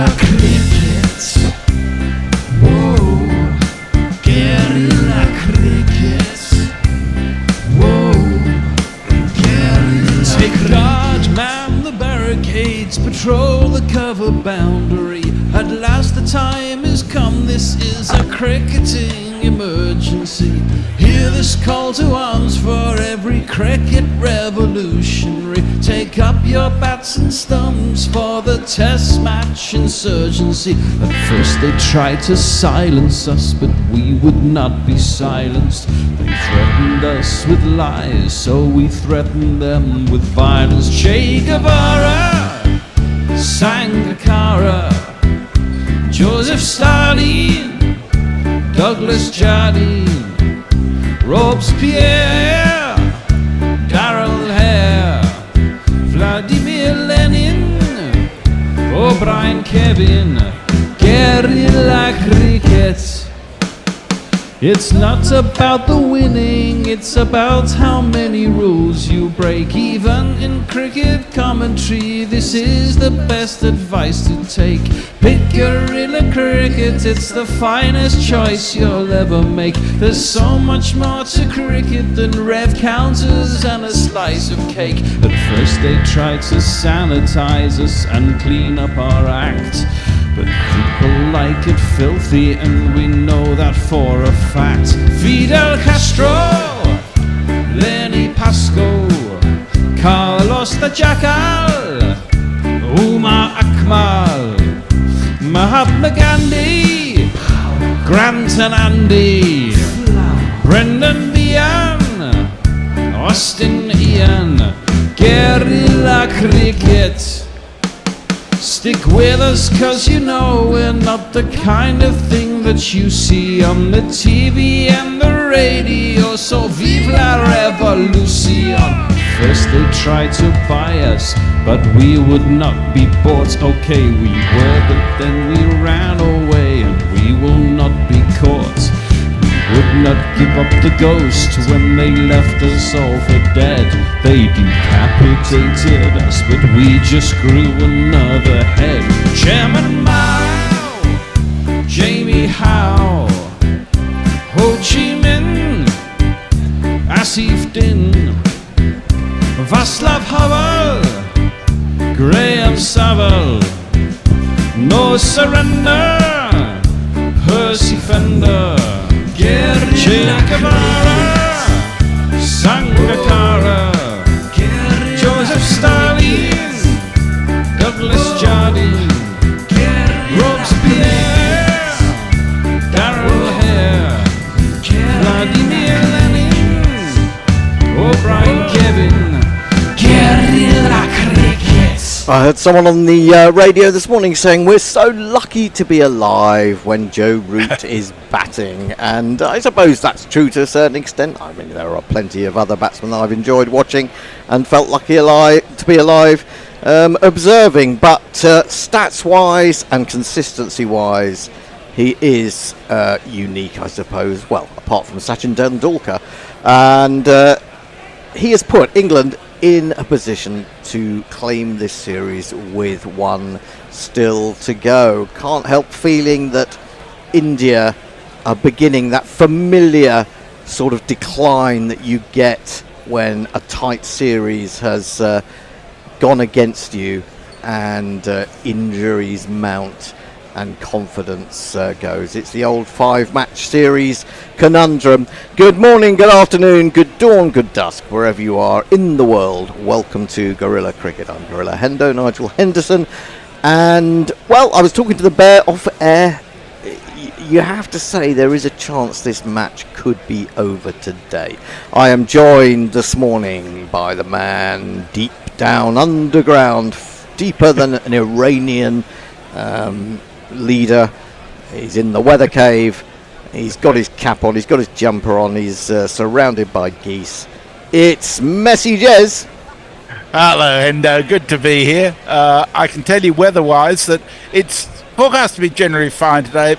Guerilla cricket. Whoa. Guerilla cricket. Whoa. Guerilla. Take guard, man the barricades, patrol the cover boundary. At last the time is come, this is a cricketing emergency. Hear this call to arms for every cricket revolutionary. Take up your bats and stumps for the test match insurgency. At first they tried to silence us, but we would not be silenced. They threatened us with lies, so we threatened them with violence. Che Guevara, Sangakkara, Joseph Stalin, Douglas Jardine, Robespierre, Darrell Hare, Vladimir Lenin, O'Brien Kevin, Guerilla cricket. It's not about the winning, it's about how many rules you break. Even in cricket commentary, this is the best advice to take. Pick guerrilla cricket, it's the finest choice you'll ever make. There's so much more to cricket than rev counters and a slice of cake. At first they tried to sanitize us and clean up our act, but people like it filthy, and we know that for a fact. Fidel Castro, Lenny Pascoe, Carlos the Jackal, Umar Akmal, Mahatma Gandhi, Grant and Andy, Brendan Behan, Austin Ian, Guerilla cricket. Stick with us, cause you know we're not the kind of thing that you see on the TV and the radio. So vive la revolution. First they tried to buy us, but we would not be bought. Okay, we were, but then we ran away, and we will not be caught. We would not give up the ghost when they left us all for dead. They decapitated us, but we just grew another head. Chairman Mao, Jamie Howe, Ho Chi Minh, Asif Din, Václav Havel, Graham Saville, No Surrender, Percy Fender, Che Guevara, Sangakkara, Joseph Stalin, Douglas Jardine, Robespierre, Darrell Hare, Vladimir Lenin, O'Brien Kevin, Guerilla cricket. I heard someone on the radio this morning saying we're so lucky to be alive when Joe Root is batting, and I suppose that's true to a certain extent. I mean, there are plenty of other batsmen that I've enjoyed watching and felt lucky to be alive observing, but stats wise and consistency wise he is unique, I suppose, well, apart from Sachin Tendulkar, and he has put England in a position to claim this series with one still to go. Can't help feeling that India are beginning that familiar sort of decline that you get when a tight series has gone against you and injuries mount and confidence goes. It's the old 5-match series conundrum. Good morning, good afternoon, good dawn, good dusk, wherever you are in the world. Welcome to Guerilla Cricket. I'm Guerilla Hendo, Nigel Henderson. And, well, I was talking to the Bear off air. You have to say there is a chance this match could be over today. I am joined this morning by the man deep down underground, deeper than an Iranian leader. He's in the weather cave. He's got his cap on, he's got his jumper on, he's surrounded by geese. It's Messy Jez. Hello, Hendo, good to be here. I can tell you weather-wise that it's forecast to be generally fine today.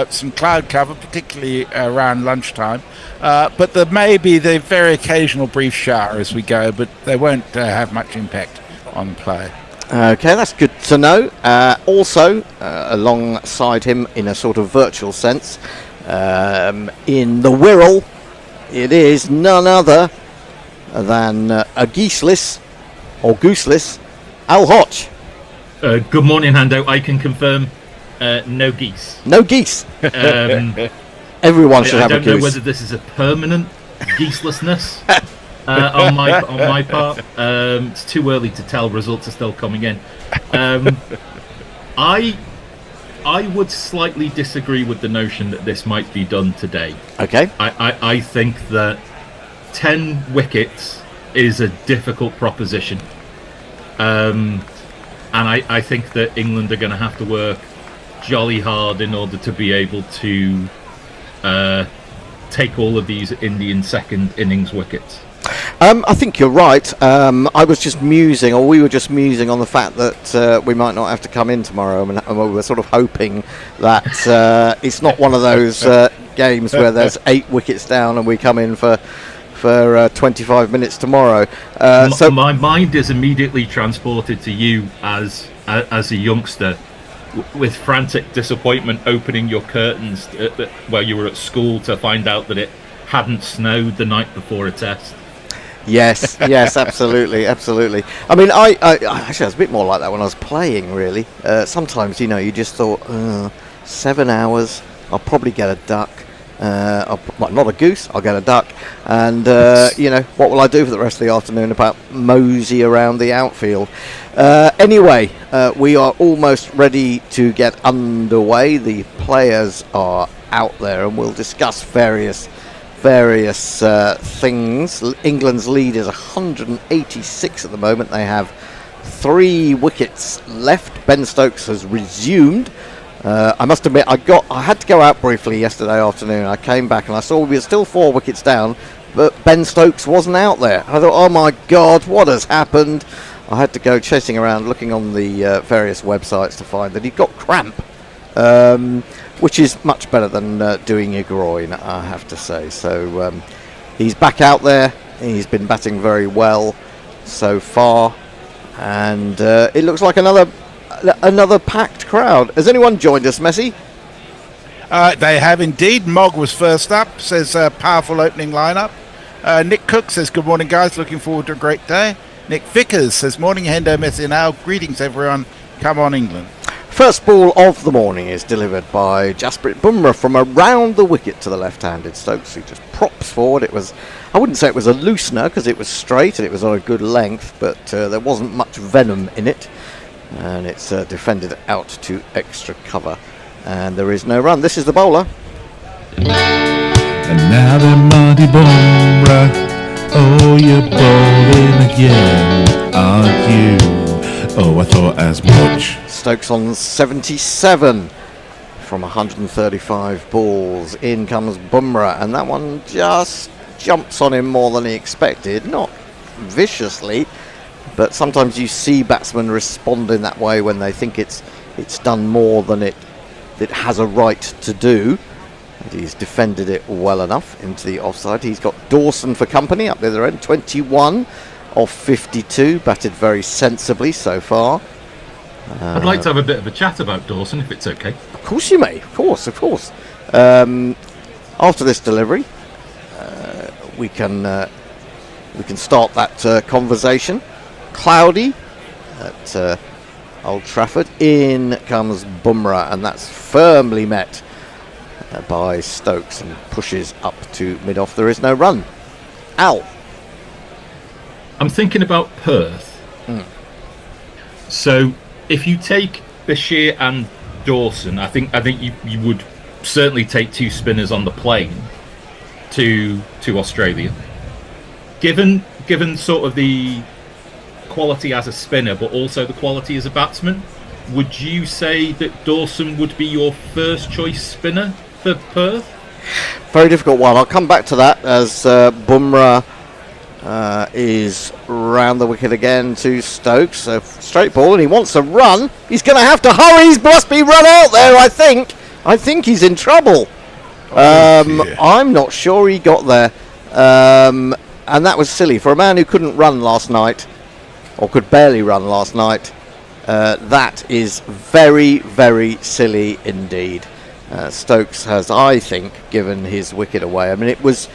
Some cloud cover, particularly around lunchtime. But there may be the very occasional brief shower as we go, but they won't have much impact on play. Okay, that's good to know. Also, alongside him in a sort of virtual sense, in the Wirral, it is none other than a gooseless Al Hodge. Good morning, Hando. I can confirm no geese. No geese. Everyone should have a goose. I don't know whether this is a permanent geeselessness on my part. It's too early to tell. Results are still coming in. I would slightly disagree with the notion that this might be done today. Okay. I think that 10 wickets is a difficult proposition. And I think that England are going to have to work jolly hard in order to be able to take all of these Indian second innings wickets. I think you're right. I was just musing, or we were just musing on the fact that we might not have to come in tomorrow, and we were sort of hoping that it's not one of those games where there's 8 wickets down and we come in for 25 minutes tomorrow. So my mind is immediately transported to you as a youngster with frantic disappointment opening your curtains while you were at school to find out that it hadn't snowed the night before a test. Yes, absolutely. I mean, I actually I was a bit more like that when I was playing, really. Sometimes, you just thought, 7 hours, I'll probably get a duck. Not a goose, I'll get a duck. And, what will I do for the rest of the afternoon about mosey around the outfield? Anyway, we are almost ready to get underway. The players are out there, and we'll discuss various things. England's lead is 186 at the moment. They have 3 wickets left. Ben Stokes has resumed. I must admit, I had to go out briefly yesterday afternoon. I came back and I saw we were still 4 wickets down, but Ben Stokes wasn't out there. I thought, oh my God, what has happened? I had to go chasing around looking on the various websites to find that he'd got cramp, which is much better than doing your groin, I have to say. So he's back out there. He's been batting very well so far, and it looks like another packed crowd. Has anyone joined us, Messi? They have indeed. Mog was first up, says powerful opening lineup. Nick Cook says, good morning, guys. Looking forward to a great day. Nick Vickers says, morning, Hendo, Messi and Al. Greetings, everyone. Come on, England. First ball of the morning is delivered by Jasprit Bumrah from around the wicket to the left-handed Stokes, who just props forward. I wouldn't say it was a loosener because it was straight and it was on a good length, but there wasn't much venom in it, and it's defended out to extra cover, and there is no run. This is the bowler. And now then, Marty Bumrah, oh, you're bowling again, aren't you? Oh, I thought as much. Stokes on 77 from 135 balls. In comes Bumrah, and that one just jumps on him more than he expected. Not viciously, but sometimes you see batsmen respond in that way when they think it's done more than it has a right to do. And he's defended it well enough into the offside. He's got Dawson for company up the other end, 21 off 52, batted very sensibly so far. I'd like to have a bit of a chat about Dawson, if it's okay. Of course you may, of course. After this delivery, we can start that conversation. Cloudy at Old Trafford. In comes Bumrah, and that's firmly met by Stokes and pushes up to mid-off. There is no run. Al. I'm thinking about Perth. So if you take Bashir and Dawson, I think you would certainly take 2 spinners on the plane to Australia. Given sort of the quality as a spinner, but also the quality as a batsman, would you say that Dawson would be your first choice spinner for Perth? Very difficult one. I'll come back to that as Bumrah is round the wicket again to Stokes. A straight ball, and he wants a run. He's going to have to hurry. He must be run out there, I think. I think he's in trouble. I'm not sure he got there. And that was silly. For a man who couldn't run last night, or could barely run last night, That is very, very silly indeed. Stokes has, I think, given his wicket away. I mean, it was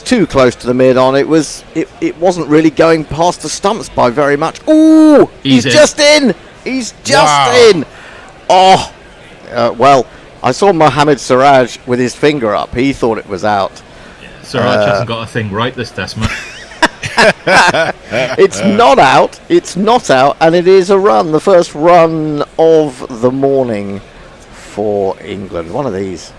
too close to the mid-on. It wasn't really going past the stumps by very much. Ooh, he's just in. He's just in. Oh, well, I saw Mohammad Siraj with his finger up. He thought it was out. Siraj hasn't got a thing right this test match. It's not out. It's not out, and it is a run. The first run of the morning for England. One of these.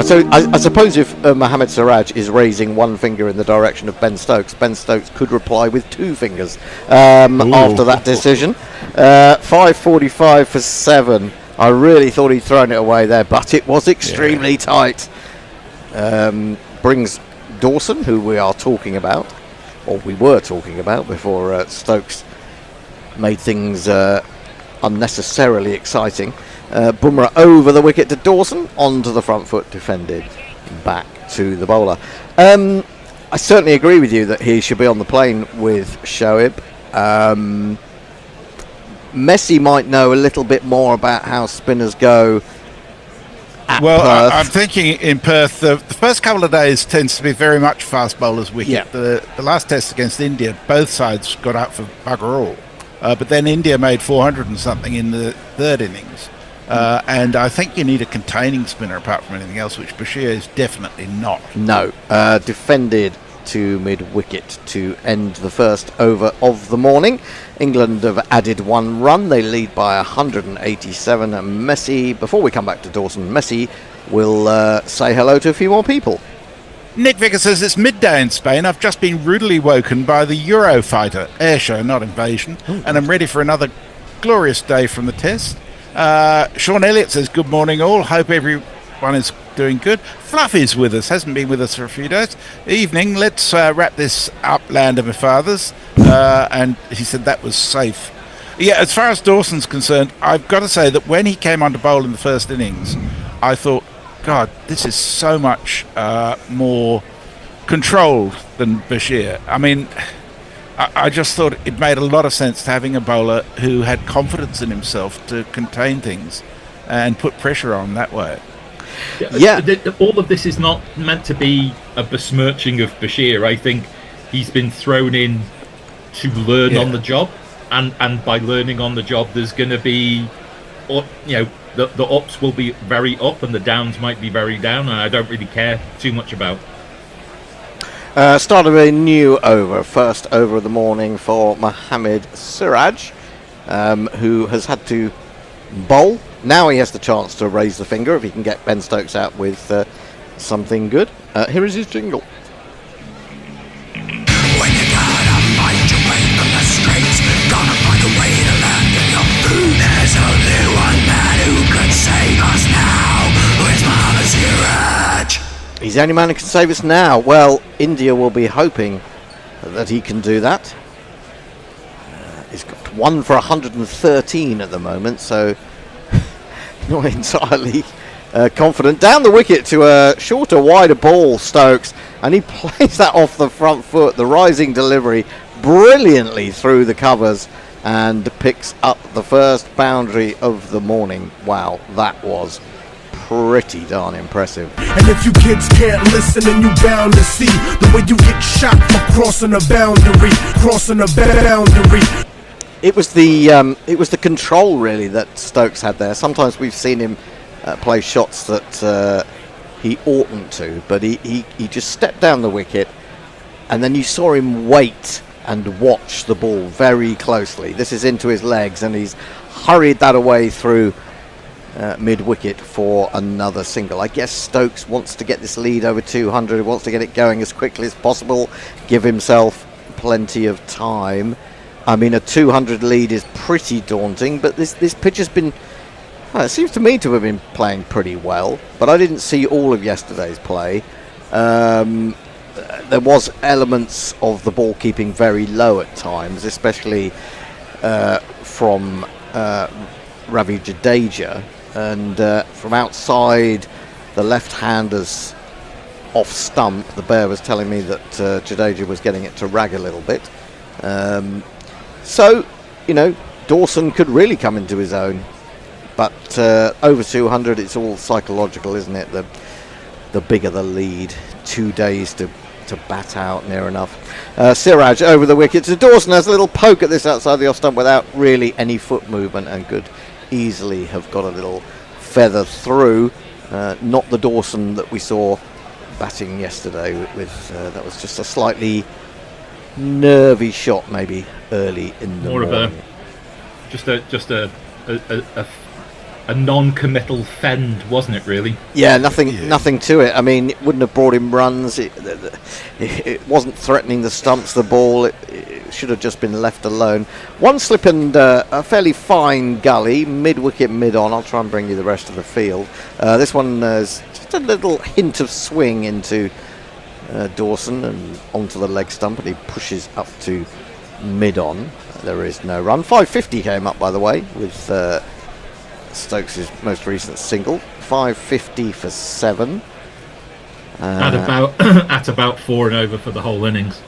So I suppose if Mohammad Siraj is raising one finger in the direction of Ben Stokes could reply with two fingers after that decision. 5:45 for 7. I really thought he'd thrown it away there, but it was extremely tight. Brings Dawson, who we are talking about, or we were talking about before Stokes made things unnecessarily exciting. Bumrah over the wicket to Dawson, onto the front foot, defended back to the bowler. I certainly agree with you that he should be on the plane with Shoaib. Messi might know a little bit more about how spinners go at Perth. I'm thinking in Perth, the first couple of days tends to be very much fast bowlers' wicket. Yeah. The last test against India, both sides got out for bugger all. But then India made 400 and something in the third innings. And I think you need a containing spinner apart from anything else, which Bashir is definitely not. No. Defended to mid-wicket to end the first over of the morning. England have added one run. They lead by 187. And Messi, before we come back to Dawson, Messi will say hello to a few more people. Nick Vicker says it's midday in Spain. I've just been rudely woken by the Eurofighter air show, not invasion, and I'm ready for another glorious day from the test. Sean Elliott says, good morning all. Hope everyone is doing good. Fluffy's with us. Hasn't been with us for a few days. Evening. Let's wrap this up, land of my fathers. And he said that was safe. Yeah, as far as Dawson's concerned, I've got to say that when he came on to bowl in the first innings, I thought, God, this is so much more controlled than Bashir. I mean, I just thought it made a lot of sense to having a bowler who had confidence in himself to contain things and put pressure on that way. Yeah. All of this is not meant to be a besmirching of Bashir. I think he's been thrown in to learn on the job, and by learning on the job, there's going to be, the ups will be very up and the downs might be very down, and I don't really care too much about. Start of a new over, first over of the morning for Mohammad Siraj, who has had to bowl. Now he has the chance to raise the finger if he can get Ben Stokes out with something good. Here is his jingle. When you gotta fight your way from the streets, gonna find a way to land in your food. There's only one man who could save us now. It's Mohammad Siraj. He's the only man who can save us now. Well, India will be hoping that he can do that. He's got 1 for 113 at the moment, so not entirely confident. Down the wicket to a shorter, wider ball, Stokes, and he plays that off the front foot, the rising delivery, brilliantly through the covers, and picks up the first boundary of the morning. Wow, that was pretty darn impressive. And if you kids can't listen, then you bound to see the way you get shot for crossing a boundary, It was the control really that Stokes had there. Sometimes we've seen him play shots that he oughtn't to, but he just stepped down the wicket, and then you saw him wait and watch the ball very closely. This is into his legs, and he's hurried that away through mid-wicket for another single. I guess Stokes wants to get this lead over 200. He wants to get it going as quickly as possible, give himself plenty of time. I mean, a 200 lead is pretty daunting, but this pitch has been, it seems to me to have been playing pretty well, but I didn't see all of yesterday's play. There was elements of the ball keeping very low at times, especially from Ravi Jadeja, and from outside the left-handers off stump, the bear was telling me that Jadeja was getting it to rag a little bit. So, Dawson could really come into his own. But over 200, it's all psychological, isn't it? The bigger the lead, 2 days to bat out near enough. Siraj over the wicket. So Dawson has a little poke at this outside the off stump without really any foot movement, and could easily have got a little feather through. Not the Dawson that we saw batting yesterday with that was just a slightly nervy shot, maybe early in the morning. More of just a non-committal fend, wasn't it? Really? Yeah, nothing to it. I mean, it wouldn't have brought him runs. It wasn't threatening the stumps. The ball, it should have just been left alone. One slip and a fairly fine gully, mid-wicket, mid-on. I'll try and bring you the rest of the field. This one is just a little hint of swing into Dawson and onto the leg stump, and he pushes up to mid-on. There is no run. 550 came up, by the way, with Stokes' most recent single. 550 for 7. At about 4 and over for the whole innings.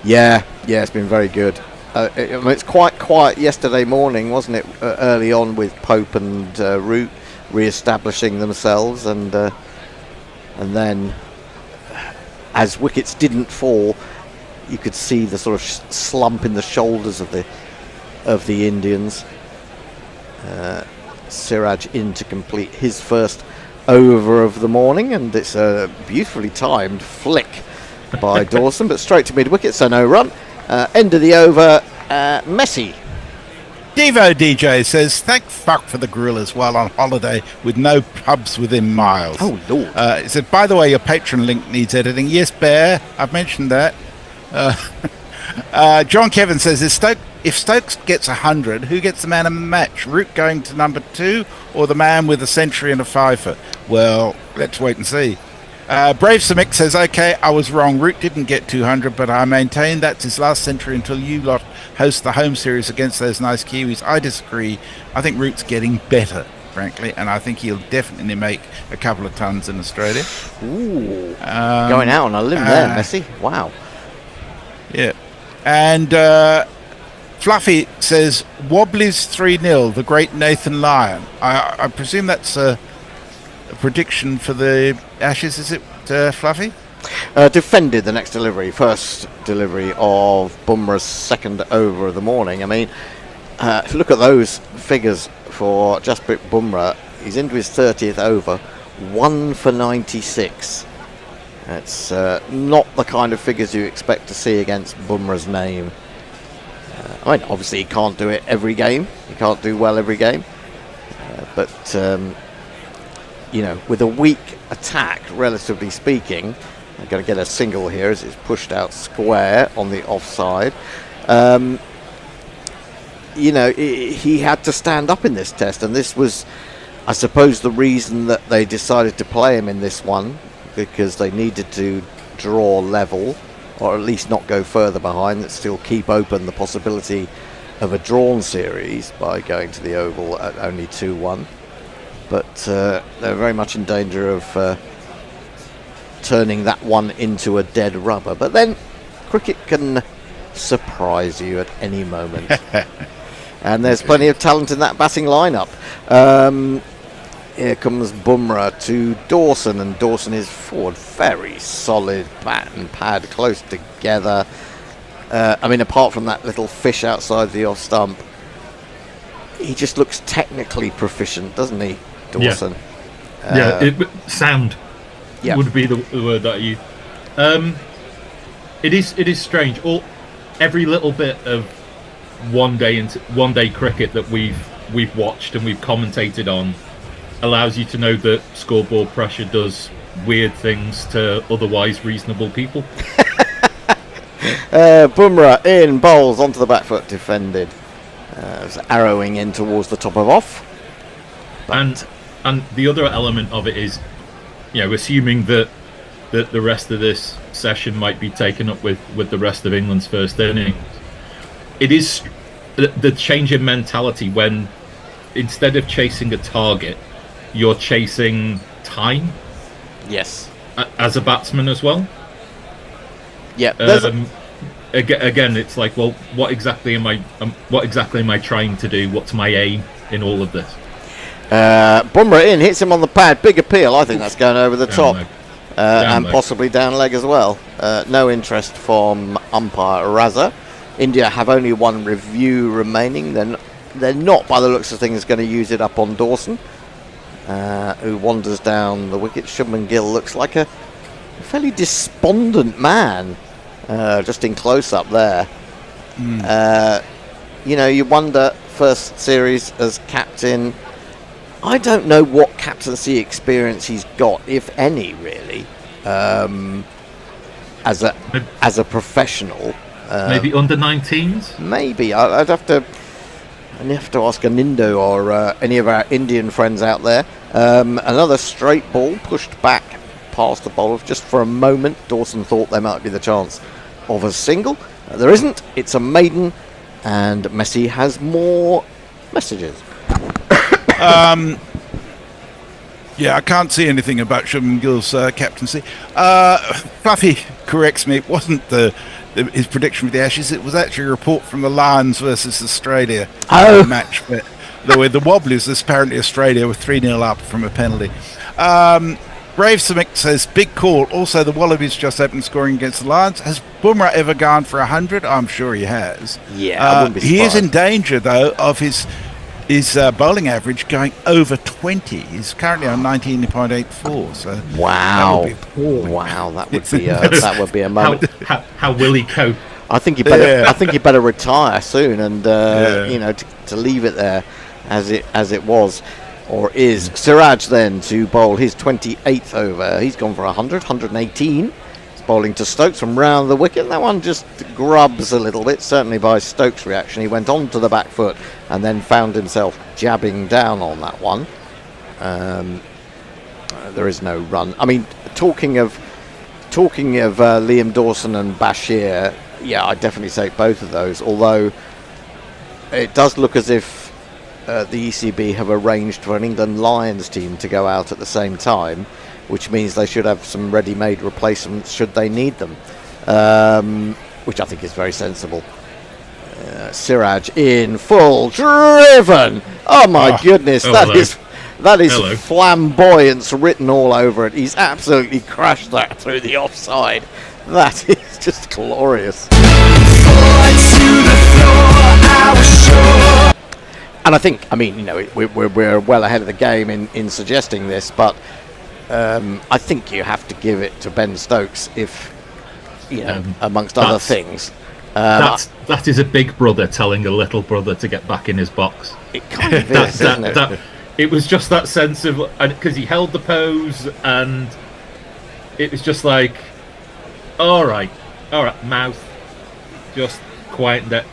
Yeah, it's been very good. It's quite quiet yesterday morning, wasn't it? Early on with Pope and Root re-establishing themselves, and then as wickets didn't fall, you could see the sort of slump in the shoulders of the Indians. Siraj in to complete his first over of the morning, and it's a beautifully timed flick by Dawson, but straight to mid-wicket, so no run. End of the over, Messi. Devo DJ says, thank fuck for the Gorillas while on holiday with no pubs within miles. Oh, Lord. He said, by the way, your Patreon link needs editing. Yes, Bear, I've mentioned that. John Kevin says, if Stokes gets 100, who gets the man of the match? Root going to number 2 or the man with a century and a fifer? Well, let's wait and see. Brave Samik says, okay, I was wrong. Root didn't get 200, but I maintain that's his last century until you lot host the home series against those nice Kiwis. I disagree. I think Root's getting better, frankly, and I think he'll definitely make a couple of tons in Australia. Ooh, going out on a limb there, Messi. Wow. Yeah. And Fluffy says, Wobblies 3-0, the great Nathan Lyon. I presume that's a prediction for the Ashes, is it, Fluffy? Defended the next delivery, first delivery of Bumrah's second over of the morning. I mean, look at those figures for Jasprit Bumrah. He's into his 30th over, 1 for 96. It's not the kind of figures you expect to see against Bumrah's name. I mean, obviously he can't do it every game. He can't do well every game. But with a weak attack, relatively speaking, I'm going to get a single here as it's pushed out square on the offside. He had to stand up in this test, and this was, I suppose, the reason that they decided to play him in this one, because they needed to draw level, or at least not go further behind, that still keep open the possibility of a drawn series by going to the Oval at only 2-1. But they're very much in danger of turning that one into a dead rubber. But then cricket can surprise you at any moment. And there's plenty of talent in that batting lineup. Here comes Bumrah to Dawson, and Dawson is forward. Very solid bat and pad close together. Apart from that little fish outside the off stump, he just looks technically proficient, doesn't he, Dawson? Sound would be the word that I use. It is strange. Every little bit of one day cricket that we've watched and we've commentated on allows you to know that scoreboard pressure does weird things to otherwise reasonable people. Bumrah in, bowls onto the back foot, defended. Arrowing in towards the top of off. And the other element of it is, assuming that the rest of this session might be taken up with the rest of England's first innings, it is the change in mentality when, instead of chasing a target, you're chasing time Yes. as a batsman as well. Yeah. Again, it's like, well, what exactly am I trying to do? What's my aim in all of this? Bumrah in, hits him on the pad. Big appeal. I think that's going over the top. Leg. And leg. possibly down leg as well. No interest from umpire Raza. India have only one review remaining. They're not, by the looks of things, going to use it up on Dawson, who wanders down the wicket. Shubman Gill looks like a fairly despondent man, just in close-up there. You wonder, first series as captain, I don't know what captaincy experience he's got, if any, really, as a professional. Maybe under 19s. Maybe I'd have to ask Anindo or any of our Indian friends out there. Another straight ball pushed back past the bowler just for a moment. Dawson thought there might be the chance of a single. There isn't. It's a maiden, and Messi has more messages. Yeah, I can't see anything about Shubman Gill's captaincy. Fluffy corrects me. It wasn't his prediction for the Ashes. It was actually a report from the Lions versus Australia match. But the Wobblies, apparently Australia were 3-0 up from a penalty. Brave Simic says, big call. Also, the Wallabies just opened scoring against the Lions. Has Bumrah ever gone for 100? I'm sure he has. Yeah, I wouldn't be surprised. He is in danger, though, of his bowling average going over 20. He's currently on 19.84. So wow, that would be appalling. Wow, that would be a moment. How will he cope? I think he better retire soon, and to leave it there as it was or is. Siraj then to bowl his 28th over. He's gone for 118. He's bowling to Stokes from round the wicket. That one just grubs a little bit, certainly by Stokes' reaction. He went on to the back foot and then found himself jabbing down on that one. There is no run. I mean, talking of Liam Dawson and Bashir, yeah, I'd definitely take both of those, although it does look as if the ECB have arranged for an England Lions team to go out at the same time, which means they should have some ready-made replacements should they need them, which I think is very sensible. Siraj in full, driven. Oh my goodness, that is Hello. flamboyance written all over it. He's absolutely crashed that through the offside. That is just glorious. And I think, we're well ahead of the game in suggesting this, but I think you have to give it to Ben Stokes if, amongst other things. That is a big brother telling a little brother to get back in his box. It kind of is, isn't it? It was just that sense of, because he held the pose, and it was just like, all right, mouth, just quieten that.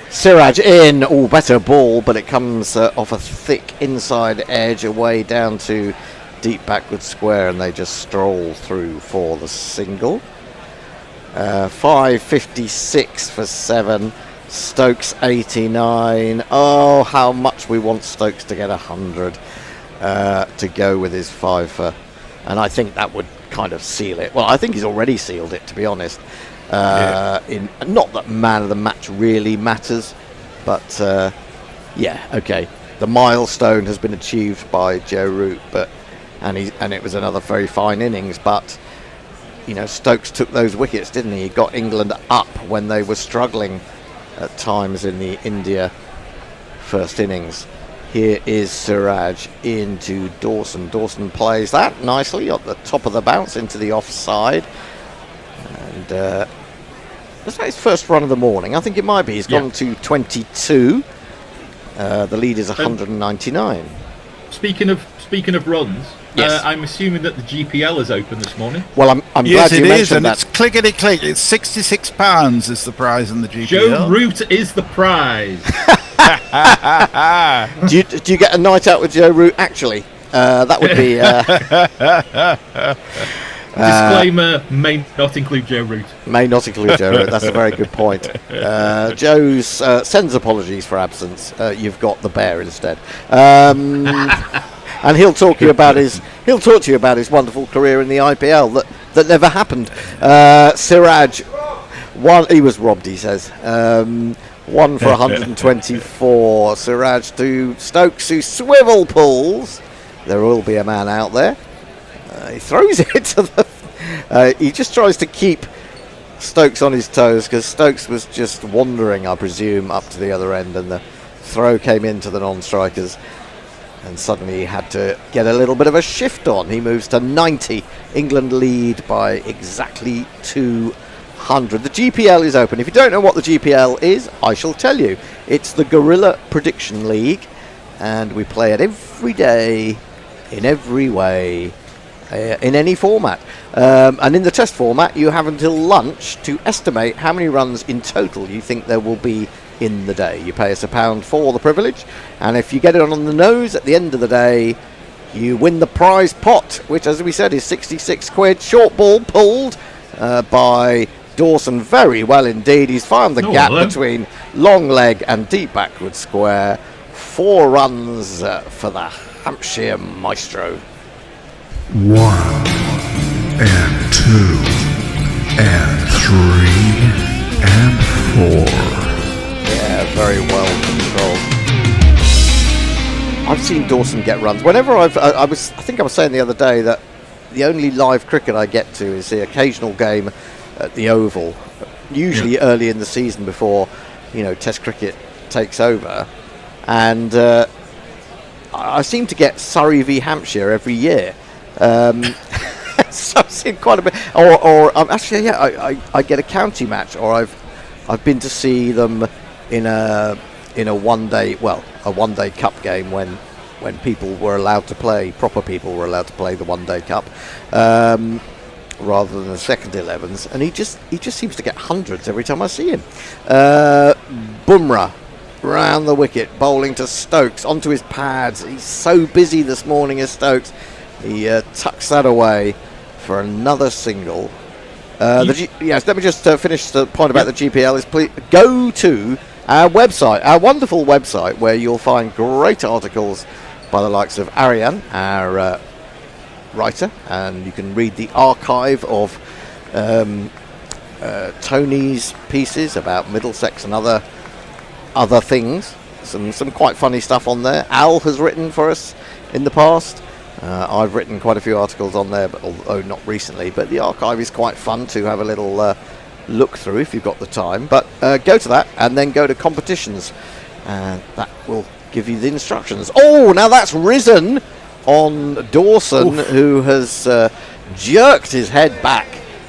Siraj in, better ball, but it comes off a thick inside edge away down to deep backward square, and they just stroll through for the single. 5.56 for 7. Stokes 89. Oh, how much we want Stokes to get 100 to go with his 5 for, and I think that would kind of seal it. Well, I think he's already sealed it, to be honest. In not that man of the match really matters, but okay. The milestone has been achieved by Joe Root, and it was another very fine innings, but Stokes took those wickets, didn't he? He got England up when they were struggling at times in the India first innings. Here is Siraj into Dawson. Dawson plays that nicely at the top of the bounce into the offside. And that's his first run of the morning. I think it might be. He's gone to 22. The lead is 199. Speaking of runs, yes. I'm assuming that the GPL is open this morning. Well, I'm yes, glad you it mentioned is, and that. it's clickety-click. It's £66 is the prize in the GPL. Joe Root is the prize. do you get a night out with Joe Root? Actually, that would be. Disclaimer: may not include Joe Root. May not include Joe Root. That's a very good point. Joe's sends apologies for absence. You've got the bear instead. and he'll talk to you about his wonderful career in the IPL that never happened. Siraj, he was robbed, he says. 1 for 124. Siraj to Stokes, who swivel pulls. There will be a man out there. He throws it to the. He just tries to keep Stokes on his toes because Stokes was just wandering, I presume, up to the other end, and the throw came into the non-strikers, and suddenly he had to get a little bit of a shift on. He moves to 90. England lead by exactly 200. The GPL is open. If you don't know what the GPL is, I shall tell you. It's the Guerilla Prediction League, and we play it every day, in every way, in any format. And in the test format, you have until lunch to estimate how many runs in total you think there will be in the day. You pay us £1 for the privilege, and if you get it on the nose at the end of the day, you win the prize pot, which, as we said, is 66 quid. Short ball pulled by Dawson very well indeed. He's found the gap between long leg and deep backward square. 4 runs for the Hampshire maestro. 1 and 2 and 3 and 4. Yeah, very well controlled. I've seen Dawson get runs. Whenever I think I was saying the other day that the only live cricket I get to is the occasional game at the Oval, usually early in the season before, Test cricket takes over, and I seem to get Surrey v Hampshire every year. So I've seen quite a bit. Or actually, yeah, I get a county match, or I've been to see them in a one day cup game when people were allowed to play, proper people were allowed to play the one day cup, rather than the second 11s, and he just seems to get hundreds every time I see him. Bumrah round the wicket, bowling to Stokes onto his pads. He's so busy this morning as Stokes. He tucks that away for another single. Yes, let me just finish the point about the GPL. Is please go to our website, our wonderful website, where you'll find great articles by the likes of Ariane, our writer, and you can read the archive of Tony's pieces about Middlesex and other things. Some quite funny stuff on there. Al has written for us in the past. I've written quite a few articles on there, but although not recently. But the archive is quite fun to have a little look through if you've got the time. But go to that and then go to competitions, and that will give you the instructions. Oh, now that's risen on Dawson, who has jerked his head back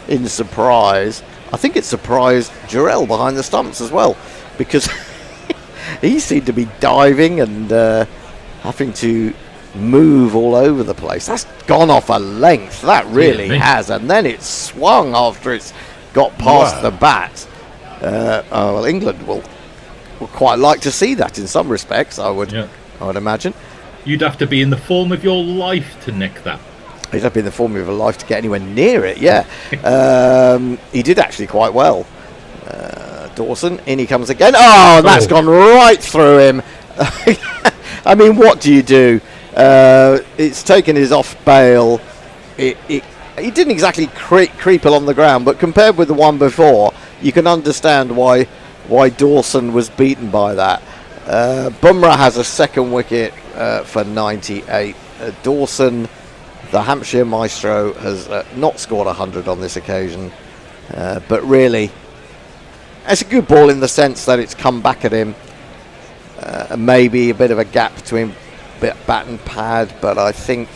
in surprise. I think it surprised Guerilla behind the stumps as well, because he seemed to be diving and having to move all over the place. That's gone off a length, that really has, and then it swung after it's got past the bat. Well, England will quite like to see that in some respects, I would imagine. You'd have to be in the form of your life to nick that. He'd have to be in the form of your life to get anywhere near it, yeah. He did actually quite well. Dawson, in he comes again. Oh, that's gone right through him. I mean, what do you do? It's taken his off bail. He didn't exactly creep along the ground, but compared with the one before, you can understand why Dawson was beaten by that. Bumrah has a second wicket for 98. Dawson, the Hampshire maestro, has not scored 100 on this occasion, but really, it's a good ball in the sense that it's come back at him. Maybe a bit of a gap between bat and pad, but I think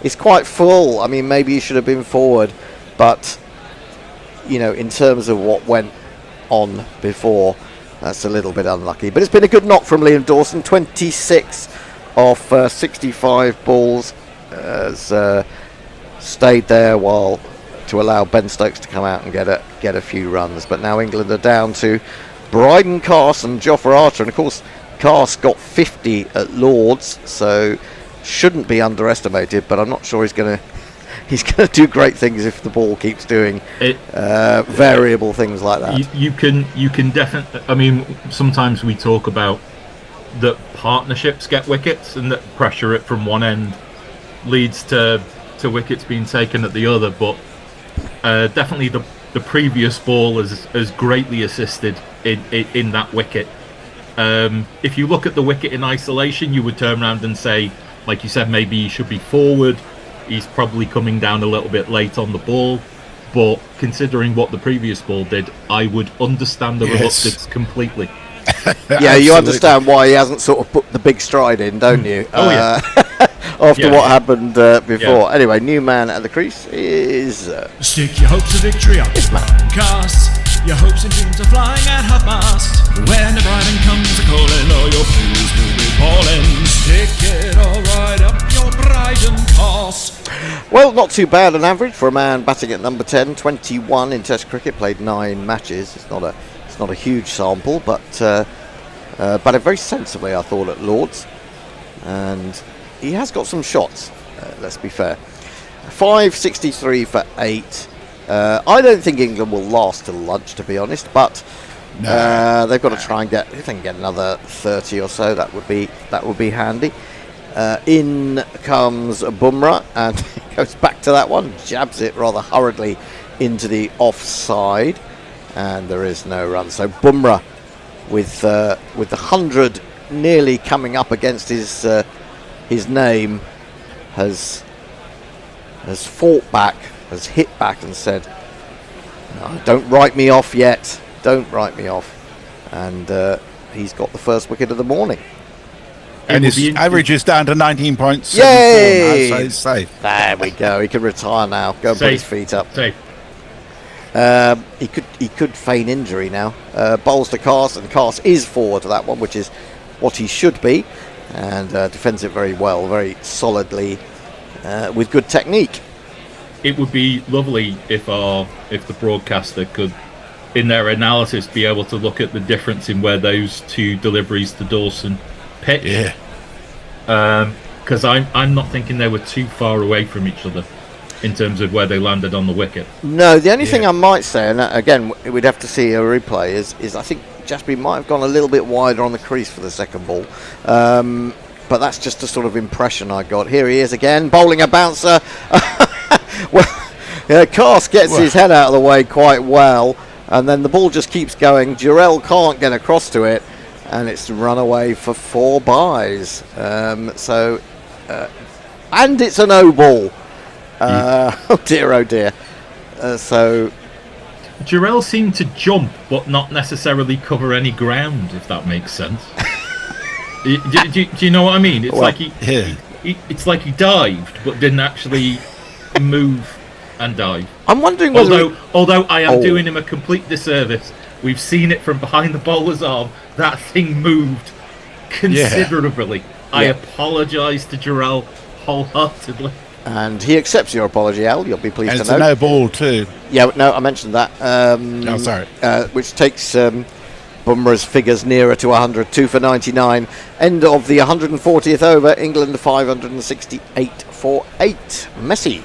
it's quite full. I mean, maybe he should have been forward, but in terms of what went on before, that's a little bit unlucky. But it's been a good knock from Liam Dawson. 26 off 65 balls, has stayed there while to allow Ben Stokes to come out and get a few runs. But now England are down to Bryden Carse and Jofra Archer, and of course Carse got 50 at Lords, so shouldn't be underestimated. But I'm not sure he's going to do great things if the ball keeps doing variable things like that. You can definitely. I mean, sometimes we talk about that partnerships get wickets and that pressure it from one end leads to wickets being taken at the other, but definitely the previous ball has greatly assisted in that wicket. If you look at the wicket in isolation, you would turn around and say, like you said, maybe he should be forward. He's probably coming down a little bit late on the ball. But considering what the previous ball did, I would understand the reluctance completely. Yeah, you understand why he hasn't sort of put the big stride in, don't you? Oh, yeah. After what happened before. Yeah. Anyway, new man at the crease is... Stick your hopes of victory up the cast. Your hopes and dreams are flying at half mast. When the bribing comes a-calling, all your fools will be falling. Stick it all right up your Bryden cast. Well, not too bad an average for a man batting at number 10, 21 in Test cricket, played 9 matches. It's not a huge sample, but batted very sensibly, I thought, at Lords. And he has got some shots, let's be fair. 563 for 8. I don't think England will last till lunch, to be honest, but they've got to try and get, if they can get another 30 or so, that would be handy. In comes Bumrah, and he goes back to that one, jabs it rather hurriedly into the offside, and there is no run. So Bumrah, with the 100 nearly coming up against his name, has fought back, has hit back and said, no, don't write me off yet, don't write me off. And he's got the first wicket of the morning. And his average is down to 19.74 Yay! now, so he's safe. There we go, he can retire now, go and put his feet up. Safe. He could feign injury now. Bowls to Cast, and Cast is forward to that one, which is what he should be, and defends it very well, very solidly, with good technique. It would be lovely if the broadcaster could, in their analysis, be able to look at the difference in where those two deliveries to Dawson pitched. Yeah. Because I'm not thinking they were too far away from each other in terms of where they landed on the wicket. No, the only thing I might say, and again we'd have to see a replay, is I think Jaspy might have gone a little bit wider on the crease for the second ball. But that's just a sort of impression I got. Here he is again, bowling a bouncer. Well, Cast gets his head out of the way quite well, and then the ball just keeps going. Guerilla can't get across to it, and it's run away for 4 byes. And it's a no ball. Oh dear. So Guerilla seemed to jump, but not necessarily cover any ground, if that makes sense. do you know what I mean? It's like it's like he dived, but didn't actually move and dive. I'm wondering whether... Although I am doing him a complete disservice. We've seen it from behind the bowler's arm. That thing moved considerably. Yeah. I apologise to Guerilla wholeheartedly. And he accepts your apology, Al. You'll be pleased to know. It's a no ball too. Yeah, no, I mentioned that. Sorry. Which takes Bumrah's figures nearer to 100, 2 for 99. End of the 140th over. England 568 for 8. Messi.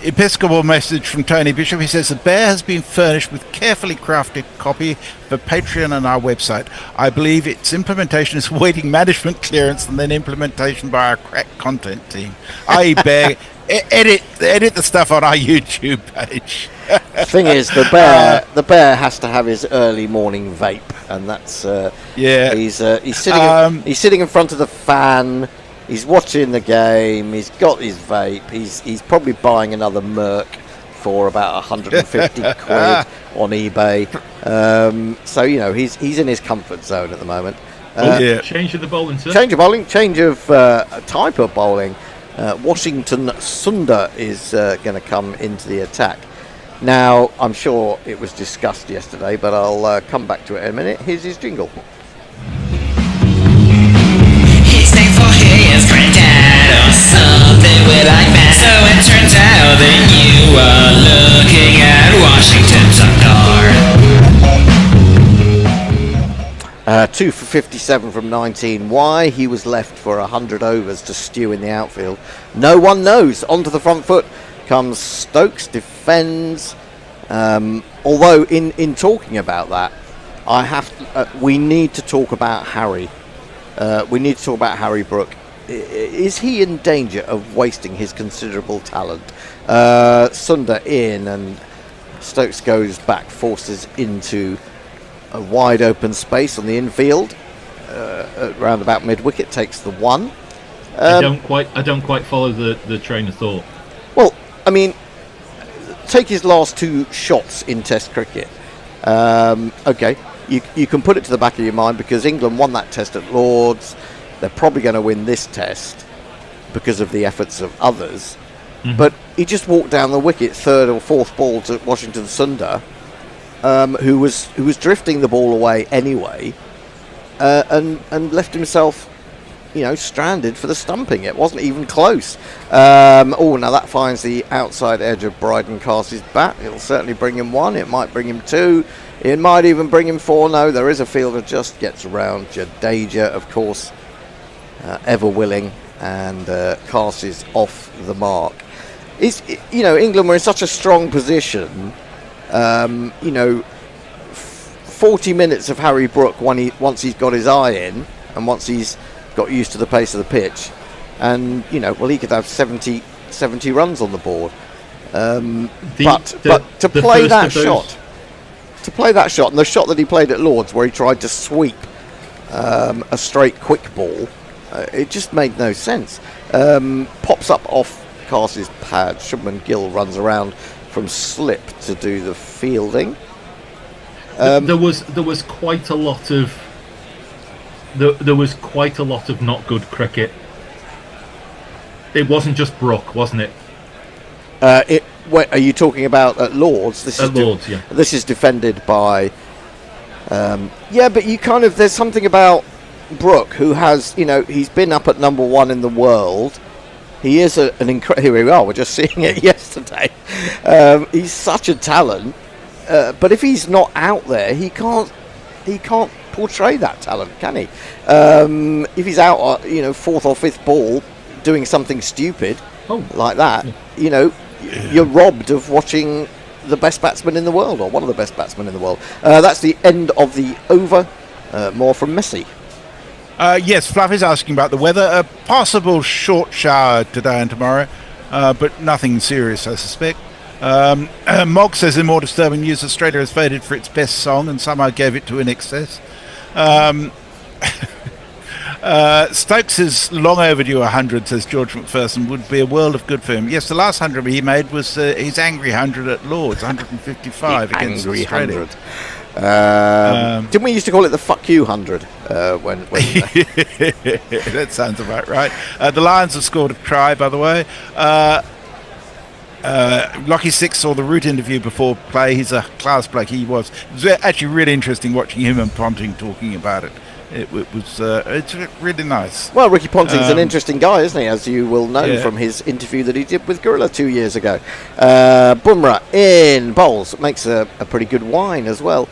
Episcopal message from Tony Bishop. He says the bear has been furnished with carefully crafted copy for Patreon and our website. I believe its implementation is awaiting management clearance and then implementation by our crack content team. I.e. bear, edit the stuff on our YouTube page. The thing is, the bear has to have his early morning vape, and that's he's sitting in front of the fan. He's watching the game. He's got his vape. He's probably buying another Merc for about 150 quid on eBay. So he's in his comfort zone at the moment. Change of the bowling, sir. Change of bowling. Change of type of bowling. Washington Sundar is going to come into the attack. Now, I'm sure it was discussed yesterday, but I'll come back to it in a minute. Here's his jingle. His name for his granddad or something with like that. So it turns out that you are looking at Washington Sundar. 2 for 57 from 19. Why he was left for 100 overs to stew in the outfield, no one knows. Onto the front foot comes Stokes, defends. Although in talking about that, we need to talk about Harry. We need to talk about Harry Brook. is he in danger of wasting his considerable talent? Sunder in, and Stokes goes back, forces into a wide open space on the infield, around about mid-wicket, takes the one. I don't quite follow the train of thought. Well, I mean, take his last two shots in Test cricket. Okay, you can put it to the back of your mind because England won that Test at Lord's. They're probably going to win this Test because of the efforts of others. Mm-hmm. But he just walked down the wicket, third or fourth ball to Washington Sundar, who was drifting the ball away anyway, and left himself, stranded for the stumping. It wasn't even close. Now that finds the outside edge of Bryden Carse's bat. It'll certainly bring him one. It might bring him two. It might even bring him four. No, there is a fielder just gets around. Jadeja, of course, ever willing, and Carse's off the mark. England were in such a strong position. 40 minutes of Harry Brook once he's got his eye in, and once he's got used to the pace of the pitch, and he could have 70 runs on the board. But to play that shot, and the shot that he played at Lord's, where he tried to sweep a straight quick ball, it just made no sense. Pops up off Carse's pad. Shubman Gill runs around from slip to do the fielding. There was quite a lot of not good cricket. It wasn't just Brook, wasn't it? Are you talking about at Lord's? Lord's, yeah. This is defended by. But there's something about Brook, who has, he's been up at number one in the world. He is an incredible. Here we are. We're just seeing it yesterday. He's such a talent, but if he's not out there, he can't portray that talent, can he? If he's out, fourth or fifth ball, doing something stupid like that, you're robbed of watching the best batsman in the world, or one of the best batsmen in the world. That's the end of the over. More from Messi. Yes, Fluffy's asking about the weather. A possible short shower today and tomorrow, but nothing serious, I suspect. Mog says, in more disturbing news, Australia has voted for its best song and somehow gave it to In Excess. Stokes is long overdue 100, says George McPherson, would be a world of good for him. Yes, the last 100 he made was his angry 100 at Lord's, 155 against angry Australia. 100. Didn't we used to call it the fuck you 100? When That sounds about right. The Lions have scored a try, by the way. Lockie Six saw the Root interview before play. He's a class bloke. It was actually really interesting watching him and Ponting talking about it. It's really nice. Well, Ricky Ponting's an interesting guy, isn't he? As you will know from his interview that he did with Guerilla 2 years ago. Bumrah in bowls, makes a pretty good wine as well.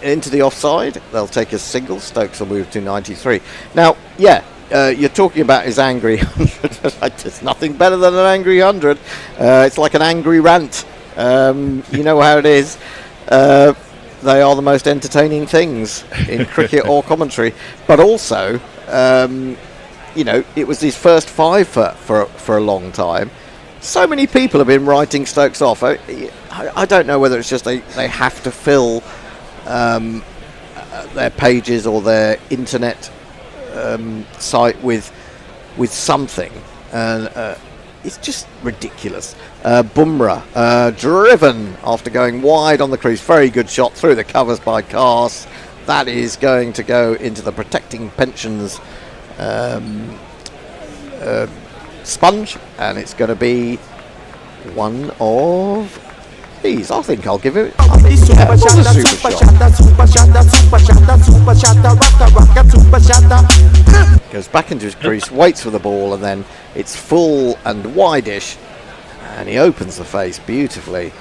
Into the offside, they'll take a single. Stokes will move to 93. Now, you're talking about his angry 100. There's nothing better than an angry 100. It's like an angry rant. You know how it is. They are the most entertaining things in cricket or commentary. But also, it was his first five for a long time. So many people have been writing Stokes off. I don't know whether it's just they have to fill their pages or their internet site with something. And it's just ridiculous. Bumrah driven after going wide on the crease. Very good shot through the covers by Carse. That is going to go into the protecting pensions sponge, and it's going to be one of these. I think I'll give it. It was a super shot. Goes back into his crease, waits for the ball, and then it's full and wideish, and he opens the face beautifully,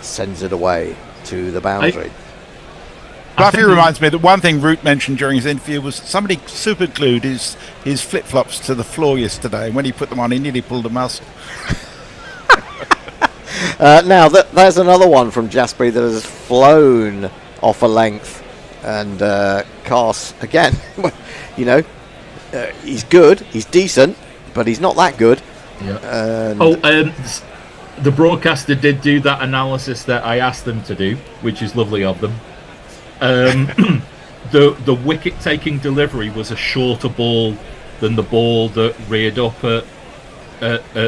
sends it away to the boundary. Buffy reminds me that one thing Root mentioned during his interview was somebody super glued his flip-flops to the floor yesterday, and when he put them on he nearly pulled a muscle. Now there's another one from Jasperi that has flown off a length, and Carse again, he's good, he's decent, but he's not that good. Yeah. And The broadcaster did do that analysis that I asked them to do, which is lovely of them. The wicket-taking delivery was a shorter ball than the ball that reared up at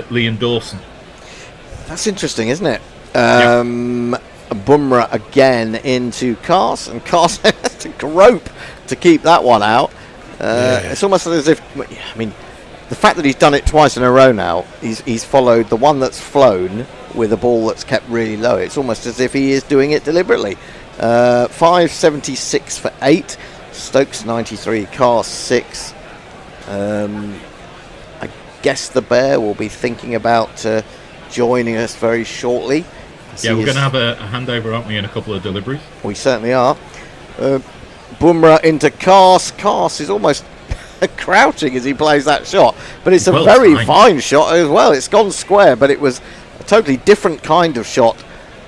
Liam Dawson. that's interesting, isn't it? Bumrah again into Cars, and Cars has to grope to keep that one out. It's almost as if, I mean, the fact that he's done it twice in a row now, he's followed the one that's flown with a ball that's kept really low. It's almost as if he is doing it deliberately. 576 for 8, Stokes 93, Cars 6. I guess the Bear will be thinking about joining us very shortly. Yeah, we're going to have a handover, aren't we, in a couple of deliveries? We certainly are. Bumrah into Cars. Cars is almost crouching as he plays that shot, but it's a very fine shot as well. It's gone square, but it was a totally different kind of shot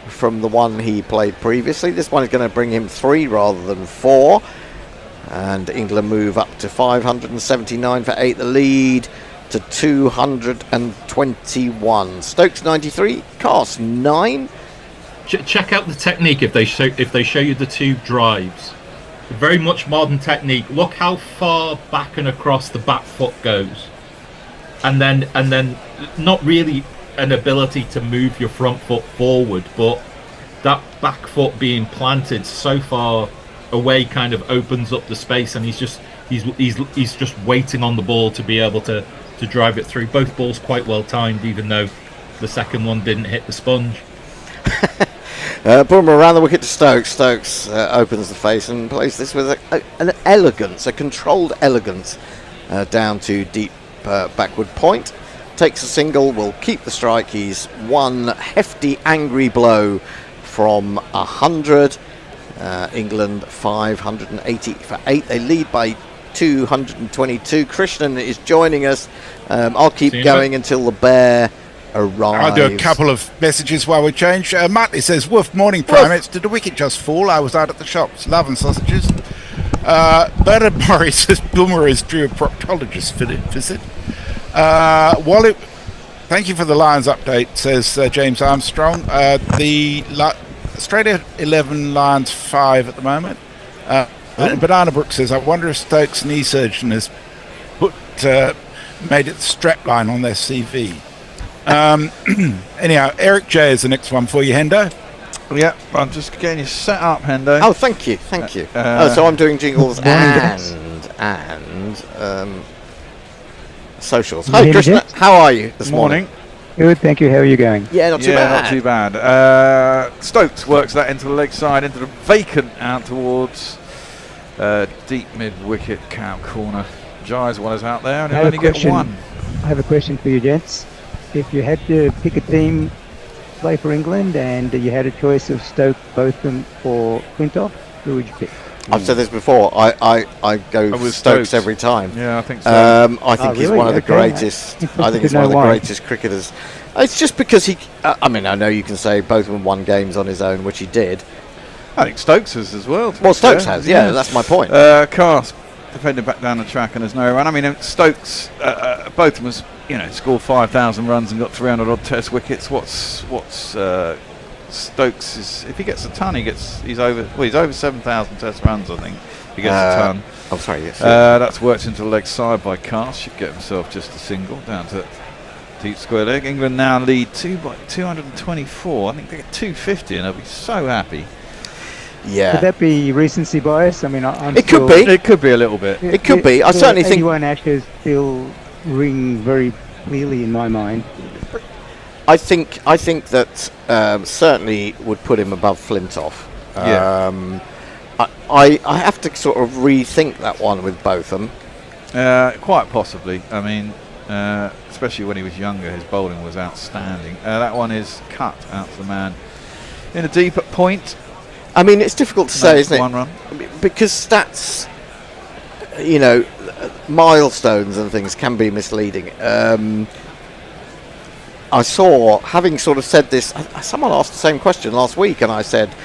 from the one he played previously. This one is going to bring him 3 rather than 4, and England move up to 579 for 8. The lead to 221. Stokes 93, Cars 9. Check out the technique if they show you the 2 drives. Very much modern technique. Look how far back and across the back foot goes, and then not really an ability to move your front foot forward, but that back foot being planted so far away kind of opens up the space, and he's just waiting on the ball to be able to drive it through. Both balls quite well timed, even though the second one didn't hit the sponge. Bumrah around the wicket to Stokes. Stokes opens the face and plays this with an elegance, a controlled elegance, down to deep backward point. Takes a single, will keep the strike. He's one hefty, angry blow from 100. England 580 for 8. They lead by 222. Krishnan is joining us. I'll keep going until the Bear arrives. I'll do a couple of messages while we change. Matley says, "Woof, morning primates. Did the wicket just fall? I was out at the shops, loving sausages." Bernard Murray says, "Boomer is due a proctologist visit." Wallet, thank you for the Lions update, says James Armstrong. Australia 11, Lions 5 at the moment. And Banana Brook says, "I wonder if Stokes' knee surgeon has made it the strap line on their CV." Anyhow, Eric J is the next one for you, Hendo. Yeah, I'm just getting you set up, Hendo. Oh, thank you. So I'm doing jingles and socials. Hi, Krishna. How are you this morning? Good, thank you. How are you going? Yeah, not too bad. Not too bad. Stokes works that into the leg side, into the vacant out towards deep mid-wicket cow corner. Jai's one is out there, and he'll only get one. I have a question for you, gents. If you had to pick a team to play for England and you had a choice of Stoke, Botham or Quintoff, who would you pick? I've said this before. I go with Stokes every time. Yeah, I think so. I think he's one of the greatest. I think he's one of the greatest cricketers. It's just because he. I mean, I know you can say Botham won games on his own, which he did. I think Stokes has as well. Well, Stokes has. Yeah, that's my point. Cast defending back down the track and there's no run. I mean, Stokes, Botham was, scored 5,000 runs and got 300 odd Test wickets. What's Stokes is, if he gets a ton, he's over 7,000 Test runs, I think. If he gets a ton. I'm sorry, yes. That's worked into the leg side by Cast. Should get himself just a single down to deep square leg. England now lead 224. I think they get 250 and they'll be so happy. Yeah. Could that be recency bias? I mean, it could be. It could be a little bit. It could be. I certainly think 81 Ashes still ring very clearly in my mind. I think that certainly would put him above Flintoff. I have to sort of rethink that one with Botham. Quite possibly. I mean, especially when he was younger, his bowling was outstanding. That one is cut out to the man in a deep at point. I mean, it's difficult to say, isn't it? One run. Because stats, milestones and things can be misleading. I saw, having sort of said this, someone asked the same question last week, and I said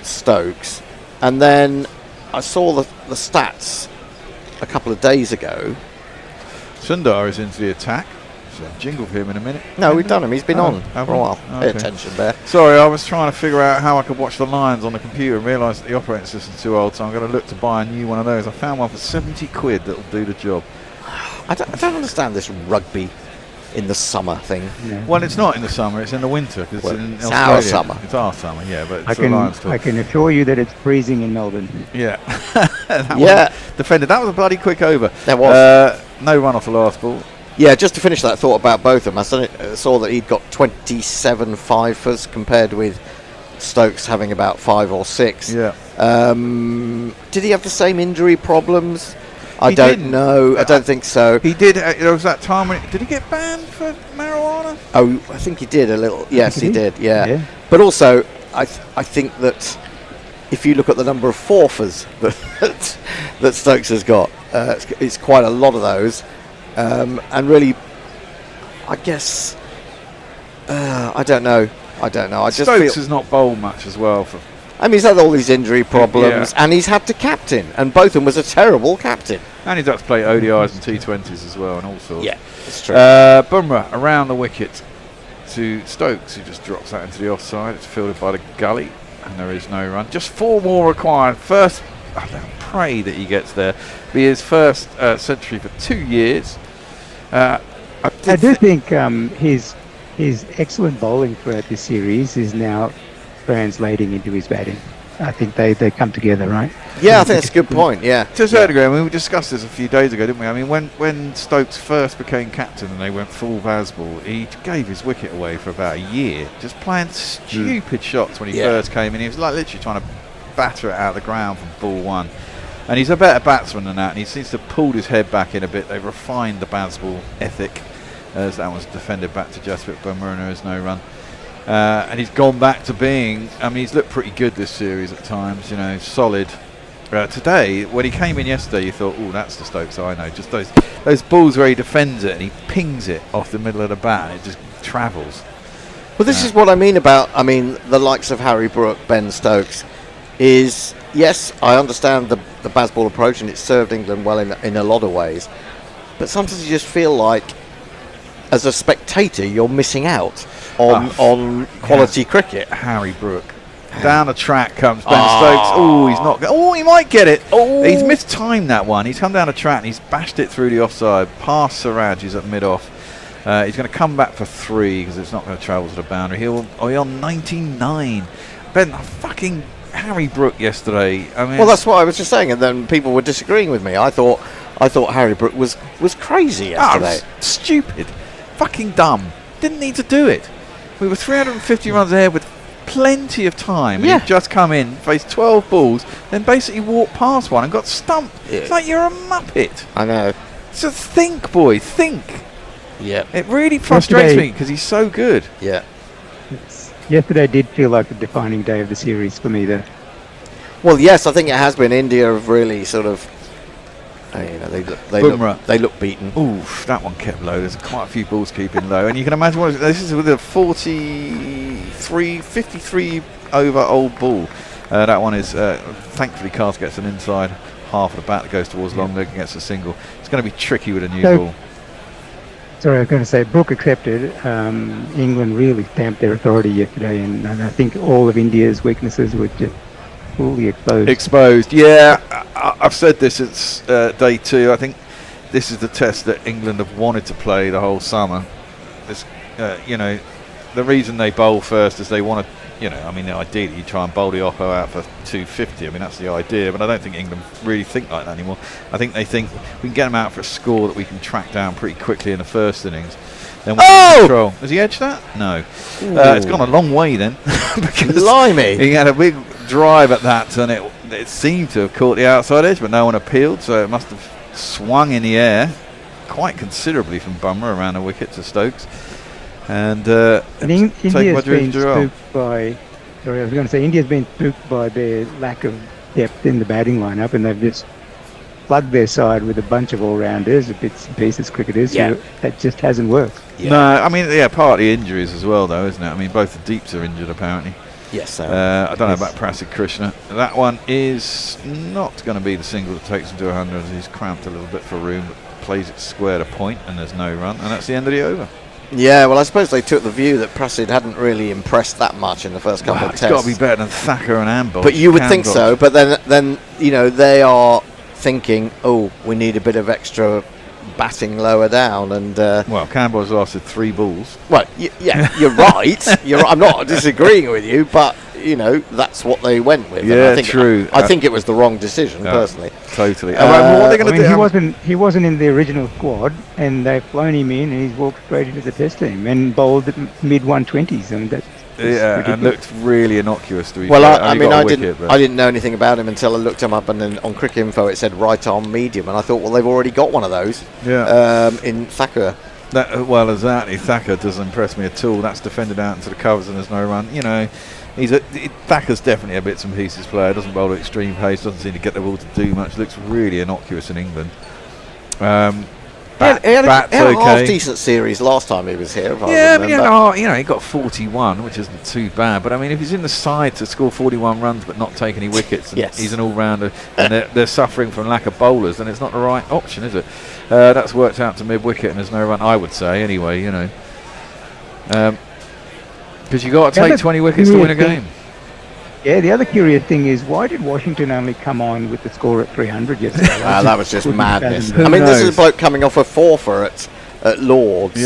Stokes, and then I saw the stats a couple of days ago. Sundar is into the attack. So jingle for him in a minute. No, we've done him. He's been on have for a we? while. Okay. Pay attention there. Sorry, I was trying to figure out how I could watch the Lions on the computer and realised that the operating system's too old, so I'm going to look to buy a new one of those. I found one for 70 quid that'll do the job. I don't understand this rugby in the summer thing. Yeah. Well, it's not in the summer, it's in the winter. Cause Well, it's in it's Australia. our summer. It's our summer, yeah, but I it's the Lions can talk. I can assure you that it's freezing in Melbourne. Yeah. That Yeah. one defended. That was a bloody quick over. That was. No run off the last ball. Yeah, just to finish that thought about both of them, I saw that he'd got 27 fifers compared with Stokes having about 5 or 6. Yeah. Did he have the same injury problems? I He don't didn't. know. I don't think so. He did. There was that time when did he get banned for marijuana? Oh, I think he did a little. Yes, he did. Yeah. Yeah. But also, I think that if you look at the number of forfers that Stokes has got, it's quite a lot of those. And really, I guess I don't know. I just Stokes feel. has not bowled much as well. I mean, he's had all these injury problems, and he's had to captain, and Botham was a terrible captain. And he's had to play ODIs and T20s as well, and all sorts. Yeah, it's true. Bumrah around the wicket to Stokes, who just drops that into the offside. It's fielded by the gully, and there is no run. Just 4 more required. First, I pray that he gets there. Be his first century for 2 years. I do think his excellent bowling throughout this series is now translating into his batting. I think they come together, right? Yeah, I think that's a good point. Yeah, To a certain degree, I mean, we discussed this a few days ago, didn't we? I mean, when Stokes first became captain and they went full Vasball, he gave his wicket away for about a year, just playing stupid shots when he first came in. He was like literally trying to batter it out of the ground from ball 1. And he's a better batsman than that, and he seems to have pulled his head back in a bit. They've refined the Bazball ethic, as that was defended back to Jasprit Bumrah, and there is no run. And he's gone back to being, I mean, he's looked pretty good this series at times, you know, solid. Today, when he came in yesterday, you thought, oh, that's the Stokes I know. Just those balls where he defends it and he pings it off the middle of the bat and it just travels. well, this is what I mean about, the likes of Harry Brook, Ben Stokes, is, yes, I understand the Bazball approach, and it's served England well in a lot of ways, but sometimes you just feel like, as a spectator, you're missing out on quality cricket. Harry Brook. Down the track comes Ben Stokes. Oh, he's not. Oh, he might get it. Oh. He's mistimed that one. He's come down the track and he's bashed it through the offside. Past Siraj, he's at mid-off. He's going to come back for 3 because it's not going to travel to the boundary. He'll be on 99. Ben, fucking Harry Brook yesterday. I mean, Well, that's what I was just saying, and then people were disagreeing with me. I thought Harry Brook was crazy yesterday. Stupid. Fucking dumb. Didn't need to do it. We were 350 runs ahead with plenty of time. Yeah. And he'd just come in, faced 12 balls, then basically walked past one and got stumped. Yeah. It's like you're a muppet. I know. So think, boy, think. Yeah. It really frustrates Yesterday- me because he's so good. Yeah. Yesterday did feel like the defining day of the series for me, though. Well, yes, I think it has been. India have really sort of, Bumrah. they look beaten. Oof, that one kept low. There's quite a few balls keeping low. And you can imagine this is with a 53 over old ball. That one is, thankfully, Cast gets an inside half of the bat that goes towards long leg and gets a single. It's going to be tricky with a new ball. Sorry, I was going to say, Brook accepted. England really stamped their authority yesterday, and I think all of India's weaknesses were just fully exposed. Yeah. I've said this since day 2. I think this is the test that England have wanted to play the whole summer. This, the reason they bowl first is they want to, ideally you try and bowl the oppo out for 250. I mean, that's the idea, but I don't think England really think like that anymore. I think they think we can get them out for a score that we can track down pretty quickly in the first innings. Then we can control. Has he edged that? No. It's gone a long way then. Because Blimey. he had a big drive at that, and it seemed to have caught the outside edge, but no one appealed, so it must have swung in the air quite considerably from Bumrah around the wicket to Stokes. And India's been spooked by. Sorry, I was going to say India's been spooked by their lack of depth in the batting lineup, and they've just plugged their side with a bunch of all-rounders, bits and pieces cricketers. Yeah. That just hasn't worked. Yeah. No, I mean, partly injuries as well, though, isn't it? I mean, both the deeps are injured apparently. Yes, I don't know about Prasid Krishna. That one is not going to be the single that takes him to 100. He's cramped a little bit for room, but plays it square to point, and there's no run, and that's the end of the over. Yeah, well, I suppose they took the view that Prasid hadn't really impressed that much in the first couple of It's tests. got to be better than Thacker and Ambosh. But you would think so. But then they are thinking, oh, we need a bit of extra batting lower down, and well, Cambo's lasted 3 balls. Well, yeah, you're right. I'm not disagreeing with you, but that's what they went with. Yeah, and I think, true. I think it was the wrong decision, personally. Totally. Well, what are they going to do? He wasn't in the original squad, and they've flown him in, and he's walked straight into the test team and bowled at mid 120s, and that's and looked really innocuous to be well, fair. I didn't know anything about him until I looked him up, and then on Cricket Info it said right arm medium, and I thought, well, they've already got one of those. In Thacker. Well, exactly. Thacker doesn't impress me at all. That's defended out into the covers, and there's no run. Thacker's definitely a bits and pieces player. Doesn't bowl at extreme pace. Doesn't seem to get the ball to do much. Looks really innocuous in England. He had a half decent series last time he was here. Yeah, but he got 41, which isn't too bad. But I mean, if he's in the side to score 41 runs but not take any wickets, and he's an all-rounder, and they're suffering from lack of bowlers, then it's not the right option, is it? That's worked out to mid-wicket, and there's no run, I would say, anyway. Because you got to take 20 wickets to win a game. Yeah, the other curious thing is, why did Washington only come on with the score at 300 yesterday? That was just madness. I mean, this is a bloke coming off a 4-for at Lords,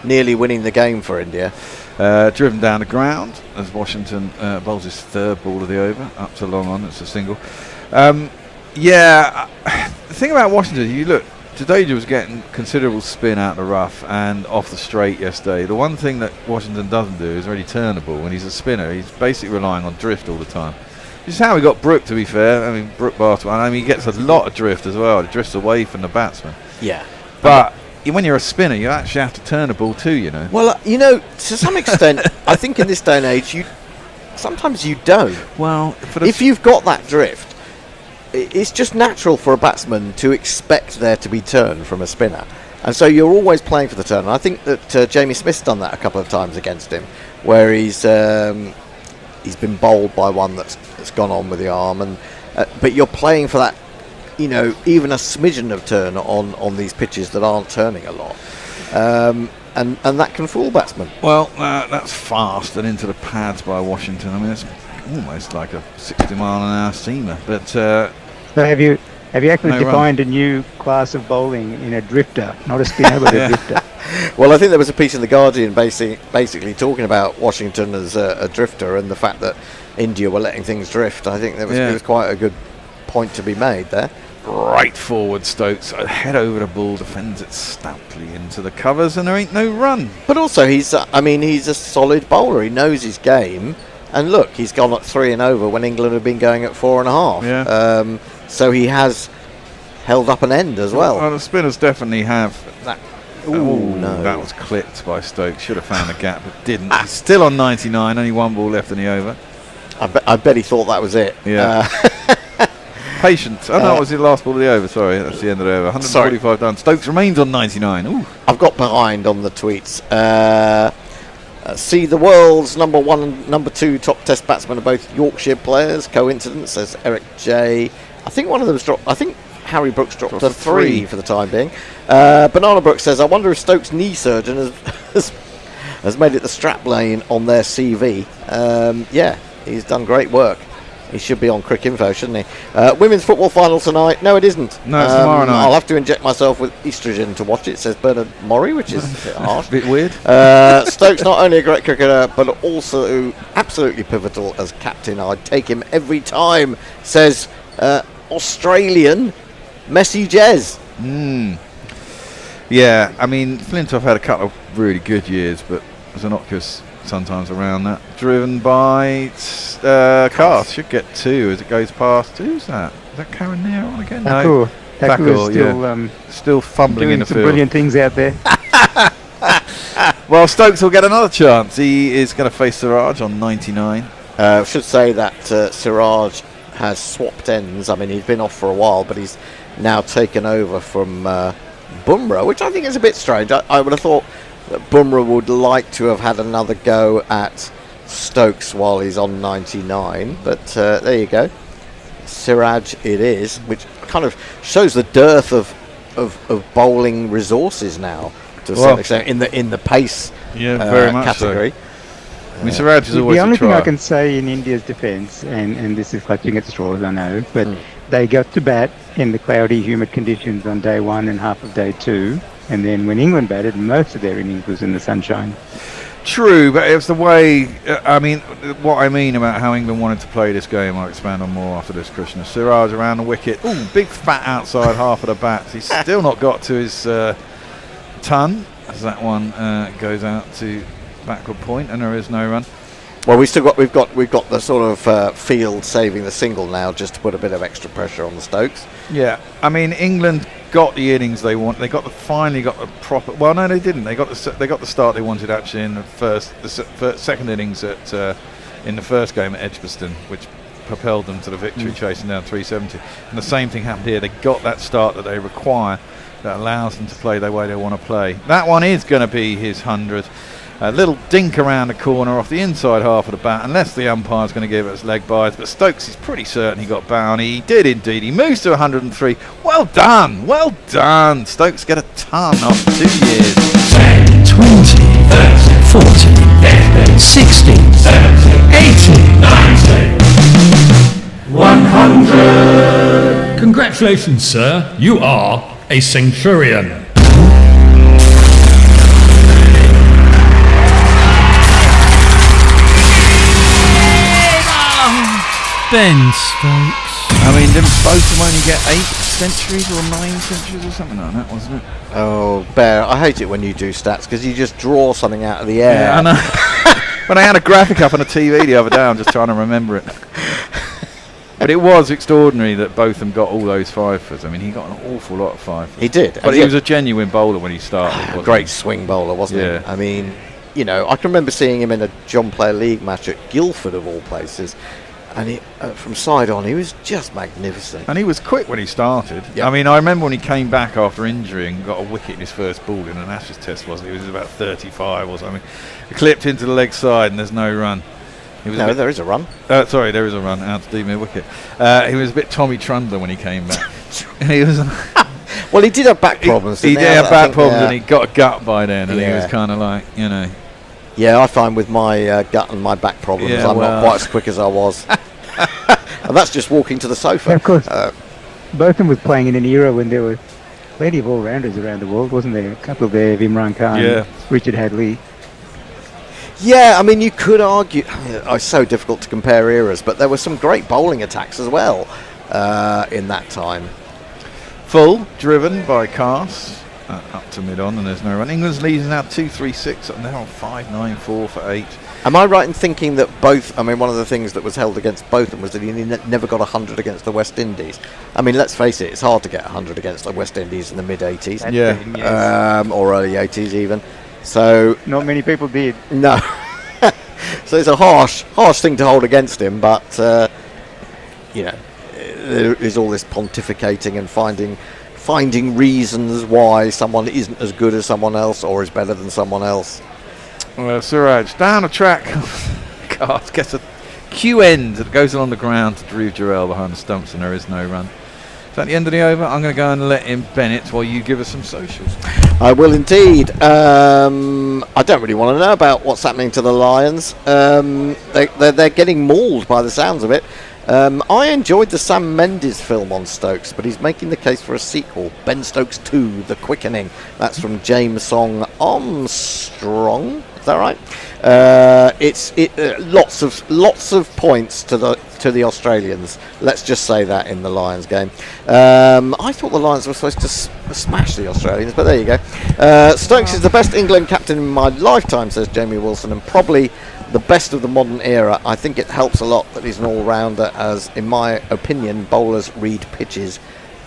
nearly winning the game for India. Driven down the ground as Washington bowls his 3rd ball of the over, up to long on, it's a single. The thing about Washington, you look, Jadeja was getting considerable spin out of the rough and off the straight yesterday. The one thing that Washington doesn't do is really turn the ball. When he's a spinner, he's basically relying on drift all the time. This is how we got Brook, to be fair. I mean, Brook Bartle, he gets a lot of drift as well. It drifts away from the batsman. Yeah. But when you're a spinner, you actually have to turn the ball too, Well, to some extent, I think in this day and age, sometimes you don't. Well, if you've got that drift, it's just natural for a batsman to expect there to be turn from a spinner, and so you're always playing for the turn. And I think that Jamie Smith's done that a couple of times against him, where he's been bowled by one that's gone on with the arm, and but you're playing for that, even a smidgen of turn on these pitches that aren't turning a lot, and that can fool batsmen. Well, that's fast and into the pads by Washington. I mean, it's almost like a 60-mile-an-hour seamer, but. So have you actually defined a new class of bowling in a drifter, not a spinner, but a drifter? Well, I think there was a piece in The Guardian basically talking about Washington as a drifter, and the fact that India were letting things drift. I think it was quite a good point to be made there. Right forward, Stokes, head over the ball, defends it stoutly into the covers, and there ain't no run. But also, he's a solid bowler. He knows his game. And look, he's gone at 3 and over when England have been going at 4.5. Yeah. So he has held up an end as well. Well, the spinners definitely have that. No. That was clipped by Stokes. Should have found a gap, but didn't. He's still on 99, only 1 ball left in the over. I bet he thought that was it. Yeah. Patience. Oh, no, it was the last ball of the over. Sorry, that's the end of the over. 145 done. Stokes remains on 99. Ooh. I've got behind on the tweets. See, the world's number 1 and number 2 top test batsmen are both Yorkshire players. Coincidence, says Eric J. I think one of them's dropped. I think Harry Brooks dropped a 3 for the time being. Banana Brooks says, I wonder if Stokes' knee surgeon has made it the strap lane on their CV. Yeah, he's done great work. He should be on Crick Info, shouldn't he? Women's football final tonight. No, it isn't. No, it's tomorrow night. I'll have to inject myself with estrogen to watch it, says Bernard Murray, which is a bit harsh. A bit weird. Stokes not only a great cricketer, but also absolutely pivotal as captain. I'd take him every time, says Australian Messi Jez. Yeah, I mean, Flintoff had a couple of really good years, but Zanotka's sometimes around that. Driven by Cast. Should get 2 as it goes past. Who's that? Is that Karen Nair on again? Thakur. No. Thakur is still fumbling in the some field. Brilliant things out there. Well, Stokes will get another chance. He is going to face Siraj on 99. I should say that Siraj has swapped ends. I mean, he's been off for a while, but he's now taken over from Bumrah, which I think is a bit strange. I would have thought that Bumrah would like to have had another go at Stokes while he's on 99, but there you go. Siraj it is, which kind of shows the dearth of bowling resources now to a certain extent in the pace very much category. So. I mean, Siraj is always the only a thing try. I can say in India's defence, and this is clutching at straws, I know, but they got to bat in the cloudy, humid conditions on day 1 and half of day 2, and then when England batted, most of their innings was in the sunshine. True, but it's the way. I mean, what I mean about how England wanted to play this game, I'll expand on more after this, Krishna. Siraj around the wicket. Ooh, big fat outside half of the bat. He's still not got to his ton, as that one goes out to backward point, and there is no run. Well, we've got the sort of field saving the single now, just to put a bit of extra pressure on the Stokes. Yeah, I mean, England got the innings they want. They finally got the proper. Well, no, they didn't. They got the start they wanted actually in the second innings in the first game at Edgbaston, which propelled them to the victory, chasing down 370. And the same thing happened here. They got that start that they require, that allows them to play the way they want to play. That one is going to be his 100th. A little dink around the corner off the inside half of the bat, unless the umpire's going to give us leg byes. But Stokes is pretty certain he got bounty. He did indeed. He moves to 103. Well done. Well done. Stokes get a ton after 2 years. 10, 20, 30, 40, 60, 70, 80, 90, 100. Congratulations, sir. You are a centurion. Ben Stokes. I mean, didn't both of them only get 8 centuries or 9 centuries or something like that, wasn't it? Oh, Bear, I hate it when you do stats because you just draw something out of the air. Yeah, I know. When I had a graphic up on the TV the other day, I'm just trying to remember it. But it was extraordinary that both of them got all those fifers. I mean, he got an awful lot of fifers. He did. But he was a genuine bowler when he started. Great swing bowler, wasn't he? I mean, you know, I can remember seeing him in a John Player League match at Guildford, of all places. And he, from side on, he was just magnificent. And he was quick when he started. Yep. I mean, I remember when he came back after injury and got a wicket in his first ball in an Ashes test, wasn't he? He was about 35 or something. He clipped into the leg side and there's no run. There is a run. Sorry, there is a run out to Demir wicket. He was a bit Tommy Trundler when he came back. He was. Well, he did have back problems. He did have back problems, and he got a gut by then, and he was kind of like, you know. Yeah, I find with my gut and my back problems, I'm not quite as quick as I was. And that's just walking to the sofa. Yeah, of course. Botham was playing in an era when there were plenty of all-rounders around the world, wasn't there? A couple there, Imran Khan, Richard Hadley. Yeah, I mean, you could argue. It's so difficult to compare eras, but there were some great bowling attacks as well in that time. Full, driven by Cast. Up to mid-on, and there's no run. England's lead is now 2-3-6, and they're on 5-9-4 for 8. Am I right in thinking that both, I mean, one of the things that was held against both of them was that he never got 100 against the West Indies? I mean, let's face it, it's hard to get 100 against the West Indies in the mid-80s. Or early 80s even. So not many people did. No. So it's a harsh thing to hold against him, but, you know, there is all this pontificating and finding reasons why someone isn't as good as someone else or is better than someone else. Well, Siraj down the track. God, gets a Q end that goes along the ground to Drew Guerilla behind the stumps, and there is no run. Is that the end of the over? I'm going to go and let in Bennett while you give us some socials. I will indeed. I don't really want to know about what's happening to the Lions. They're getting mauled by the sounds of it. I enjoyed the Sam Mendes film on Stokes, but he's making the case for a sequel, Ben Stokes 2, The Quickening. That's from James Song Armstrong. Is that right? It's lots of points to the Australians. Let's just say that in the Lions game. I thought the Lions were supposed to smash the Australians, but there you go. Stokes is the best England captain in my lifetime, says Jamie Wilson, and probably the best of the modern era. I think it helps a lot that he's an all-rounder, as, in my opinion, bowlers read pitches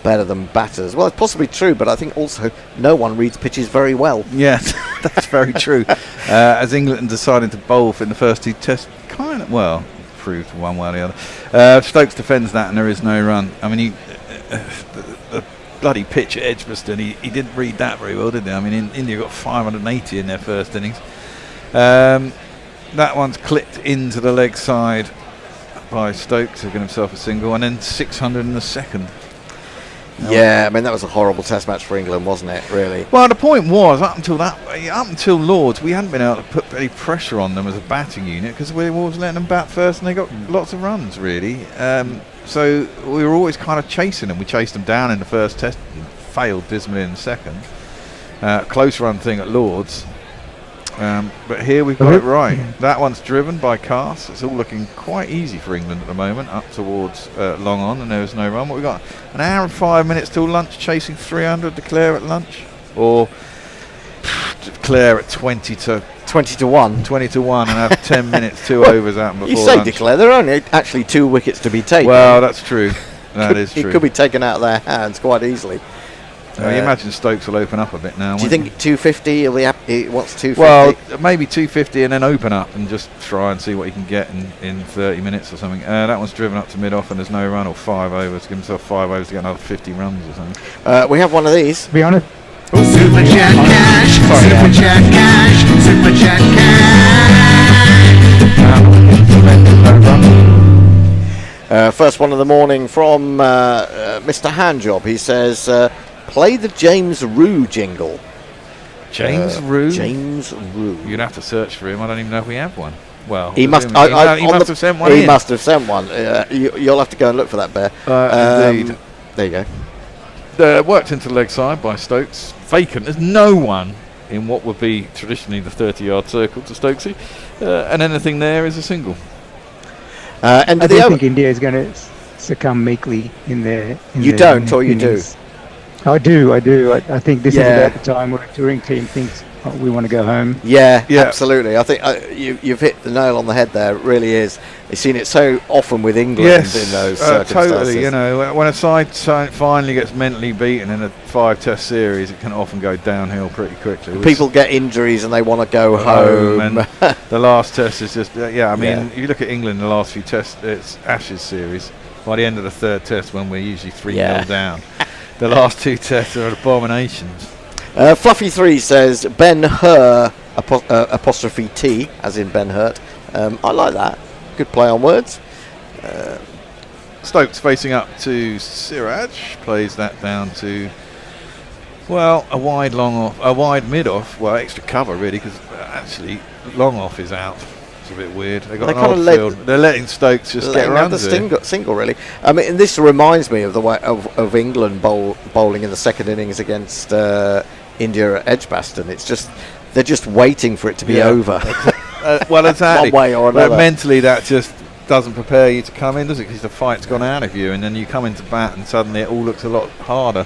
better than batters. Well, it's possibly true, but I think also no one reads pitches very well. Yeah, that's very true. As England decided to bowl in the first 2 tests, kind of, well, proved one way or the other. Stokes defends that, and there is no run. I mean, the bloody pitch at Edgbaston, he didn't read that very well, did he? I mean, India got 580 in their first innings. That one's clipped into the leg side by Stokes, who got himself a single, and then 600 in the second. Yeah, I mean, that was a horrible test match for England, wasn't it, really? Well, the point was, up until Lords, we hadn't been able to put any pressure on them as a batting unit because we were always letting them bat first and they got lots of runs, really. So we were always kind of chasing them. We chased them down in the first test and failed dismally in the second. Close run thing at Lords. But here we've got it right. That one's driven by Cast. It's all looking quite easy for England at the moment, up towards long on, and there was no run. What we got? An hour and 5 minutes till lunch, chasing 300. Declare at lunch, or declare at 20 to 1, 20 to 1, and have 10 minutes, 2 overs out before you say lunch. declare. There are only actually 2 wickets to be taken. Well, that's true. That is true. It could be taken out of their hands quite easily. You imagine Stokes will open up a bit now. Do you think 250? He wants 250. Well, maybe 250 and then open up and just try and see what he can get in 30 minutes or something. That one's driven up to mid-off and there's no run, or 5 overs. Give himself 5 overs to get another 50 runs or something. We have one of these. To be honest. Super Chat cash, Super Chat cash, Super Chat cash. First one of the morning from Mr. Handjob. He says, play the James Rue jingle. James Rue? James Rue. You'd have to search for him. I don't even know if we have one. Well, he must. he must have sent one. He must have sent one. You'll have to go and look for that, Bear. Indeed. There you go. Worked into the leg side by Stokes. Vacant. There's no one in what would be traditionally the 30-yard circle to Stokesy, and anything there is a single. I don't think India is going to succumb meekly in their. You don't, or you do? I do. I think this is about the time where a touring team thinks we want to go home. Yeah, absolutely. I think you've hit the nail on the head there. It really is. You've seen it so often with England in those circumstances. Totally. You know, when a side finally gets mentally beaten in a 5-test series, it can often go downhill pretty quickly. People get injuries and they want to go home. And the last test is just I mean, if you look at England in the last few tests, it's Ashes series. By the end of the 3rd test, when we're usually 3-0 down, the last 2 tests are abominations. Fluffy3 says Ben Hur apostrophe T, as in Ben Hurt. I like that. Good play on words. Stokes facing up to Siraj, plays that down to, well, a wide long off, a wide mid off. Well, extra cover really, because actually long off is out. It's a bit weird. They've got an odd field. They're letting Stokes just get around the single, really. I mean, and this reminds me of the way of England bowling in the second innings against India at Edgbaston. It's just they're just waiting for it to be over. Well, exactly. One way or another. Mentally, that just doesn't prepare you to come in, does it? Because the fight's gone out of you, and then you come into bat, and suddenly it all looks a lot harder.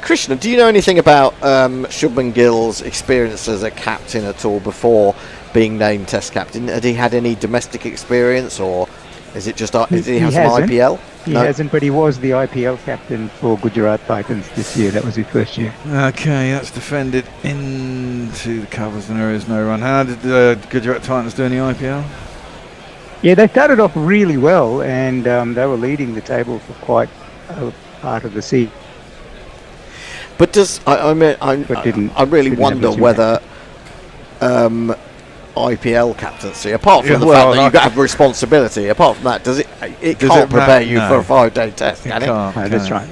Krishna, do you know anything about Shubman Gill's experience as a captain at all before being named Test captain? Had he had any domestic experience, or is it just did he have some IPL? He hasn't, but he was the IPL captain for Gujarat Titans this year. That was his first year. Okay, that's defended into the covers, and there is no run. How did the Gujarat Titans do in the IPL? Yeah, they started off really well, and they were leading the table for quite a part of the season. But does I really wonder whether IPL captaincy, apart from the fact that you have responsibility, apart from that, does it can't prepare you for a 5-day test, can it?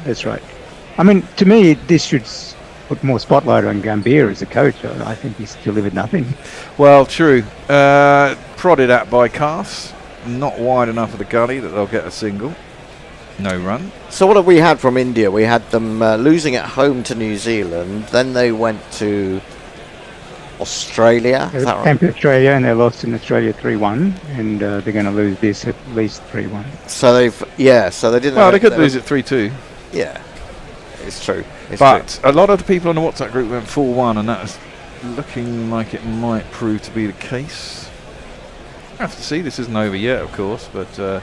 That's right. I mean, to me, this should put more spotlight on Gambhir as a coach. I think he's delivered nothing. Well, true. Prodded at by Cass, not wide enough of the gully that they'll get a single. No run. So what have we had from India? We had them losing at home to New Zealand. Then they went to Australia. Is that right? Came to Australia and they lost in Australia 3-1, and they're going to lose this at least 3-1. So so they didn't. Well, they could lose it 3-2. Yeah, it's true. But a lot of the people on the WhatsApp group went 4-1, and that is looking like it might prove to be the case. I have to see. This isn't over yet, of course, but.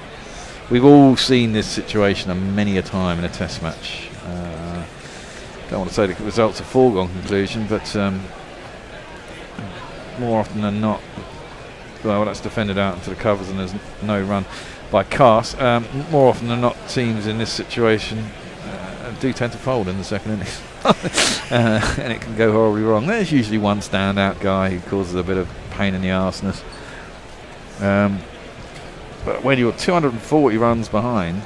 We've all seen this situation many a time in a test match. Don't want to say the result's a foregone conclusion, but more often than not, well, that's defended out into the covers and there's no run by Cass. More often than not, teams in this situation do tend to fold in the second innings. And it can go horribly wrong. There's usually one standout guy who causes a bit of pain in the arseness. But when you're 240 runs behind,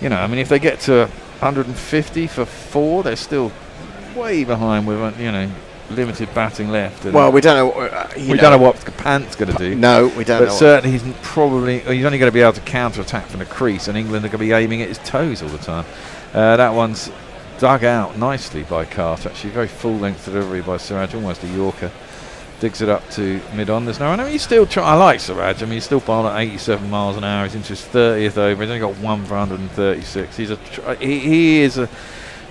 you know, I mean, if they get to 150 for 4, they're still way behind with, you know, limited batting left. And well, we don't know. We don't know what Pant's going to do. No, we don't know. But certainly he's only going to be able to counter-attack from the crease, and England are going to be aiming at his toes all the time. That one's dug out nicely by Carter. Actually, very full-length delivery by Siraj, almost a Yorker. Digs it up to mid-on. There's no run. I mean, he's still I like Siraj. I mean, he's still bowling at 87 miles an hour. He's into his 30th over. He's only got 1 for 136. He is a,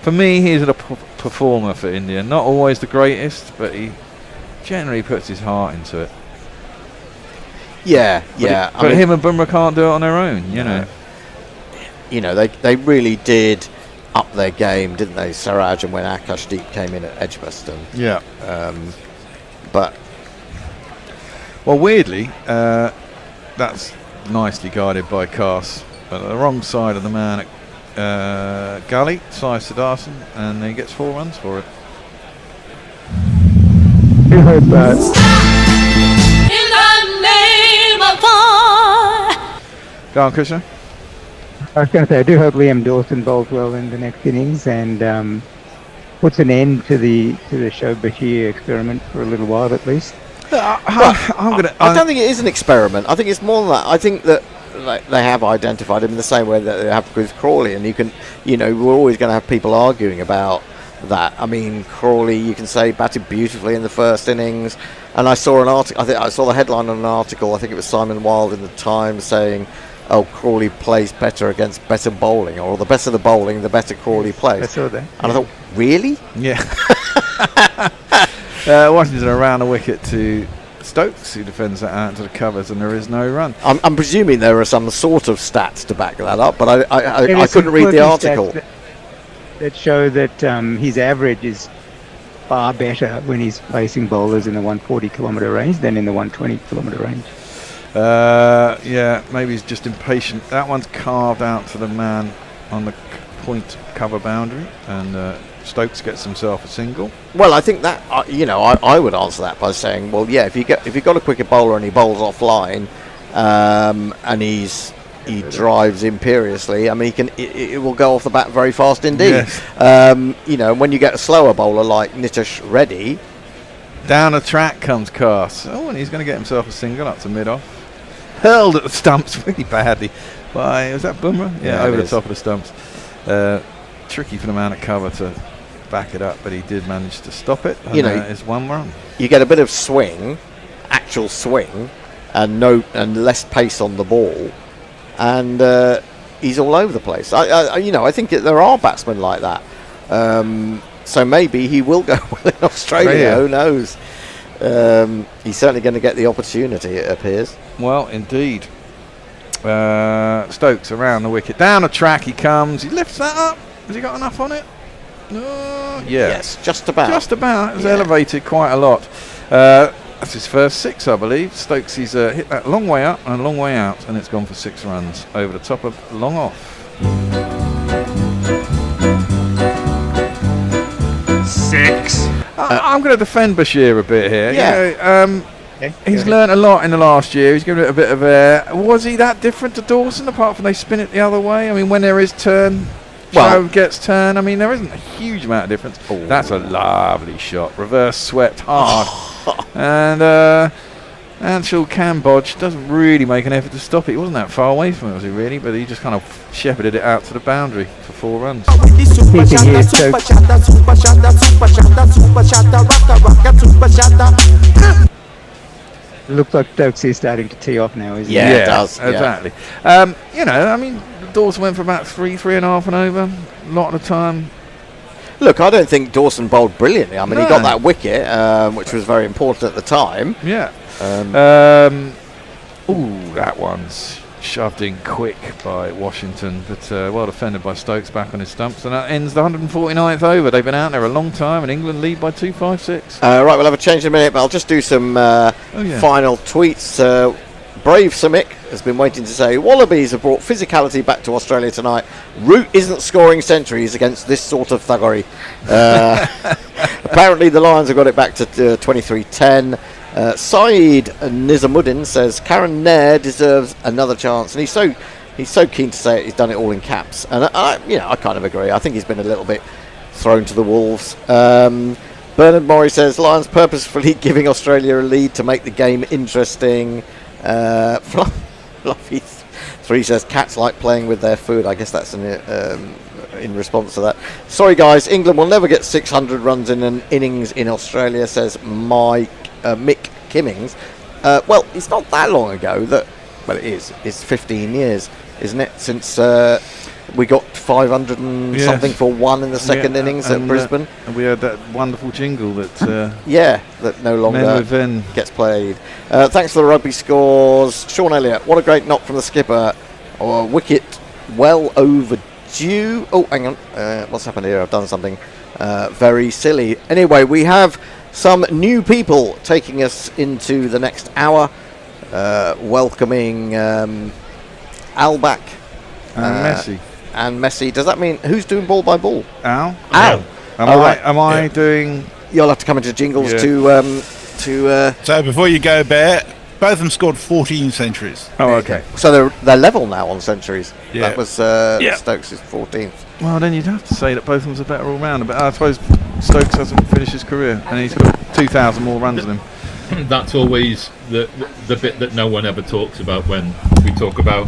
for me, he's a performer for India. Not always the greatest, but he generally puts his heart into it. Yeah. But him and Bumrah can't do it on their own, you know. You know, they really did up their game, didn't they, Siraj, and when Akashdeep came in at Edgbaston. Yeah. But well, weirdly, that's nicely guided by Cass, but at the wrong side of the man at Gully, size to Dawson, and he gets 4 runs for it. I hope In the name of God. Go on, Krishna. I was going to say, I do hope Liam Dawson bowls well in the next innings and puts an end to the Show Bashir experiment for a little while at least. I don't think it is an experiment. I think it's more than that. I think that they have identified him in the same way that they have with Crawley, and we're always going to have people arguing about that. I mean, Crawley, you can say, batted beautifully in the first innings, and I saw an article. I think I saw the headline on an article. I think it was Simon Wilde in the Times saying, "Oh, Crawley plays better against better bowling, or the better the bowling, the better Crawley plays." I saw that. And I thought, really? Yeah. Washington around the wicket to Stokes, who defends that out into the covers, and there is no run. I'm presuming there are some sort of stats to back that up, but I couldn't read the article. That show that his average is far better when he's facing bowlers in the 140 kilometre range than in the 120 kilometre range. Yeah, maybe he's just impatient. That one's carved out to the man on the point cover boundary, and Stokes gets himself a single. Well, I think that I would answer that by saying, well, yeah, if you've got a quicker bowler and he bowls offline, and he drives imperiously, I mean, it will go off the bat very fast indeed. Yes. When you get a slower bowler like Nitish Reddy, down the track comes Cass. Oh, and he's going to get himself a single up to mid-off. Hurled at the stumps really badly by, was that Bumrah? Yeah, over the top of the stumps. Tricky for the man at cover to back it up, but he did manage to stop it. And, it's 1 run. You get a bit of swing, actual swing, and less pace on the ball, and he's all over the place. I think there are batsmen like that. So maybe he will go well in Australia. Who knows? He's certainly going to get the opportunity, it appears. Well, indeed. Stokes around the wicket. Down the track he comes. He lifts that up. Has he got enough on it? No. Yes, just about. Just about. It was elevated quite a lot. That's his first 6, I believe. Stokes, he's hit that long way up and a long way out, and it's gone for 6 runs over the top of long off. 6. I'm going to defend Bashir a bit here. Yeah. He's learnt a lot in the last year. He's given it a bit of air. Was he that different to Dawson, apart from they spin it the other way? I mean, when there is turn, Joe gets turn. I mean, there isn't a huge amount of difference. Ooh. That's a lovely shot. Reverse swept hard. And Anshul Kambodge doesn't really make an effort to stop it. He wasn't that far away from it, was he, really? But he just kind of shepherded it out to the boundary for 4 runs. It looks like Stokes is starting to tee off now, isn't it? Yeah, it does. Exactly. I mean, Dawson went for about 3.5 and over a lot of the time. Look, I don't think Dawson bowled brilliantly. I mean, he got that wicket, which was very important at the time. Yeah. That one's shoved in quick by Washington, but well defended by Stokes back on his stumps, and that ends the 149th over. They've been out there a long time, and England lead by 256. Right, we'll have a change in a minute, but I'll just do some final tweets. Brave Simic has been waiting to say, Wallabies have brought physicality back to Australia tonight. Root isn't scoring centuries against this sort of thuggery. Apparently the Lions have got it back to 23-10. Saeed Nizamuddin says Karen Nair deserves another chance, and he's so keen to say it. He's done it all in caps, and I kind of agree. I think he's been a little bit thrown to the wolves. Bernard Morris says Lions purposefully giving Australia a lead to make the game interesting. Fluffy 3 says cats like playing with their food. I guess that's in response to that. Sorry guys, England will never get 600 runs in an innings in Australia, says Mick Kimmings. Well, it's not that long ago that, well, it is. It's 15 years, isn't it, since we got 500 and something for one in the second innings at Brisbane. And we had that wonderful jingle that that no longer gets played. Thanks for the rugby scores. Sean Elliott, what a great knock from the skipper. A wicket well overdue. Oh, hang on. What's happened here? I've done something very silly. Anyway, we have some new people taking us into the next hour. Welcoming Al back. And Messi. Does that mean who's doing ball by ball? Al. Am I doing? You'll have to come into jingles to. So before you go, Bear, both of them scored 14 centuries. Oh, okay. So they're level now on centuries. Yeah. That was Stokes' 14th. Well, then you'd have to say that both of them are better all rounder. But I suppose Stokes hasn't finished his career, and he's got 2,000 more runs than him. That's always the bit that no one ever talks about when we talk about.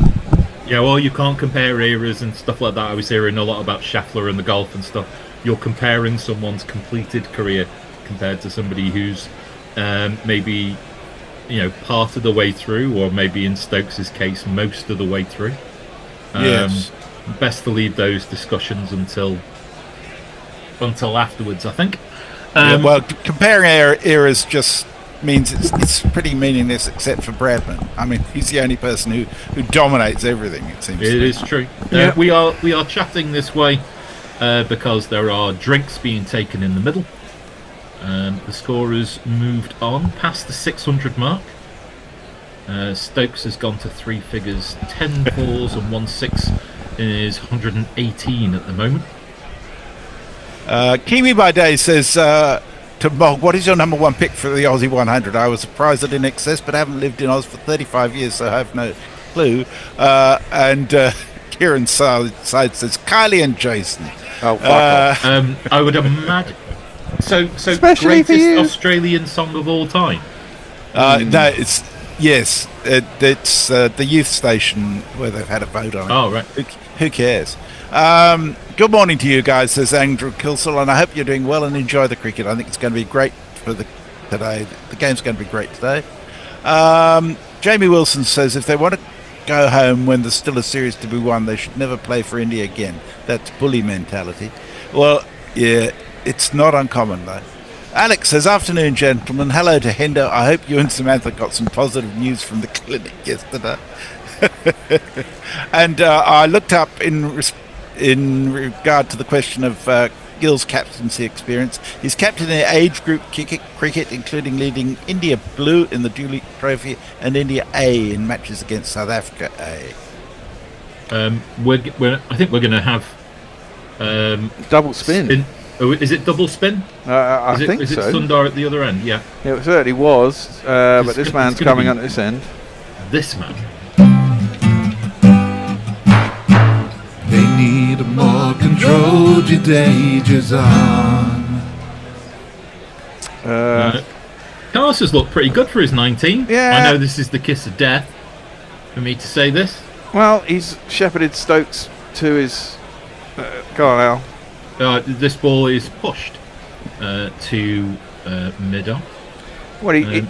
You can't compare eras and stuff like that. I was hearing a lot about Scheffler and the golf and stuff. You're comparing someone's completed career compared to somebody who's maybe part of the way through, or maybe in Stokes' case most of the way through. Yes. Best to leave those discussions until afterwards, I think. Comparing eras just means it's pretty meaningless, except for Bradman. I mean, he's the only person who dominates everything, it seems. It is true. We are chatting this way because there are drinks being taken in the middle. The scorers moved on past the 600 mark. Stokes has gone to 3 figures, 10 fours and 1 6 is 118 at the moment. Kiwi by Day says to Bog, what is your number one pick for the Aussie 100? I was surprised at In Excess, but I haven't lived in Oz for 35 years, so I have no clue. And Kieran Side says Kylie and Jason. Oh, fuck off. I would imagine. So Especially greatest Australian song of all time. No, it's the youth station where they've had a vote on it. Oh, right. Who cares? Good morning to you guys, says Andrew Kilsell, and I hope you're doing well and enjoy the cricket. I think it's going to be great for today. The game's going to be great today. Jamie Wilson says if they want to go home when there's still a series to be won, they should never play for India again. That's bully mentality. Well, yeah, it's not uncommon though. Alex says, afternoon gentlemen, hello to Hendo. I hope you and Samantha got some positive news from the clinic yesterday. And I looked up in regard to the question of Gill's captaincy experience. He's captain in age group cricket, including leading India Blue in the Dooley Trophy and India A in matches against South Africa A. I think we're going to have double spin. Is it double spin? I think so. Is it Sundar at the other end? Yeah. It certainly was, but this man's coming on this end. This man. They need a more controlled ages on. Carlos has looked pretty good for his 19. Yeah. I know this is the kiss of death for me to say this. Well, he's shepherded Stokes to his Carlisle. This ball is pushed to mid-on. Well, I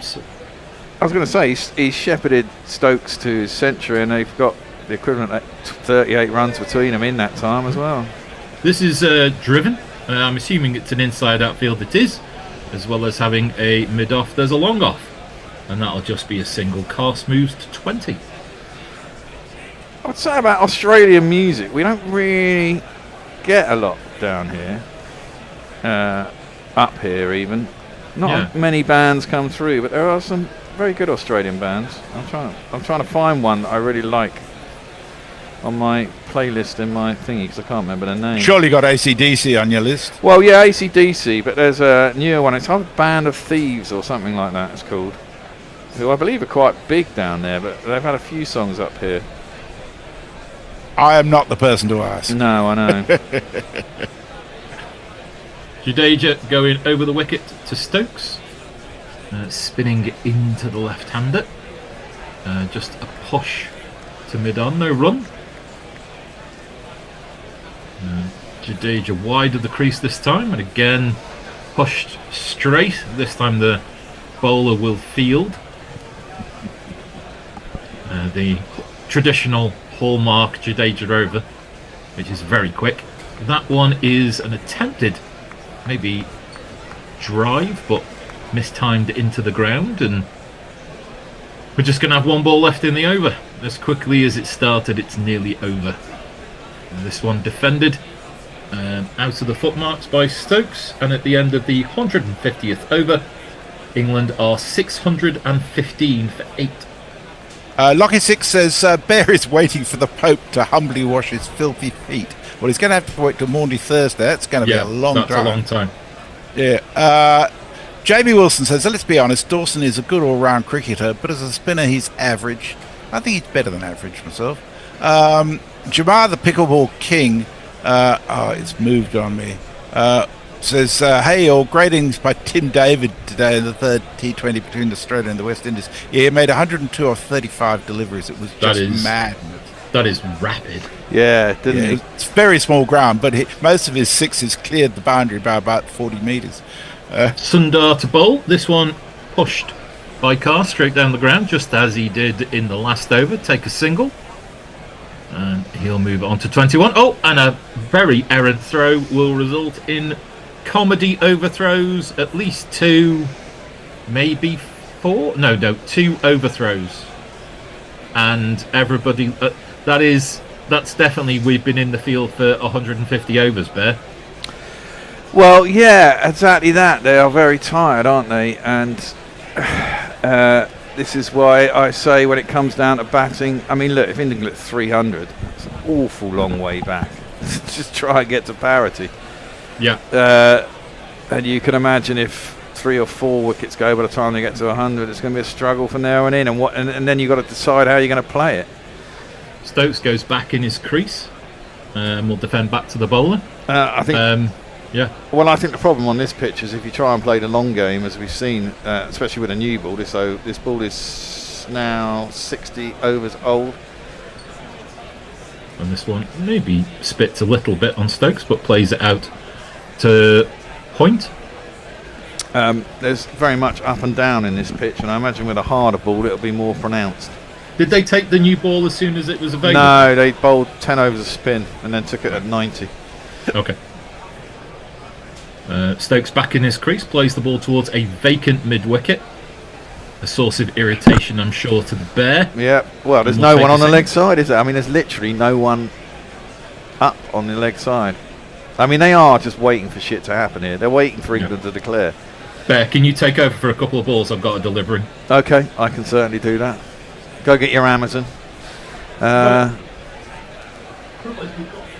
was going to say he's shepherded Stokes to his century, and they've got the equivalent of 38 runs between them in that time as well. This is driven. I'm assuming it's an inside outfield. It is, as well as having a mid-off. There's a long off, and that'll just be a single. Cast moves to 20. I'd say about Australian music, we don't really get a lot down here, up here even. Not many bands come through, but there are some very good Australian bands. I'm trying to find one that I really like. on my playlist in my thingy because I can't remember the name. Surely got AC/DC on your list. Well, yeah, AC/DC, but there's a newer one. It's called Band of Thieves or something like that. It's called. Who I believe are quite big down there, but they've had a few songs up here. I am not the person to ask. No, I know. Jadeja going over the wicket to Stokes. Spinning into the left-hander. Just a push to mid-on, no run. Jadeja wide of the crease this time, and again pushed straight. This time the bowler will field. The traditional hallmark Jadeja over, which is very quick. That one is an attempted, maybe drive, but mistimed into the ground, and we're just going to have one ball left in the over. As quickly as it started, it's nearly over. And this one defended out of the footmarks by Stokes, and at the end of the 150th over, England are 615 for 8. Lockie 6 says Bear is waiting for the Pope to humbly wash his filthy feet. Well, he's going to have to wait till Maundy Thursday. That's going to be a long time. That's a long time. Yeah. Jamie Wilson says, let's be honest, Dawson is a good all-round cricketer, but as a spinner, he's average. I think he's better than average myself. Jamar, the Pickleball King, it's moved on me, says, hey, all, great innings by Tim David today in the third T20 between Australia and the West Indies. Yeah, he made 102 of 35 deliveries. It was just madness. That is rapid. Yeah, didn't he? It's very small ground, but most of his sixes cleared the boundary by about 40 metres. Sundar to bowl. This one pushed by Carr straight down the ground, just as he did in the last over. Take a single. And he'll move on to 21. Oh, and a very errant throw will result in comedy overthrows. At least 2, maybe 4. No, 2 overthrows. And everybody... That's definitely, we've been in the field for 150 overs, Bear. Well, yeah, exactly that. They are very tired, aren't they? And this is why I say when it comes down to batting, I mean, look, if England get 300, it's an awful long way back. Just try and get to parity. Yeah. And you can imagine if 3 or 4 wickets go by the time they get to 100, it's going to be a struggle from there on in. And then you've got to decide how you're going to play it. Stokes goes back in his crease. Will defend back to the bowler. I think... yeah. Well, I think the problem on this pitch is if you try and play the long game, as we've seen, especially with a new ball, this ball is now 60 overs old. And this one maybe spits a little bit on Stokes, but plays it out to point. There's very much up and down in this pitch, and I imagine with a harder ball it'll be more pronounced. Did they take the new ball as soon as it was available? No, they bowled 10 overs of spin and then took it at 90. Okay. Stokes back in his crease, plays the ball towards a vacant mid-wicket. A source of irritation, I'm sure, to the Bear. Yeah, well, there's no one on the leg side, is there? I mean, there's literally no one up on the leg side. I mean, they are just waiting for shit to happen here. They're waiting for England to declare. Bear, can you take over for a couple of balls I've got to deliver in? Okay, I can certainly do that. Go get your Amazon.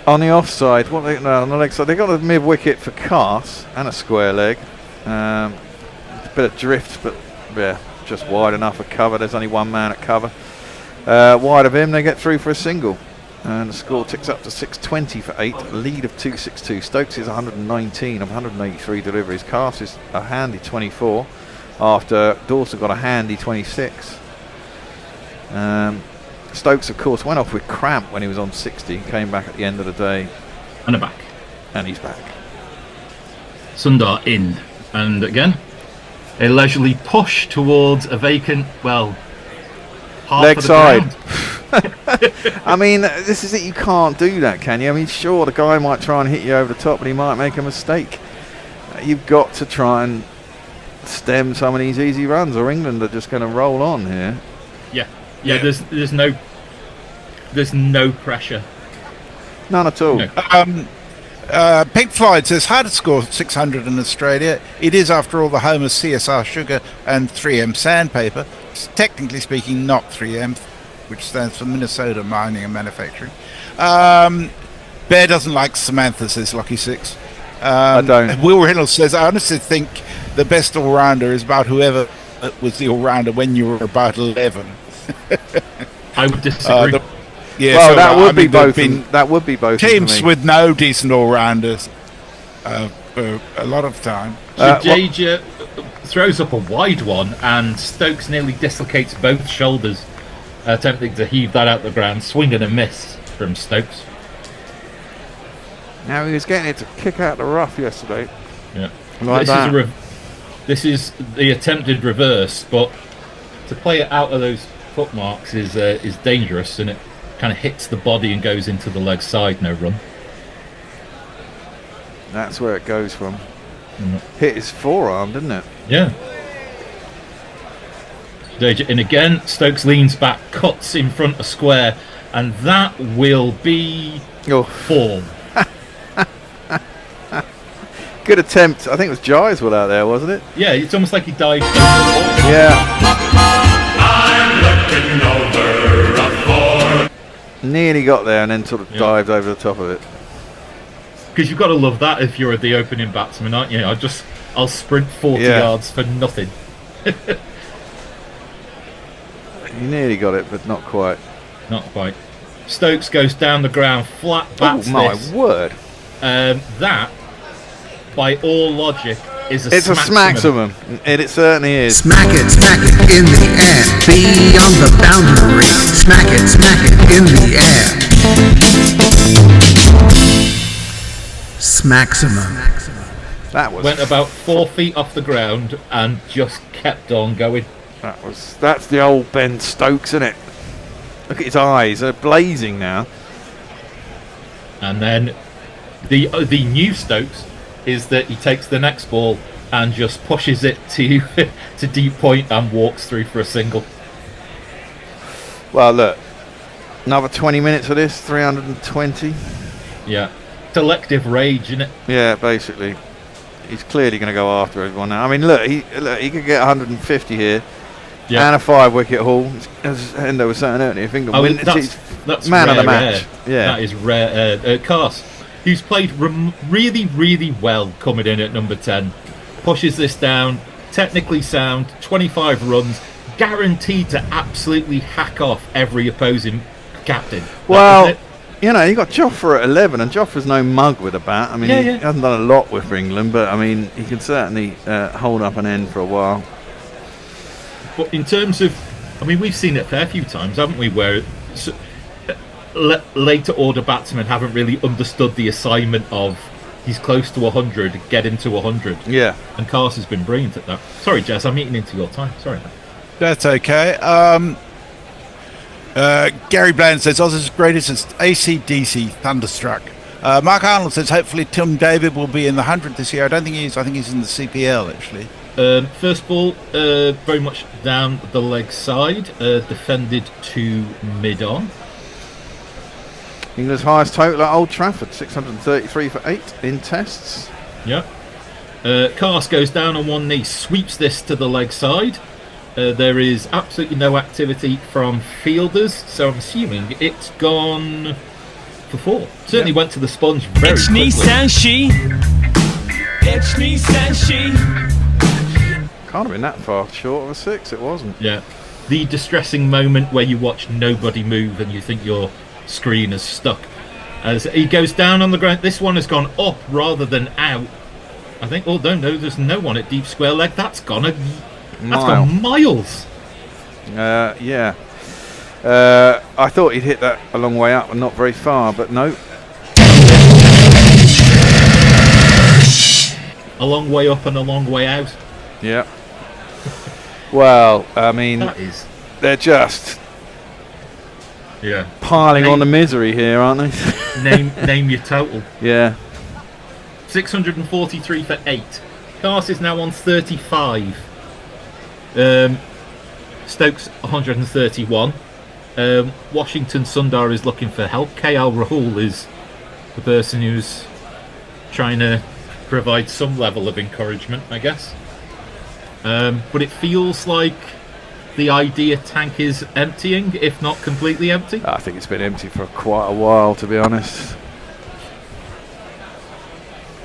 On the offside, on the leg side, they got a mid wicket for Cast and a square leg. A bit of drift, but yeah, just wide enough for cover. There's only one man at cover. Wide of him, they get through for a single, and the score ticks up to 620 for 8. A lead of 262. Stokes is 119 of 183 deliveries. Cast is a handy 24, after Dawson got a handy 26. Stokes, of course, went off with cramp when he was on 60, came back at the end of the day. And back. And he's back. Sundar in. And again, a leisurely push towards a vacant, well, half leg of the side. I mean, this is it. You can't do that, can you? I mean, sure, the guy might try and hit you over the top, but he might make a mistake. You've got to try and stem some of these easy runs, or England are just going to roll on here. Yeah, there's no pressure. None at all. No. Pink Floyd says, hard to score 600 in Australia. It is, after all, the home of CSR Sugar and 3M Sandpaper. It's technically speaking not 3M. which stands for Minnesota Mining and Manufacturing. Bear doesn't like Samantha, says Lucky Six. I don't. Will Reynolds says, I honestly think the best all-rounder is about whoever was the all-rounder when you were about 11. I would disagree. So that would be both. That would be both teams with no decent all-rounders for a lot of time. Jaja throws up a wide one, and Stokes nearly dislocates both shoulders, attempting to heave that out the ground. Swing and a miss from Stokes. Now he was getting it to kick out the rough yesterday. Yeah, like this is the attempted reverse, but to play it out of those footmarks is dangerous, and it kind of hits the body and goes into the leg side. No run. That's where it goes from. Hit his forearm, didn't it? Yeah. And again, Stokes leans back, cuts in front of square, and that will be 4. Good attempt. I think it was Gyswell out there, wasn't it? Yeah, it's almost like he dived. Nearly got there and then sort of dived over the top of it. Because you've got to love that if you're the opening batsman, aren't you? I'll sprint 40 yards for nothing. You nearly got it, but not quite. Not quite. Stokes goes down the ground, flat bats. Oh my word! That, by all logic, is a smaximum. It certainly is. Smack it in the air, beyond the boundary. Smack it in the air. Smaximum. That was went about 4 feet off the ground and just kept on going. That's the old Ben Stokes, isn't it? Look at his eyes; they're blazing now. And then the new Stokes is that he takes the next ball and just pushes it to deep point and walks through for a single. Well, look, another 20 minutes of this, 320. Yeah, selective rage, isn't it? Yeah, basically. He's clearly going to go after everyone now. I mean, look, he could get 150 here. Yeah. And a 5-wicket haul, as Hendo was saying earlier. If England win, that's man of the match. Yeah, that is rare. Cars, who's played really, really well coming in at number 10, pushes this down. Technically sound, 25 runs, guaranteed to absolutely hack off every opposing captain. Well, you know, you got Jofra at 11, and Jofra's no mug with a bat. I mean, he hasn't done a lot with England, but I mean, he can certainly hold up an end for a while. But in terms of, I mean, we've seen it a fair few times, haven't we, where later order batsmen haven't really understood the assignment of he's close to 100, get him to 100. Yeah. And Cars has been brilliant at that. Sorry, Jess, I'm eating into your time. Sorry. That's okay. Gary Bland says, Oz is greatest since AC/DC Thunderstruck. Mark Arnold says, hopefully Tim David will be in the 100 this year. I don't think he is. I think he's in the CPL, actually. First ball, very much down the leg side, defended to mid-on. England's highest total at Old Trafford, 633 for 8 in tests. Yeah. Cast goes down on one knee, sweeps this to the leg side. There is absolutely no activity from fielders, so I'm assuming it's gone for 4. Certainly went to the sponge very quickly. Can't have been that far short of a 6, it wasn't. Yeah. The distressing moment where you watch nobody move and you think your screen is stuck. As he goes down on the ground, this one has gone up rather than out. I think, no, there's no one at deep square leg. That's gone miles. Yeah. I thought he'd hit that a long way up and not very far, but no. A long way up and a long way out. Yeah. Well, I mean, they're just piling on the misery here, aren't they? name your total. Yeah. 643 for 8. Cars is now on 35. Stokes 131. Washington Sundar is looking for help. KL Rahul is the person who's trying to provide some level of encouragement, I guess. But it feels like the idea tank is emptying, if not completely empty? I think it's been empty for quite a while, to be honest.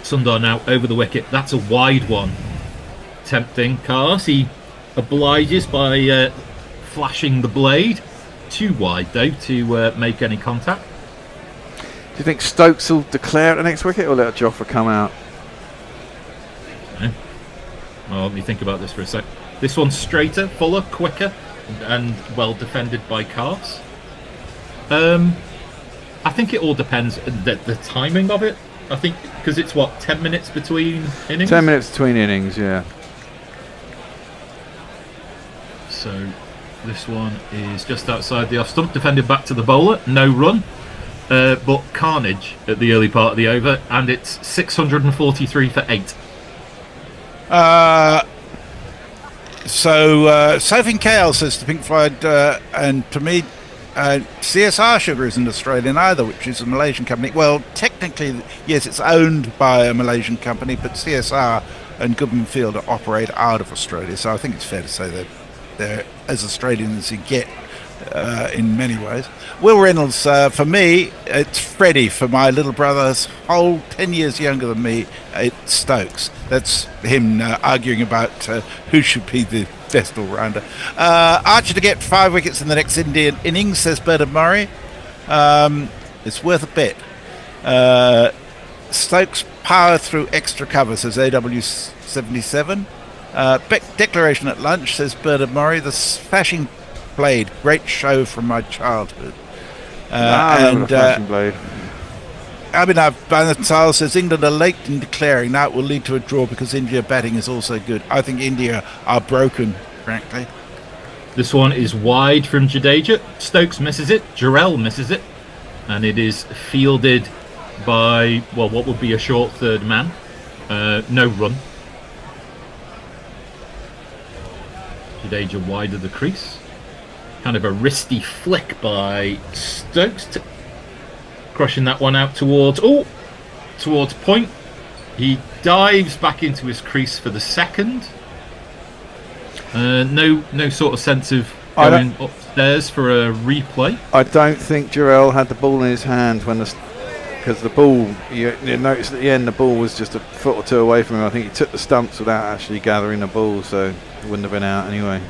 Sundar now over the wicket. That's a wide one. Tempting Cars. He obliges by flashing the blade. Too wide, though, to make any contact. Do you think Stokes will declare at the next wicket or let Jofra come out? No. Well, let me think about this for a sec. This one's straighter, fuller, quicker, and well defended by Cars. I think it all depends the timing of it. I think because it's 10 minutes between innings? 10 minutes between innings, yeah. So this one is just outside the off stump, defended back to the bowler, no run, but carnage at the early part of the over, and it's 643 for 8. Sophie Kale says to Pink Floyd, and to me, CSR Sugar isn't Australian either, which is a Malaysian company. Well, technically, yes, it's owned by a Malaysian company, but CSR and Goodman Field operate out of Australia, so I think it's fair to say that they're as Australian as you get in many ways. Will Reynolds, for me, it's Freddie. For my little brother's whole 10 years younger than me, it's Stokes. That's him arguing about who should be the best all-rounder. Archer to get 5 wickets in the next Indian innings, says Bernard Murray. It's worth a bet. Stokes power through extra cover, says AW77. Declaration at lunch, says Bernard Murray. The flashing blade, great show from my childhood. Blade. Abhinav Banatal says England are late in declaring. Now it will lead to a draw because India batting is also good. I think India are broken, frankly. This one is wide from Jadeja. Stokes misses it. Guerilla misses it. And it is fielded by, what would be a short third man. No run. Jadeja wide of the crease. Kind of a wristy flick by Stokes, crushing that one out towards point. He dives back into his crease for the second. No sort of sense of going upstairs for a replay. I don't think Guerilla had the ball in his hand because the ball, you noticed at the end the ball was just a foot or two away from him. I think he took the stumps without actually gathering the ball, so it wouldn't have been out anyway.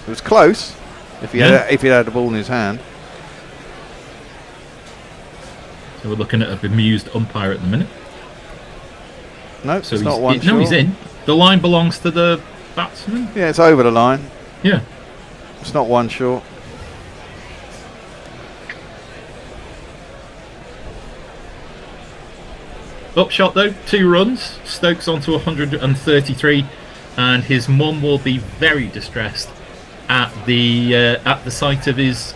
It was close if he had the ball in his hand. So we're looking at a bemused umpire at the minute. No, so it's not one short. No, he's in. The line belongs to the batsman. Yeah, it's over the line. Yeah. It's not one short. Upshot though, 2 runs. Stokes onto 133, and his mum will be very distressed at the sight of his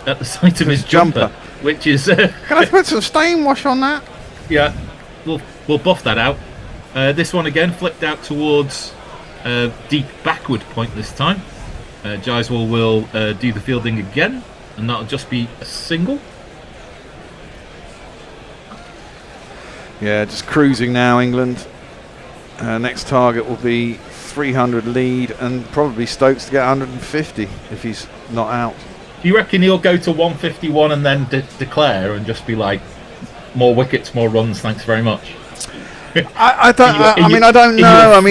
jumper, which is. Can I put some stain wash on that? Yeah, we'll buff that out. This one again flicked out towards deep backward point this time. Jaiswal will do the fielding again, and that'll just be a single. Yeah, just cruising now, England. Next target will be 300 lead, and probably Stokes to get 150 if he's not out. Do you reckon he'll go to 151 and then declare and just be like, more wickets, more runs, thanks very much? I don't know.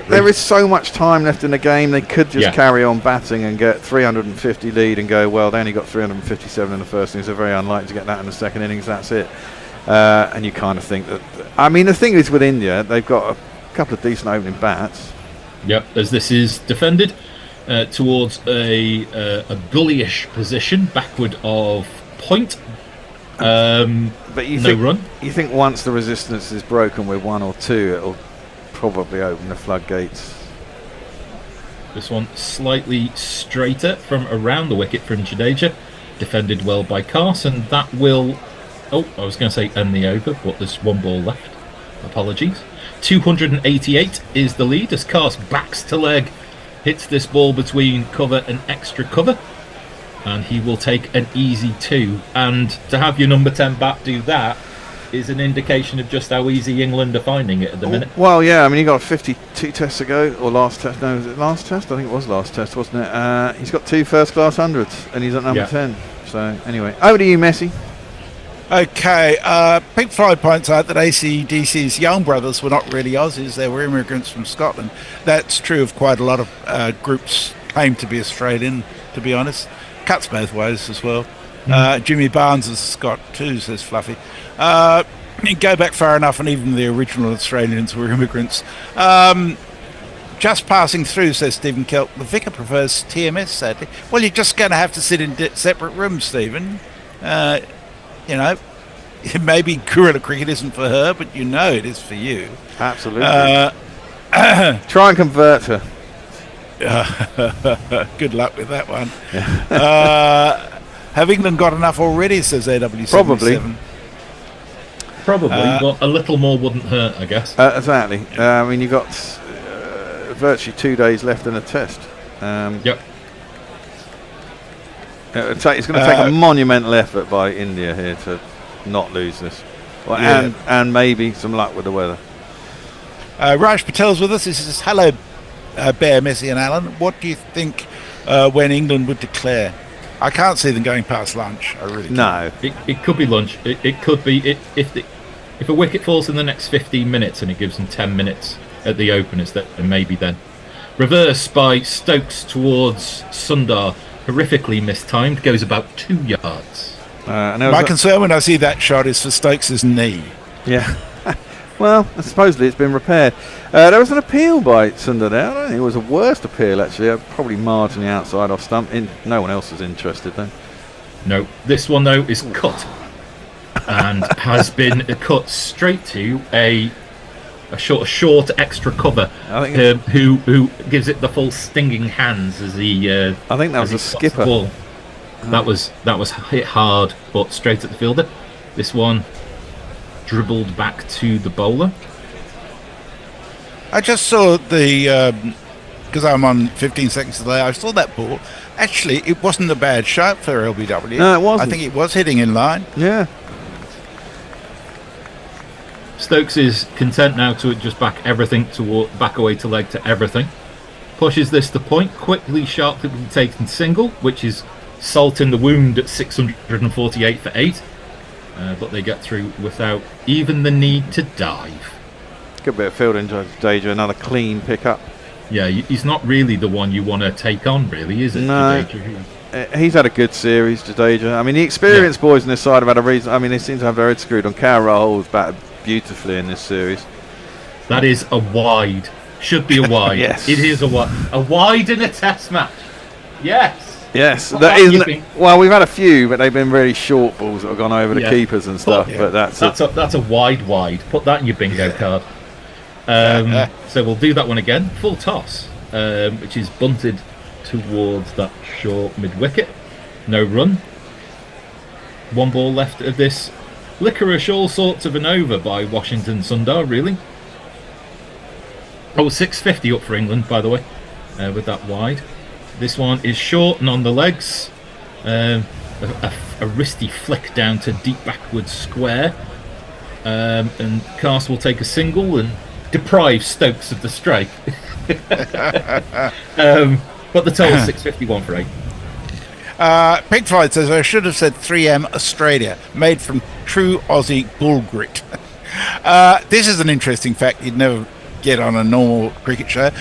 There is so much time left in the game. They could just carry on batting and get 350 lead and go, well, they only got 357 in the first innings. They're very unlikely to get that in the second innings. That's it. And you kind of think that. I mean, the thing is with India, they've got a couple of decent opening bats. Yep, as this is defended towards a bullyish position, backward of point. But you no run. You think once the resistance is broken with 1 or 2, it'll probably open the floodgates. This one slightly straighter from around the wicket from Jadeja, defended well by Carson. That will. Oh, I was going to say end the over, but there's one ball left. Apologies. 288 is the lead as Cars backs to leg, hits this ball between cover and extra cover, and he will take an easy 2. And to have your number 10 bat do that is an indication of just how easy England are finding it at the minute. Well, yeah, I mean, he got 52 tests ago, or last test. No, was it last test? I think it was last test, wasn't it? He's got 2 first-class hundreds, and he's at number 10. So, anyway, over to you, Messi. Okay, Pink Floyd points out that AC/DC's young brothers were not really Aussies, they were immigrants from Scotland. That's true of quite a lot of groups claim to be Australian, to be honest. Cuts both ways as well. Jimmy Barnes is Scot too, says Fluffy. You go back far enough and even the original Australians were immigrants. Just passing through, says Stephen Kelp. The vicar prefers TMS, sadly. Well, you're just going to have to sit in separate rooms, Stephen. You know, maybe Guerilla cricket isn't for her, but you know it is for you. Absolutely. Try and convert her. Good luck with that one. Have England got enough already, says AW77? Probably, but a little more wouldn't hurt, I guess. Exactly. I mean, you've got virtually 2 days left in a test. Yep. It's going to take a monumental effort by India here to not lose this. Well, and maybe some luck with the weather. Raj Patel's with us. He says, hello, Bear, Messi and Alan. What do you think when England would declare? I can't see them going past lunch. I really can't. No. It could be lunch. It could be if a wicket falls in the next 15 minutes and it gives them 10 minutes at the openers, then maybe then. Reverse by Stokes towards Sundar. Horrifically mistimed. Goes about 2 yards. My concern when I see that shot is for Stokes' knee. Yeah. Well, supposedly it's been repaired. There was an appeal by Sundar there. I don't think it was a worst appeal, actually. Probably marginally outside off stump. No one else is interested, though. No. This one, though, is cut. And has been cut straight to a short extra cover. I think who gives it the full stinging hands as he. I think that was a skipper. That was hit hard, but straight at the fielder. This one dribbled back to the bowler. I just saw because I'm on 15 seconds delay, I saw that ball. Actually, it wasn't a bad shot for LBW. No, it wasn't. I think it was hitting in line. Yeah. Stokes is content now to just back everything back away to leg to everything. Pushes this to point, quickly, sharply taken single, which is salt in the wound at 648 for 8. But they get through without even the need to dive. Good bit of fielding, Jadeja. Another clean pickup. Yeah, he's not really the one you want to take on, really, is it? No. He's had a good series, Jadeja. I mean, the experienced boys on this side have had a reason. I mean, they seem to have their heads screwed on. Carroll's batted beautifully in this series. That is a wide. Should be a wide. Yes. It is a wide. A wide in a test match. Yes. Yes, that isn't. Well, we've had a few, but they've been really short balls that have gone over the keepers and stuff. But that's a wide. Put that in your bingo card. So we'll do that one again. Full toss, which is bunted towards that short mid wicket. No run. One ball left of this. Licorice all sorts of an over by Washington Sundar, really. 650 up for England, by the way, with that wide. This one is short and on the legs. A wristy flick down to deep backwards square. And Cast will take a single and deprive Stokes of the strike. But the total is 651 for 8. Pink Floyd says, I should have said 3M Australia, made from true Aussie bull grit. This is an interesting fact you'd never get on a normal cricket show.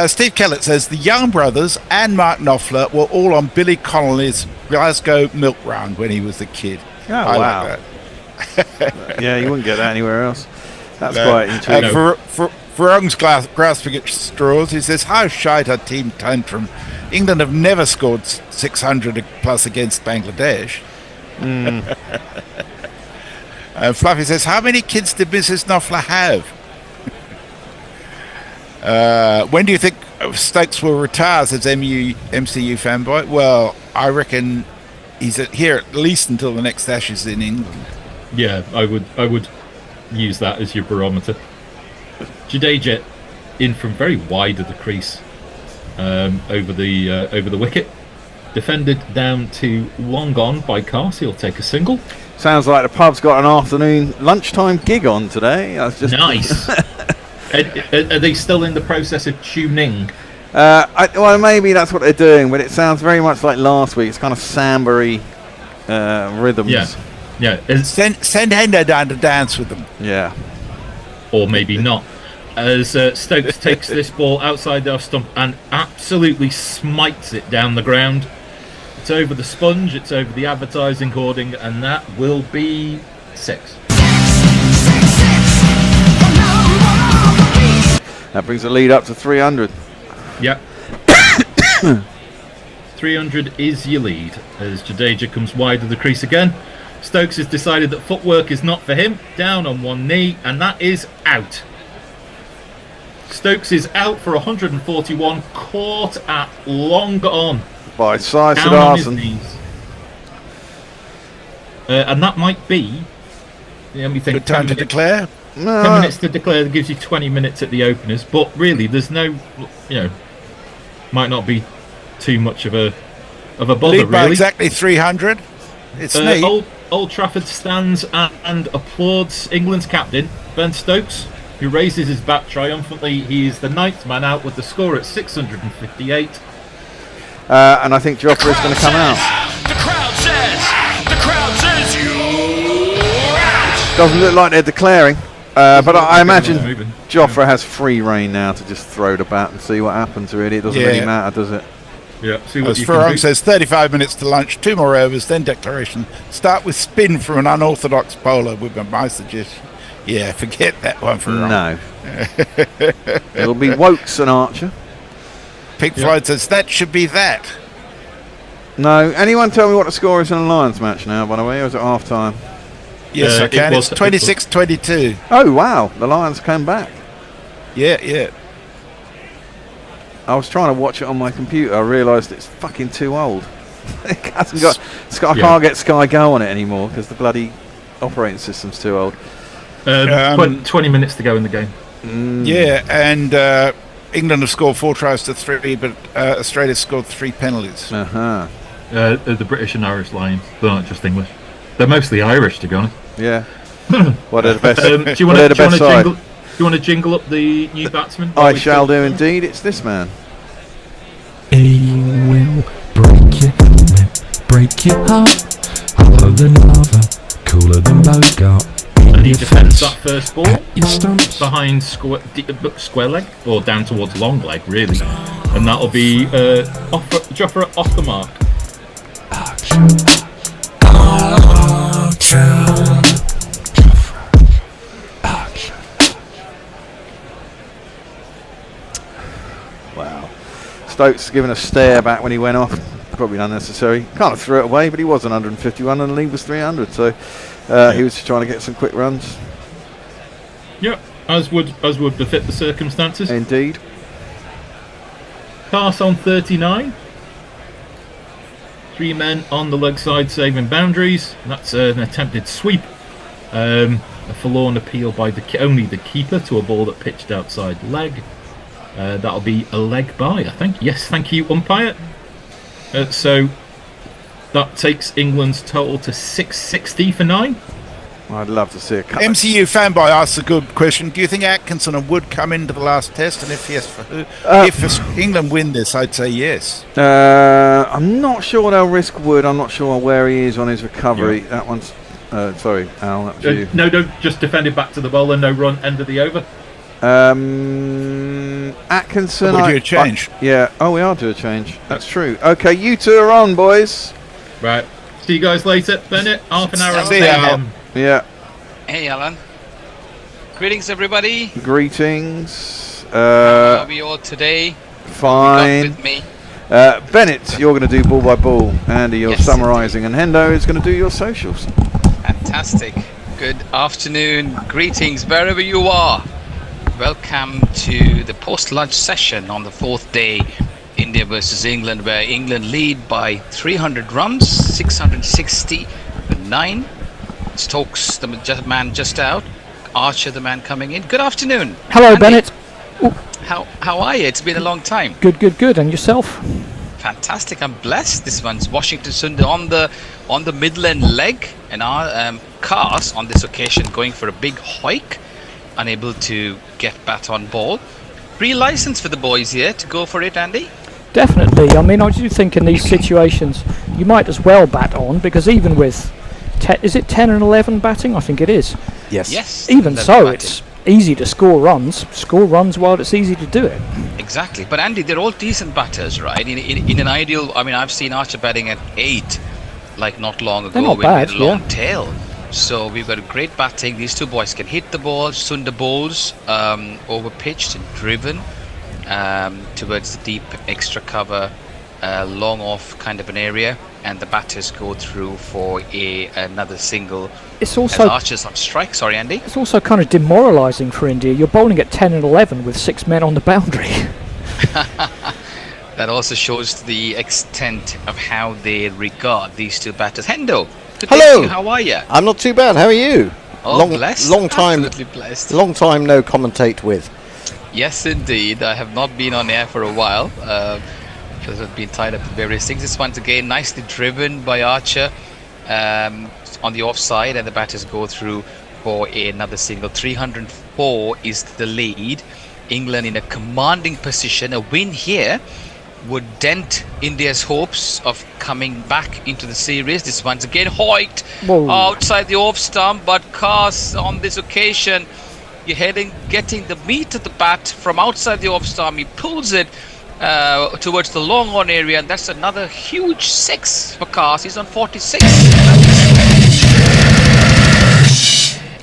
Steve Kellett says the Young brothers and Mark Knopfler were all on Billy Connolly's Glasgow milk round when he was a kid. Oh, wow. Like yeah, you wouldn't get that anywhere else. That's quite intriguing. For Ung's grasping at straws, he says, how shite our team tantrum. England have never scored 600 plus against Bangladesh. Fluffy says, how many kids did Mrs. Knopfler have? When do you think Stokes will retire, says MCU fanboy? Well, I reckon he's here at least until the next Ashes in England. Yeah, I would use that as your barometer. Jadeja in from very wide of the crease, over the wicket. Defended down to long on by Cars. He'll take a single. Sounds like the pub's got an afternoon lunchtime gig on today. I was just Nice. Are they still in the process of tuning? Well, maybe that's what they're doing, but it sounds very much like last week. It's kind of samba-y rhythms. Yeah. Send Hendo down to dance with them. Yeah. Or maybe not. As Stokes takes this ball outside the off stump and absolutely smites it down the ground. It's over the sponge, it's over the advertising hoarding, and that will be 6. That brings the lead up to 300. Yep. 300 is your lead as Jadeja comes wide of the crease again. Stokes has decided that footwork is not for him. Down on one knee, and that is out. Stokes is out for 141, caught at long on. By size to Down on his Dawson. knees. And that might be... Let me think. Good time to declare. 10 minutes to declare that gives you 20 minutes at the openers, but really there's no, might not be too much of a bother. Lead by really. exactly 300. It's neat. Old Trafford stands and applauds England's captain Ben Stokes, who raises his bat triumphantly. He is the 9th man out with the score at 658. And I think Joffrey's going to come out. The crowd says you're out. Doesn't look like they're declaring. But I imagine Joffrey has free reign now to just throw the bat and see what happens, really. It doesn't really matter, does it? Yeah, see what As you can Farong do. says, 35 minutes to lunch, 2 more overs, then declaration. Start with spin from an unorthodox bowler would be my suggestion. Yeah, forget that one, Farong. No. It'll be Wokes and Archer. Pink Floyd says, that should be that. No. Anyone tell me what the score is in a Lions match now, by the way, or is it half time? Yes, I can. It's 26-22. Oh, wow. The Lions came back. Yeah. I was trying to watch it on my computer. I realised it's fucking too old. It hasn't got. I can't get Sky Go on it anymore because the bloody operating system's too old. 20 minutes to go in the game. Yeah, and England have scored 4 tries to 3, but Australia scored 3 penalties. The British and Irish Lions. They're not just English. They're mostly Irish, to be honest. Yeah. What are the best? Do you want to jingle up the new batsman? I shall do indeed. It's this man. He will break your heart, hotter than lava, cooler than Bogart. And he defends that first ball behind square leg, or down towards long leg, really. And that'll be Joffrey off the mark. Wow. Stokes giving a stare back when he went off. Probably unnecessary. Kind of threw it away, but he was 151 and the lead was 300. So he was trying to get some quick runs. Yeah, as would befit the circumstances. Indeed. Pass on 39. 3 men on the leg side saving boundaries. That's an attempted sweep. A forlorn appeal by only the keeper to a ball that pitched outside leg. That'll be a leg by, I think. Yes, thank you, umpire. So that takes England's total to 660 for 9. I'd love to see a cut. MCU fanboy asks a good question. Do you think Atkinson and Wood come into the last test? And if yes, for who? If England win this, I'd say yes. I'm not sure they'll risk Wood. I'm not sure where he is on his recovery. That one's... sorry, Al, that was you. No, don't just defend it back to the bowler. No run, end of the over. Atkinson... We'll do a change. Yeah. Oh, we are doing a change. That's true. Okay, you two are on, boys. Right. See you guys later. Bennett, half an hour. See you, Al. Yeah. Hey, Alan. Greetings, everybody. Greetings. How are we all today? Fine. With me. Bennett, you're going to do ball by ball. Andy, you're summarising. And Hendo is going to do your socials. Fantastic. Good afternoon. Greetings, wherever you are. Welcome to the post-lunch session on the 4th day. India versus England, where England lead by 300 runs, 660 for 9. Stokes, the man just out. Archer, the man coming in. Good afternoon. Hello, Andy. Bennett. How are you? It's been a long time. Good. And yourself? fantastic. I'm blessed. This one's Washington Sundar on the midland leg, and our Cars on this occasion going for a big hoik, unable to get bat on ball. Free license for the boys here to go for it, Andy. Definitely. I mean, I do think in these situations you might as well bat on, because even with is it 10 and 11 batting? I think it is. Yes. Even so, it's easy to score runs while it's easy to do it. Exactly. But Andy, they're all decent batters, right? In an ideal, I mean, I've seen Archer batting at 8 like not long ago. They're not with bad, a long tail. So we've got a great batting. These two boys can hit the ball. Sundar bowls over pitched and driven towards the deep extra cover, long off kind of an area, and the batters go through for another single. It's also Archer's on strike. Sorry, Andy. It's also kind of demoralising for India. You're bowling at 10 and 11 with 6 men on the boundary. That also shows the extent of how they regard these two batters. Hendo, good Hello. day to you. How are you? I'm not too bad. How are you? Oh, blessed. Long time. Absolutely blessed. Long time no commentate with. Yes, indeed. I have not been on air for a while. Because I've been tied up with various things. This one's again nicely driven by Archer on the offside, and the batters go through for another single. 304 is the lead. England in a commanding position. A win here would dent India's hopes of coming back into the series. This one's again hoiked outside the off stump, but Cars on this occasion, getting the meat of the bat from outside the off stump. He pulls it towards the long on area, and that's another huge 6 for Cars. He's on 46.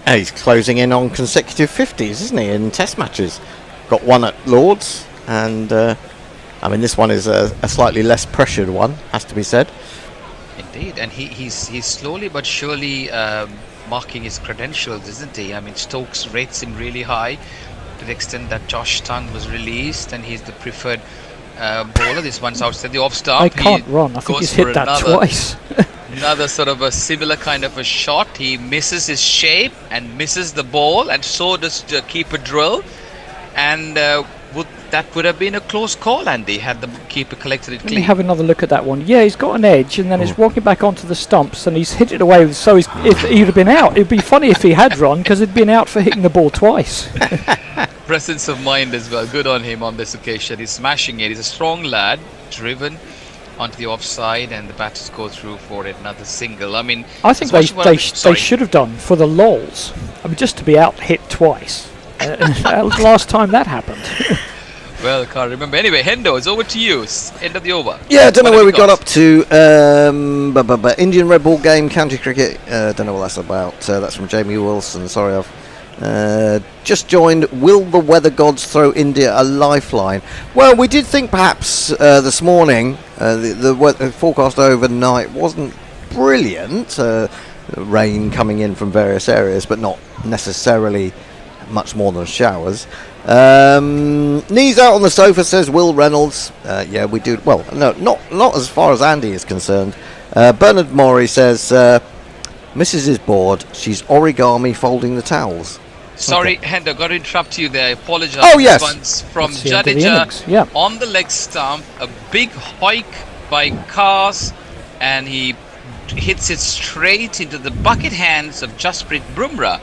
He's closing in on consecutive 50s, isn't he, in test matches? Got one at Lords, and I mean, this one is a slightly less pressured one, has to be said. Indeed, and he's slowly but surely marking his credentials, isn't he? I mean, Stokes rates him really high, to the extent that Josh Tongue was released, and he's the preferred bowler. This one's outside the off stump. I can't run. I think he's hit that twice. Another sort of a similar kind of a shot. He misses his shape and misses the ball, and so does the keeper drill. And that would have been a close call, Andy, had the keeper collected it clean. Let me have another look at that one. Yeah, he's got an edge, and then he's walking back onto the stumps, and he's hit it away. So if he'd have been out, it'd be funny if he had run, because he'd been out for hitting the ball twice. Presence of mind as well. Good on him on this occasion. He's smashing it. He's a strong lad, driven onto the offside, and the batters go through for another single. I mean, I think they should have done for the lols. I mean, just to be out hit twice. Last time that happened. Well, I can't remember. Anyway, Hendo, it's over to you. End of the over. Yeah, I don't know where we got up to. Indian Red Ball game, county cricket. Don't know what that's about. That's from Jamie Wilson. Sorry, I've just joined. Will the weather gods throw India a lifeline? Well, we did think perhaps this morning the weather forecast overnight wasn't brilliant. Rain coming in from various areas, but not necessarily much more than showers. Knees out on the sofa, says Will Reynolds. Yeah, we do. Well, no, not as far as Andy is concerned. Bernard Morey says Mrs. is bored. She's origami folding the towels. Sorry, Hendo, got to interrupt you there. I apologise. Oh, yes. This one's from Jadeja on the leg stump. A big hoik by Cars, and he hits it straight into the bucket hands of Jasprit Bumrah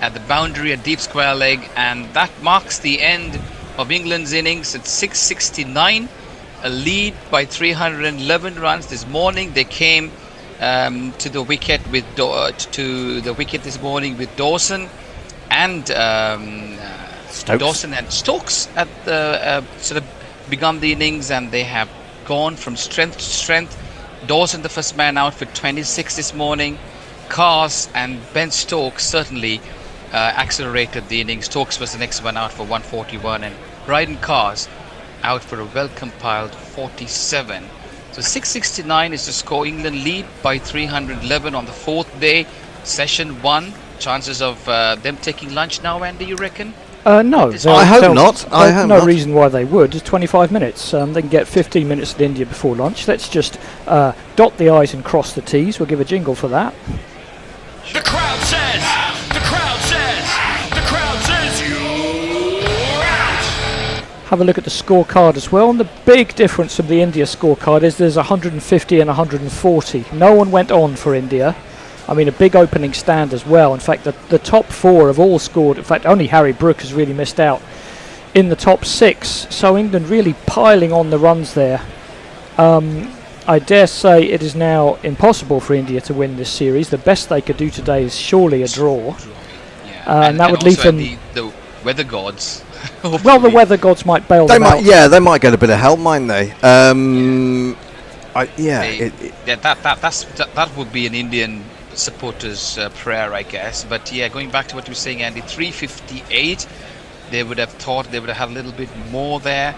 at the boundary at deep square leg, and that marks the end of England's innings at 669, a lead by 311 runs. This morning they came to the wicket this morning with Dawson and Stokes at the sort of begun the innings, and they have gone from strength to strength. Dawson, the first man out for 26 this morning. Cars and Ben Stokes certainly accelerated the innings. Stokes was the next one out for 141, and Bryden Cars out for a well-compiled 47. So 669 is the score. England lead by 311 on the fourth day, session 1. Chances of them taking lunch now, Andy, you reckon? No. I hope not. I hope no not. reason why they would. It's 25 minutes. They can get 15 minutes at India before lunch. Let's just dot the I's and cross the T's. We'll give a jingle for that. The crowd says, the crowd says, the crowd says you're out. have a look at the scorecard as well. And the big difference from the India scorecard is there's 150 and 140. No one went on for India. I mean, a big opening stand as well. In fact, the top 4 have all scored. In fact, only Harry Brook has really missed out in the top 6. So England really piling on the runs there. I dare say it is now impossible for India to win this series. The best they could do today is surely a draw. And that would leave them... The weather gods. Well, the weather gods might bail them out. Yeah, they might get a bit of help, mightn't they? That would be an Indian supporter's prayer, I guess. But yeah, going back to what you were saying, Andy, 358, they would have thought they would have had a little bit more there.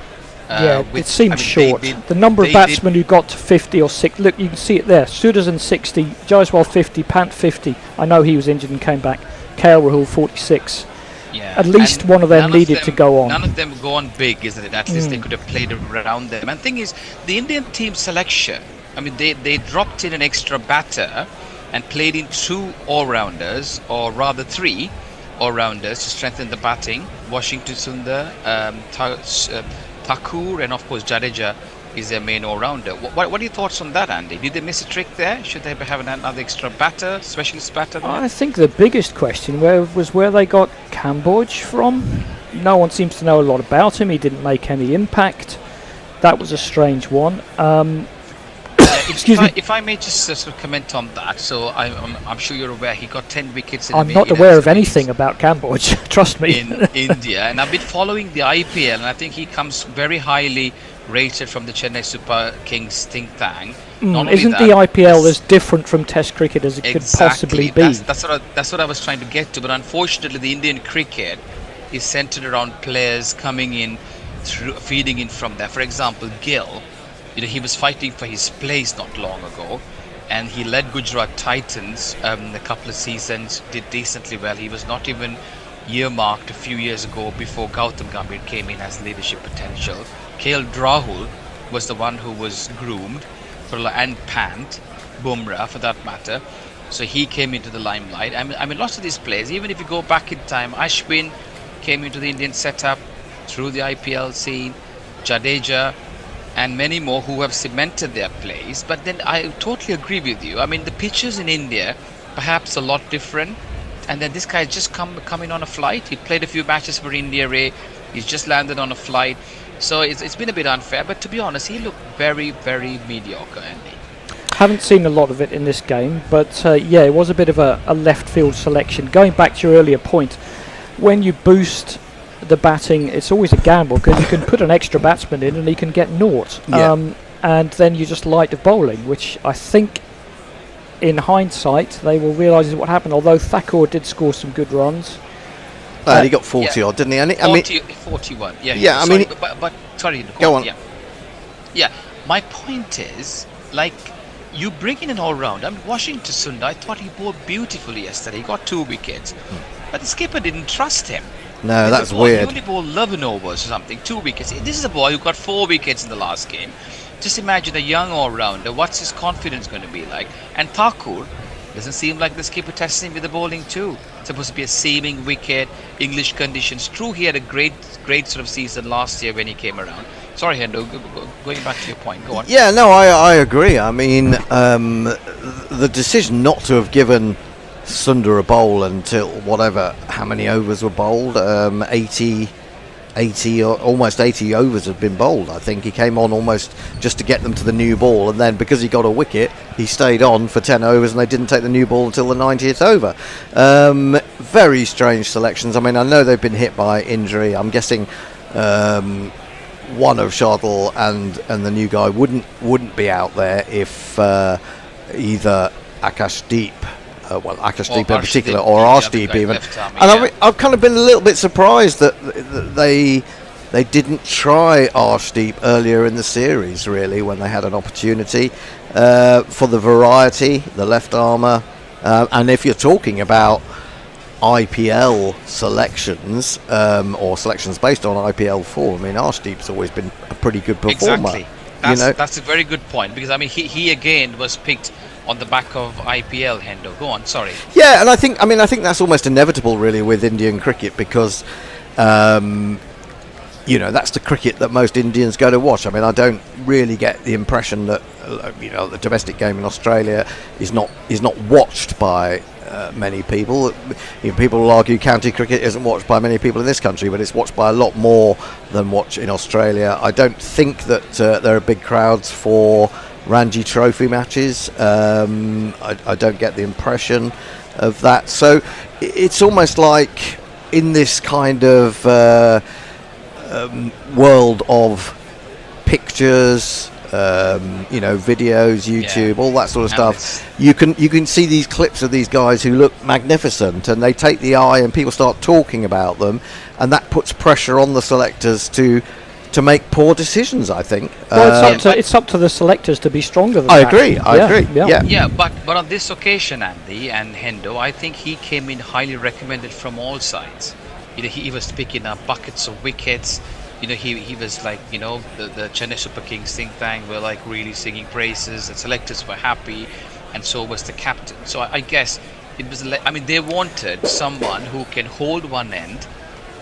It seemed short. The number of batsmen who got to 50 or 6, look, you can see it there. Sudharshan 60, Jaiswal 50, Pant 50. I know he was injured and came back. KL Rahul 46. Yeah. At least one of them needed to go on. None of them go on big, isn't it? At least they could have played around them. And the thing is, the Indian team selection, I mean, they dropped in an extra batter and played in 2 all-rounders, or rather 3 all-rounders to strengthen the batting. Washington Sundar, Thakur, and of course Jadeja is their main all-rounder. What are your thoughts on that, Andy? Did they miss a trick there? Should they have another extra batter, specialist batter there? I think the biggest question was where they got Kamboj from. No one seems to know a lot about him. He didn't make any impact. That was a strange one. If I may just sort of comment on that, so I'm sure you're aware he got 10 wickets. I'm not aware of anything about Kamboj, trust me. In India, and I've been following the IPL, and I think he comes very highly rated from the Chennai Super Kings think tank. Isn't the IPL as different from Test cricket as it could possibly be? That's what I was trying to get to, but unfortunately the Indian cricket is centered around players coming in, feeding in from there. For example, Gill, he was fighting for his place not long ago, and he led Gujarat Titans a couple of seasons, did decently well. He was not even earmarked a few years ago before Gautam Gambhir came in as leadership potential. KL Rahul was the one who was groomed, and Pant, Bumrah for that matter. So he came into the limelight. I mean, lots of these players, even if you go back in time, Ashwin came into the Indian setup through the IPL scene, Jadeja, and many more who have cemented their place. But then I totally agree with you. I mean, the pitches in India, perhaps a lot different. And then this guy just coming on a flight. He played a few matches for India A. He's just landed on a flight. So it's been a bit unfair. But to be honest, he looked very, very mediocre, Andy. Haven't seen a lot of it in this game. But it was a bit of a left field selection. Going back to your earlier point, when you boost the batting, it's always a gamble because you can put an extra batsman in and he can get naught. And then you just light the bowling, which I think in hindsight they will realise is what happened, although Thakur did score some good runs. He got 40 odd, didn't he? 41, sorry, go on. Yeah, my point is, like, you bring in an all-round. I mean, Washington Sundar, I thought he bowled beautifully yesterday. He got 2 wickets. But the skipper didn't trust him. No, that's weird. He only bowled 11 overs or something, 2 wickets. This is a boy who got 4 wickets in the last game. Just imagine a young all-rounder. What's his confidence going to be like? And Thakur doesn't seem like the skipper testing him with the bowling too. It's supposed to be a seaming wicket, English conditions. True, he had a great sort of season last year when he came around. Sorry, Hendo, going back to your point. Go on. Yeah, no, I agree. I mean, the decision not to have given Sundar a bowl until how many overs were bowled, 80 or almost 80 overs had been bowled. I think he came on almost just to get them to the new ball, and then because he got a wicket he stayed on for 10 overs and they didn't take the new ball until the 90th over. Very strange selections. I mean, I know they've been hit by injury. I'm guessing one of Shardul and the new guy wouldn't be out there if either Akashdeep Akashdeep in particular, or Arshdeep even. And I've kind of been a little bit surprised that they didn't try Arshdeep earlier in the series, really, when they had an opportunity for the variety, the left armour. And if you're talking about IPL selections or selections based on IPL form, I mean, Arshdeep's always been a pretty good performer. Exactly. That's a very good point, because I mean he again was picked on the back of IPL. Hendo, go on. Sorry. Yeah, and I think that's almost inevitable, really, with Indian cricket, because that's the cricket that most Indians go to watch. I mean, I don't really get the impression that the domestic game in Australia is not watched by many people. People will argue county cricket isn't watched by many people in this country, but it's watched by a lot more than watch in Australia. I don't think that there are big crowds for Ranji Trophy matches. I don't get the impression of that. So it's almost like in this kind of world of pictures, videos, YouTube, all that sort of stuff. You can see these clips of these guys who look magnificent, and they take the eye, and people start talking about them, and that puts pressure on the selectors to make poor decisions, I think. Well, it's up to the selectors to be stronger than that. I agree. Yeah, but on this occasion, Andy and Hendo, I think he came in highly recommended from all sides. He was picking up buckets of wickets. He was like, the Chennai Super Kings think tank were like really singing praises. The selectors were happy, and so was the captain. So I guess it was. They wanted someone who can hold one end,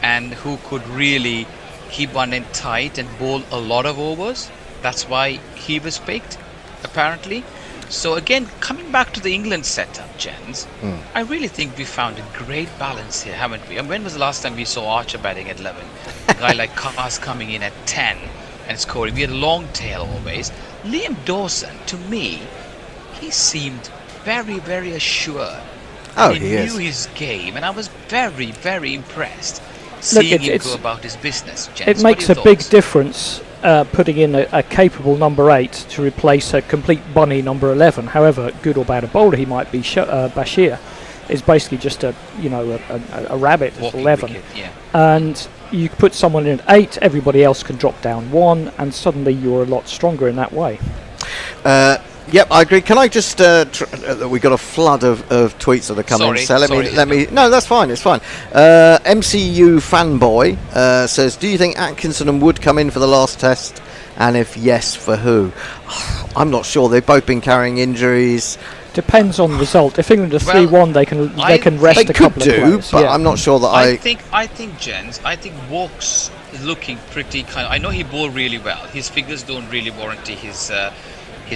and who could really keep one end tight and bowl a lot of overs. That's why he was picked, apparently. So again, coming back to the England setup, gents, I really think we found a great balance here, haven't we? When was the last time we saw Archer batting at 11? A guy like Cars coming in at 10 and scoring. We had a long tail always. Liam Dawson, to me, he seemed very, very assured. Oh, he knew his game, and I was very, very impressed seeing him go about his business. Gents, it makes a big difference putting in a capable number 8 to replace a complete bunny number 11. However good or bad a bowler he might be, Bashir is basically just a rabbit at 11. Wicket, yeah. And you put someone in at 8, everybody else can drop down 1, and suddenly you're a lot stronger in that way. Yep, I agree. Can I just we got a flood of tweets that are coming. No, that's fine. It's fine. MCU fanboy says, do you think Atkinson and Wood come in for the last test, and if yes, for who? I'm not sure. They've both been carrying injuries. Depends on the result. If England are 3-1, they can rest a couple of players. But I'm not sure that I think gents, Walks is looking pretty kind of, I know he bowled really well. His figures don't really warranty his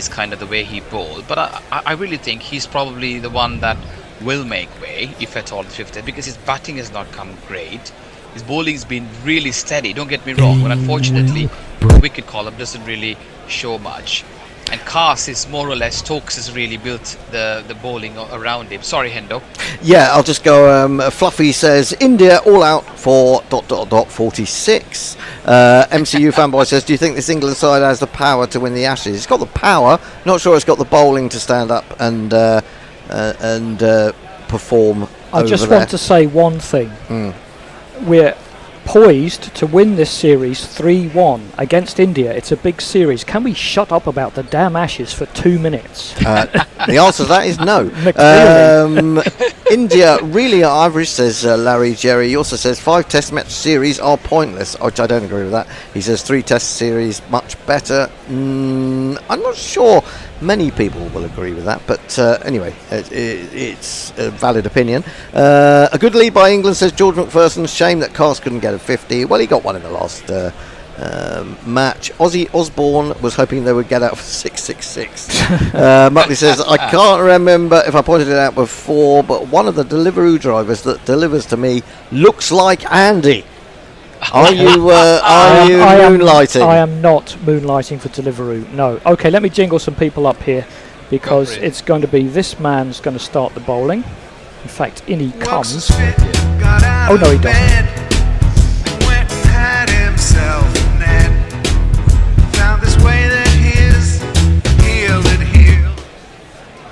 kind of the way he bowled, but I really think he's probably the one that will make way, if at all, the 50th, because his batting has not come great. His bowling's been really steady, don't get me wrong, but unfortunately the wicket column doesn't really show much. And Cars is more or less, Stokes has really built the bowling around him. Sorry, Hendo. Yeah, I'll just go. Fluffy says, India all out for ... 46. MCU fanboy says, do you think this England side has the power to win the Ashes? It's got the power, not sure it's got the bowling to stand up and perform. I just want to say one thing. We're poised to win this series 3-1 against India. It's a big series. Can we shut up about the damn Ashes for 2 minutes? The answer to that is no. India really are average, says Larry Jerry. He also says 5 test match series are pointless, which I don't agree with that. He says 3 test series much better. I'm not sure many people will agree with that, but anyway, it's a valid opinion. A good lead by England, says George McPherson. Shame that Cars couldn't get a 50. Well, he got one in the last match. Ozzy Osborne was hoping they would get out for 666. Muttley says, I can't remember if I pointed it out before, but one of the Deliveroo drivers that delivers to me looks like Andy. Are you moonlighting? I am not moonlighting for Deliveroo, no. Okay, let me jingle some people up here, because it's going to be this man's going to start the bowling. In fact, in he comes. Oh no, he doesn't.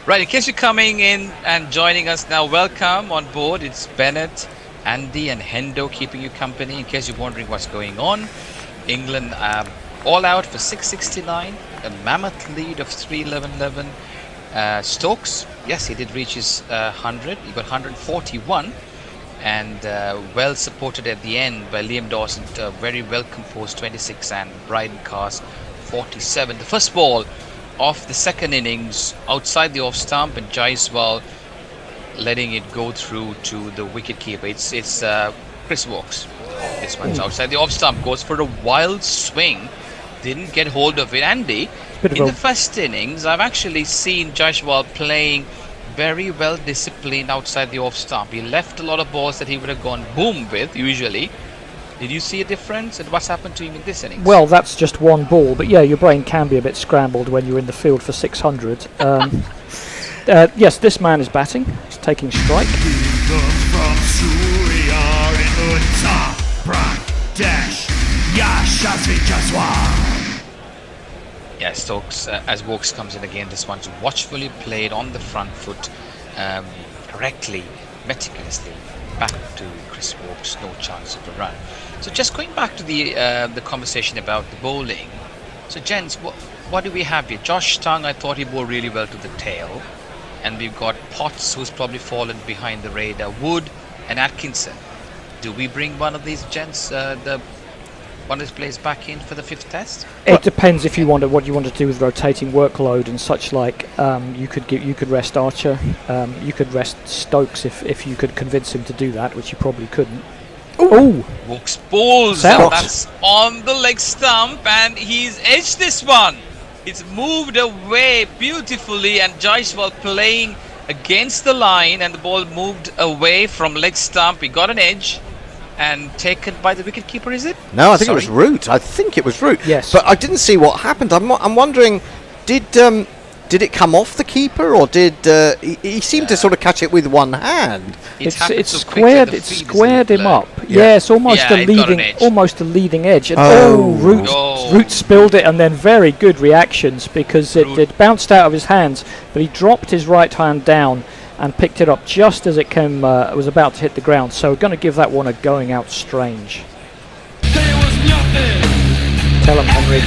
Right, in case you're coming in and joining us now, welcome on board. It's Bennett, Andy and Hendo keeping you company. In case you're wondering what's going on, England all out for 669, a mammoth lead of 311. Stokes, yes, he did reach his 100. He got 141, and well supported at the end by Liam Dawson, very well composed 26, and Bryden Cars 47. The first ball of the second innings outside the off stump, and Jaiswal letting it go through to the wicket keeper. It's Chris Walks. This one's outside the off stump, goes for a wild swing, didn't get hold of it. Andy, in the first innings, I've actually seen Jaiswal playing very well disciplined outside the off stump. He left a lot of balls that he would have gone boom with usually. Did you see a difference and what's happened to him in this innings? Well, that's just one ball, but yeah, your brain can be a bit scrambled when you're in the field for 600. Yes, this man is batting. He's taking strike. From Surya in Uttar Pradesh, Yashasvi Jaiswal. Yeah, Stokes, as Vokes comes in again, this one's watchfully played on the front foot, correctly, meticulously, back to Chris Vokes, no chance of a run. So just going back to the conversation about the bowling. So gents, what do we have here? Josh Tongue, I thought he bowled really well to the tail. And we've got Potts, who's probably fallen behind the radar, Wood and Atkinson. Do we bring one of these gents, one of these players back in for the 5th test? It depends if you want what you want to do with rotating workload and such like. You could rest Archer, you could rest Stokes if you could convince him to do that, which you probably couldn't. Oh! Vokes balls, and that's on the leg stump, and he's edged this one. It's moved away beautifully, and Jaiswal playing against the line, and the ball moved away from leg stump. He got an edge and taken by the wicketkeeper, is it? No, I think it was Root. I think it was Root. Yes. But I didn't see what happened. I'm wondering, did it come off the keeper, or did he seemed to sort of catch it with one hand? It's squared him up. Yeah, it's almost a leading edge. And Root spilled it, and then very good reactions because it bounced out of his hands, but he dropped his right hand down and picked it up just as it was about to hit the ground. So we're going to give that one a going out strange. There was nothing. Tell him, Henry.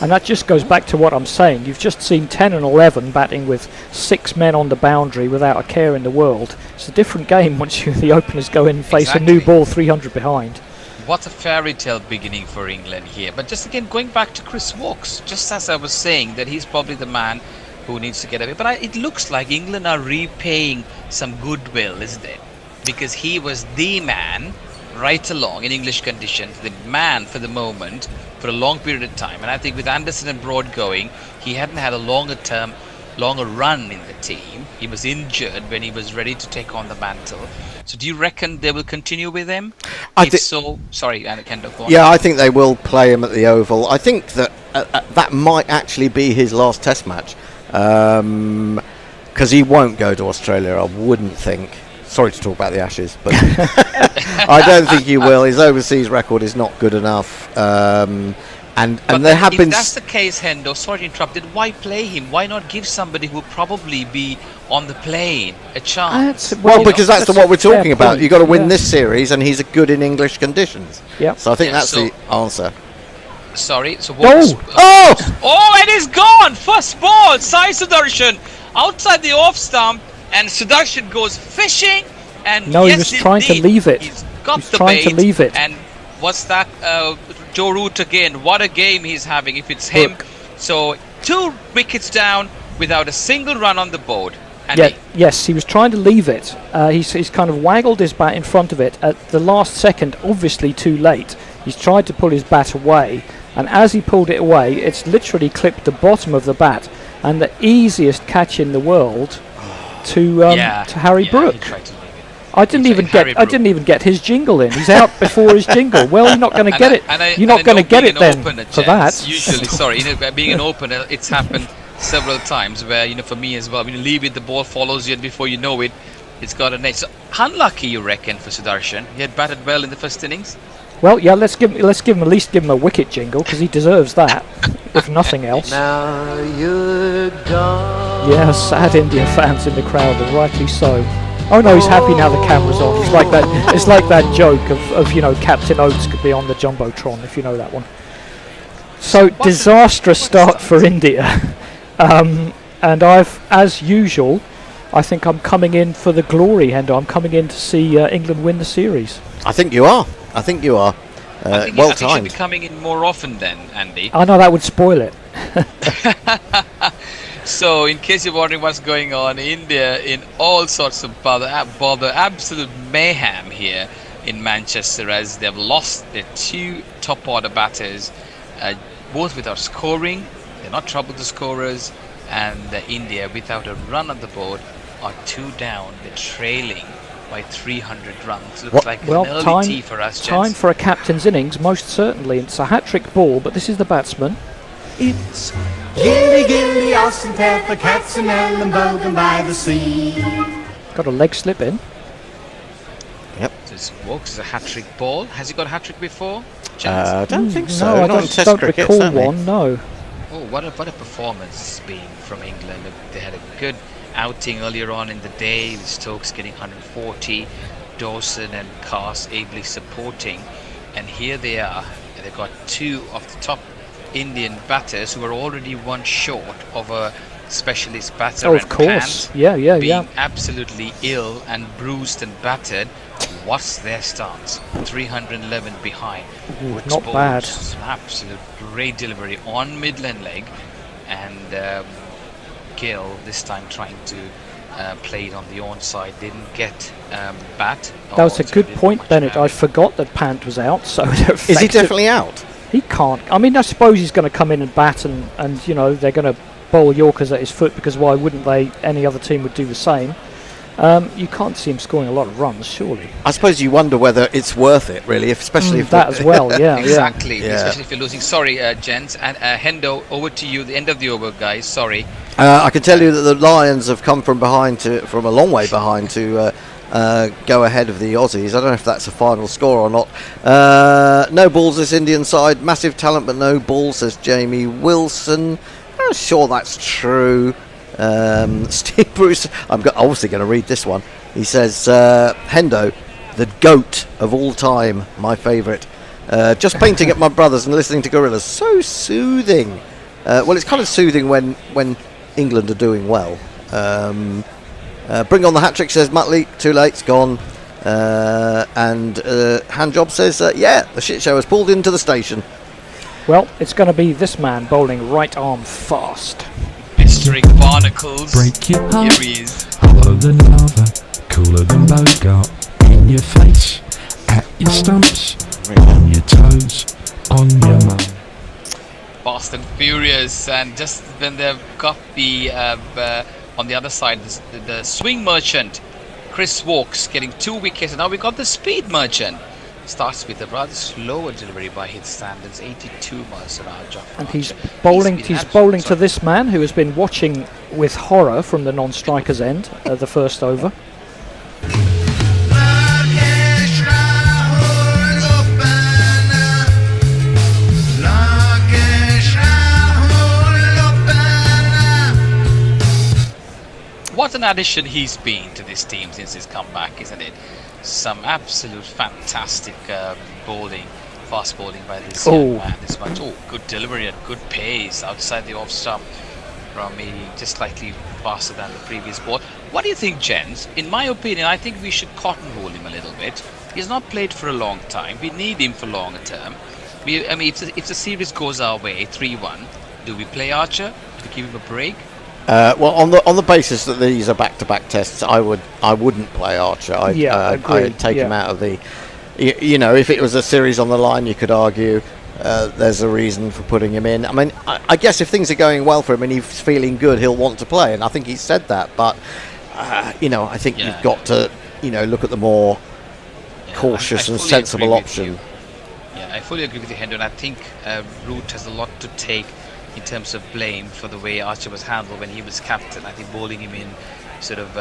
And that just goes back to what I'm saying. You've just seen 10 and 11 batting with 6 men on the boundary without a care in the world. It's a different game once the openers go in and face a new ball 300 behind. What a fairy tale beginning for England here. But just again, going back to Chris Vokes, just as I was saying that he's probably the man who needs to get away. But it looks like England are repaying some goodwill, isn't it? Because he was the man right along in English conditions, the man for the moment, for a long period of time. And I think with Anderson and Broad going, he hadn't had a longer run in the team. He was injured when he was ready to take on the mantle. So do you reckon they will continue with him? Sorry, Kendo, go on. Yeah, I think they will play him at the Oval. I think that that might actually be his last test match. Because he won't go to Australia, I wouldn't think. Sorry to talk about the Ashes, but I don't think he will. His overseas record is not good enough. And there have been. If that's the case, Hendo, sorry to interrupt, then why play him? Why not give somebody who will probably be on the plane a chance? Because that's what we're talking about. You've got to win this series, and he's good in English conditions. Yep. So I think that's the answer. Sorry. So it is gone. First ball, Sai Sudarshan outside the off stump. And Sudarshan goes fishing, and he was trying to leave it. He's got the bait. And what's that? Joe Root again. What a game he's having if it's him. So 2 wickets down without a single run on the board. Yes, he was trying to leave it. He's kind of waggled his bat in front of it at the last second, obviously too late. He's tried to pull his bat away, and as he pulled it away, it's literally clipped the bottom of the bat. And the easiest catch in the world to Harry Brook. I didn't even get his jingle in. He's out before his jingle. Well, you're not going to get it. You're not going to get it then for that. Usually, sorry, being an opener, it's happened several times where, for me as well, when you leave it, the ball follows you, and before you know it, it's got an edge. So unlucky, you reckon, for Sudarshan? He had batted well in the first innings. Well, yeah, let's give him at least give him a wicket jingle, because he deserves that, if nothing else. Now you're gone. Yeah, sad India fans in the crowd, and rightly so. Oh no, he's happy now the camera's on. It's like that. It's like that joke of Captain Oates could be on the jumbotron, if you know that one. So disastrous start for India, and as usual, I think I'm coming in for the glory, Hendo. I'm coming in to see England win the series. I think you are. I think you are. I think you should be coming in more often then, Andy. I know that would spoil it. So, in case you're wondering what's going on, India in all sorts of bother, absolute mayhem here in Manchester as they've lost their 2 top order batters, both without scoring. They're not troubled the scorers, and India without a run on the board are 2 down. They're trailing by 300 runs. Looks like an early tea for us, time gents. for a captain's innings, most certainly. It's a hat-trick ball, but this is the batsman. It's Gilly, Gilly, us and Pepper, cats and Ellen, Bogan by the sea. Got a leg slip in. Yep. This walks is a hat-trick ball. Has he got a hat-trick before? I don't think so. No, I Not in Test don't cricket, recall certainly. one, no. Oh, what a performance it's been from England. They had a good outing earlier on in the day, with Stokes getting 140, Dawson and Cars ably supporting, and here they are. They've got 2 of the top Indian batters who are already 1 short of a specialist batter. Oh, of course. Pant being absolutely ill and bruised and battered. What's their stance? 311 behind. Ooh, not bad. Some absolute great delivery on midland leg, and Gill this time trying to play it on the onside. Didn't get bat. That was a good point, Bennett. I forgot that Pant was out. So is he definitely out? He can't. I mean, I suppose he's going to come in and bat, and you know they're going to bowl Yorkers at his foot, because why wouldn't they? Any other team would do the same. You can't see him scoring a lot of runs, surely. I suppose you wonder whether it's worth it, really, especially if that as well. Yeah, exactly. Yeah. Especially if you're losing. Sorry, gents, and Hendo, over to you. The end of the over, guys. Sorry. I can tell you that the Lions have come from a long way behind to go ahead of the Aussies. I don't know if that's a final score or not. No balls this Indian side. Massive talent, but no balls, says Jamie Wilson. I'm not sure that's true. Steve Bruce, I'm obviously going to read this one. He says, Hendo, the GOAT of all time, my favourite. Just painting at my brothers and listening to Gorillas. So soothing. Well, it's kind of soothing when England are doing well. Bring on the hat-trick, says Muttley. Too late, it's gone. And Handjob says, yeah, the shit show has pulled into the station. Well, it's going to be this man bowling right arm fast. Mr. Barnacles. Break your heart. Here he is. Hotter than lava, cooler than Bogart. In your face, at your stumps, on your toes, on your mum. Fast and furious, and just when they've got the on the other side, the swing merchant, Chris Walks getting 2 wickets, and now we got the speed merchant. Starts with a rather slower delivery by his standards, 82 miles an hour. And he's bowling to this man who has been watching with horror from the non-striker's end the first over. What an addition he's been to this team since his comeback, isn't it? Some absolute fantastic bowling, fast bowling by this young man this much. Oh, good delivery and good pace outside the off stump from me, just slightly faster than the previous ball. What do you think, gents? In my opinion, I think we should cotton roll him a little bit. He's not played for a long time. We need him for longer term. I mean, if the series goes our way, 3-1, do we play Archer? Do we give him a break? Well, on the basis that these are back-to-back tests, I wouldn't play Archer. I'd take him out of the. You know, if it was a series on the line, you could argue there's a reason for putting him in. I mean, I guess if things are going well for him and he's feeling good, he'll want to play, and I think he's said that. But I think you've got to look at the more cautious and sensible option. Yeah, I fully agree with you, Hendo, and I think Root has a lot to take in terms of blame for the way Archer was handled when he was captain. I think bowling him in sort of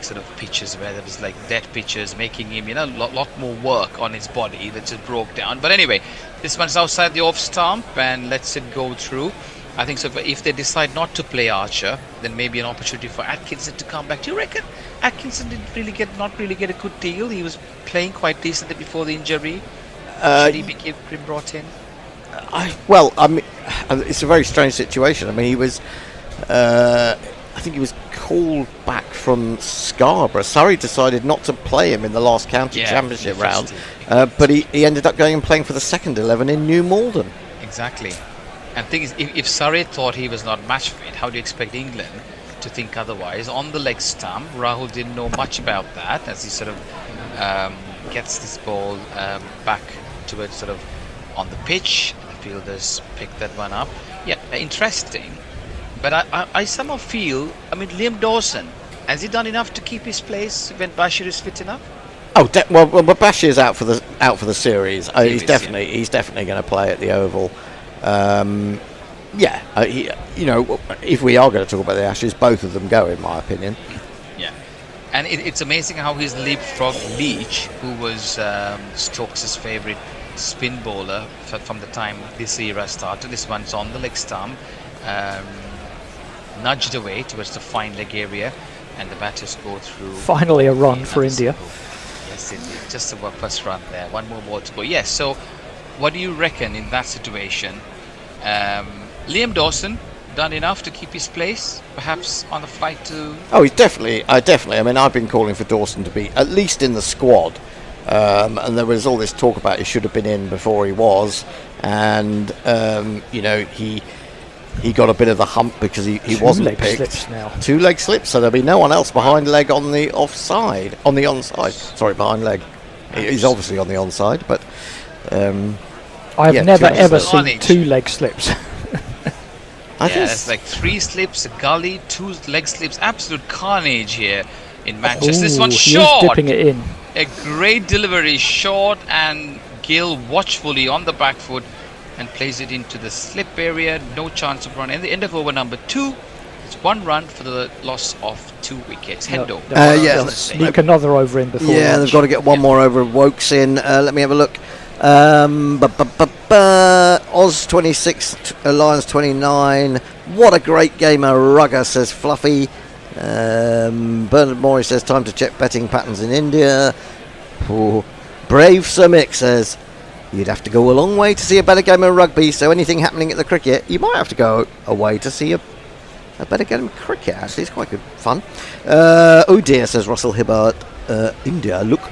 sort of pitches where there was like dead pitches, making him a lot more work on his body that just broke down. But anyway, this one's outside the off stump and lets it go through. I think so. If they decide not to play Archer, then maybe an opportunity for Atkinson to come back. Do you reckon Atkinson didn't not really get a good deal? He was playing quite decently before the injury. Should he be brought in? I mean, it's a very strange situation. I mean, he was, I think he was called back from Scarborough. Surrey decided not to play him in the last county championship round, but he ended up going and playing for the second 11 in New Malden. Exactly. And the thing is, if Surrey thought he was not match fit, how do you expect England to think otherwise? On the leg stump, Rahul didn't know much about that as he sort of gets this ball back towards sort of on the pitch. The fielders pick that one up. Yeah, interesting. But I somehow feel, I mean, Liam Dawson, has he done enough to keep his place when Bashir is fit enough? Oh, well, Bashir's out for the series. He's definitely going to play at the Oval. If we are going to talk about the Ashes, both of them go, in my opinion. Yeah, and it's amazing how he's leapfrogged Leach, who was Stokes' favourite spin bowler from the time this era started. This one's on the leg stump, nudged away towards the fine leg area, and the batters go through. Finally a run for India. Yes, indeed. Just a first run there. One more ball to go. Yes, so what do you reckon in that situation? Liam Dawson done enough to keep his place, perhaps on the flight to... Oh, he's definitely. I mean, I've been calling for Dawson to be at least in the squad. And there was all this talk about he should have been in before he was. And, he got a bit of the hump because he wasn't picked. 2 leg slips now. 2 leg slips, so there'll be no one else behind leg on the offside. On the onside. Sorry, behind leg. He's obviously on the onside, but... I've never ever seen 2 leg slips. It's like 3 slips, a gully, 2 leg slips. Absolute carnage here in Manchester. This one's short. Dipping it in. A great delivery, short, and Gill watchfully on the back foot and plays it into the slip area. No chance of run. At the end of over number 2, it's 1 run for the loss of 2 wickets. Hendo. Sneak another over in before. Yeah, they've got to get one more over. Wokes in. Let me have a look. Oz 26, Lions 29. What a great game of rugger, says Fluffy. Bernard Morey says time to check betting patterns in India. Brave Sir Mick says you'd have to go a long way to see a better game of rugby, so anything happening at the cricket, you might have to go away to see a better game of cricket. Actually, it's quite good fun. Oh dear, says Russell Hibbert. India, look.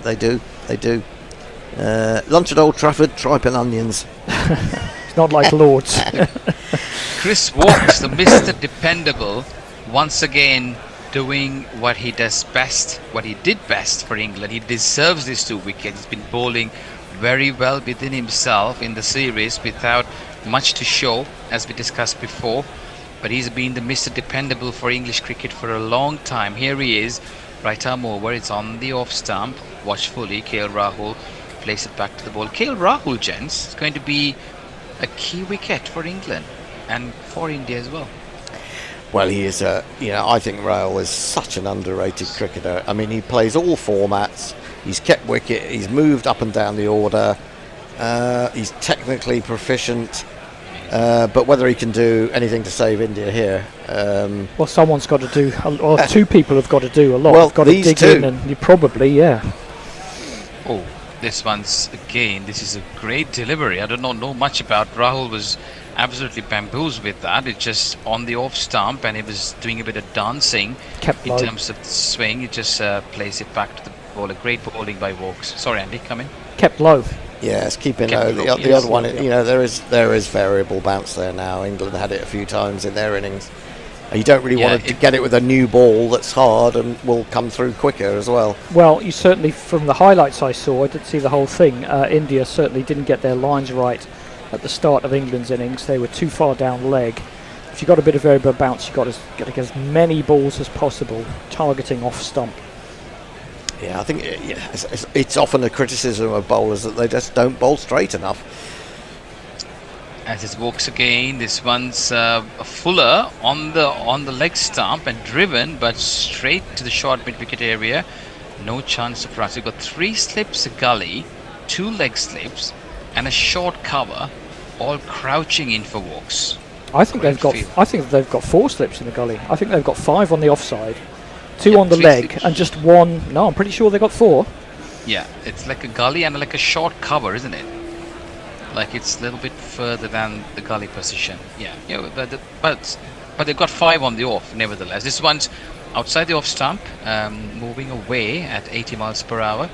They do. Lunch at Old Trafford, tripe and onions. It's not like Lord's. Chris Wokes, the Mr. Dependable, once again doing what he does best, what he did best for England. He deserves these 2 wickets. He's been bowling very well within himself in the series without much to show, as we discussed before. But he's been the Mr. Dependable for English cricket for a long time. Here he is, right arm over. It's on the off stump. Watchfully, KL Rahul plays it back to the ball. KL Rahul, gents, is going to be a key wicket for England and for India as well. Well, he is I think Rahul is such an underrated cricketer. I mean, he plays all formats. He's kept wicket. He's moved up and down the order. He's technically proficient. But whether he can do anything to save India here... well, someone's got to do... Or 2 people have got to do a lot. Well, they've got to dig in, and you probably, Oh, this one's again, this is a great delivery. I don't know much about. Rahul was absolutely bamboozled with that. It's just on the off stump, and he was doing a bit of dancing in terms of the swing. He just plays it back to the ball. A great bowling by Wokes. Sorry, Andy, come in. Kept low. Yes, keeping low. The other one, there is variable bounce there now. England had it a few times in their innings. You don't really want to get it with a new ball that's hard and will come through quicker as well. Well, you certainly, from the highlights I saw, I didn't see the whole thing. India certainly didn't get their lines right at the start of England's innings. They were too far down leg. If you've got a bit of variable bounce, you've got to get as many balls as possible, targeting off stump. Yeah, I think it's often a criticism of bowlers that they just don't bowl straight enough. As it Wokes again, this one's Fuller on the leg stump and driven, but straight to the short mid-wicket area. No chance of runs. We've got 3 slips, a gully, 2 leg slips, and a short cover, all crouching in for Wokes. I think they've got 4 slips in the gully. I think they've got 5 on the offside, 2 on the leg, slips. And just 1. No, I'm pretty sure they got 4. Yeah, it's like a gully and like a short cover, isn't it? Like it's a little bit further than the gully position. But they've got 5 on the off, nevertheless. This one's outside the off stump, moving away at 80 miles per hour.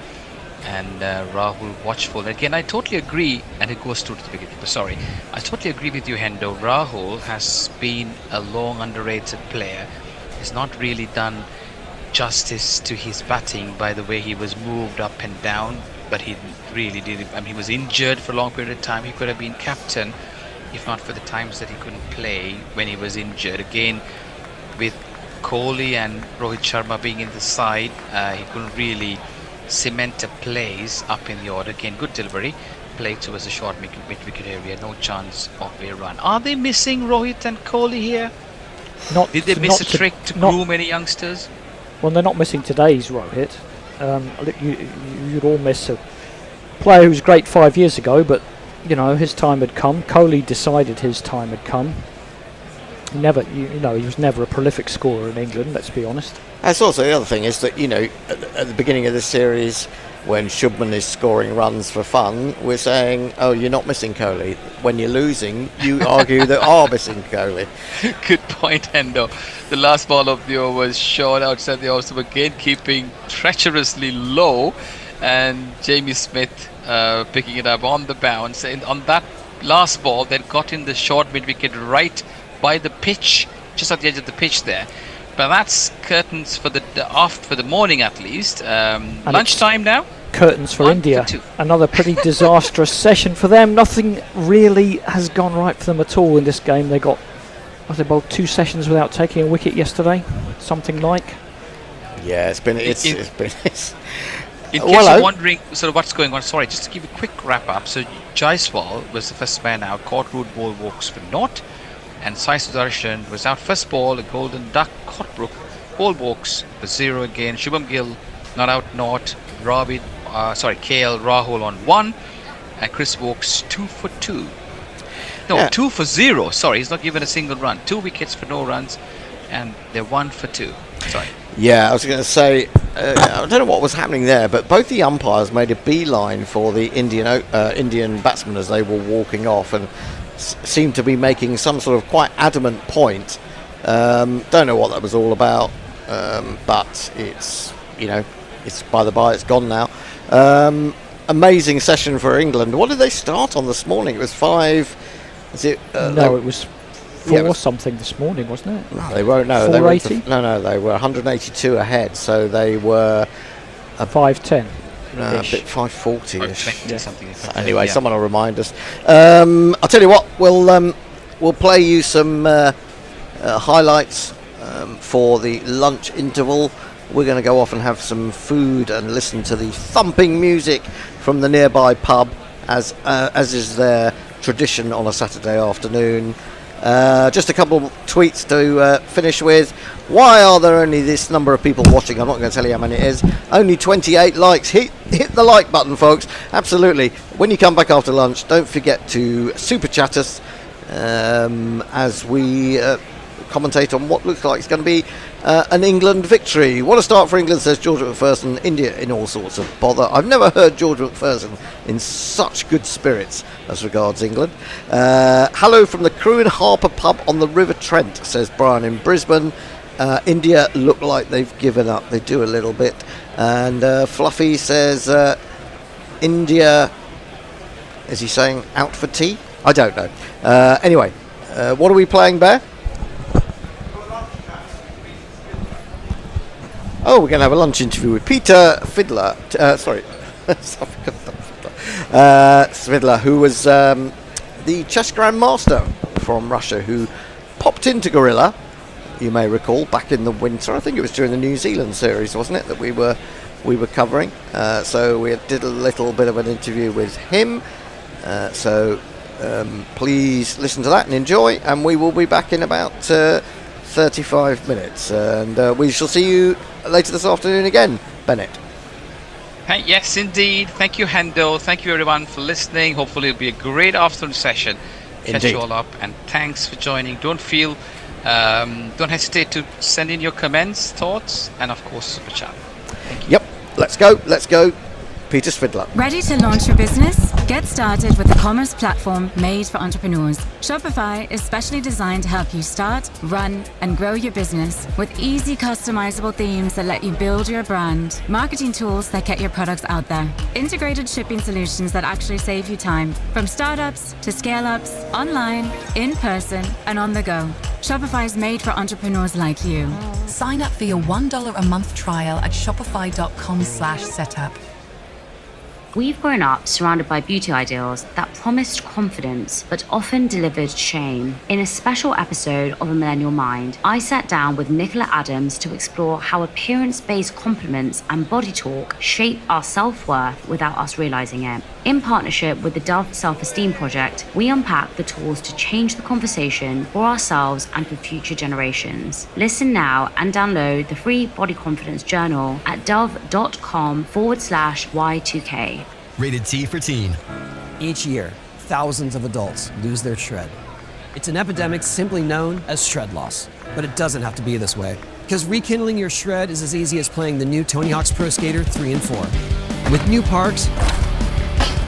and Rahul watchful. Again, I totally agree, and it goes to the wicketkeeper. Sorry, I totally agree with you, Hendo. Rahul has been a long underrated player. He's not really done justice to his batting by the way he was moved up and down, but he really did. I mean, he was injured for a long period of time. He could have been captain if not for the times that he couldn't play when he was injured. Again, with Kohli and Rohit Sharma being in the side, he couldn't really cement a place up in the order. Again, good delivery. Played towards the short mid-wicket area. No chance of a run. Are they missing Rohit and Kohli here? Did they miss a trick to groom any youngsters? Well, they're not missing today's Rohit. You'd all miss a player who was great 5 years ago, but you know his time had come. Kohli decided his time had come. He never, he was never a prolific scorer in England. Let's be honest. That's also the other thing is that at the beginning of this series, when Shubman is scoring runs for fun, we're saying, "Oh, you're not missing Kohli." When you're losing, you argue that are missing Kohli. Good point, Hendo. The last ball of the over was shot outside the off, again keeping treacherously low, and Jamie Smith picking it up on the bounce. And on that last ball, that got in the short mid-wicket right by the pitch, just at the edge of the pitch there. But that's curtains for the morning at least. Lunchtime now. Curtains for India. Another pretty disastrous session for them. Nothing really has gone right for them at all in this game. They got, they bowled 2 sessions without taking a wicket yesterday, something like. Yeah, it's been. In case you're wondering sort of what's going on, sorry, just to give a quick wrap up. So Jaiswal was the first man out, caught root ball walks for naught, and Sai Sudarshan was out first ball, a golden duck, caught Brook, ball walks for 0 again. Shubham Gill not out, naught. KL Rahul on 1, and Chris Walks 2 for 2. No, yeah. 2 for 0. Sorry, he's not given a single run. 2 wickets for no runs, and they're 1 for 2. Sorry. Yeah, I was going to say, I don't know what was happening there, but both the umpires made a beeline for the Indian batsmen as they were walking off, and seemed to be making some sort of quite adamant point. Don't know what that was all about, but it's it's by the by. It's gone now. Amazing session for England. What did they start on this morning? It was 5. Is it? No, it was 4 something this morning, wasn't it? No, they weren't. No, 480. They were 182 ahead. So they were 510. A bit 540-ish. Yeah. Something. Anyway, yeah. Someone will remind us. I'll tell you what. We'll play you some highlights for the lunch interval. We're going to go off and have some food and listen to the thumping music from the nearby pub, as is their tradition on a Saturday afternoon. Just a couple of tweets to finish with. Why are there only this number of people watching? I'm not going to tell you how many it is. Only 28 likes. Hit the like button, folks. Absolutely. When you come back after lunch, don't forget to super chat us as we commentate on what looks like it's going to be an England victory. What a start for England, says George McPherson. India in all sorts of bother. I've never heard George McPherson in such good spirits as regards England. Hello from the Crew and Harper pub on the River Trent, says Brian in Brisbane. India look like they've given up. They do a little bit. And Fluffy says India, is he saying out for tea? I don't know. Anyway, what are we playing, Bear? Oh, we're going to have a lunch interview with Peter Fiddler. Fiddler, who was the chess grandmaster from Russia, who popped into Guerilla, you may recall, back in the winter. I think it was during the New Zealand series, wasn't it, that we were covering. So we did a little bit of an interview with him. So please listen to that and enjoy. And we will be back in about 35 minutes. And we shall see you later this afternoon again, Bennett. Yes, indeed. Thank you, Hendo. Thank you, everyone, for listening. Hopefully, it'll be a great afternoon session. Catch you all up, and thanks for joining. Don't hesitate to send in your comments, thoughts, and of course, super chat. Thank you. Yep. Let's go. Peter Svidler. Ready to launch your business? Get started with the commerce platform made for entrepreneurs. Shopify is specially designed to help you start, run, and grow your business with easy customizable themes that let you build your brand, marketing tools that get your products out there, integrated shipping solutions that actually save you time, from startups to scale-ups, online, in person, and on the go. Shopify is made for entrepreneurs like you. Sign up for your $1 a month trial at shopify.com/setup. We've grown up surrounded by beauty ideals that promised confidence but often delivered shame. In a special episode of A Millennial Mind, I sat down with Nicola Adams to explore how appearance-based compliments and body talk shape our self-worth without us realizing it. In partnership with the Dove Self-Esteem Project, we unpack the tools to change the conversation for ourselves and for future generations. Listen now and download the free Body Confidence Journal at dove.com/Y2K. Rated T for teen. Each year, thousands of adults lose their shred. It's an epidemic simply known as shred loss. But it doesn't have to be this way, because rekindling your shred is as easy as playing the new Tony Hawk's Pro Skater 3 and 4. With new parks,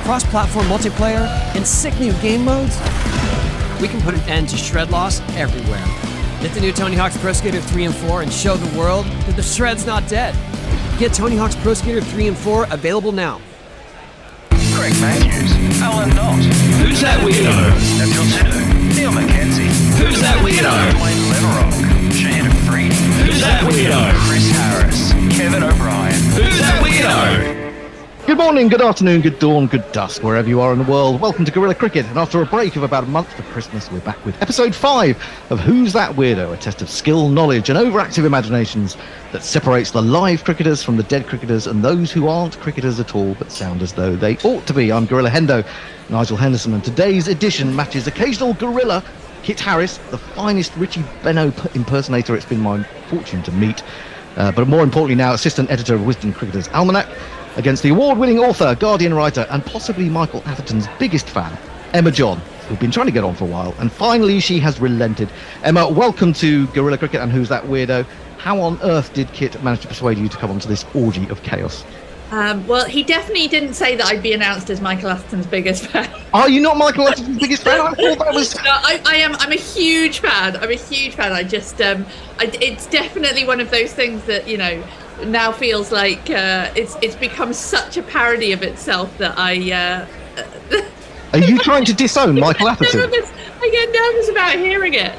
cross-platform multiplayer, and sick new game modes, we can put an end to shred loss everywhere. Get the new Tony Hawk's Pro Skater 3 and 4 and show the world that the shred's not dead. Get Tony Hawk's Pro Skater 3 and 4 available now. Greg Matthews, Alan Knott. Who's that weirdo? Nigel Sido, Neil McKenzie. Who's that weirdo? Dwayne Leverock, Shannon Freedy. Who's that weirdo? Chris Harris, Kevin O'Brien. Who's that weirdo? Good morning, good afternoon, good dawn, good dusk, wherever you are in the world. Welcome to Guerilla Cricket, and after a break of about a month for Christmas, we're back with episode 5 of Who's That Weirdo, a test of skill, knowledge, and overactive imaginations that separates the live cricketers from the dead cricketers and those who aren't cricketers at all but sound as though they ought to be. I'm Guerilla Hendo, Nigel Henderson, and today's edition matches occasional Guerilla Kit Harris, the finest Richie Benno impersonator it's been my fortune to meet, but more importantly now, assistant editor of Wisden Cricketer's Almanac, against the award-winning author, Guardian writer, and possibly Michael Atherton's biggest fan, Emma John, who've been trying to get on for a while, and finally she has relented. Emma, welcome to Guerilla Cricket and Who's That Weirdo? How on earth did Kit manage to persuade you to come onto this orgy of chaos? Well, he definitely didn't say that I'd be announced as Michael Atherton's biggest fan. Are you not Michael Atherton's biggest fan? I thought that was... No, I am. I'm a huge fan. I just, it's definitely one of those things that, you know, now feels like it's become such a parody of itself that I... Are you trying to disown Michael Atherton? I get nervous about hearing it.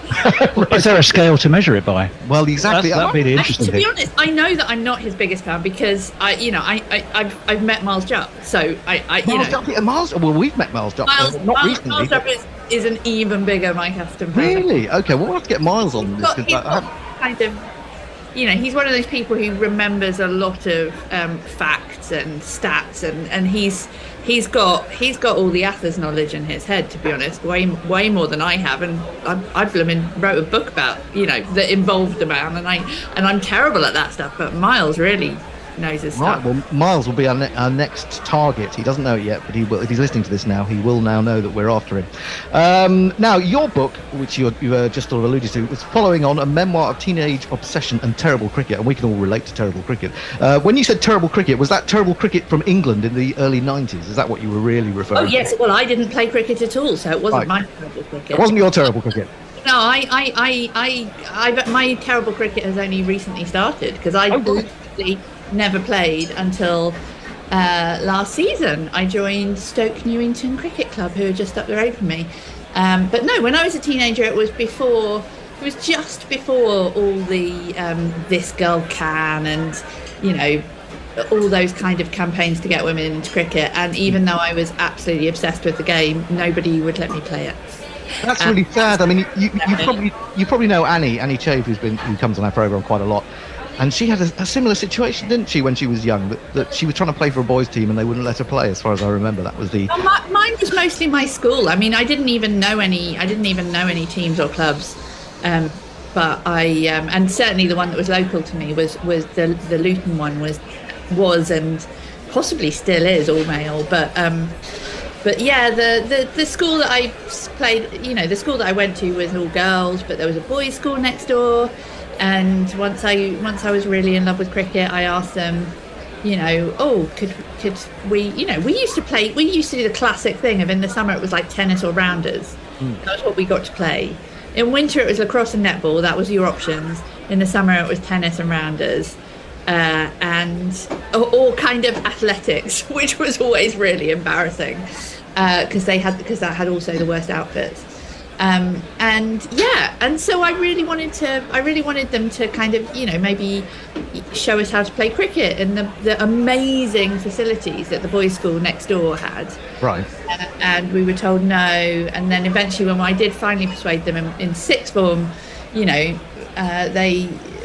Is there a scale to measure it by? Well, exactly. That'd be the interesting To be thing. honest, I know that I'm not his biggest fan because I've met Miles Jupp, so Well, we've met Miles Jupp, not recently. Miles Jupp is an even bigger Mike Atherton fan. Really? Okay, well, we'll have to get Miles on this. He's got kind of, you know, he's one of those people who remembers a lot of facts and stats, and he's got all the Athers knowledge in his head, to be honest, way more than I have, and I wrote a book about, you know, that involved the man, and I'm terrible at that stuff, but Miles really knows his stuff. Right, well, Miles will be our next target. He doesn't know it yet, but he will. If he's listening to this now, he will now know that we're after him. Now, your book, which you just sort of alluded to, was following on a memoir of teenage obsession and terrible cricket, and we can all relate to terrible cricket. When you said terrible cricket, was that terrible cricket from England in the early 90s? Is that what you were really referring to? Oh, yes. Well, I didn't play cricket at all, so it wasn't my terrible cricket. It wasn't your terrible cricket. No, my terrible cricket has only recently started, because I literally never played until last season. I joined Stoke Newington Cricket Club, who are just up the road from me. But no, when I was a teenager, it was just before all the This Girl Can and, you know, all those kind of campaigns to get women into cricket. And even though I was absolutely obsessed with the game, nobody would let me play it. That's really sad. I mean, you probably know Annie Chave, who comes on our programme quite a lot. And she had a similar situation, didn't she, when she was young? That she was trying to play for a boys' team and they wouldn't let her play. As far as I remember, that was the. Mine was mostly my school. I mean, I didn't even know any teams or clubs, but and certainly the one that was local to me was the Luton one was and possibly still is all male, but yeah, the school that I played, you know, the school that I went to was all girls, but there was a boys' school next door. And once I was really in love with cricket, I asked them you know, oh, could we, you know, we used to do the classic thing of in the summer it was like tennis or rounders. That was what we got to play. In winter it was lacrosse and netball, that was your options. In the summer it was tennis and rounders. And or kind of athletics, which was always really embarrassing because that had also the worst outfits. And so I really wanted them to kind of, you know, maybe show us how to play cricket in the amazing facilities that the boys' school next door had. Right. And we were told no. And then eventually, when I did finally persuade them in sixth form, you know,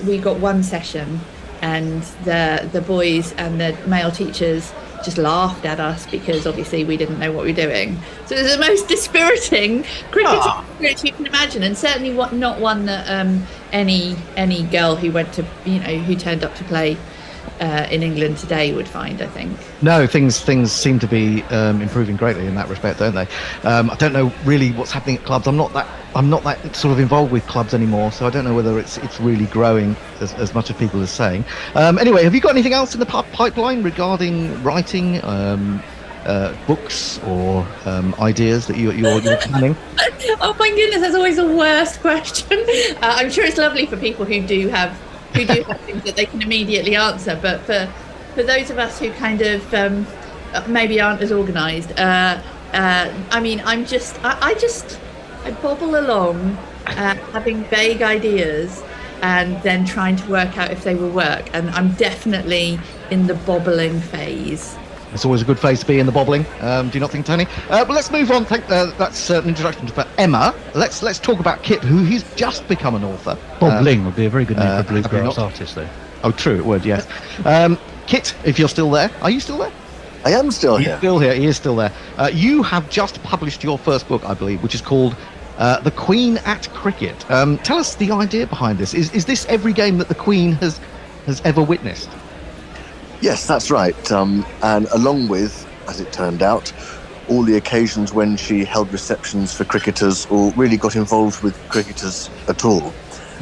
we got one session, and the boys and the male teachers just laughed at us because obviously we didn't know what we were doing. So it was the most dispiriting cricket experience you can imagine, and certainly not one that any girl who went to, you know, who turned up to play in England today would find, I think. No, things seem to be improving greatly in that respect, don't they? I don't know really what's happening at clubs. I'm not that sort of involved with clubs anymore, so I don't know whether it's really growing as much as people are saying. Anyway, have you got anything else in the pipeline regarding writing, books, or ideas that you're planning? Oh my goodness, that's always the worst question. I'm sure it's lovely for people who do have things that they can immediately answer, but for those of us who kind of maybe aren't as organised, I mean, I bobble along, having vague ideas and then trying to work out if they will work, and I'm definitely in the bobbling phase. It's always a good phase to be in, the bobbling. Do you not think, Tony? But let's move on. That's an introduction for Emma. Let's talk about Kit, who he's just become an author. Bobbling would be a very good name for a bluegrass artist, though. Oh, true, it would, yes. Kit, if you're still there, are you still there? I am still here. He's still here. He is still there. You have just published your first book, I believe, which is called The Queen at Cricket. Tell us the idea behind this. Is this every game that the Queen has ever witnessed? Yes, that's right. And along with, as it turned out, all the occasions when she held receptions for cricketers or really got involved with cricketers at all,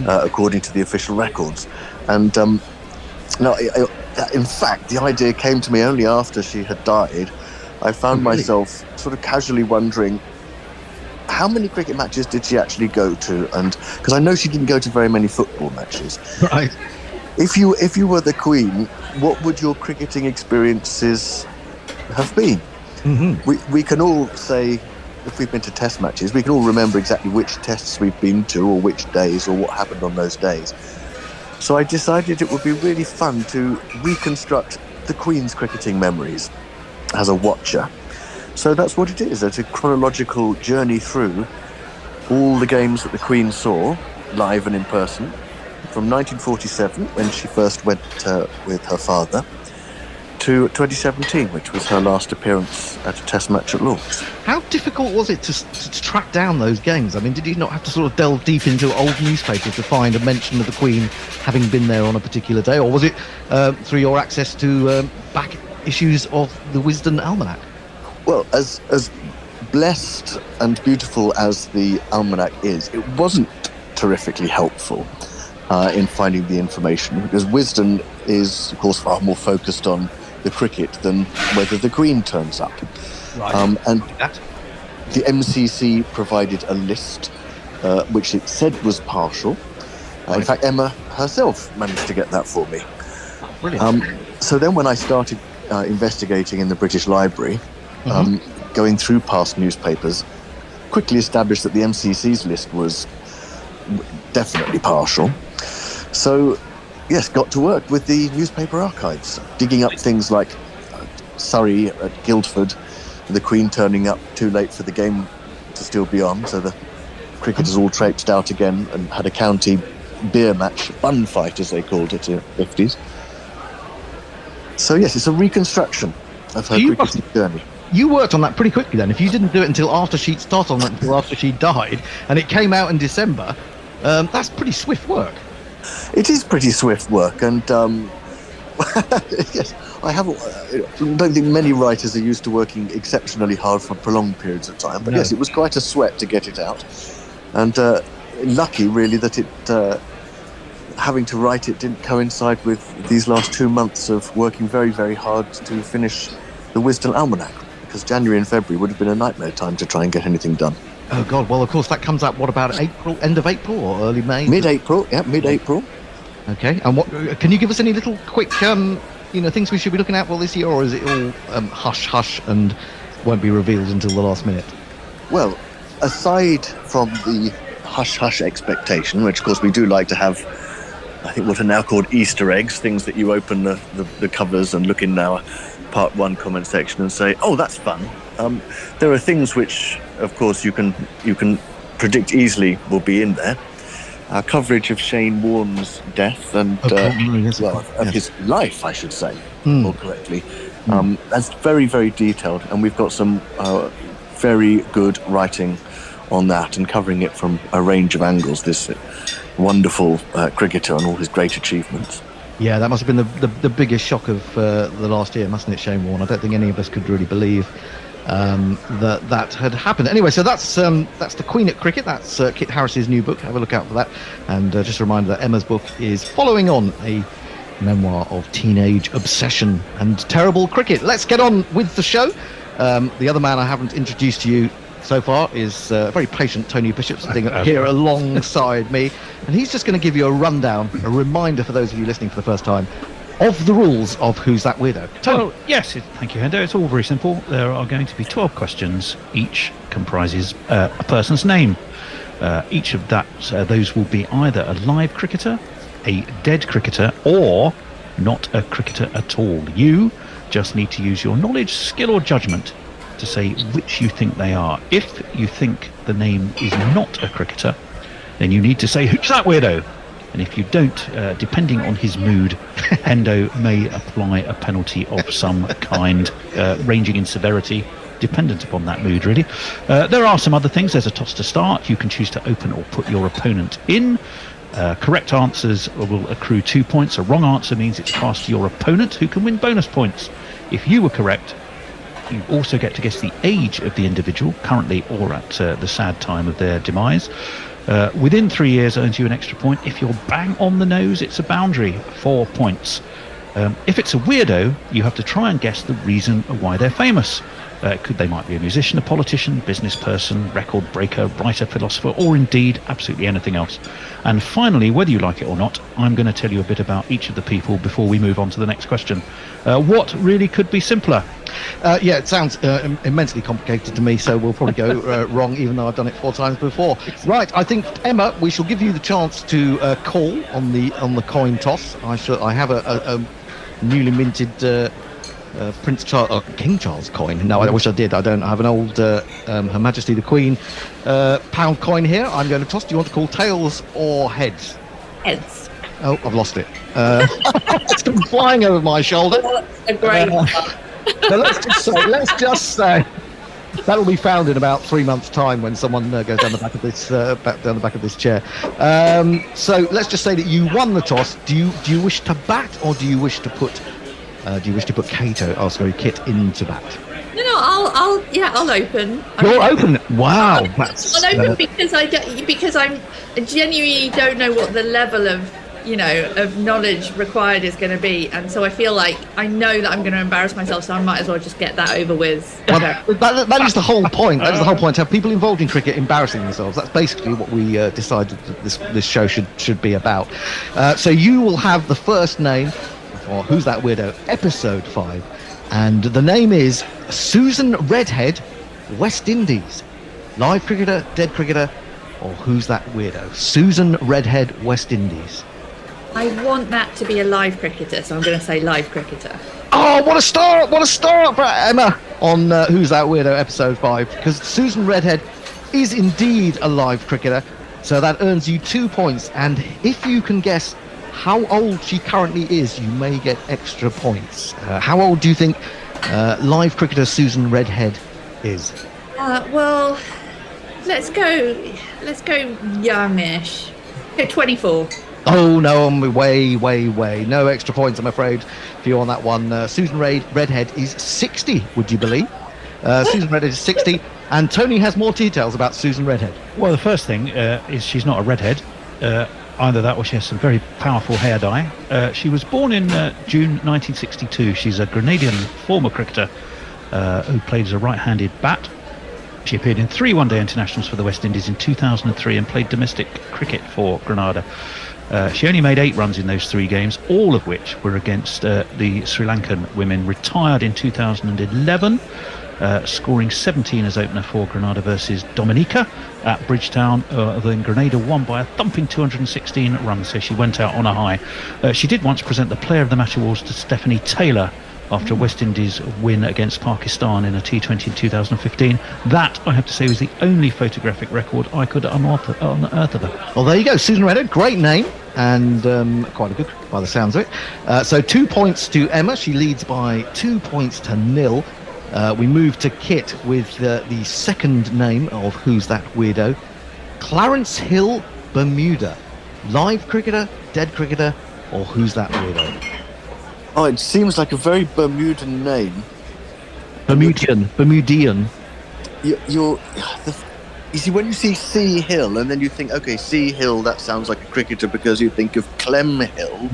according to the official records. And now, in fact, the idea came to me only after she had died. I found myself sort of casually wondering, how many cricket matches did she actually go to? And because I know she didn't go to very many football matches. Right. If you were the Queen, what would your cricketing experiences have been? Mm-hmm. We can all say, if we've been to test matches, we can all remember exactly which tests we've been to or which days or what happened on those days. So I decided it would be really fun to reconstruct the Queen's cricketing memories as a watcher. So that's what it is. It's a chronological journey through all the games that the Queen saw, live and in person, from 1947, when she first went with her father, to 2017, which was her last appearance at a test match at Lord's. How difficult was it to track down those games? I mean, did you not have to sort of delve deep into old newspapers to find a mention of the Queen having been there on a particular day? Or was it through your access to back issues of the Wisden Almanac? Well, as blessed and beautiful as the Almanac is, it wasn't terrifically helpful in finding the information, because Wisden is, of course, far more focused on the cricket than whether the Queen turns up. Right. And the MCC provided a list which it said was partial. In fact, Emma herself managed to get that for me. Brilliant. So then when I started investigating in the British Library, going through past newspapers, quickly established that the MCC's list was definitely partial. So, yes, got to work with the newspaper archives, digging up things like Surrey at Guildford, the Queen turning up too late for the game to still be on, so the cricketers all traipsed out again and had a county beer match, bun fight as they called it in the 50s. So, yes, it's a reconstruction of her cricketing journey. You worked on that pretty quickly then. If you didn't do it until after she'd started on it, until after she died, and it came out in December, that's pretty swift work. It is pretty swift work, and yes, I don't think many writers are used to working exceptionally hard for prolonged periods of time. But yes, it was quite a sweat to get it out, and lucky really that having to write it didn't coincide with these last 2 months of working very, very hard to finish the Wisden Almanac, because January and February would have been a nightmare time to try and get anything done. Oh God! Well, of course that comes out. What about April? End of April or early May? Mid-April. Yeah, mid-April. Okay. And what? Can you give us any little quick, things we should be looking at for this year, or is it all hush hush and won't be revealed until the last minute? Well, aside from the hush hush expectation, which of course we do like to have, I think what are now called Easter eggs, things that you open the covers and look in our part 1 comment section and say, oh, that's fun. There are things which, of course, you can predict easily will be in there. Our coverage of Shane Warne's death and his life, I should say, more correctly. That's very, very detailed, and we've got some very good writing on that and covering it from a range of angles. This wonderful cricketer and all his great achievements. Yeah, that must have been the biggest shock of the last year, mustn't it, Shane Warne? I don't think any of us could really believe that had happened. Anyway, so that's the Queen at Cricket. That's Kit Harris's new book. Have a look out for that. And just a reminder that Emma's book is following on a memoir of teenage obsession and terrible cricket. Let's get on with the show. The other man I haven't introduced to you so far is very patient Tony Bishop, sitting here alongside me, and he's just going to give you a rundown, a reminder for those of you listening for the first time, of the rules of Who's That Weirdo. Well, yes, thank you, Hendo. It's all very simple. There are going to be 12 questions. Each comprises a person's name. Each of those will be either a live cricketer, a dead cricketer, or not a cricketer at all. You just need to use your knowledge, skill, or judgment to say which you think they are. If you think the name is not a cricketer, then you need to say, who's that weirdo? And if you don't, depending on his mood, Hendo may apply a penalty of some kind, ranging in severity, dependent upon that mood, really. There are some other things. There's a toss to start. You can choose to open or put your opponent in. Correct answers will accrue 2 points. A wrong answer means it's passed to your opponent, who can win bonus points. If you were correct, you also get to guess the age of the individual, currently or at the sad time of their demise. Within 3 years earns you an extra point. If you're bang on the nose, it's a boundary, 4 points. If it's a weirdo, you have to try and guess the reason why they're famous. They might be a musician, a politician, business person, record breaker, writer, philosopher, or indeed absolutely anything else. And finally, whether you like it or not, I'm going to tell you a bit about each of the people before we move on to the next question. What really could be simpler? Yeah, it sounds immensely complicated to me, so we'll probably go wrong, even though I've done it 4 times before. Right, I think, Emma, we shall give you the chance to call on the coin toss. I have a newly minted King Charles coin. No, I wish I did. I don't. I have an old Her Majesty the Queen pound coin here. I'm going to toss. Do you want to call tails or heads? Heads. Oh, I've lost it. It's been flying over my shoulder. A great so let's just say that will be found in about 3 months' time when someone goes down the back of this chair. So let's just say that you won the toss. Do you wish to bat, or do you wish to put Kit into bat? No, I'll open. You're open. Wow, I'll open because I genuinely don't know what the level of knowledge required is going to be, and so I feel like I know that I'm going to embarrass myself, so I might as well just get that over with. Well, that is the whole point. That is the whole point. To have people involved in cricket embarrassing themselves. That's basically what we decided that this show should be about. So you will have the first name for Who's That Weirdo, episode 5, and the name is Susan Redhead, West Indies. Live cricketer, dead cricketer, or Who's That Weirdo? Susan Redhead, West Indies. I want that to be a live cricketer, so I'm going to say live cricketer. Oh, what a start! What a start for Emma on Who's That Weirdo, episode 5, because Susan Redhead is indeed a live cricketer, so that earns you 2 points, and if you can guess how old she currently is, you may get extra points. How old do you think live cricketer Susan Redhead is? Well, let's go youngish. 24. Oh no, I'm way. No extra points, I'm afraid, for you on that one. Susan Redhead is 60, would you believe? Susan Redhead is 60, and Tony has more details about Susan Redhead. Well, the first thing is she's not a redhead. Either that or she has some very powerful hair dye. She was born in June 1962. She's a Grenadian former cricketer who played as a right-handed bat. She appeared in 3 one-day internationals for the West Indies in 2003 and played domestic cricket for Grenada. She only made 8 runs in those 3 games, all of which were against the Sri Lankan women. Retired in 2011, scoring 17 as opener for Grenada versus Dominica at Bridgetown. Then Grenada won by a thumping 216 runs, so she went out on a high. She did once present the Player of the Match awards to Stephanie Taylor after a West Indies win against Pakistan in a T20 in 2015. That, I have to say, was the only photographic record I could unearth of her. Well, there you go. Susan Redder, great name, and quite a good by the sounds of it. So 2 points to Emma. She leads by 2 points to 0. We move to Kit with the second name of Who's That Weirdo? Clarence Hill, Bermuda. Live cricketer, dead cricketer, or Who's That Weirdo? Oh, it seems like a very Bermudan name. Bermudian. You see, when you see C Hill, and then you think, okay, C Hill, that sounds like a cricketer because you think of Clem Hill.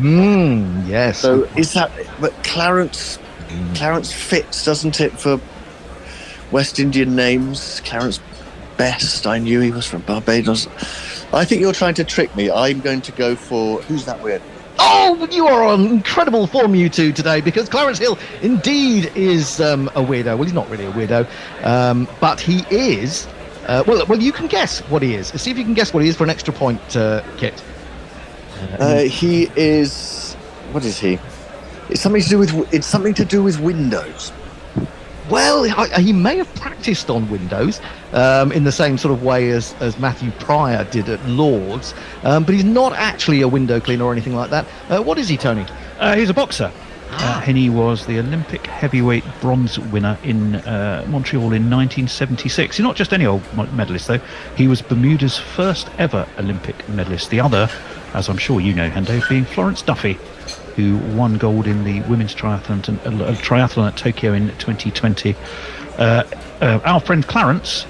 Yes. So is that? But Clarence fits, doesn't it, for West Indian names? Clarence Best. I knew he was from Barbados. I think you're trying to trick me. I'm going to go for Who's That Weird? Oh, you are on incredible form, you two, today, because Clarence Hill indeed is a weirdo. Well, he's not really a weirdo, but he is. Well, you can guess what he is. See if you can guess what he is for an extra point, Kit. He is. What is he? It's something to do with Windows. Well, he may have practiced on Windows in the same sort of way as Matthew Pryor did at Lord's, but he's not actually a window cleaner or anything like that. What is he, Tony? He's a boxer. And he was the Olympic heavyweight bronze winner in Montreal in 1976. He's not just any old medalist, though. He was Bermuda's first ever Olympic medalist. The other, as I'm sure you know, Hendo, being Florence Duffy, who won gold in the women's triathlon at Tokyo in 2020. Our friend Clarence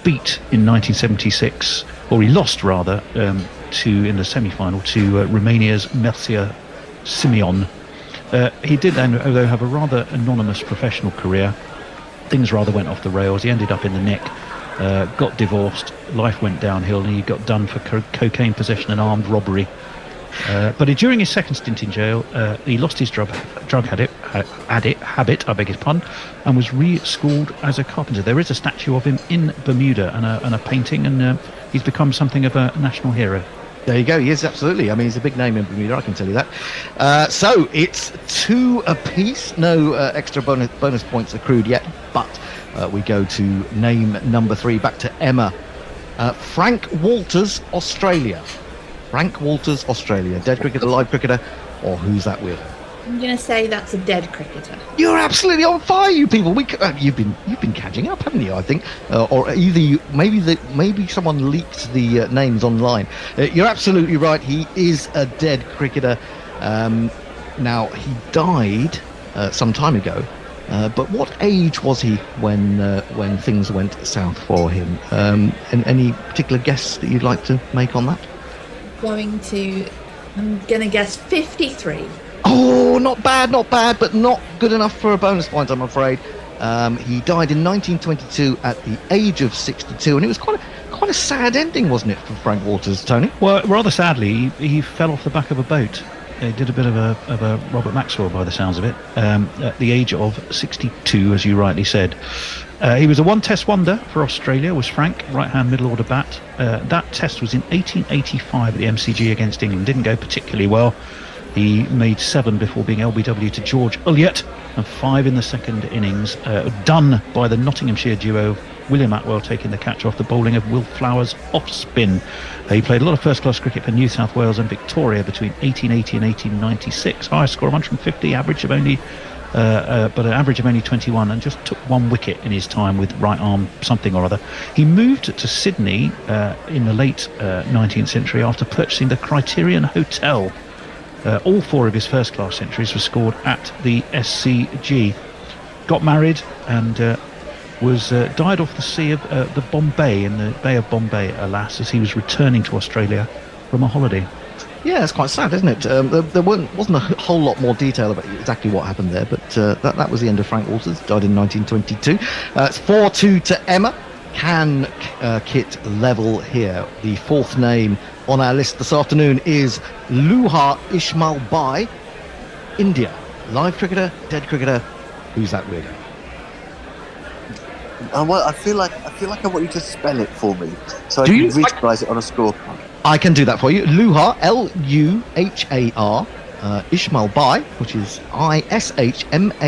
beat in 1976, or he lost rather, in the semi-final to Romania's Mircea Simeon. He did then, although, have a rather anonymous professional career. Things rather went off the rails. He ended up in the nick, got divorced, life went downhill, and he got done for cocaine possession and armed robbery. But during his second stint in jail, he lost his drug habit, I beg his pardon, and was re-schooled as a carpenter. There is a statue of him in Bermuda and a painting, and he's become something of a national hero. There you go. Yes, absolutely. I mean, he's a big name in Bermuda, I can tell you that. So it's 2 apiece. No extra bonus points accrued yet, but we go to name number 3. Back to Emma. Frank Walters, Australia. Frank Walters, Australia. Dead cricketer, live cricketer, or Who's That Weirdo? I'm going to say that's a dead cricketer. You're absolutely on fire, you people. You've been catching up, haven't you? I think, or either maybe someone leaked the names online. You're absolutely right. He is a dead cricketer. Now he died some time ago. But what age was he when things went south for him? Any particular guess that you'd like to make on that? I'm going to guess 53. Oh, not bad, but not good enough for a bonus point, I'm afraid. He died in 1922 at the age of 62, and it was quite a sad ending, wasn't it, for Frank Walters, Tony? Well, rather sadly, he fell off the back of a boat. He did a bit of a Robert Maxwell, by the sounds of it, at the age of 62, as you rightly said. He was a one-test wonder for Australia, was Frank, right-hand middle-order bat. That test was in 1885 at the MCG against England. Didn't go particularly well. He made 7 before being LBW to George Ulyett, and 5 in the second innings, done by the Nottinghamshire duo, William Atwell taking the catch off the bowling of Will Flowers off spin. He played a lot of first-class cricket for New South Wales and Victoria between 1880 and 1896. Highest score of 150, average of only... but an average of only 21, and just took 1 wicket in his time with right arm something or other. He moved to Sydney in the late 19th century after purchasing the Criterion Hotel. All 4 of his first-class centuries were scored at the SCG. Got married and died off the sea of the Bombay, in the Bay of Bombay, alas, as he was returning to Australia from a holiday. Yeah, it's quite sad, isn't it? There wasn't a whole lot more detail about exactly what happened there, but that was the end of Frank Walters. Died in 1922. It's 4-2 to Emma. Can Kit level here? The fourth name on our list this afternoon is Luha Ismail Bai, India. Live cricketer, dead cricketer. Who's that weirdo? I feel like I want you to spell it for me, so I can visualize it on a scorecard. I can do that for you. Luhar, Luhar, Ismail Bai, which is Ishmailbhai.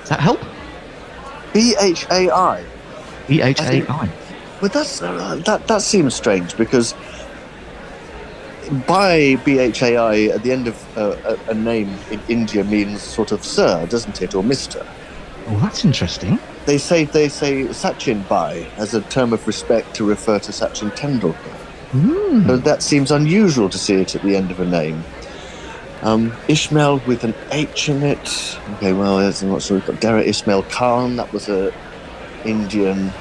Does that help? Bhai. Bhai. But that seems strange because by Bhai at the end of a name in India means sort of sir, doesn't it, or Mr. Oh, that's interesting. They say Sachin Bai as a term of respect to refer to Sachin Tendulkar. So that seems unusual to see it at the end of a name. Ishmael with an H in it. Okay, well, I'm not sure. We've got Dara Ismail Khan. That was a Indian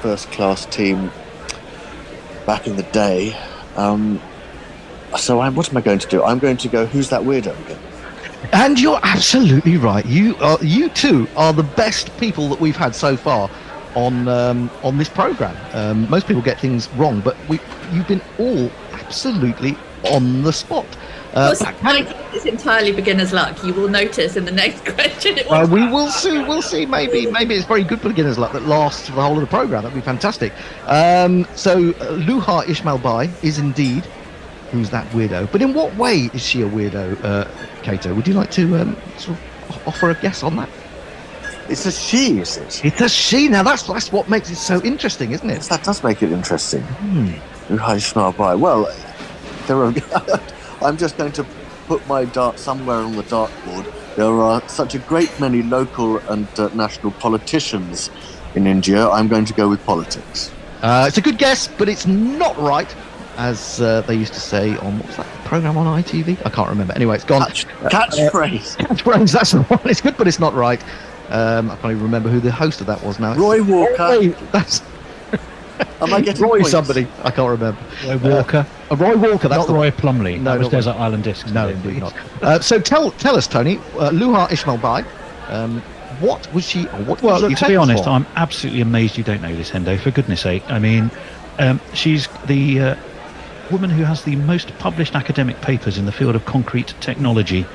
first-class team back in the day. So what am I going to do? I'm going to go, who's that weirdo again? And you're absolutely right. You two are the best people that we've had so far on this program. Most people get things wrong, but you've been all absolutely on the spot. It's entirely beginner's luck. You will notice in the next question. We will see. We'll see. Maybe it's very good beginner's luck that lasts for the whole of the program. That'd be fantastic. So Luha Ismail Bai is indeed. Who's that weirdo? But in what way is she a weirdo, Kato? Would you like to sort of offer a guess on that? It's a she, is it? It's a she. Now that's what makes it so interesting, isn't it? Yes, that does make it interesting. Well, I'm just going to put my dart somewhere on the dartboard. There are such a great many local and national politicians in India. I'm going to go with politics. It's a good guess, but it's not right. As they used to say on, what was that program on ITV? I can't remember. Anyway, it's gone. Catchphrase. Catchphrase, that's the one. It's good, but it's not right. I can't even remember who the host of that was now. Roy Walker. That's Am I getting Roy points? somebody? I can't remember. Roy Walker. Roy Walker. That's not Roy Plumley. No, that was not Desert Island Discs. No, indeed not. So tell us, Tony, Luha Ismail Bai, what was she? What well, was look, she to be honest, for? I'm absolutely amazed you don't know this, Hendo. For goodness sake, I mean, she's the woman who has the most published academic papers in the field of concrete technology.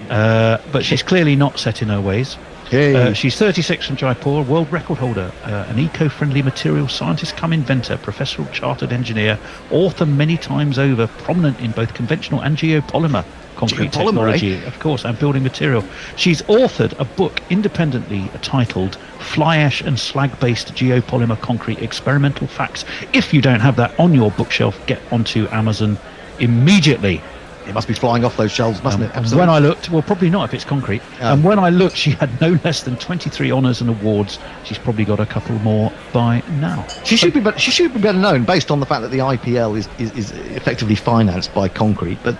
But she's clearly not set in her ways. She's 36 from Jaipur, world record holder, an eco-friendly material scientist come inventor, professional chartered engineer, author many times over, prominent in both conventional and geopolymer concrete technology, of course, and building material. She's authored a book independently titled Fly Ash and Slag-Based Geopolymer Concrete Experimental Facts. If you don't have that on your bookshelf, get onto Amazon immediately. It must be flying off those shelves, mustn't it? Absolutely. When I looked, well, probably not if it's concrete. And when I looked, she had no less than 23 honours and awards. She's probably got a couple more by now. She should be better known based on the fact that the IPL is effectively financed by concrete. But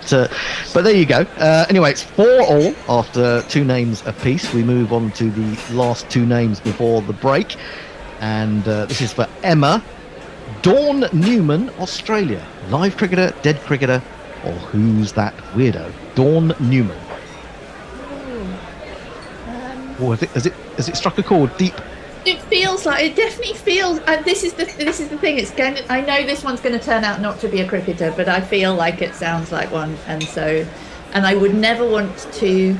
there you go. Anyway, it's 4-4 after two names apiece. We move on to the last two names before the break, and this is for Emma. Dawn Newman, Australia. Live cricketer, dead cricketer, or who's that weirdo? Dawn Newman. Has it struck a chord deep? It definitely feels. This is the thing. I know this one's going to turn out not to be a cricketer, but I feel like it sounds like one, and I would never want to.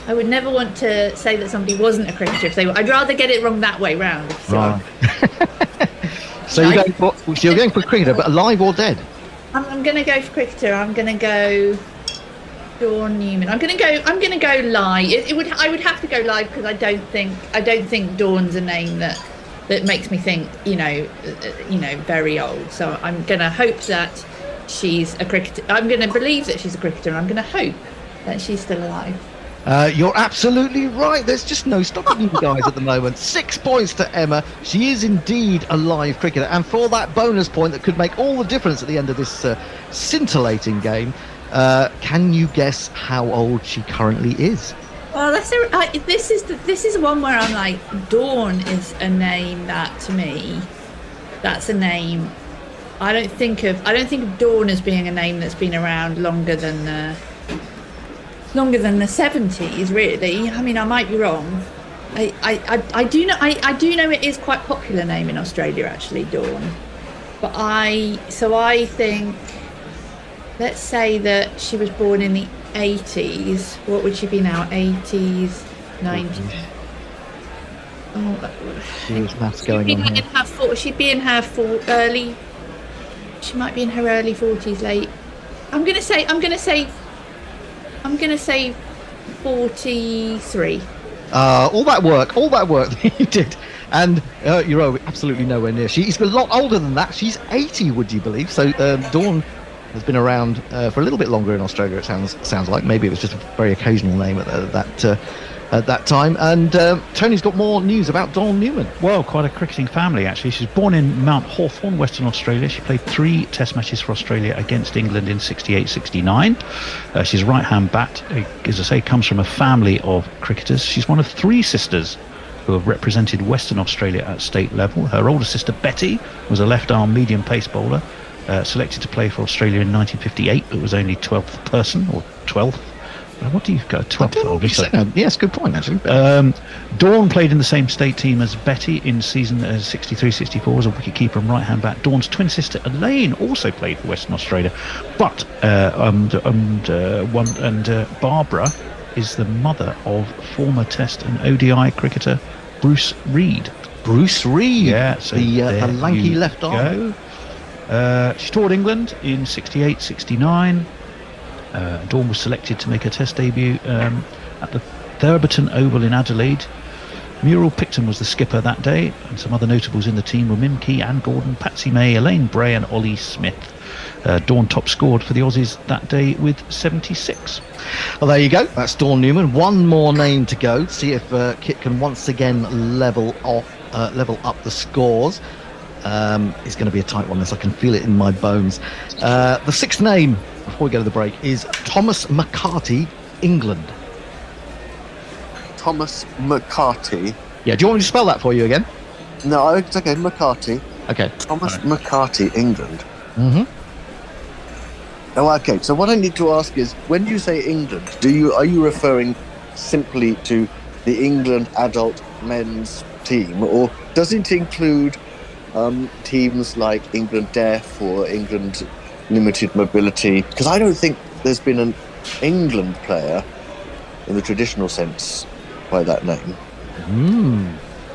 I would never want to say that somebody wasn't a cricketer if they were. I'd rather get it wrong that way round. Right. So you're going for cricketer, but alive or dead? I'm going to go for cricketer. I'm going to go Dawn Newman. I'm going to go live. I would have to go live because I don't think Dawn's a name that makes me think very old. So I'm going to hope that she's a cricketer. I'm going to believe that she's a cricketer. And I'm going to hope that she's still alive. You're absolutely right. There's just no stopping you guys at the moment. 6 points to Emma. She is indeed a live cricketer. And for that bonus point that could make all the difference at the end of this scintillating game, can you guess how old she currently is? Well, this is one where I'm like, Dawn is a name that, to me, that's a name I don't think of Dawn as being a name that's been around longer than the 70s. Really, I mean, I might be wrong. I do know it is quite a popular name in Australia, actually, Dawn. But I think, let's say that she was born in the 80s. What would she be now? 80s, 90s. There's maths going on here. She'd be in her early. She might be in her early 40s, late. I'm gonna say 43. All that work that you did, and you're absolutely nowhere near. She's a lot older than that. She's 80, would you believe? So Dawn has been around for a little bit longer in Australia. It sounds like maybe it was just a very occasional name at that time. And Tony's got more news about Dawn Newman. Well, quite a cricketing family, actually. She's born in Mount Hawthorn, Western Australia. She played 3 test matches for Australia against England in 68-69. She's right-hand bat. As I say, comes from a family of cricketers. She's one of 3 sisters who have represented Western Australia at state level. Her older sister, Betty, was a left-arm medium pace bowler, selected to play for Australia in 1958, but was only 12th person, or 12th. What do you go? 12th. Yes, good point, actually. Dawn played in the same state team as Betty in season 63-64 as a wicketkeeper and right-hand bat. Dawn's twin sister Elaine also played for Western Australia, but Barbara is the mother of former Test and ODI cricketer Bruce Reid. Bruce Reid, yeah, so the lanky left arm. She toured England in 68-69. Dawn was selected to make her Test debut at the Thurberton Oval in Adelaide. Muriel Picton was the skipper that day, and some other notables in the team were Mim Key, Anne Gordon, Patsy May, Elaine Bray and Ollie Smith. Dawn top scored for the Aussies that day with 76. Well, there you go. That's Dawn Newman. One more name to go. See if Kit can once again level up the scores. It's going to be a tight one, this. I can feel it in my bones. The 6th name, before we go to the break, is Thomas McCarty, England. Thomas McCarty. Yeah, do you want me to spell that for you again? No, it's okay. McCarty. Okay. Thomas McCarty, England. Mm-hmm. Oh, okay. So what I need to ask is, when you say England, are you referring simply to the England adult men's team, or does it include teams like England Deaf or England Limited Mobility? Because I don't think there's been an England player in the traditional sense by that name.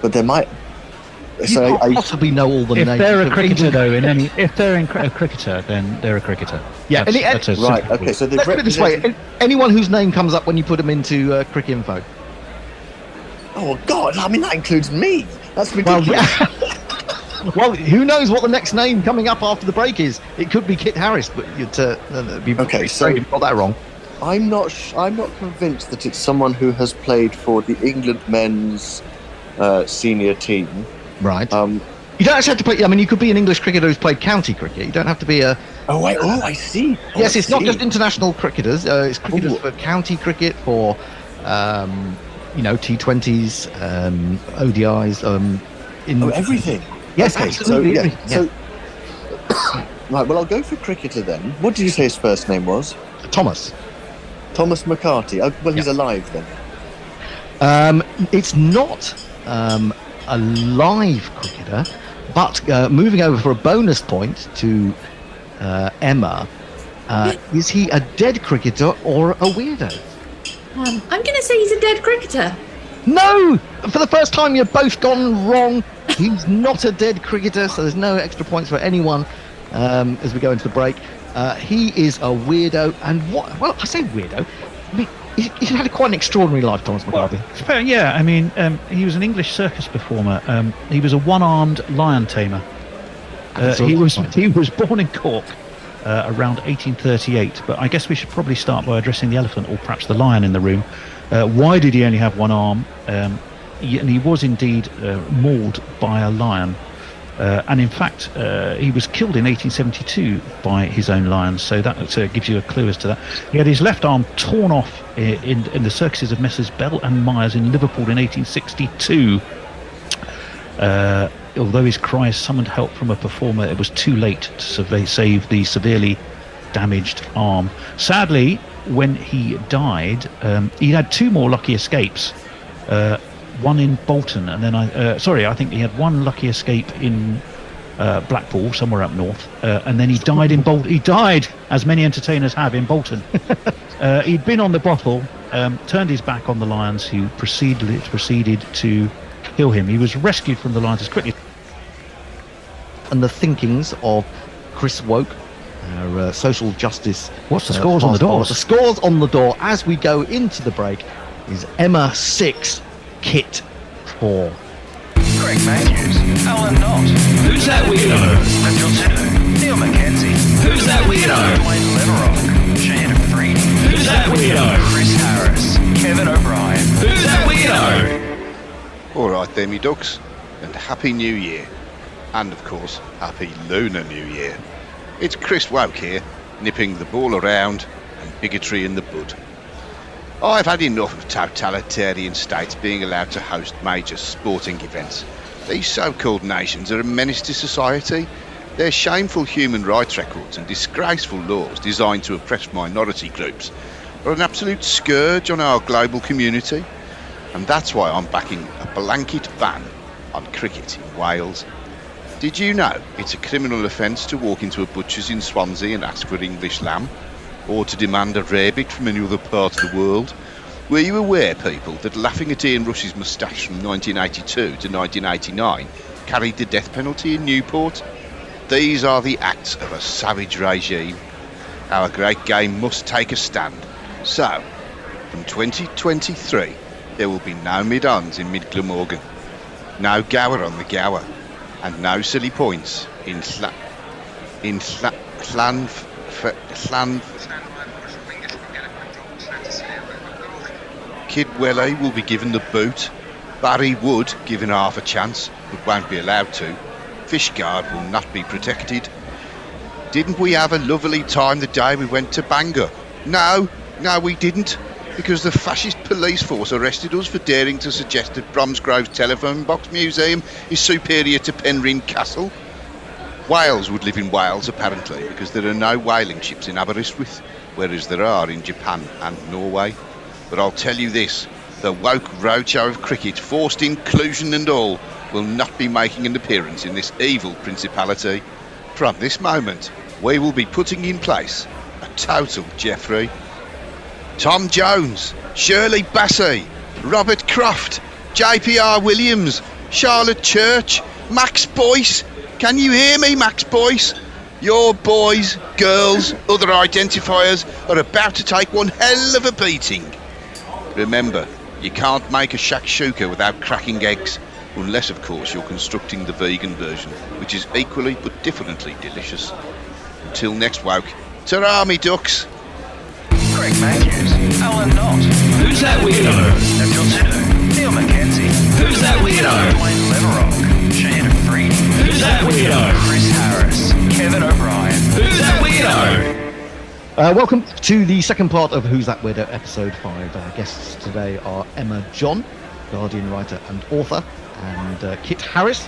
But there might. So I possibly know all the names. If they're a cricketer, though, if they're a cricketer, then they're a cricketer. Yeah, right. Okay, so let's put it this way: anyone whose name comes up when you put them into Crick Info. Oh God! I mean, that includes me. That's ridiculous. Well, who knows what the next name coming up after the break is? It could be Kit Harris, but you'd be okay. So you got that wrong. I'm not convinced that it's someone who has played for the England men's senior team. Right. You don't actually have to play. I mean, you could be an English cricketer who's played county cricket. You don't have to be a. Oh wait. Oh, I see. Yes, it's not just international cricketers. It's cricketers for county cricket, for T20s, ODIs, everything. Yes, okay, absolutely. So right. Well, I'll go for cricketer then. What did you say his first name was? Thomas. Thomas McCarty. Oh, well, he's alive then. It's not a live cricketer, but moving over for a bonus point to Emma, is he a dead cricketer or a weirdo? I'm going to say he's a dead cricketer. No! For the first time, you've both gone wrong. He's not a dead cricketer, so there's no extra points for anyone as we go into the break. He is a weirdo, and well, I say weirdo. I mean, he's had quite an extraordinary life, Thomas McCarty. Well, yeah, I mean, he was an English circus performer. He was a one-armed lion tamer. He was born in Cork around 1838, but I guess we should probably start by addressing the elephant, or perhaps the lion in the room. Why did he only have one arm? And he was indeed mauled by a lion. And in fact, he was killed in 1872 by his own lion, so that gives you a clue as to that. He had his left arm torn off in the circuses of Messrs. Bell and Myers in Liverpool in 1862. although his cries summoned help from a performer, it was too late to save the severely damaged arm. Sadly, when he died, he had 2 more lucky escapes. One in Bolton, and then I think he had 1 lucky escape in Blackpool, somewhere up north, and then he died in Bolton. He died, as many entertainers have, in Bolton. He'd been on the bottle, turned his back on the Lions, who proceeded to kill him. He was rescued from the Lions as quickly. And the thinkings of Chris Woke, our social justice. What's the scores on the door? The scores on the door as we go into the break is Emma 6, Kit 4. Greg Matthews, Alan Knott. Who's that weirdo? Nigel Sidhu, Neil Mackenzie. Who's that weirdo? Dwayne Letterock, Shannon Freed. Who's that weirdo? Chris Harris, Kevin O'Brien. Who's that weirdo? All right, there, me ducks, and Happy New Year. And, of course, Happy Lunar New Year. It's Chris Woke here, nipping the ball around and bigotry in the bud. I've had enough of totalitarian states being allowed to host major sporting events. These so-called nations are a menace to society. Their shameful human rights records and disgraceful laws designed to oppress minority groups are an absolute scourge on our global community. And that's why I'm backing a blanket ban on cricket in Wales. Did you know it's a criminal offence to walk into a butcher's in Swansea and ask for English lamb? Or to demand a rarebit from any other part of the world? Were you aware, people, that laughing at Ian Rush's moustache from 1982 to 1989 carried the death penalty in Newport? These are the acts of a savage regime. Our great game must take a stand. So, from 2023, there will be no mid-ons in Mid-Glamorgan, no Gower on the Gower, and no silly points in Kid Welly will be given the boot. Barry Wood given half a chance, but won't be allowed to. Fishguard will not be protected. Didn't we have a lovely time the day we went to Bangor? No, we didn't, because the fascist police force arrested us for daring to suggest that Bromsgrove's telephone box museum is superior to Penryn Castle. Whales would live in Wales, apparently, because there are no whaling ships in Aberystwyth, whereas there are in Japan and Norway. But I'll tell you this, the woke roadshow of cricket, forced inclusion and all, will not be making an appearance in this evil principality. From this moment, we will be putting in place a total Jeffrey. Tom Jones, Shirley Bassey, Robert Croft, JPR Williams, Charlotte Church, Max Boyce. Can you hear me, Max Boyce? Your boys, girls, other identifiers are about to take one hell of a beating. Remember, you can't make a shakshuka without cracking eggs, unless, of course, you're constructing the vegan version, which is equally but differently delicious. Until next woke, ta-ra, me ducks. Greg Matthews, Alan Knott. Who's that weirdo? Nigel Sidhu, Neil Mackenzie. Who's that weirdo? Dwayne Letterock, Shannon Freed. Who's that weirdo? Chris Harris, Kevin O'Brien. Who's that weirdo? Welcome to the second part of Who's That Weirdo, episode 5. Our guests today are Emma John, Guardian writer and author, and Kit Harris,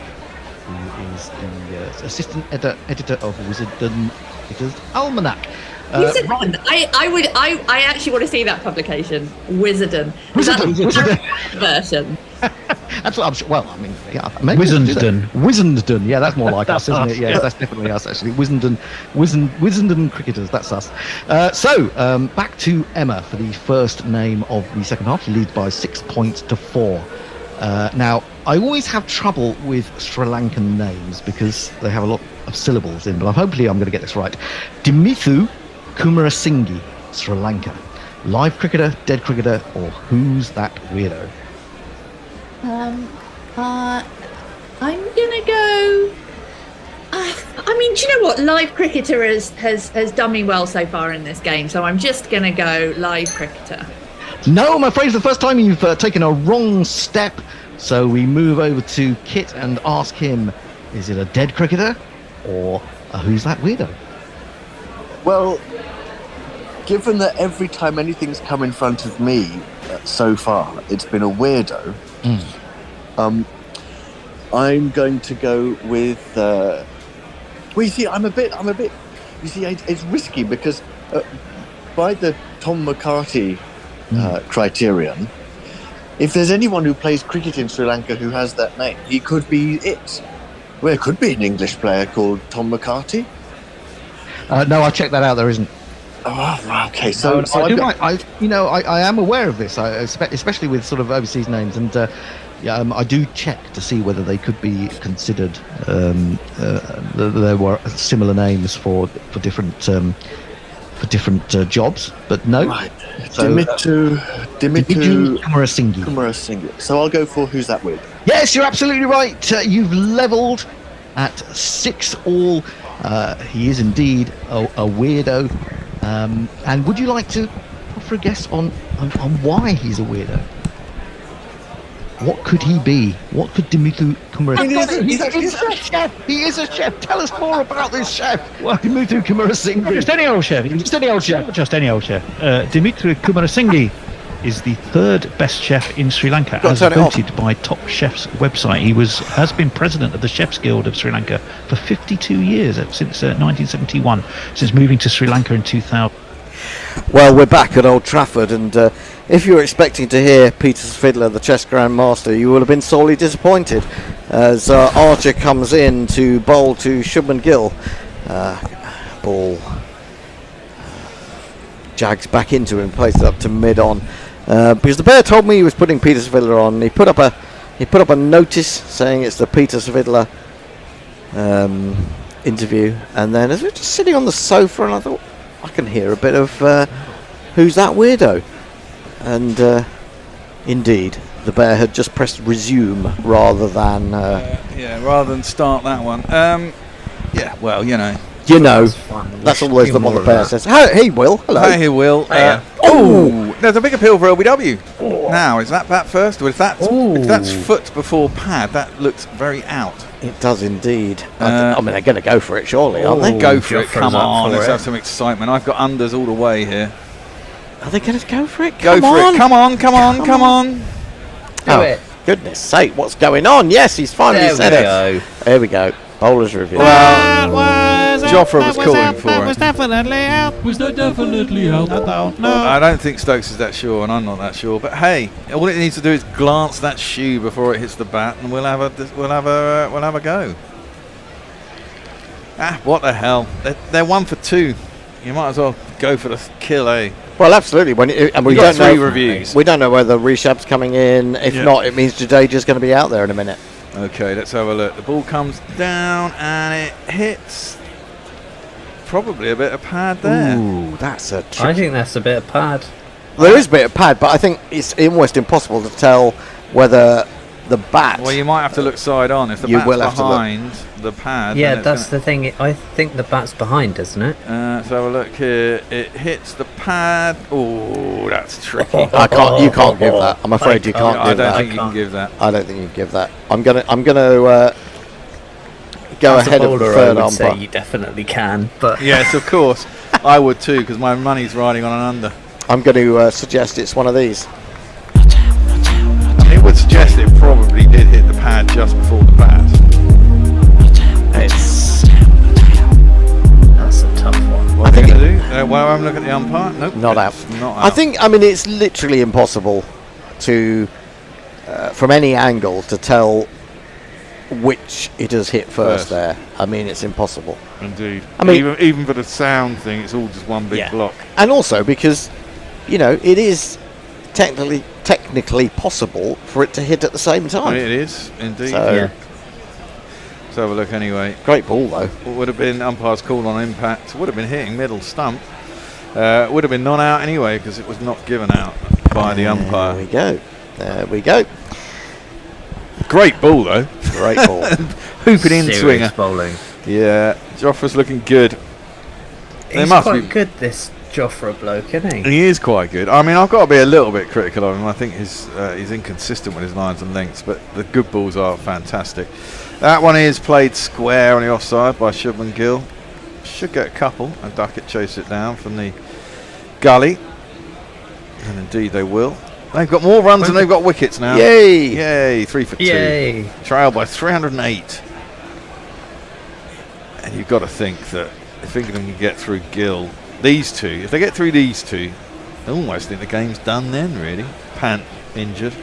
who is the assistant editor of Wizardon Editor's Almanac. Wizardon. I actually want to see that publication. Wizardon. Is that the version? That's what I'm sure. Well, I mean, yeah, maybe Wizardon. Yeah, that's more like us, isn't us. it? Yeah, that's definitely us, actually. Wizardon cricketers, that's us. So, back to Emma for the first name of the second half. She leads by 6 points to 4. Now, I always have trouble with Sri Lankan names because they have a lot of syllables in, but hopefully I'm going to get this right. Dimithu Kumarasinghe, Sri Lanka. Live cricketer, dead cricketer, or who's that weirdo? I'm gonna go. I mean, do you know what? Live cricketer has done me well so far in this game, so I'm just gonna go live cricketer. No, I'm afraid it's the first time you've taken a wrong step. So we move over to Kit and ask him: is it a dead cricketer or a who's that weirdo? Well, given that every time anything's come in front of me so far, it's been a weirdo. I'm going to go with. Well, you see, I'm a bit. You see, it's risky because by the Tom McCarthy criterion, if there's anyone who plays cricket in Sri Lanka who has that name, he could be it. Well, it could be an English player called Tom McCarthy. No, I checked that out. There isn't. Oh, okay. So I am aware of this, especially with sort of overseas names, and I do check to see whether they could be considered. There were similar names for different jobs, but no. Right. So, Dimitri Kumarasinghe. So I'll go for who's that with? Yes, you're absolutely right. You've levelled at 6-all. He is indeed a weirdo. And would you like to offer a guess on why he's a weirdo? What could he be? What could Dimitri Kumarasinghe? He's a chef. He is a chef. Tell us more about this chef. Well, Dimitri Kumarasinghe. Just any old chef. Just any old chef. Just any old chef. Dimitri Kumarasinghe is the third best chef in Sri Lanka, as voted by Top Chef's website. He has been president of the Chefs Guild of Sri Lanka for 52 years, since 1971, since moving to Sri Lanka in 2000. Well, we're back at Old Trafford, and if you were expecting to hear Peter Fiddler, the chess grandmaster, you would have been sorely disappointed as Archer comes in to bowl to Shubman Gill. Ball jags back into him, plays it up to mid-on. Because the Bear told me he was putting Peter Fiddler on. He put up a notice saying it's the Peter Fiddler interview, and then as we were just sitting on the sofa, and I thought I can hear a bit of who's that weirdo, and indeed the Bear had just pressed resume rather than start that one. Well, that's always the one the Bear says. Hey Will, hello. Hey Will. There's a big appeal for LBW. Now, is that bat first, or if that's foot before pad, that looks very out. It does indeed. I mean, they're going to go for it, surely, aren't they? Go for it. Come on, let's have some excitement. I've got unders all the way here. Are they going to go for it? Come on. Come on. Do it. Goodness sake, what's going on? Yes, he's finally said it. There we go. Bowler's review. Well, Jofra was calling for it. Was that definitely out? I don't know. I don't think Stokes is that sure, and I'm not that sure. But hey, all it needs to do is glance that shoe before it hits the bat, and we'll have a go. What the hell? They're 1 for 2. You might as well go for the kill, eh? Well, absolutely. And we don't know reviews. We don't know whether Rishabh's coming in. If not, it means Jadeja's going to be out there in a minute. Okay, let's have a look. The ball comes down and it hits. Probably a bit of pad there. Ooh, that's a trick. I think that's a bit of pad. There is a bit of pad, but I think it's almost impossible to tell whether the bat... Well, you might have to look side on. If the bat's behind the pad... Yeah, that's the thing. I think the bat's behind, isn't it? Let's have a look here. It hits the pad. Oh, that's tricky. You can't give that. I'm afraid you can't give that. I don't think you can give that. I don't think you can give that. I'm gonna go ahead of the third umpire. Say you definitely can, but yes, of course, I would too, because my money's riding on an under. I'm going to suggest it's one of these. It would suggest it probably did hit the pad just before the bat. That's a tough one. What are they going to do? Well, I'm looking at the umpire. Nope, not out. Not out. I mean, it's literally impossible to, from any angle, to tell which it has hit first there. I mean, it's impossible. Indeed. I mean, even for the sound thing, it's all just one big block. And also because, it is technically possible for it to hit at the same time. It is, indeed. So, let's have a look anyway. Great ball, though. What would have been umpire's call on impact? Would have been hitting middle stump. Would have been not out anyway, because it was not given out by the umpire. There we go. Great ball, though. Great ball. Hooping in swinger. Bowling. Yeah, Jofra's looking good. He's quite good, this Jofra bloke, isn't he? He is quite good. I mean, I've got to be a little bit critical of him. I think he's inconsistent with his lines and lengths, but the good balls are fantastic. That one is played square on the offside by Shubman Gill. Should get a couple, and Duckett chase it down from the gully. And indeed they will. They've got more runs than they've got wickets now. Yay! Yay! 3 for 2. Yay! Trail by 308. And you've got to think that if England can get through Gill, these two, if they get through these two, I almost think the game's done then, really. Pant injured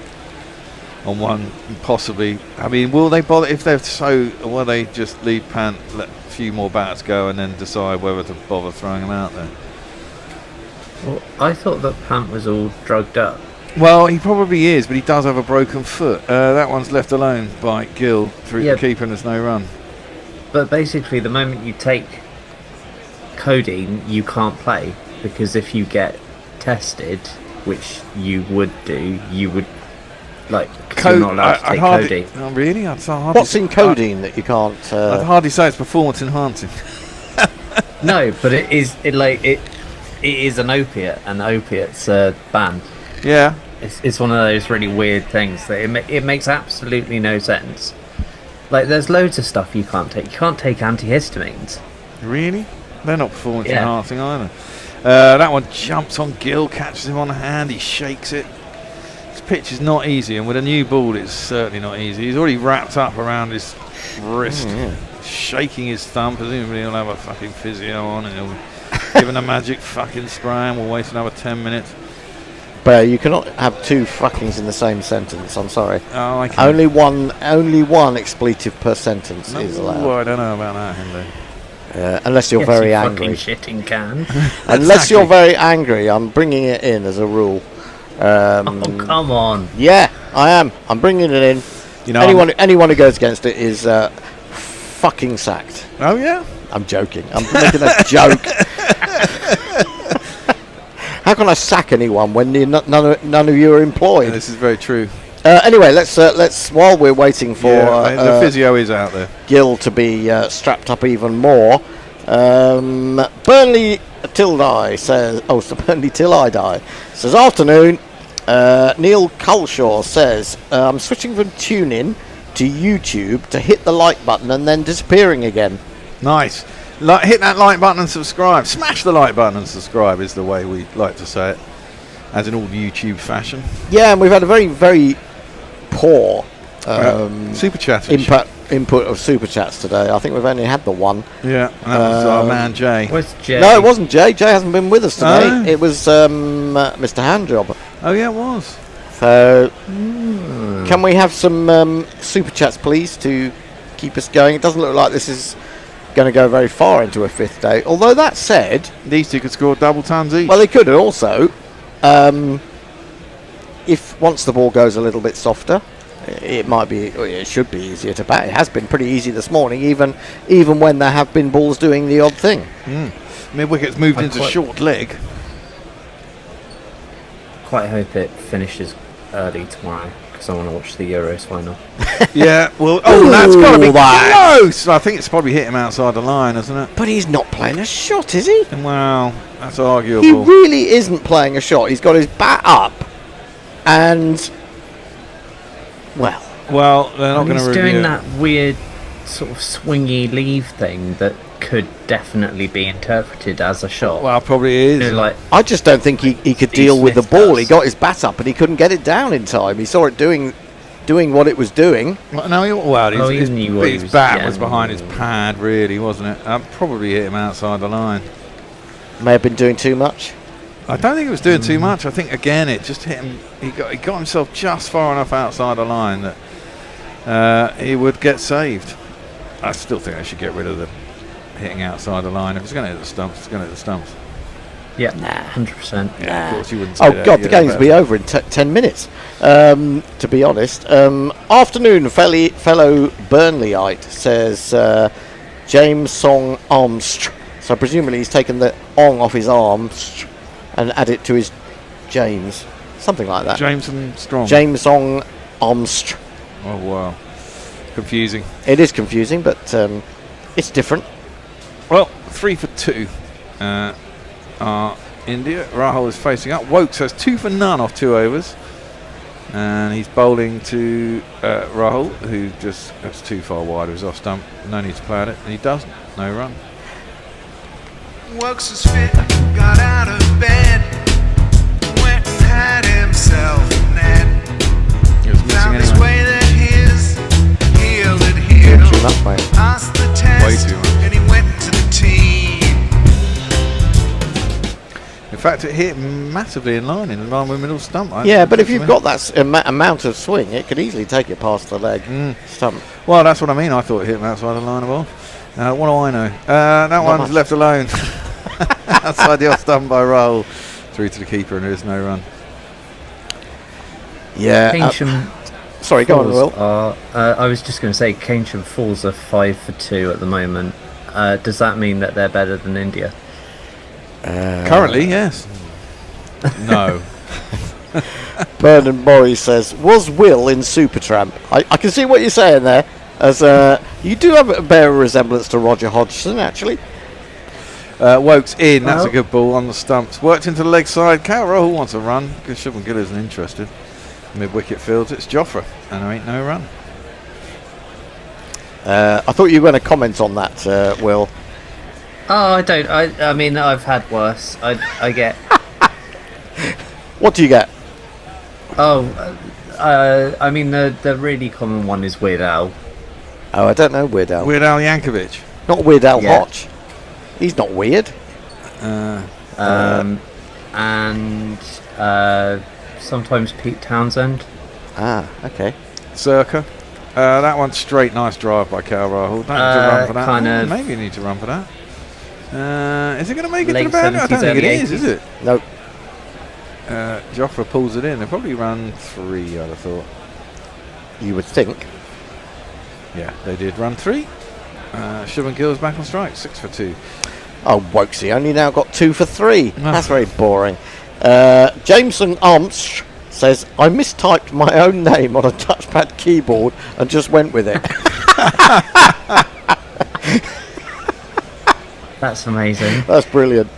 on one, possibly. I mean, will they bother if they're so? Will they just leave Pant, let a few more bats go, and then decide whether to bother throwing them out there? Well, I thought that Pant was all drugged up. Well, he probably is, but he does have a broken foot. That one's left alone by Gill through the keeper, and there's no run. But basically, the moment you take codeine, you can't play, because if you get tested, which you would do, you would you're not allowed to take codeine. Oh, really? What's in codeine that you can't? I'd hardly say it's performance enhancing. No, but it is an opiate, and opiates are banned. Yeah, it's one of those really weird things that it makes absolutely no sense. Like, there's loads of stuff you can't take. You can't take antihistamines. Really? They're not performance enhancing either. That one jumps on Gill, catches him on the hand, he shakes it. This pitch is not easy, and with a new ball, it's certainly not easy. He's already wrapped up around his wrist, shaking his thumb. Presumably he'll have a fucking physio on, and he'll give him a magic fucking spray, and we'll wait another 10 minutes. But you cannot have two fuckings in the same sentence. I'm sorry. Oh, I can. Only one expletive per sentence is allowed. Oh, I don't know about that, Hindu. Unless you're very angry. Fucking shitting can. Unless you're very angry, I'm bringing it in as a rule. Oh, come on. Yeah, I am. I'm bringing it in. You know, anyone who goes against it is fucking sacked. Oh yeah. I'm joking. I'm making a joke. How can I sack anyone when none of you are employed? Yeah, this is very true. Anyway, let's while we're waiting for the physio is out there. Gill to be strapped up even more. Burnley till I says, Burnley till I die says afternoon. Neil Culshaw says I'm switching from TuneIn to YouTube to hit the like button and then disappearing again. Nice. Hit that like button and subscribe. Smash the like button and subscribe is the way we like to say it, as in all YouTube fashion. Yeah, and we've had a very, very poor super chat input of super chats today. I think we've only had the one. Yeah, and that was our man Jay. Where's Jay? No, it wasn't Jay. Jay hasn't been with us today. It was Mr. Handjob. Oh yeah, it was. So can we have some super chats, please, to keep us going? It doesn't look like this is going to go very far into a fifth day. Although that said, these two could score double tons each. Well, they could also. If once the ball goes a little bit softer, it should be easier to bat. It has been pretty easy this morning, even when there have been balls doing the odd thing. Mid-wicket's moved into short leg. Quite hope it finishes early tomorrow, because I want to watch the Euros final. Yeah, well, that's got to be close. I think it's probably hit him outside the line, isn't it? But he's not playing a shot, is he? Well, that's arguable. He really isn't playing a shot. He's got his bat up, and well, they're not going to review. He's doing that weird sort of swingy leave thing that could definitely be interpreted as a shot. Well, probably is. You know, I just don't think he could deal with the ball. He got his bat up and he couldn't get it down in time. He saw it doing what it was doing. His bat was behind his pad, really, wasn't it? Probably hit him outside the line. May have been doing too much. I don't think it was doing too much. I think again it just hit him. He got himself just far enough outside the line that he would get saved. I still think they should get rid of the hitting outside the line. If it's going to hit the stumps, it's going to hit the stumps. Yeah, 100%. Yeah, of course you wouldn't say that. God, the game's be over in 10 minutes. To be honest. Afternoon, fellow Burnleyite says James Song Armstrong. So presumably he's taken the ong off his arms and add it to his James, something like that. Jameson Strong. James Song Armstrong. Oh wow, confusing. It is confusing, but it's different. Well, 3 for 2. India. Rahul is facing up. Wokes has 2 for none off 2 overs. And he's bowling to Rahul, who that's too far wide of his off stump. No need to play at it. And he doesn't. No run. Wokes is fit, got out of bed, went and had himself missing anyway. Too much, mate. Way too much. In fact, it hit massively in line with middle stump. Yeah, but if you've got that amount of swing, it could easily take it past the leg stump. Well, that's what I mean. I thought it hit him outside the line of off. What do I know? That one's much. left alone. Outside the off stump by Rahul. Through to the keeper, and there is no run. Yeah. Keynsham Sorry, go on, Will. I was just going to say, Keynsham Falls are 5 for 2 at the moment. Does that mean that they're better than India? Currently, yes. No. Bernard Morris says, was Will in Supertramp? I can see what you're saying there, as you do have a better resemblance to Roger Hodgson, actually. Wokes in, that's a good ball on the stumps. Worked into the leg side. Rahul wants a run because Shubman Gill isn't interested. Mid-wicket fields, it's Jofra, and there ain't no run. I thought you were going to comment on that, Will. Oh, I don't. I mean, I've had worse. I get. What do you get? Oh, I mean, the really common one is Weird Al. Oh, I don't know Weird Al. Weird Al Yankovic. Not Weird Al Hodge. He's not weird. And sometimes Pete Townsend. Ah, okay. Circa. That one's straight, nice drive by Rahul. Don't need to run for that. Maybe you need to run for that. Is it going to make it to the boundary? I don't think it is it? Nope. Jofra pulls it in. They'll probably run 3, I'd have thought. You would think. Yeah, they did run 3. Shubman Gill's back on strike, 6 for 2. Oh, Wokesy only now got 2 for 3. That's very boring. Jameson Armstrong says, I mistyped my own name on a touchpad keyboard and just went with it. That's amazing. That's brilliant.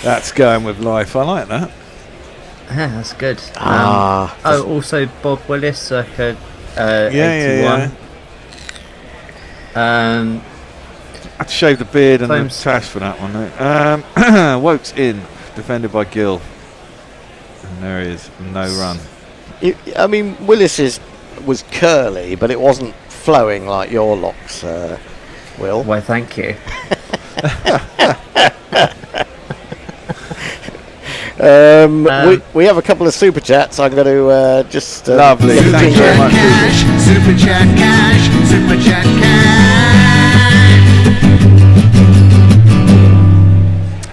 That's going with life. I like that. Yeah, that's good. Ah. Also Bob Willis, circa 81. Yeah. I had to shave the beard and the tash for that one. Wokes in, defended by Gill. And there he is, no run. I mean, Willis's was curly, but it wasn't flowing like your locks, Will. Why, thank you. We have a couple of super chats. I'm going to just lovely. Thank you very much. Super chat cash, super chat cash.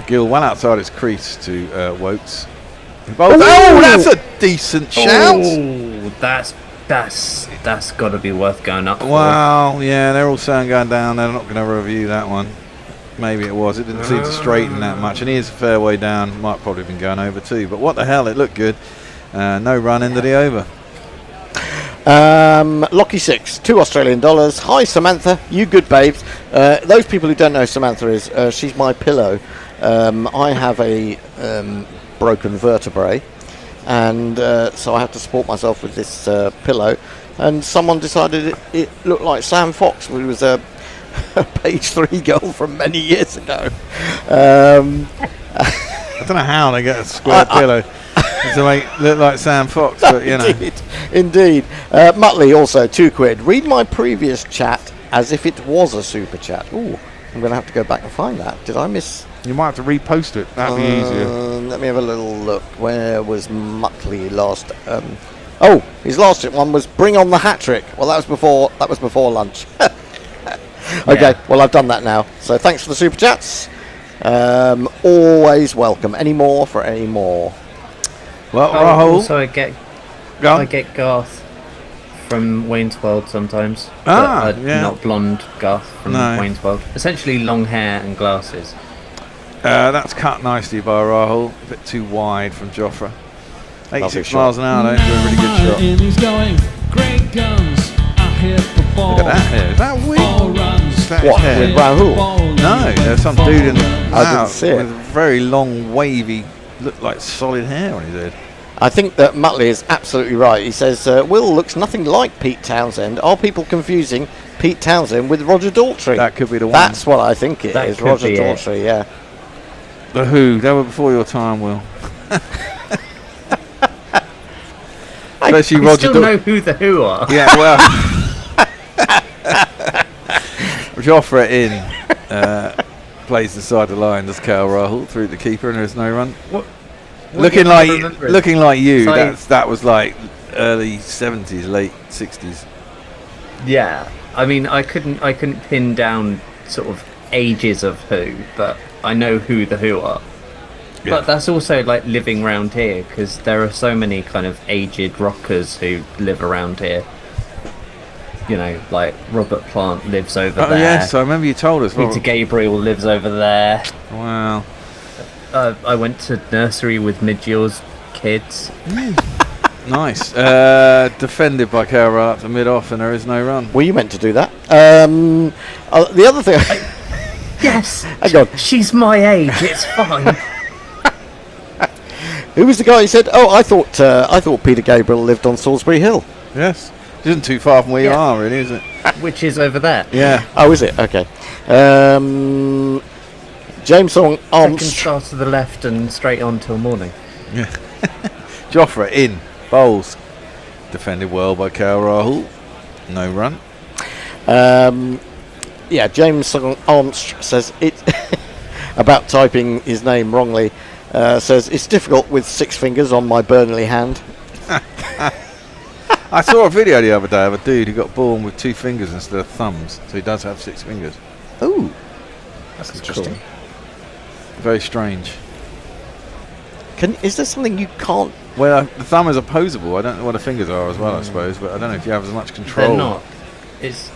Gill well outside his crease to Wokes. Oh, that's a decent shout. Oh, that's got to be worth going up. Well, yeah, they're all saying going down. They're not going to review that one. Maybe it was. It didn't seem to straighten that much, and he is a fair way down. Might probably have been going over too. But what the hell? It looked good. No run into the over. Lockie 6, $2 Australian. Hi Samantha, you good babes. Those people who don't know Samantha is, she's my pillow. I have a broken vertebrae, and so I have to support myself with this pillow. And someone decided it looked like Sam Fox, who was a page 3 girl from many years ago. I don't know how they get a square pillow to make look like Sam Fox, but you know. Indeed. Muttley also £2. Read my previous chat as if it was a super chat. Ooh, I'm going to have to go back and find that. Did I miss? You might have to repost it. That'd be easier. Let me have a little look. Where was Muttley last? His last one was bring on the hat trick. Well, that was before lunch. Okay, well I've done that now. So thanks for the super chats. Always welcome. Any more for any more? Well, Rahul. Also, I get Garth from Wayne's World sometimes. Not blonde Garth from Wayne's World. Essentially long hair and glasses. That's cut nicely by Rahul. A bit too wide from Jofra. 86 miles an hour, though. A really good shot. Innings going, great guns. I hit the ball. Look at that hair. Is that weird? What, with Rahul? No, there's some dude in the I didn't see it. with very long, wavy, looked like solid hair on his head. I think that Muttley is absolutely right. He says, Will looks nothing like Pete Townsend. Are people confusing Pete Townsend with Roger Daltrey? That could be the one. That's what I think it is, Roger Daltrey, yeah. The Who, they were before your time, Will. Especially I Roger still know who the Who are. Yeah, well. Joffre in plays the side of the line, does Cal Rahul through the keeper, and there's no run. What looking like you. So That was like early 70s, late 60s. Yeah, I mean, I couldn't pin down sort of ages of Who, but I know who the Who are. Yeah. But that's also like living around here, because there are so many kind of aged rockers who live around here. You know, like Robert Plant lives over there. Oh yes, I remember you told us. Peter Gabriel lives over there. Wow. I went to nursery with Midgeor's kids. Nice. Defended by Cal Rahul up to mid-off, and there is no run. Were you meant to do that? The other thing... Yes. Hang on. She's my age, it's fine. Who was the guy who said, I thought Peter Gabriel lived on Salisbury Hill? Yes. It isn't too far from where you are, really, is it? Which is over there. Yeah. Oh, is it? Okay. James Song Second Armstrong. start to the left and straight on till morning. Yeah. Joffre in. Bowls. Defended well by Cal Rahul. No run. Yeah, James Song Armstrong says it about typing his name wrongly. Says it's difficult with 6 fingers on my Burnley hand. I saw a video the other day of a dude who got born with 2 fingers instead of thumbs, so he does have 6 fingers. Oh, that's interesting. Cool. Very strange. Is there something you can't? Well, the thumb is opposable. I don't know what the fingers are as well, I suppose, but I don't know if you have as much control. They're not. It's.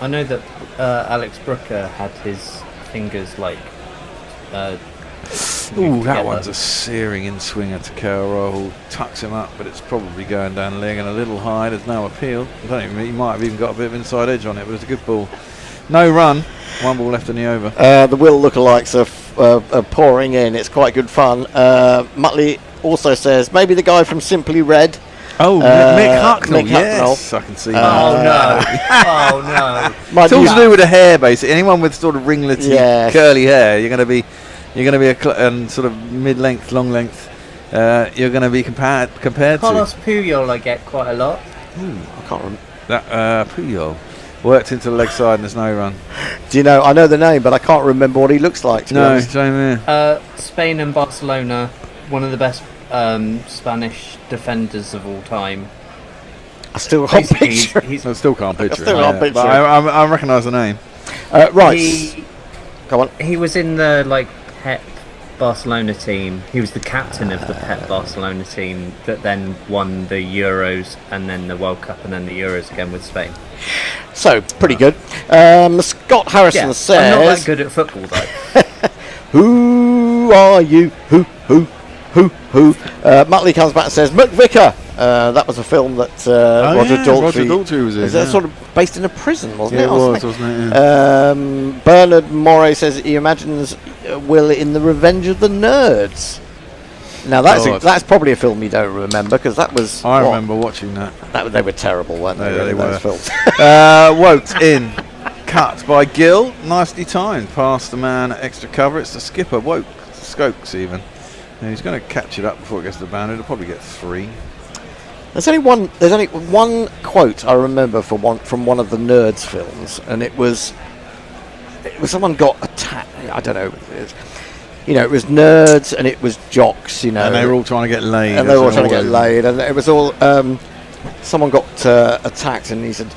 I know that Alex Brooker had his fingers like. Ooh, that one's a searing in-swinger to Cal Rahul. Tucks him up, but it's probably going down the leg and a little high. There's no appeal. I don't even. He might have even got a bit of inside edge on it, but it's a good ball. No run. 1 ball left in the over. The Will lookalikes are pouring in. It's quite good fun. Muttley also says maybe the guy from Simply Red. Oh, Mick Hucknall. Mick Yes, I can see that. Oh no! It's all to do with the hair, basically. Anyone with sort of ringlety, curly hair, you're going to be sort of mid-length, long length. You're going to be compared Carlos to. Puyol, I get quite a lot. I can't remember. That Puyol worked into the leg side and there's no run. Do you know? I know the name, but I can't remember what he looks like. To be honest. Same here. Spain and Barcelona, one of the best Spanish defenders of all time. I still can't picture. I still can't picture. I still can't picture. But I recognise the name. Right. Go on. He was in the Pep Barcelona team. He was the captain of the Pep Barcelona team that then won the Euros and then the World Cup and then the Euros again with Spain. So pretty good. Scott Harrison says, I'm not that good at football though. Who are you? Who? Muttley comes back and says, McVicker. That was a film that Roger Daltrey was in. Is that sort of based in a prison, wasn't it? It was, wasn't it? Yeah. Bernard Moray says he imagines Will in The Revenge of the Nerds. Now that's probably a film you don't remember because that was. I remember watching that. They were terrible, weren't they? They those were. films. Wout in, cut by Gill, nicely timed past the man at extra cover. It's the skipper, Wout, Stokes even. And he's going to catch it up before it gets to the boundary. He'll probably get 3. There's only one quote I remember from one of the Nerds films, and it was someone got attacked. I don't know. It was nerds and it was jocks. And they were all trying to get laid. And it was all. Someone got attacked, and he said,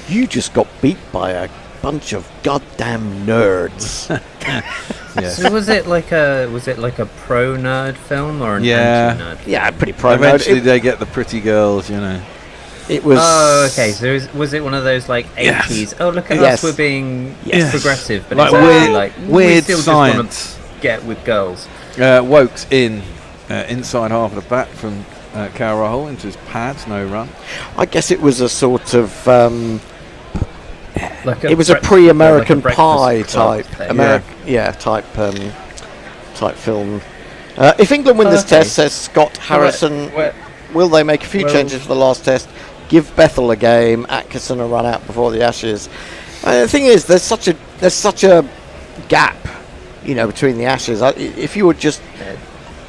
"You just got beat by a bunch of goddamn nerds." Yes. So was it like a pro nerd film or an anti nerd? Yeah, pretty pro nerd. Eventually they get the pretty girls, It was. Oh, okay. So was it one of those 80s? Yes. Oh, look at us, we're being progressive, but like it's weird we still science. Just want to get with girls. Wokes in inside half of the bat from Cal Rahul into his pads, no run. I guess it was a sort of. It was a pre-American Pie type, type film. If England win this test, says Scott Harrison, will they make a few changes for the last test? Give Bethel a game, Atkinson a run out before the Ashes. The thing is, there's such a gap between the Ashes. If you were just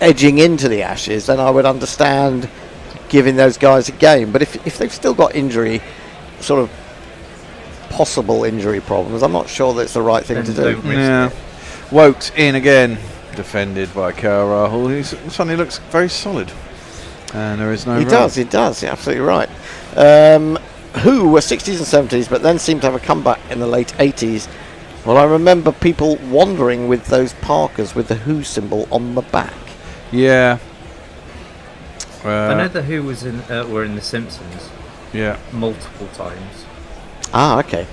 edging into the Ashes, then I would understand giving those guys a game. But if they've still got sort of possible injury problems, I'm not sure that's the right thing to do. Yeah. Wokes in again, defended by KL Rahul, who suddenly looks very solid. And there is no He run. does, you're absolutely right. Who were 60s and 70s, but then seemed to have a comeback in the late 80s. Well, I remember people wandering with those Parkers with the Who symbol on the back. Yeah. I know the Who were in The Simpsons. Yeah. Multiple times. Ah, okay.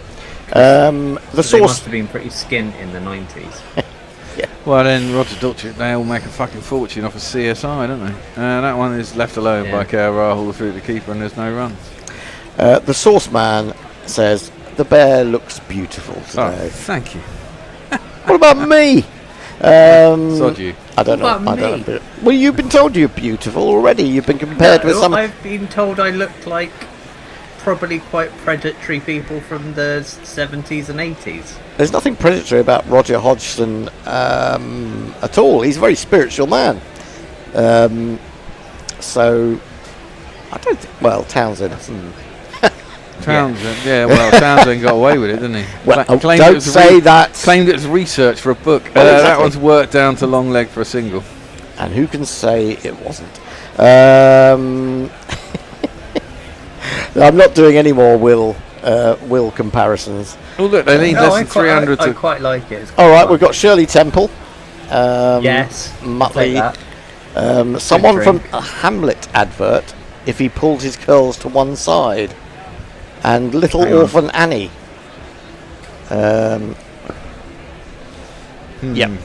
They Source must have been pretty skint in the 90s. Yeah. Well, then Roger Dutchett, they all make a fucking fortune off of CSI, don't they? That one is left alone by KL Rahul through the keeper, and there's no run. The Source man says the bear looks beautiful today. Oh, thank you. What about me? Sod you. I don't know. What about I don't me? know. Well, you've been told you're beautiful already. You've been compared with some. I've been told I looked like probably quite predatory people from the 70s and 80s. There's nothing predatory about Roger Hodgson at all. He's a very spiritual man. So I don't think. Well, Townsend. Townsend, yeah. Well, Townsend got away with it, didn't he? Well, Claimed don't it was say that. Claimed it was research for a book. Well, That exactly. one's worked down to long leg for a single. And who can say it wasn't? I'm not doing any more Will comparisons. Oh look, they need less than 300 I to. quite like it. It's All right, fun. we've got Shirley Temple. Yes, Muttley. take that. Someone Good from drink. a Hamlet advert. If he pulled his curls to one side, and Little Hang on. Orphan Annie. Yeah.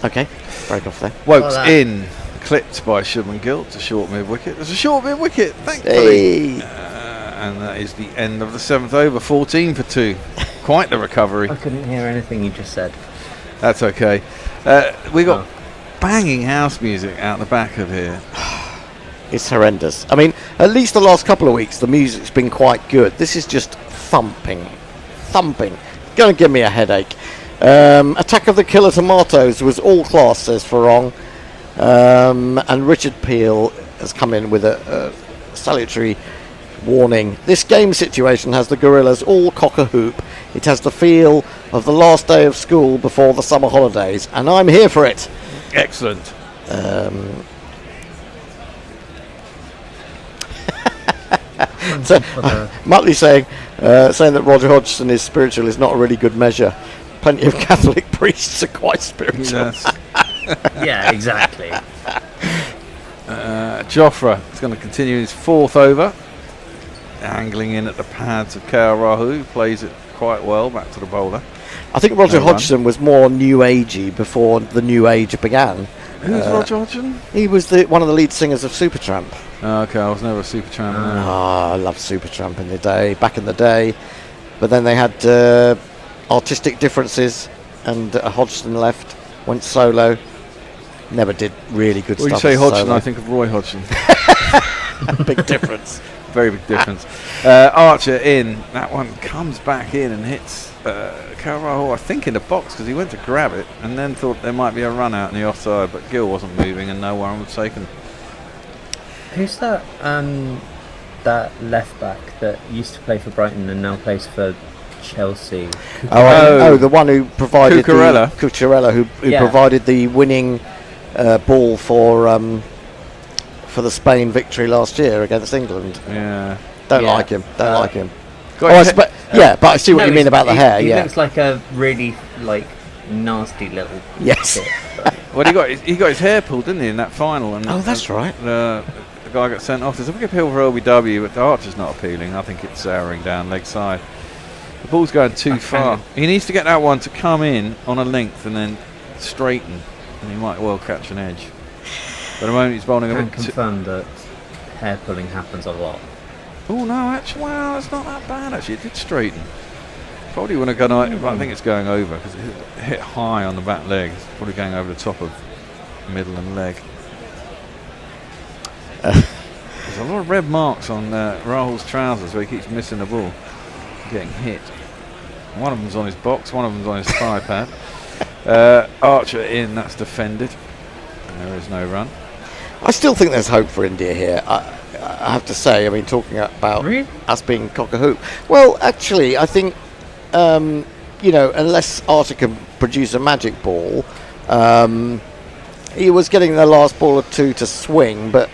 Okay. Break off there. Wokes in, clipped by Shubman Gill. It's a short mid wicket. There's a short mid wicket, thankfully. Hey. And that is the end of the 7th over. 14 for 2. Quite the recovery. I couldn't hear anything you just said. That's okay. We got banging house music out the back of here. It's horrendous. I mean, at least the last couple of weeks, the music's been quite good. This is just thumping. Going to give me a headache. Attack of the Killer Tomatoes was all class, says Farong. And Richard Peel has come in with a salutary warning. This game situation has the Guerillas all cock-a-hoop. It has the feel of the last day of school before the summer holidays, and I'm here for it. Excellent. So, Muttley saying that Roger Hodgson is spiritual is not a really good measure. Plenty of Catholic priests are quite spiritual. Yes. Yeah, exactly. Jofra is going to continue his 4th over. Angling in at the pads of KL Rahul, who plays it quite well back to the bowler. I think Roger No run. Hodgson was more new agey before the new age began. Who's Roger Hodgson? He was one of the lead singers of Supertramp. Oh, okay, I was never a Supertramp. No. I loved Supertramp back in the day. But then they had artistic differences, and Hodgson left, went solo. Never did really good When you stuff. say as Hodgson, solo. I think of Roy Hodgson. Big difference. Very big difference. Archer in. That one comes back in and hits KL Rahul, I think, in the box, because he went to grab it and then thought there might be a run out in the offside, but Gill wasn't moving and no one was taken. Who's that? That left back that used to play for Brighton and now plays for Chelsea. The one who provided Cucurella. who Yeah. provided the winning ball for the Spain victory last year against England. Yeah. Don't like him. Don't like him. Got Oh, I his spe- yeah, but I see what you mean about the hair. He Yeah. looks like a really nasty little. Yes. bit. Well, he got his hair pulled, didn't he, in that final? And Oh, that's right. The guy got sent off. There's a big appeal for LBW, but the Archer's not appealing. I think it's souring down leg side. The ball's going too far. He needs to get that one to come in on a length and then straighten, and he might well catch an edge. But at the moment he's bowling a I can bit. confirm that hair pulling happens a lot. Oh no, actually, well, it's not that bad actually. It did straighten. Probably wouldn't have gone. I think it's going over because it hit high on the back leg. It's probably going over the top of middle and leg. There's a lot of red marks on Rahul's trousers where he keeps missing the ball, getting hit. One of them's on his box, one of them's on his thigh pad. Archer in, that's defended. And there is no run. I still think there's hope for India here. I have to say, I mean, talking about us being cock-a-hoop. Well, actually, I think, unless Archer can produce a magic ball, he was getting the last ball or two to swing, but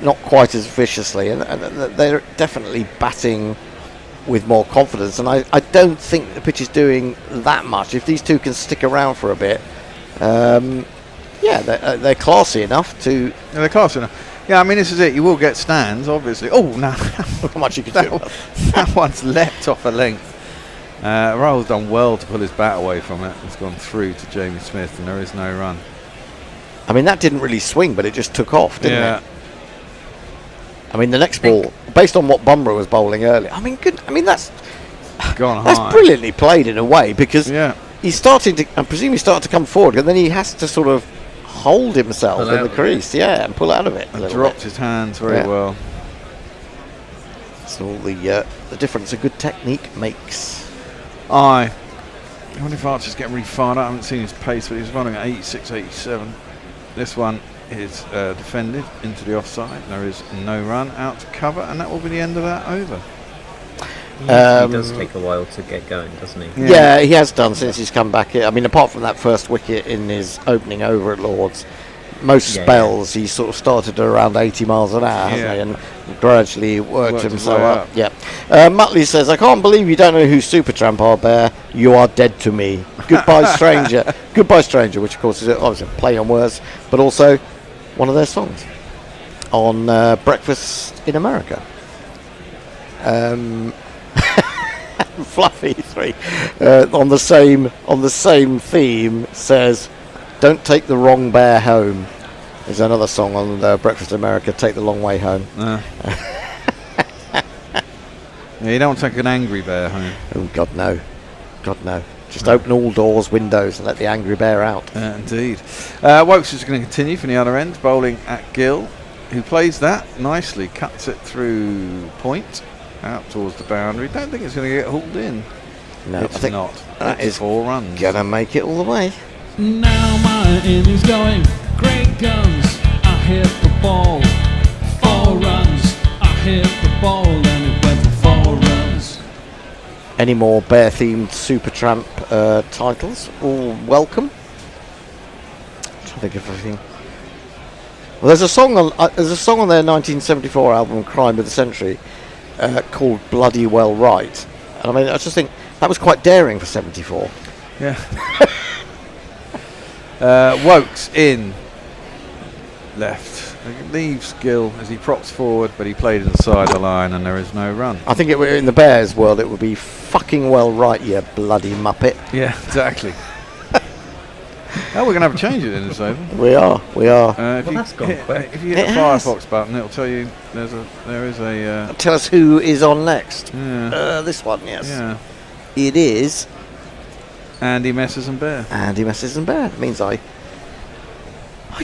not quite as viciously. And they're definitely batting with more confidence. And I don't think the pitch is doing that much. If these two can stick around for a bit, they're classy enough to... Yeah, they're classy enough. Yeah, I mean, this is it. You will get stands, obviously. Oh, no. How much you can do. That one's leapt off a length. Rahul's done well to pull his bat away from it. It's gone through to Jamie Smith, and there is no run. I mean, that didn't really swing, but it just took off, didn't it? I mean, the next ball, based on what Bumrah was bowling earlier, I mean, that's gone that's high. Brilliantly played in a way, because he's starting to, I presume he's starting to come forward, and then he has to sort of hold himself in the crease, and pull out of it. And dropped his hands very well. So all the difference a good technique makes. I wonder if Archer's getting really fired up. I haven't seen his pace, but he's running at 86, 87. This one is defended into the offside. There is no run, out to cover, and that will be the end of that over. He does take a while to get going, doesn't he? Yeah, he has done since he's come back. I mean, apart from that first wicket in his opening over at Lord's, most spells he sort of started at around 80 miles an hour, hasn't he? And gradually worked himself up. Yeah. Muttley says, I can't believe you don't know who Supertramp are, Bear. You are dead to me. Goodbye, stranger. Goodbye, stranger, which of course is obviously a play on words, but also one of their songs on Breakfast in America. Fluffy 3 on the same theme says, "Don't take the wrong bear home." There's another song on Breakfast in America, "Take the Long Way Home." Yeah, you don't take an angry bear home. Oh God, no. Just open all doors, windows, and let the angry bear out. Indeed. Wokes is going to continue from the other end, bowling at Gill, who plays that nicely, cuts it through point out towards the boundary. Don't think it's going to get hauled in. No, it's I think not. That it's is 4 runs. Gonna make it all the way. Now my innings going, great guns, I hit the ball, 4 runs, I hit the ball and it went for 4 runs. Any more bear-themed Supertramp titles? All welcome. I'm trying to think of everything. Well, there's a song on their 1974 album Crime with a Century called Bloody Well Right, and I mean, I just think that was quite daring for 74. Yeah. Wokes in left. Leaves Gill as he props forward, but he played inside the line and there is no run. I think in the Bears world it would be fucking well right, you bloody muppet. Yeah, exactly. Oh, we're going to have a change it in this over. We are. That's gone quick. If you hit the Firefox button, it'll tell you there is a... Tell us who is on next. Yeah. This one, yes. Yeah. It is... Andy Messers and Bear. Andy Messers and Bear. It means I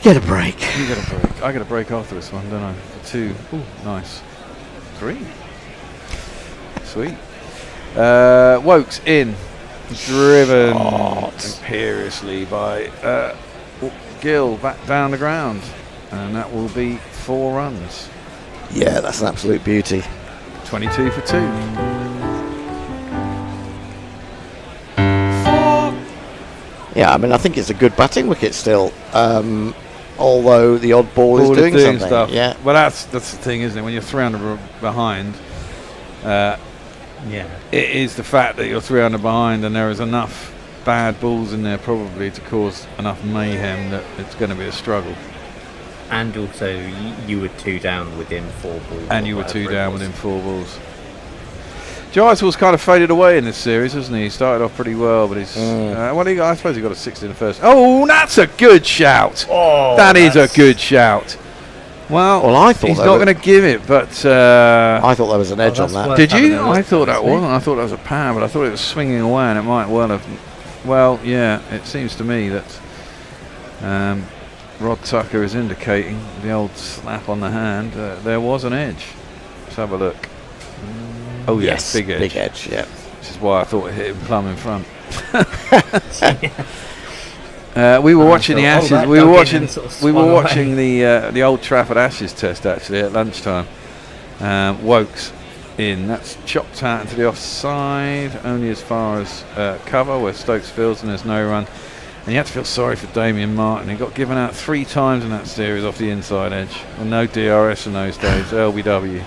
get a break. You get a break. I get a break after this one, don't I? 2. Ooh, nice. 3. Sweet. Wokes in. Driven imperiously by Gill back down the ground. And that will be 4 runs. Yeah, that's an absolute beauty. 22 for 2. Yeah, I mean, I think it's a good batting wicket still. Although the odd ball is doing something. Stuff. Yeah. Well, that's the thing, isn't it? When you're 300 behind, it is the fact that you're 300 behind and there is enough bad balls in there probably to cause enough mayhem that it's going to be a struggle. And also, you were 2 down within 4 balls. And you were 2 down within 4 balls. Geisel's kind of faded away in this series, hasn't he? He started off pretty well, but he's... I suppose he got a 6 in the first. Oh, that's a good shout! That is a good shout. Well, I thought he's not going to give it, but... I thought there was an edge on that. Did you? I thought that wasn't. I thought that was a power, but I thought it was swinging away, and it might well have... Well, yeah, it seems to me that Rod Tucker is indicating the old slap on the hand. There was an edge. Let's have a look. Oh yes, big edge. Big edge, yeah. Which is why I thought it hit him plumb in front. We were watching the Ashes. that We were dug in watching. and sort of We were swung away. watching the Old Trafford Ashes test actually at lunchtime. Wokes in. That's chopped out into the offside, only as far as cover where Stokes fields and there's no run. And you have to feel sorry for Damien Martin. He got given out 3 times in that series off the inside edge. Well, no DRS in those days. LBW.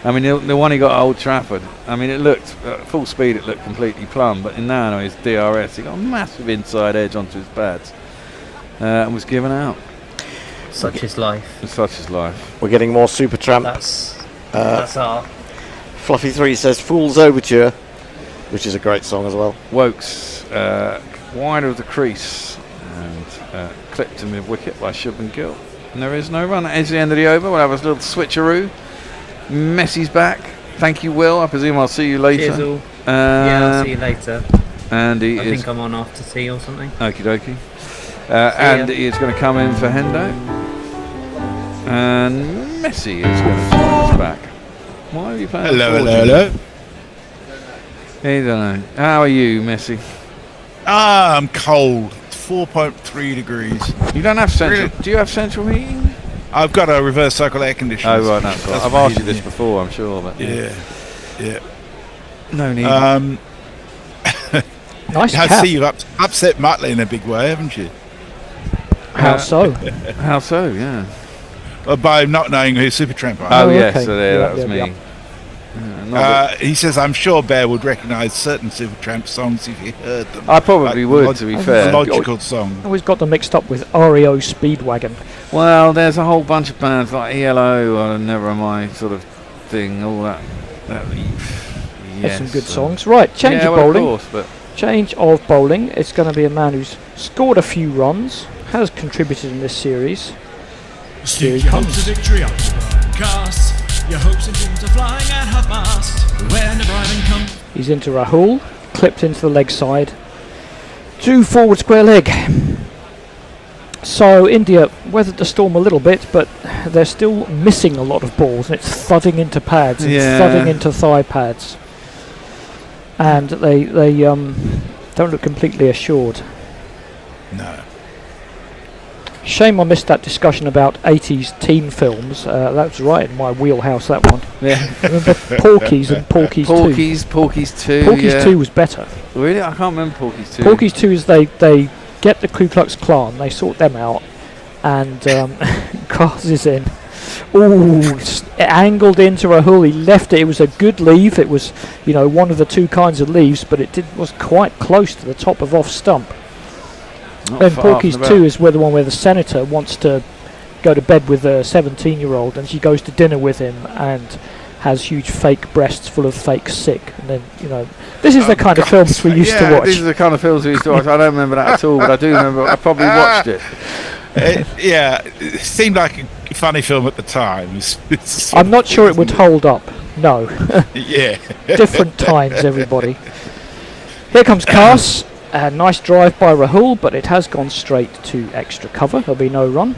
I mean, the one he got at Old Trafford. I mean, it looked at full speed. It looked completely plumb. But in now his DRS, he got a massive inside edge onto his pads and was given out. Such is life. Such is life. We're getting more Supertramp. That's our. Fluffy 3 says Fool's Overture, which is a great song as well. Wokes wide of the crease and clipped him with wicket by Shubman Gill. And there is no run. That is the end of the over. We'll have a little switcheroo. Messi's back. Thank you, Will. I presume I'll see you later. Cheers, all. Yeah, I'll see you later. Andy I think I'm on after tea or something. Okie dokie. And he is going to come in for Hendo. And Messi is going to join us back. Why are you playing? Hello. Hey, don't know. How are you, Messi? I'm cold. 4.3 degrees. You don't have central. Really? Do you have central heating? I've got a reverse cycle air conditioner. Oh right, that's right. I've asked you this before, I'm sure, but yeah. No need. Nice I cap. see you've upset Muttley in a big way, haven't you? How so? How so? Yeah. Well, by not knowing who Supertramp are. Oh yes, okay. so there, Yeah, that was yeah, me. He says, I'm sure Bear would recognise certain Supertramp songs if he heard them. I probably would, to be fair. A logical song. I always got them mixed up with REO Speedwagon. Well, there's a whole bunch of bands like ELO or Never Mind sort of thing, all that. There's some good songs. Right, change of bowling. Of course, but Change of bowling. It's going to be a man who's scored a few runs, has contributed in this series. Here he Stick your hopes comes. of victory up to broadcast. Your hopes and dreams are flying at half mast. When the bribing comes. He's into Rahul, clipped into the leg side. 2 forward square leg. So India weathered the storm a little bit, but they're still missing a lot of balls, and it's thudding into pads and thudding into thigh pads. And they don't look completely assured. No. Shame I missed that discussion about 80s teen films. That was right in my wheelhouse, that one. Yeah. Remember Porky's and Porky's 2? Porky's 2. Porky's yeah. 2 was better. Really? I can't remember Porky's 2. Porky's 2 is they get the Ku Klux Klan, they sort them out, and Cars is in. Ooh, it angled into Rahul. He left it. It was a good leave. It was, one of the 2 kinds of leaves, but it was quite close to the top of off stump. Not Then far Porky's from the 2 is where the one where the senator wants to go to bed with a 17-year-old, and she goes to dinner with him and has huge fake breasts full of fake sick. And then, this is the kind of films we used to watch. These are the kind of films we used to watch. I don't remember that at all, but I do remember. I probably watched it. It seemed like a funny film at the time. I'm not sure it would hold up. No. Yeah. Different times, everybody. Here comes Cars. A nice drive by Rahul, but it has gone straight to extra cover. There'll be no run.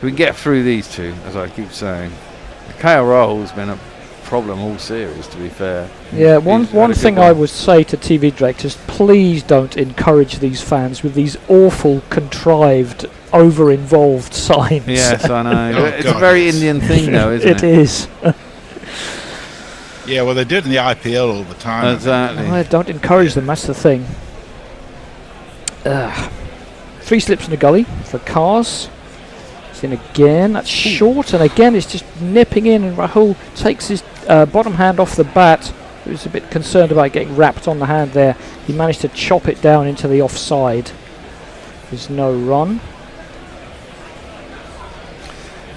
We can get through these 2, as I keep saying. KL Rahul's been a problem all series, to be fair. Yeah, He's one had a good thing I would say to TV directors, please don't encourage these fans with these awful, contrived, over-involved signs. Yes, I know. It's a very Indian thing, though, isn't it? It is. Yeah, well, they do it in the IPL all the time. Exactly. I don't encourage them, that's the thing. 3 slips in a gully for Cars. It's in again, that's short, and again it's just nipping in, and Rahul takes his bottom hand off the bat. He was a bit concerned about getting wrapped on the hand there. He managed to chop it down into the offside. There's no run.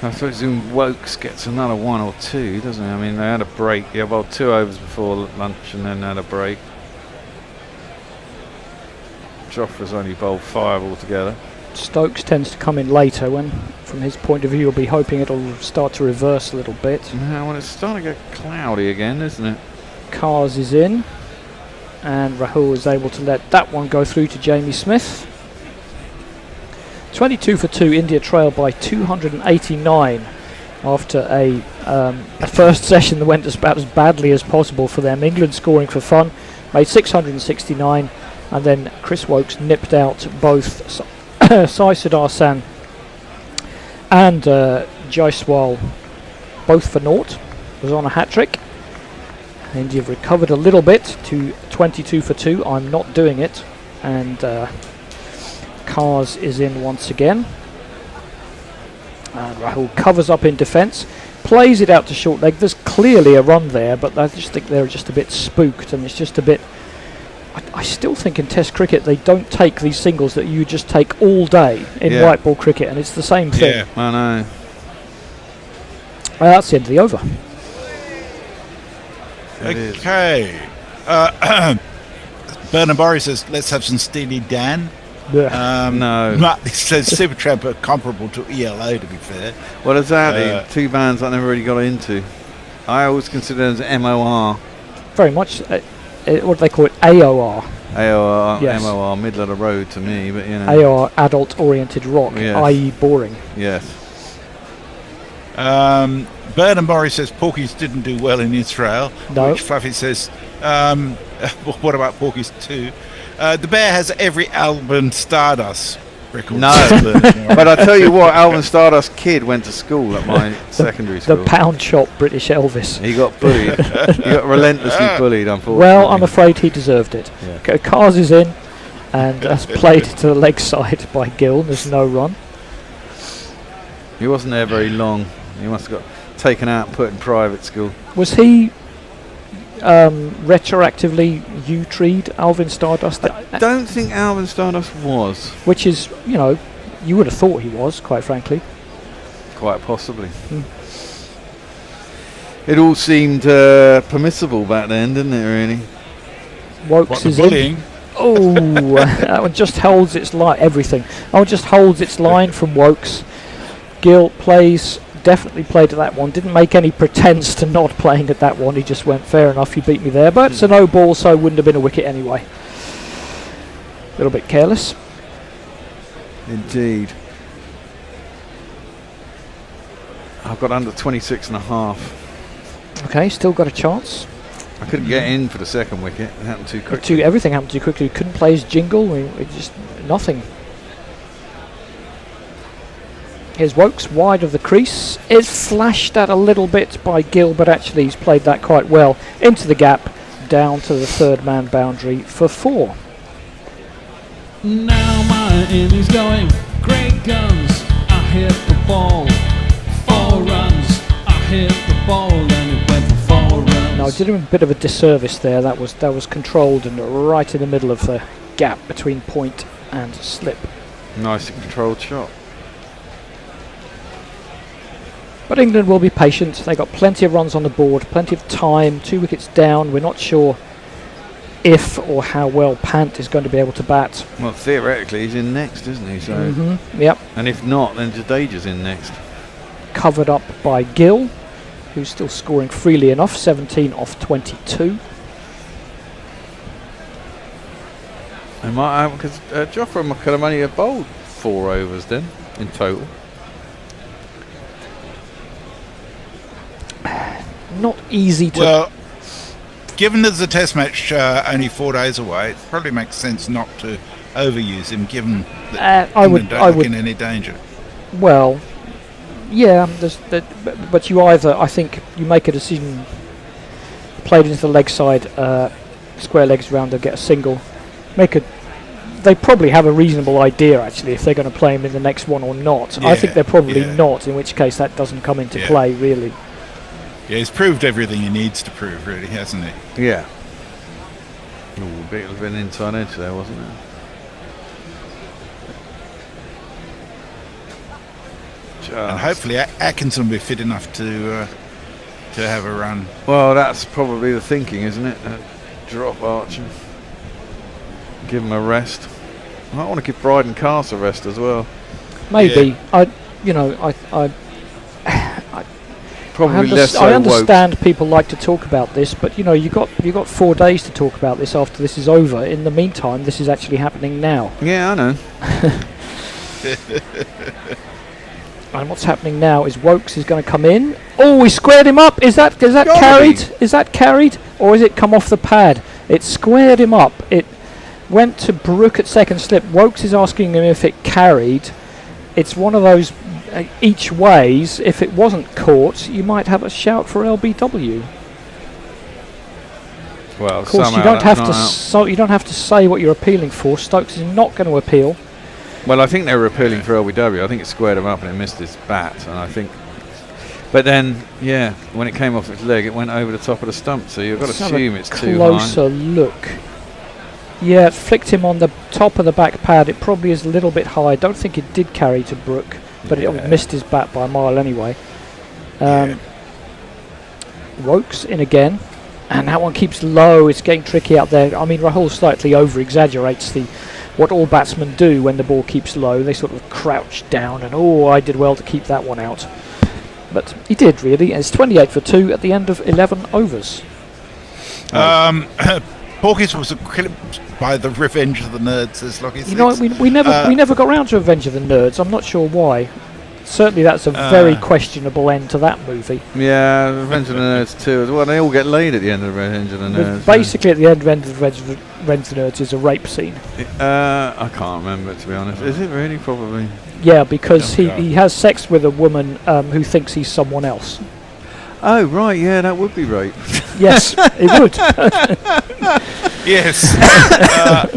I presume Wokes gets another 1 or 2, doesn't he? I mean, they had a break. Yeah, well, 2 overs before lunch and then had a break. Jofra's only bowled 5 altogether. Stokes tends to come in later when, from his point of view, he'll be hoping it'll start to reverse a little bit. Now, well, it's starting to get cloudy again, isn't it? Cars is in, and Rahul is able to let that one go through to Jamie Smith. 22 for 2, India trail by 289 after a first session that went about as badly as possible for them. England scoring for fun, made 669, And then Chris Wokes nipped out both Sai Dawson and Jaiswal, both for naught. Was on a hat-trick. India have recovered a little bit to 22 for 2. I'm not doing it. And Kars is in once again. And Rahul covers up in defence, plays it out to short leg. There's clearly a run there, but I just think they're just a bit spooked, and it's just a bit... I still think in Test cricket they don't take these singles that you just take all day in white ball cricket, and it's the same thing. Yeah, I know. That's the end of the over. Okay. Bernard Borry says, let's have some Steely Dan. No. He says Supertramp are comparable to ELO, to be fair. Well, exactly. Two bands I never really got into. I always consider them as MOR. Very much. What do they call it? AOR. AOR, Yes. MOR, middle of the road to me, but you know. AOR, adult-oriented rock, Yes. i.e. boring. Yes. Bernard Borry says Porky's didn't do well in Israel. No. Which Fluffy says, what about Porky's 2? The Bear has every Alvin Stardust record. No, but I tell you what, Alvin Stardust Kid went to school at my secondary school. The pound shop British Elvis. He got bullied. He got relentlessly bullied, unfortunately. Well, I'm afraid he deserved it. Yeah. Kars is in, and that's played to the leg side by Gill. There's no run. He wasn't there very long. He must have got taken out and put in private school. Was he retroactively U-treed Alvin Stardust? I don't think Alvin Stardust was. Which is, you know, you would have thought he was, quite frankly. Quite possibly. It all seemed permissible back then, didn't it, really? Wokes is in. Oh, that one just holds its line. Everything. Oh, just holds its line from Wokes. Gill plays, definitely played at that one. Didn't make any pretense to not playing at that one. He just went, fair enough, you beat me there. But it's a no ball, so it wouldn't have been a wicket anyway. A little bit careless. Indeed. I've got under 26 and a half. Okay, still got a chance. I couldn't get in for the second wicket. It happened too quickly. Everything happened too quickly. Couldn't play his jingle. Just nothing. Here's Wokes wide of the crease. It's flashed at a little bit by Gill, but actually he's played that quite well. Into the gap, down to the third man boundary for 4. Now my innings going, great guns, I hit the ball, 4 runs, I hit the ball and it went for 4 runs. No, I did him a bit of a disservice there. That was controlled and right in the middle of the gap between point and slip. Nicely controlled shot. But England will be patient. They got plenty of runs on the board, plenty of time, 2 wickets down. We're not sure if or how well Pant is going to be able to bat. Well, theoretically he's in next, isn't he? So yep. And if not, then Jadeja's in next. Covered up by Gill, who's still scoring freely enough, 17 off 22. Because Jofra could have only bowled 4 overs then, in total. Not easy to... Well, given there's a test match only 4 days away, it probably makes sense not to overuse him, given that England don't look in any danger. Well, yeah, but you either, I think, you make a decision, played into the leg side, square legs round, they'll get a single. They probably have a reasonable idea, actually, if they're going to play him in the next one or not. I think they're probably not, in which case that doesn't come into play, really. Yeah, he's proved everything he needs to prove, really, hasn't he? Yeah. Ooh, a bit of an inside edge there, wasn't it? And hopefully Atkinson will be fit enough to have a run. Well, that's probably the thinking, isn't it? Drop Archer. Give him a rest. I might want to give Bryden Cast a rest as well. Maybe. Yeah. I understand people like to talk about this, but you got 4 days to talk about this after this is over. In the meantime, this is actually happening now. Yeah, I know. And what's happening now is Wokes is going to come in. Oh, he squared him up. Is that carried? Is that carried, or is it come off the pad? It squared him up. went to Brook at second slip. Wokes is asking him if it carried. It's one of those each ways. If it wasn't caught, you might have a shout for LBW. Well, of course, you don't have to. You don't have to say what you're appealing for. Stokes is not going to appeal. Well, I think they were appealing for LBW. I think it squared him up and it missed his bat, and I think. But then, yeah, when it came off its leg, it went over the top of the stump. So you've got to assume it's too high. Closer look. Yeah, it flicked him on the top of the back pad. It probably is a little bit high. I don't think it did carry to Brook, but it missed his bat by a mile anyway. Wokes in again, and that one keeps low. It's getting tricky out there. I mean, Rahul slightly over-exaggerates what all batsmen do when the ball keeps low. They sort of crouch down and, I did well to keep that one out. But he did, really. And it's 28 for 2 at the end of 11 overs. Porkis was eclipsed by the Revenge of the Nerds, says Lockie. You know, we never got round to Revenge of the Nerds. I'm not sure why. Certainly that's a very questionable end to that movie. Yeah, Revenge of the Nerds too as well. They all get laid at the end of Revenge of the Nerds. Basically, at the end of Revenge of the Nerds is a rape scene. I can't remember, to be honest. Is it really? Probably. Yeah, because he has sex with a woman who thinks he's someone else. Oh, right, yeah, that would be rape. Yes, it would. Yes.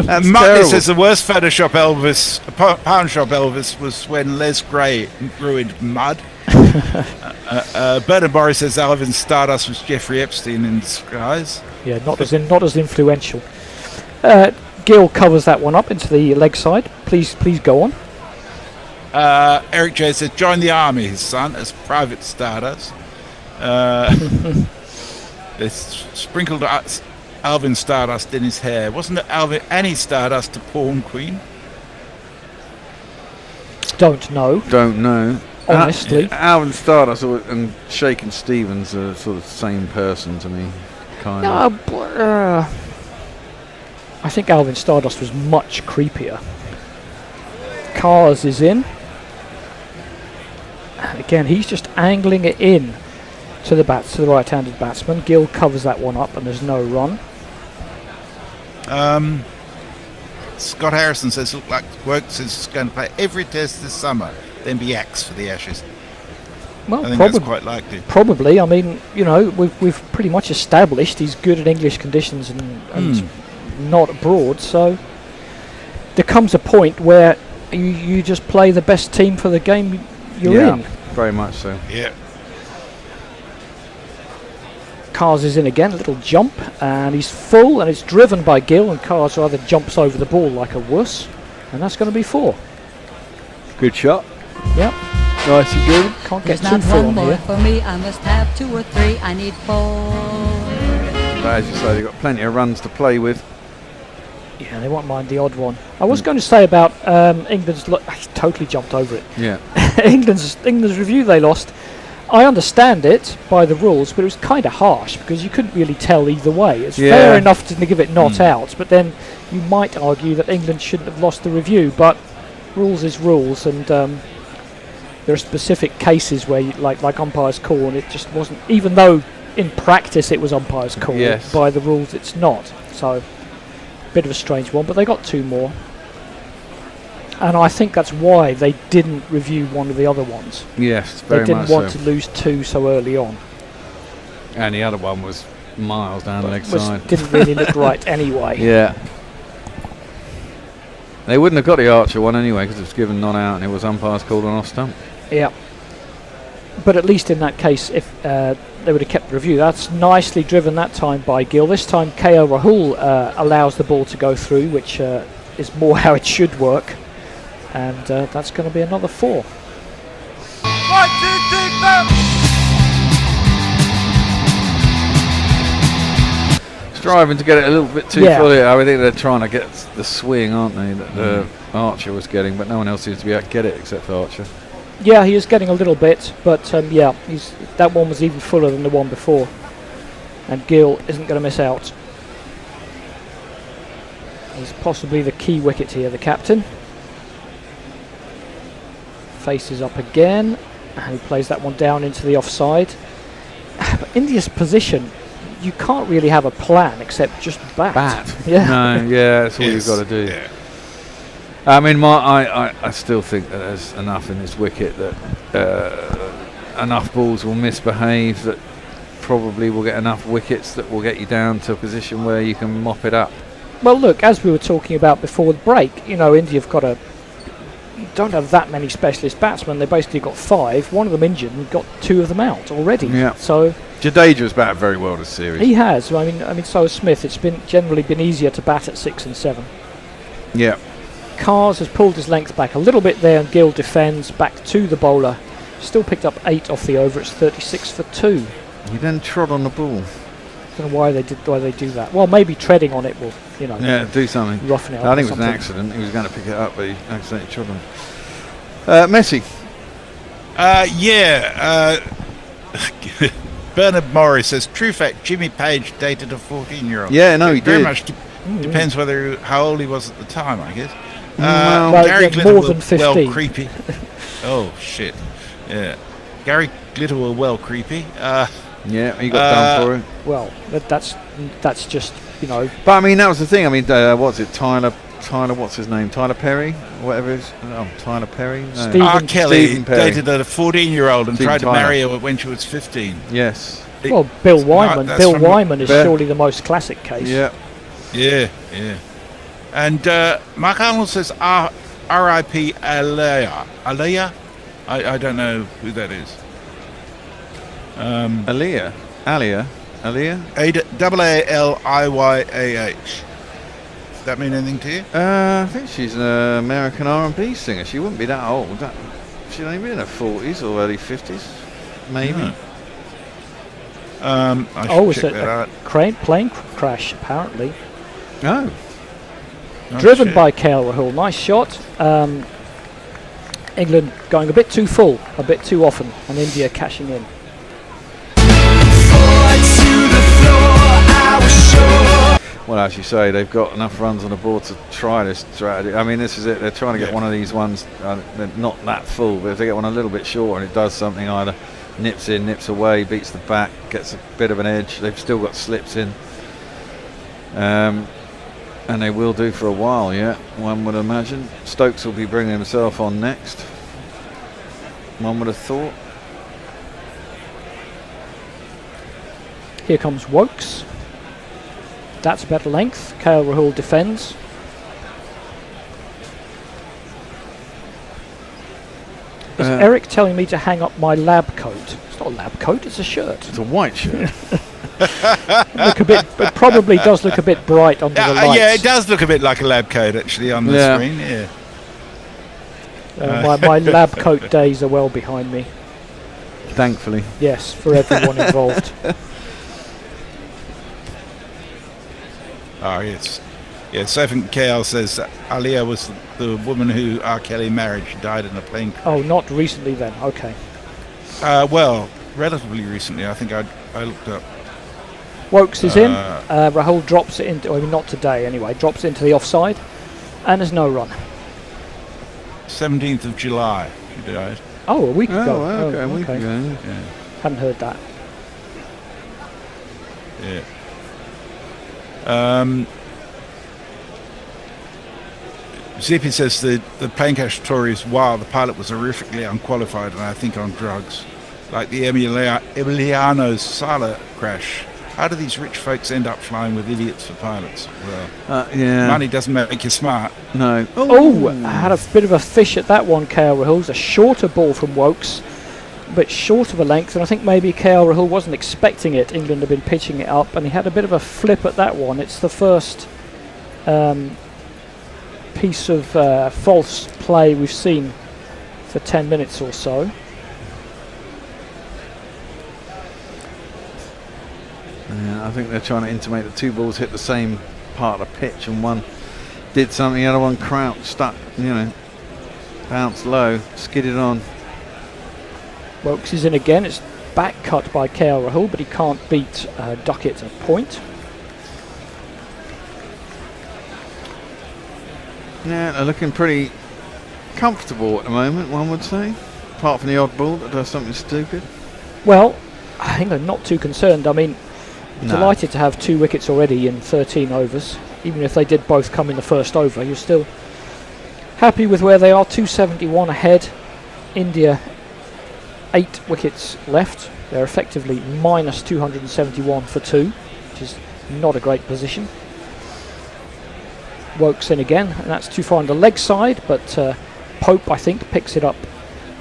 Muttley says the worst Photoshop Elvis, Pound Shop Elvis, was when Les Gray ruined Mud. Bernard Morris says Alvin Stardust was Jeffrey Epstein in disguise. Yeah, not as influential. Gill covers that one up into the leg side. Please go on. Eric J says join the army, his son, as Private Stardust. It's sprinkled Alvin Stardust in his hair. Wasn't it Annie Stardust to Porn Queen? Don't know. Honestly. Alvin Stardust and Shakin' Stevens are sort of the same person to me, kind of. I think Alvin Stardust was much creepier. Cars is in. And again, he's just angling it in to the right-handed batsman. Gill covers that one up, and there's no run. Scott Harrison says, look like Works is going to play every test this summer, then be axed for the Ashes. Well, I think that's quite likely. Probably. I mean, we've pretty much established he's good at English conditions and not abroad. So there comes a point where you just play the best team for the game you're in. Very much so. Yeah. Cars is in again, a little jump, and he's full, and it's driven by Gill, and Cars rather jumps over the ball like a wuss, and that's going to be 4. Good shot. Yep. Nice and good. Can't get There's too not full one on more here. for me. I must have 2 or 3. I need 4. But as you say, they've got plenty of runs to play with. Yeah, they won't mind the odd one. I was going to say about England's... I totally jumped over it. Yeah. England's review they lost. I understand it by the rules, but it was kind of harsh because you couldn't really tell either way. It's fair enough to give it not out, but then you might argue that England shouldn't have lost the review. But rules is rules, and there are specific cases where, like umpire's call, and it just wasn't. Even though in practice it was umpire's call, by the rules it's not. So, bit of a strange one, but they got 2 more. And I think that's why they didn't review one of the other ones. Yes, very much They didn't want to lose 2 so early on. And the other one was miles down the leg side. Didn't really look right anyway. Yeah. They wouldn't have got the Archer one anyway because it was given not out and it was umpires called on off stump. Yeah. But at least in that case, if they would have kept the review. That's nicely driven that time by Gill. This time KO Rahul allows the ball to go through, which is more how it should work. And that's going to be another 4. 1, 2, 3, 4. Striving to get it a little bit too full here. I think they're trying to get the swing, aren't they, that the Archer was getting, but no one else seems to be able to get it except for Archer. Yeah, he is getting a little bit, but that one was even fuller than the one before. And Gill isn't going to miss out. He's possibly the key wicket here, the captain. Faces up again, and he plays that one down into the offside. But India's position, you can't really have a plan except just bat. Yeah. No, yeah, that's all you've got to do. Yeah. I mean, I still think that there's enough in this wicket that enough balls will misbehave that probably will get enough wickets that will get you down to a position where you can mop it up. Well, look, as we were talking about before the break, India have don't have that many specialist batsmen. They basically got 5. One of them injured and got 2 of them out already. Yeah. So Jadeja's batted very well this series. he has. I mean, so has Smith. It's generally been easier to bat at 6 and 7. Yeah. Kars has pulled his length back a little bit there, and Gill defends back to the bowler. Still picked up 8 off the over. It's 36 for 2. He then trod on the ball. Don't know why they do that. Well, maybe treading on it will, Yeah, do something. Roughen it up. I think or it was an something. accident. He was going to pick it up, but he accidentally trod on it. Messi. Bernard Morris says, true fact, Jimmy Page dated a 14-year-old. Yeah, no, he very did. much depends how old he was at the time, I guess. Well, Gary yeah, Glitter more were than 15. well creepy. Oh, shit. Yeah. Gary Glitter were well creepy. Yeah, he got done for it. Well, that's just, But I mean, that was the thing. I mean, what's it? Tyler, what's his name? Tyler Perry? Whatever it is. Oh, Tyler Perry? No. R. Kelly Stephen Perry. dated a 14-year-old and Stephen tried to Tyler. marry her when she was 15. Yes. well, Bill Wyman. that's Bill from Wyman is Bill- surely the most classic case. Yeah. Yeah. And Mark Arnold says R.I.P. Aliyah. Aliyah? I don't know who that is. Aliyah. A-L-I-Y-A-H. Does that mean anything to you? I think she's an American R&B singer. She wouldn't be that old. She'd only be in her 40s or early 50s, maybe. I Oh, should it's check that out. a plane crash, apparently. Oh. Driven shit. by KL Rahul. Nice shot. England going a bit too full, a bit too often, and India cashing in. Well, as you say, they've got enough runs on the board to try this strategy. I mean, this is it. They're trying to get one of these ones, they're not that full, but if they get one a little bit shorter and it does something, either nips in, nips away, beats the back, gets a bit of an edge, they've still got slips in. And they will do for a while, yeah, one would imagine. Stokes will be bringing himself on next, one would have thought. Here comes Wokes. That's better length. KL Rahul defends. Is Eric telling me to hang up my lab coat? It's not a lab coat, it's a shirt. It's a white shirt. It probably does look a bit bright under the lights. Yeah, it does look a bit like a lab coat actually on the screen. Yeah. My lab coat days are well behind me. Thankfully. Yes, for everyone involved. Oh, yes. Yeah, Stephen KL says that Aliyah was the woman who R. Kelly married. She died in a plane crash. Oh, not recently then. Okay. Well, relatively recently. I think I looked up. Wokes is in. Rahul drops it into, I mean, not today anyway, drops it into the offside. And there's no run. 17th of July, she died. Oh, a week ago. Okay, Oh, a week okay. ago. Yeah. Hadn't heard that. Yeah. Zippy says the plane crash story is wild. The pilot was horrifically unqualified and I think on drugs. Like the Emiliano Sala crash. How do these rich folks end up flying with idiots for pilots? Well, yeah. money doesn't make you smart. No. Oh, I had a bit of a fish at that one, KL Rahul. A shorter ball from Wokes, but short of a length, and I think maybe KL Rahul wasn't expecting it. England have been pitching it up, and he had a bit of a flip at that one. It's the first piece of false play we've seen for 10 minutes or so. Yeah, I think they're trying to intimate that two balls hit the same part of the pitch and one did something, the other one crouched, stuck, bounced low, skidded on. Wokes is in again. It's back cut by KL Rahul, but he can't beat Duckett a point. Yeah, they're looking pretty comfortable at the moment, one would say, apart from the odd ball that does something stupid. Well, I think I'm not too concerned. I mean, No. Delighted to have 2 wickets already in 13 overs. Even if they did both come in the first over, you're still happy with where they are. 271 ahead. India 8 wickets left. They're effectively minus 271 for 2, which is not a great position. Wokes in again, and that's too far on the leg side, but Pope, I think, picks it up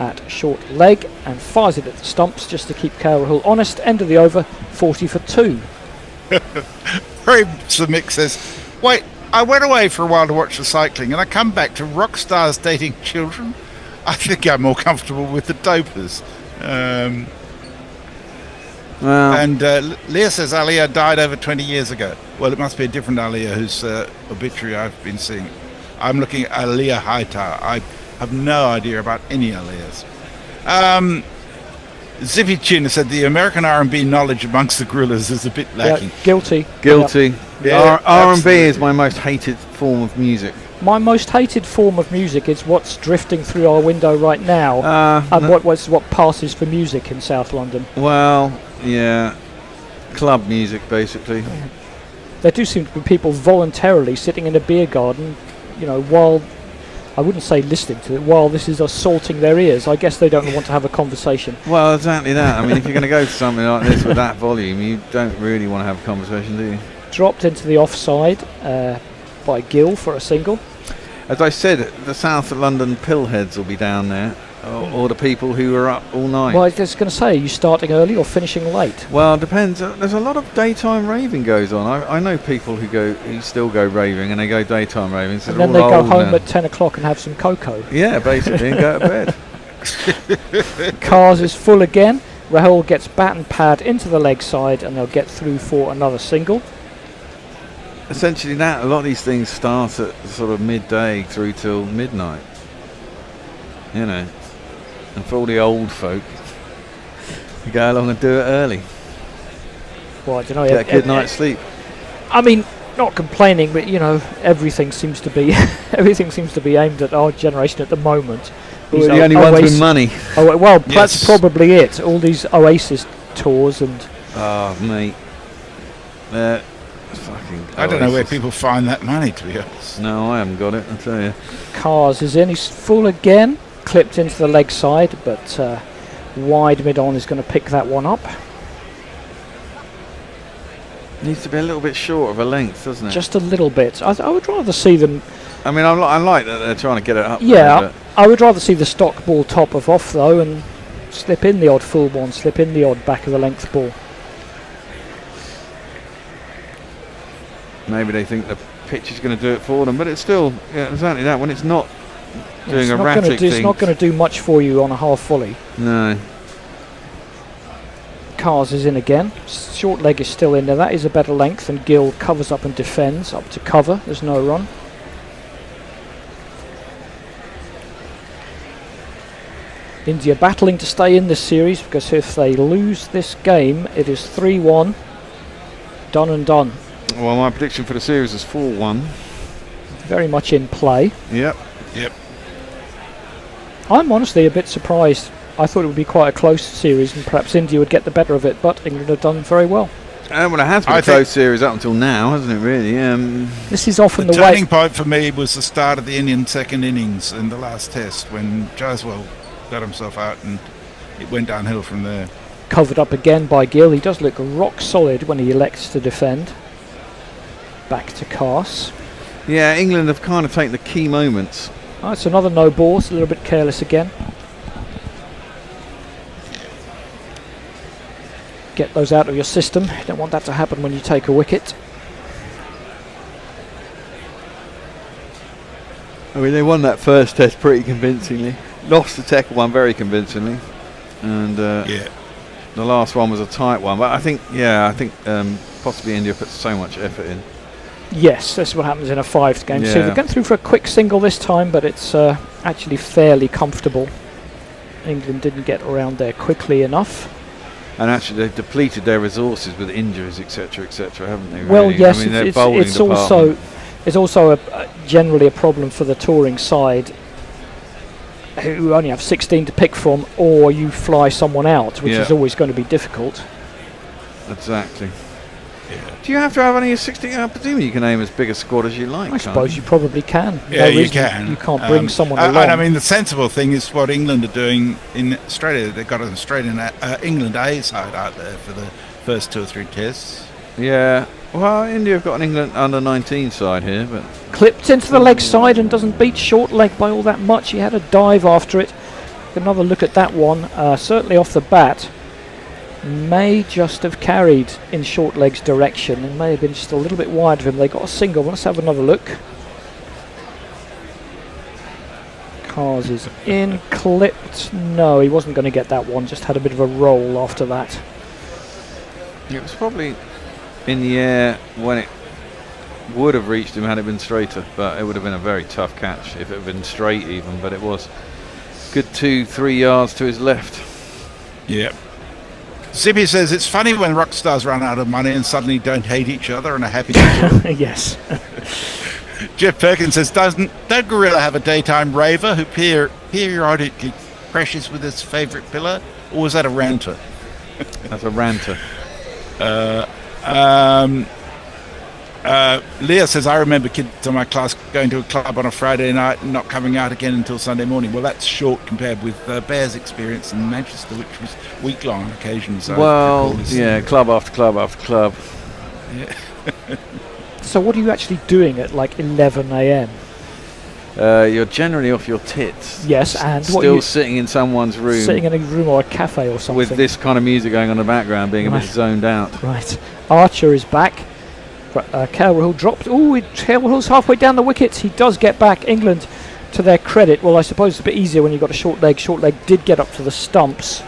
at short leg and fires it at the stumps just to keep KL Rahul honest. End of the over, 40 for 2. Mick says, wait, I went away for a while to watch the cycling and I come back to rock stars dating children. I think I'm more comfortable with the dopers. And Leah says Aliyah died over 20 years ago. Well, it must be a different Aliyah whose obituary I've been seeing. I'm looking at Aliyah Hightower. I have no idea about any Aliyahs. Zippy Chin said the American R&B knowledge amongst the Gorillas is a bit lacking. Yeah, guilty. Yeah, R&B is my most hated form of music. My most hated form of music is what's drifting through our window right now, and what passes for music in South London. Well, yeah, club music basically. Yeah. There do seem to be people voluntarily sitting in a beer garden, while, I wouldn't say listening to it, while this is assaulting their ears. I guess they don't want to have a conversation. Well, exactly that. I mean, if you're going to go to something like this with that volume, you don't really want to have a conversation, do you? Dropped into the offside by Gill for a single. As I said, the South London pillheads will be down there, or the people who are up all night. Well, I was going to say, are you starting early or finishing late? Well, it depends. There's a lot of daytime raving goes on. I know people who still go raving, and they go daytime raving. So and then they go home at 10 o'clock and have some cocoa. Yeah, basically, and go to bed. Cars is full again. Rahul gets bat and pad into the leg side, and they'll get through for another single. Essentially, a lot of these things start at sort of midday through till midnight. And for all the old folk, you go along and do it early. Well, I don't know. Get a good night's sleep. I mean, not complaining, but everything seems to be aimed at our generation at the moment. We're the only ones with money. Oh well, that's probably it. All these Oasis tours and. Oh, mate. Fucking I don't know where people find that money, to be honest. No, I haven't got it, I'll tell you. Cars is in, he's full again, clipped into the leg side, but wide mid-on is going to pick that one up. Needs to be a little bit short of a length, doesn't it? Just a little bit. I would rather see them... I mean, I like that they're trying to get it up. Yeah, I would rather see the stock ball top of off, though, and slip in the odd full one, slip in the odd back of the length ball. Maybe they think the pitch is going to do it for them, but it's still exactly that. When it's not doing erratic thing, it's not going to do much for you on a half volley. No. Cars is in again. Short leg is still in there. That is a better length, and Gill covers up and defends up to cover. There's no run. India battling to stay in this series, because if they lose this game, it is 3-1. Done and done. Well, my prediction for the series is 4-1. Very much in play. Yep. I'm honestly a bit surprised. I thought it would be quite a close series and perhaps India would get the better of it, but England have done very well. Well, it has been a close series up until now, hasn't it, really? This is often the way... turning point for me was the start of the Indian second innings in the last test, when Jaswal got himself out and it went downhill from there. Covered up again by Gill. He does look rock solid when he elects to defend. Back to Cars. Yeah, England have kind of taken the key moments. Oh, it's another no ball. It's a little bit careless again. Get those out of your system. You don't want that to happen when you take a wicket. I mean, they won that first test pretty convincingly. Lost the second one very convincingly. And the last one was a tight one. But I think possibly India put so much effort in. Yes, that's what happens in a 5-game series. They're going through for a quick single this time, but it's actually fairly comfortable. England didn't get around there quickly enough. And actually, they've depleted their resources with injuries, etc., haven't they? Really? Well, yes, I mean, it's also generally a problem for the touring side, who only have 16 to pick from, or you fly someone out, which is always going to be difficult. Exactly. Do you have to have only a 60? I presume you can aim as big a squad as you like. I suppose you probably can. Yeah, No you reason can. You can't bring someone along. And I mean, the sensible thing is what England are doing in Australia. They've got an Australian England A side out there for the first 2 or 3 tests. Yeah. Well, India have got an England under-19 side here, but Clipped into the leg side and doesn't beat short leg by all that much. He had a dive after it. Another look at that one. Certainly off the bat. May just have carried in short leg's direction and may have been just a little bit wide of him. They got a single. Let's have another look. Cars is in, clipped. No, he wasn't going to get that one. Just had a bit of a roll after that. it was probably in the air when it would have reached him had it been straighter, but it would have been a very tough catch if it had been straight even, but it was good 2-3 yards to his left. Yep. Zippy says it's funny when rock stars run out of money and suddenly don't hate each other and are happy to Yes. Jeff Perkins says, don't Guerilla have a daytime raver who periodically crashes with his favourite pillar, or was that a ranter? That's a ranter. Leah says, I remember kids in my class going to a club on a Friday night and not coming out again until Sunday morning. Well, that's short compared with Bear's experience in Manchester, which was week-long on occasions. Well, yeah, club after club after club. Yeah. So what are you actually doing at like 11 a.m? You're generally off your tits. Yes, and what still you sitting in someone's room. Sitting in a room or a cafe or something. With this kind of music going on in the background, being a bit zoned out. Right. Archer is back. Rahul dropped. Oh, Rahul's halfway down the wickets. He does get back. England, to their credit. Well, I suppose it's a bit easier when you've got a short leg. Short leg did get up to the stumps.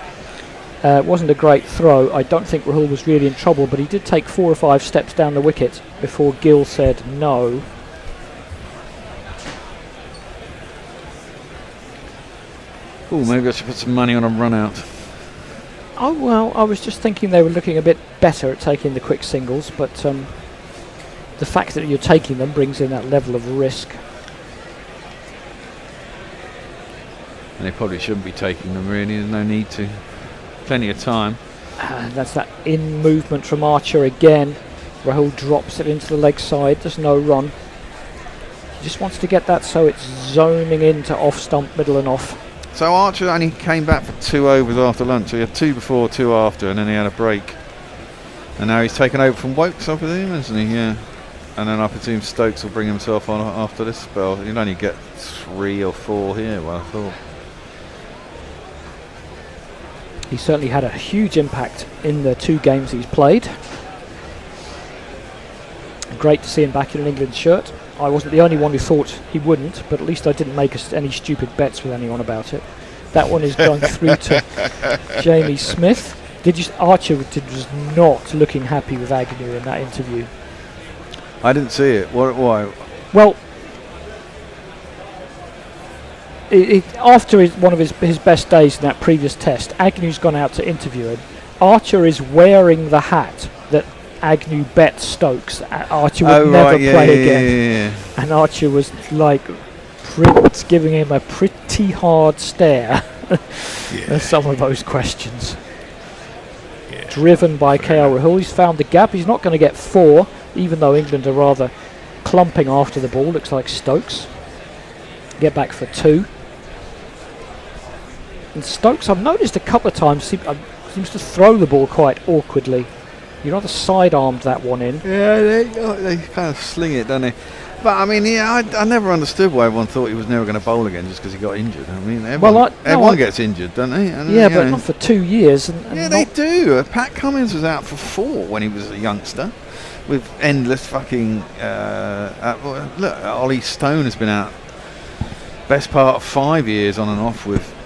It wasn't a great throw. I don't think Rahul was really in trouble, but he did take 4 or 5 steps down the wicket before Gill said no. Oh, maybe I should put some money on a run out. Oh, well, I was just thinking they were looking a bit better at taking the quick singles, but the fact that you're taking them brings in that level of risk. And they probably shouldn't be taking them, really. There's no need to. Plenty of time. And that's that in movement from Archer again. Rahul drops it into the leg side. There's no run. He just wants to get that so it's zoning into off stump, middle and off. So Archer only came back for 2 overs after lunch. So he had 2 before, 2 after, and then he had a break. And now he's taken over from Wokes, I presume, isn't he? Yeah. And then I presume Stokes will bring himself on after this spell. He'll only get 3 or 4 here, well, I thought. He certainly had a huge impact in the 2 games he's played. Great to see him back in an England shirt. I wasn't the only one who thought he wouldn't, but at least I didn't make any stupid bets with anyone about it. That one is going through to Jamie Smith. Archer was not looking happy with Agnew in that interview. I didn't see it. Why? Well, after one of his best days in that previous test, Agnew's gone out to interview him. Archer is wearing the hat that Agnew bet Stokes. Archer would never play again. Yeah. And Archer was like giving him a pretty hard stare at some of those questions. Yeah. Driven by KL Rahul. He's found the gap. He's not going to get 4, even though England are rather clumping after the ball. Looks like Stokes. Get back for 2. And Stokes, I've noticed a couple of times, seems to throw the ball quite awkwardly. You rather side-armed that one in. Yeah, they kind of sling it, don't they? But I mean, yeah, I never understood why everyone thought he was never going to bowl again just because he got injured. I mean, everyone gets injured, don't they? And, yeah, but not for 2 years. And yeah, they do. Pat Cummins was out for 4 when he was a youngster, with endless fucking. Look, Ollie Stone has been out best part of 5 years on and off with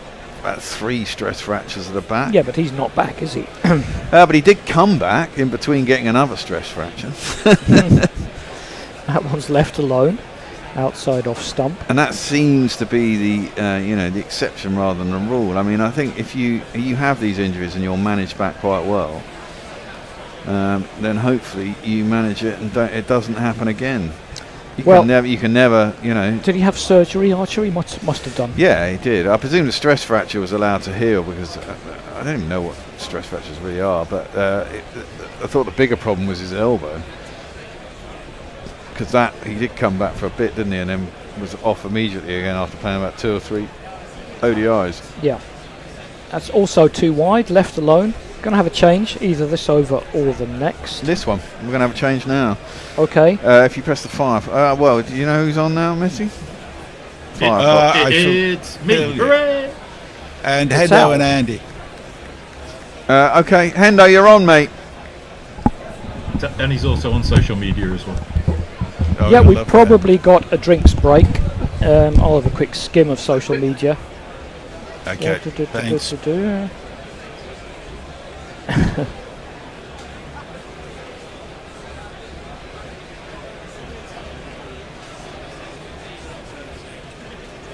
about 3 stress fractures of the back. Yeah, but he's not back, is he? But he did come back in between getting another stress fracture. That one's left alone, outside off stump. And that seems to be the exception rather than the rule. I mean, I think if you have these injuries and you're managed back quite well, then hopefully you manage it and it doesn't happen again. You can never, you know. Did he have surgery, Archer? He must have done. Yeah, he did. I presume the stress fracture was allowed to heal because I don't even know what stress fractures really are, but I thought the bigger problem was his elbow. Because he did come back for a bit, didn't he, and then was off immediately again after playing about 2 or 3 ODIs. Yeah. That's also too wide, left alone. Going to have a change, either this over or the next. This one. We're going to have a change now. Okay. If you press the 5. Well, do you know who's on now, Missy? 5. It's me. Hooray! And Hendo and Andy. Okay, Hendo, you're on, mate. And he's also on social media as well. Yeah, we've probably got a drinks break. I'll have a quick skim of social media. Okay, thanks.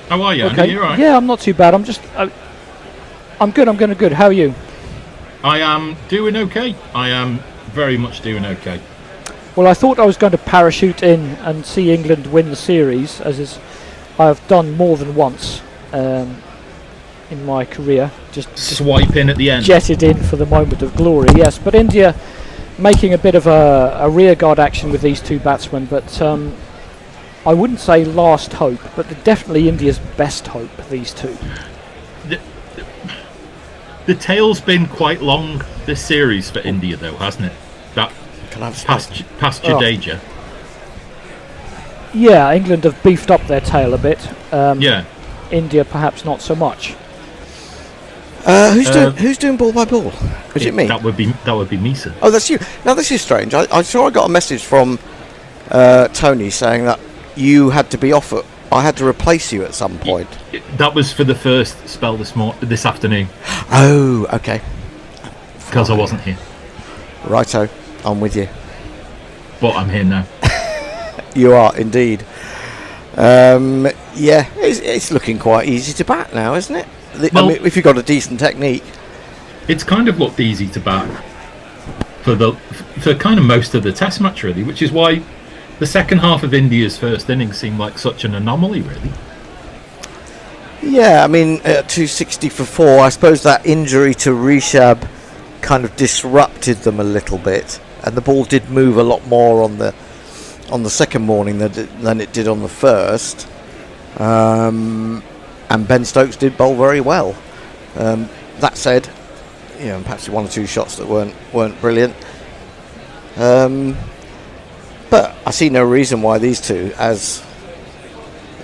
How are you, Okay. Andy? You all right? Yeah, I'm not too bad. I'm good. I'm going good. How are you? I am doing okay. I am very much doing okay. Well, I thought I was going to parachute in and see England win the series, I have done more than once in my career. Just swipe in at the end. Jetted in for the moment of glory, yes. But India making a bit of a rearguard action with these two batsmen, but I wouldn't say last hope, but definitely India's best hope, these two. The tail's been quite long this series for India, though, hasn't it? That past Jadeja. Yeah, England have beefed up their tail a bit. Yeah. India perhaps not so much. Who's doing ball by ball? Is it me? That would be me, sir. Oh, that's you. Now this is strange. I saw I got a message from Tony saying that you had to be off. I had to replace you at some point. That was for the first spell this afternoon. Oh, okay. Because I wasn't here. Righto, I'm with you. But I'm here now. You are indeed. Yeah, it's looking quite easy to bat now, isn't it? I mean, if you've got a decent technique. It's kind of looked easy to bat for kind of most of the test match, really, which is why the second half of India's first innings seemed like such an anomaly, really. Yeah, I mean, 260 for 4. I suppose that injury to Rishabh kind of disrupted them a little bit, and the ball did move a lot more on the second morning than it did on the first. And Ben Stokes did bowl very well. That said, you know, perhaps one or two shots that weren't brilliant. But I see no reason why these two, as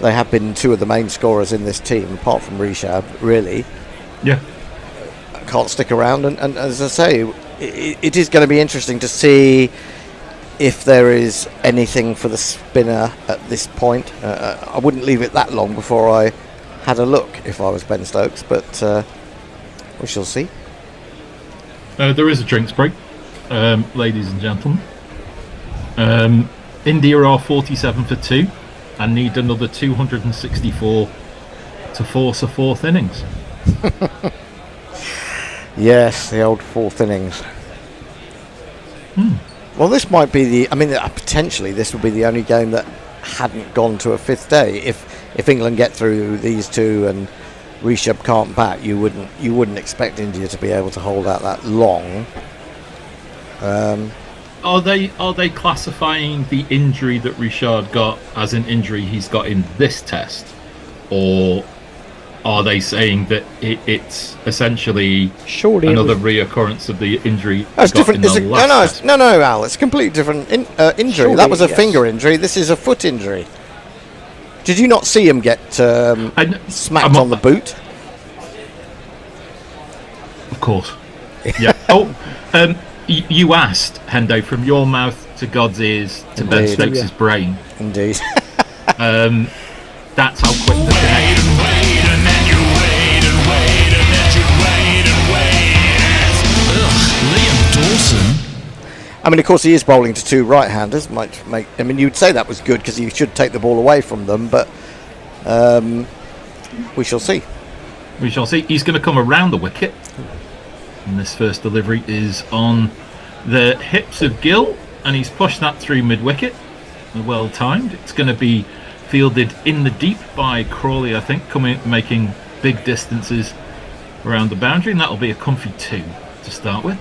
they have been two of the main scorers in this team, apart from Rishabh, really, can't stick around. And as I say, it is going to be interesting to see if there is anything for the spinner at this point. I wouldn't leave it that long before I had a look if I was Ben Stokes, but we shall see. There is a drinks break, ladies and gentlemen. India are 47 for 2 and need another 264 to force a fourth innings. Yes, the old fourth innings. Well, this might be potentially this would be the only game that hadn't gone to a fifth day. If England get through these two and Rishabh can't bat, you wouldn't expect India to be able to hold out that long. Are they classifying the injury that Rishabh got as an injury he's got in this test, or are they saying that it's essentially another reoccurrence of the injury? That's different. No, Al. It's a completely different injury. Surely, that was a yes. finger injury. This is a foot injury. Did you not see him get smacked on the boot? Of course. Yeah. You asked, Hendo, from your mouth to God's ears to Ben Stokes' brain. Indeed. That's how quick the connection. Liam Dawson. I mean, of course, he is bowling to two right-handers. You'd say that was good because he should take the ball away from them, but we shall see. We shall see. He's going to come around the wicket. And this first delivery is on the hips of Gill, and he's pushed that through mid-wicket. well timed. It's going to be fielded in the deep by Crawley, I think, making big distances around the boundary, and that'll be a comfy 2 to start with.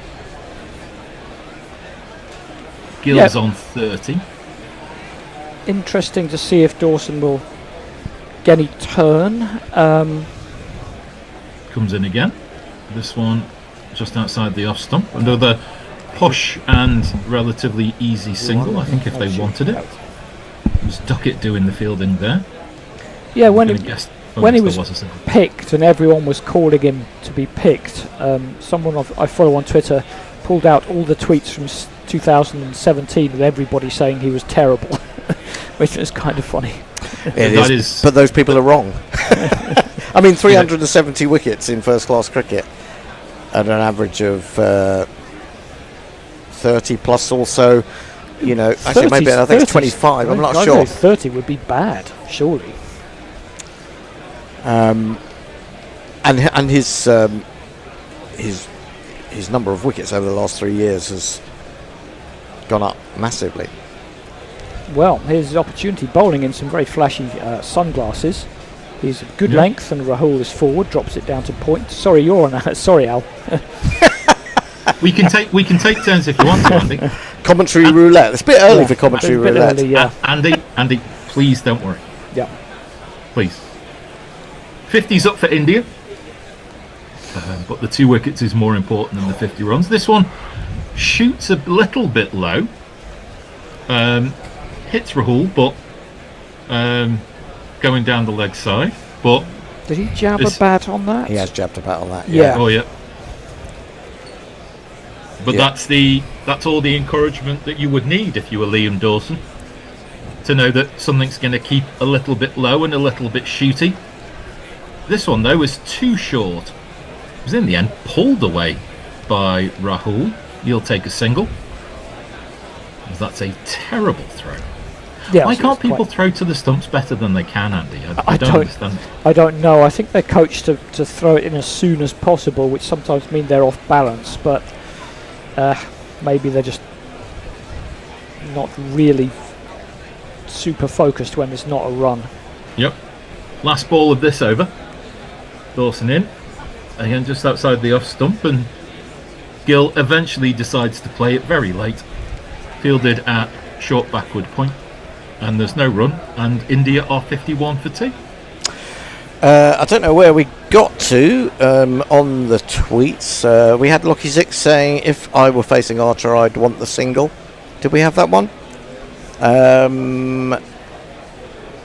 Gill's on 30. Interesting to see if Dawson will get any turn. Comes in again. This one just outside the off stump. Another push and relatively easy single, I think, if they wanted it. It was Duckett doing the fielding there. Yeah, when he was picked and everyone was calling him to be picked, someone I follow on Twitter pulled out all the tweets from 2017 with everybody saying he was terrible, which was kind of funny. It is, but those people are wrong. I mean, 370 wickets in first-class cricket at an average of 30 plus also, you know, actually maybe I think it's 25, I'm not sure. 30 would be bad, surely. And his number of wickets over the last 3 years has gone up massively. Well, here's his opportunity, bowling in some very flashy sunglasses. He's good length, and Rahul is forward, drops it down to point. Sorry, you're on that. Sorry, Al. We can take turns if you want to, Andy. Commentary roulette. It's a bit early for commentary roulette. Early, Andy, please don't worry. Yeah. Please. 50's up for India, but the 2 wickets is more important than the 50 runs. This one shoots a little bit low, hits Rahul, but going down the leg side. But did he jab a bat on that? He has jabbed a bat on that. Yeah. Oh yeah. But that's all the encouragement that you would need if you were Liam Dawson, to know that something's going to keep a little bit low and a little bit shooty. This one though was too short. It was in the end pulled away by Rahul. You'll take a single. That's a terrible throw. Yeah, why can't people throw to the stumps better than they can, Andy? I don't understand. I don't know. I think they're coached to throw it in as soon as possible, which sometimes means they're off balance, but maybe they're just not really super focused when there's not a run. Yep. Last ball of this over. Dawson in. Again, just outside the off stump, and Gill eventually decides to play it very late. Fielded at short backward point, and there's no run, and India are 51 for 2. I don't know where we got to on the tweets. We had Lockie Six saying, if I were facing Archer, I'd want the single. Did we have that one?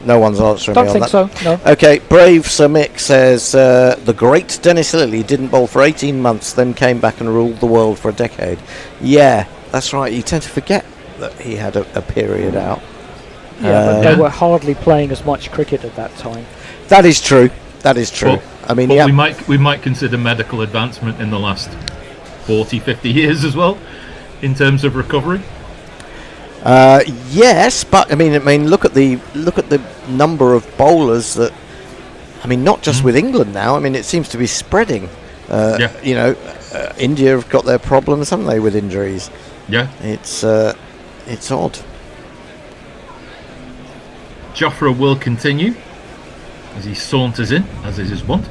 No one's answering me on that. Don't think so, no. Okay, Brave Sir Mick says, the great Dennis Lilly didn't bowl for 18 months, then came back and ruled the world for a decade. Yeah, that's right. You tend to forget that he had a period out. Yeah, but they were hardly playing as much cricket at that time. That is true. That is true. But we might consider medical advancement in the last 40, 50 years as well, in terms of recovery. Yes, but I mean, look at the number of bowlers that. I mean, not just with England now. I mean, it seems to be spreading. You know, India have got their problems, haven't they, with injuries? Yeah, it's odd. Jofra will continue as he saunters in, as is his wont.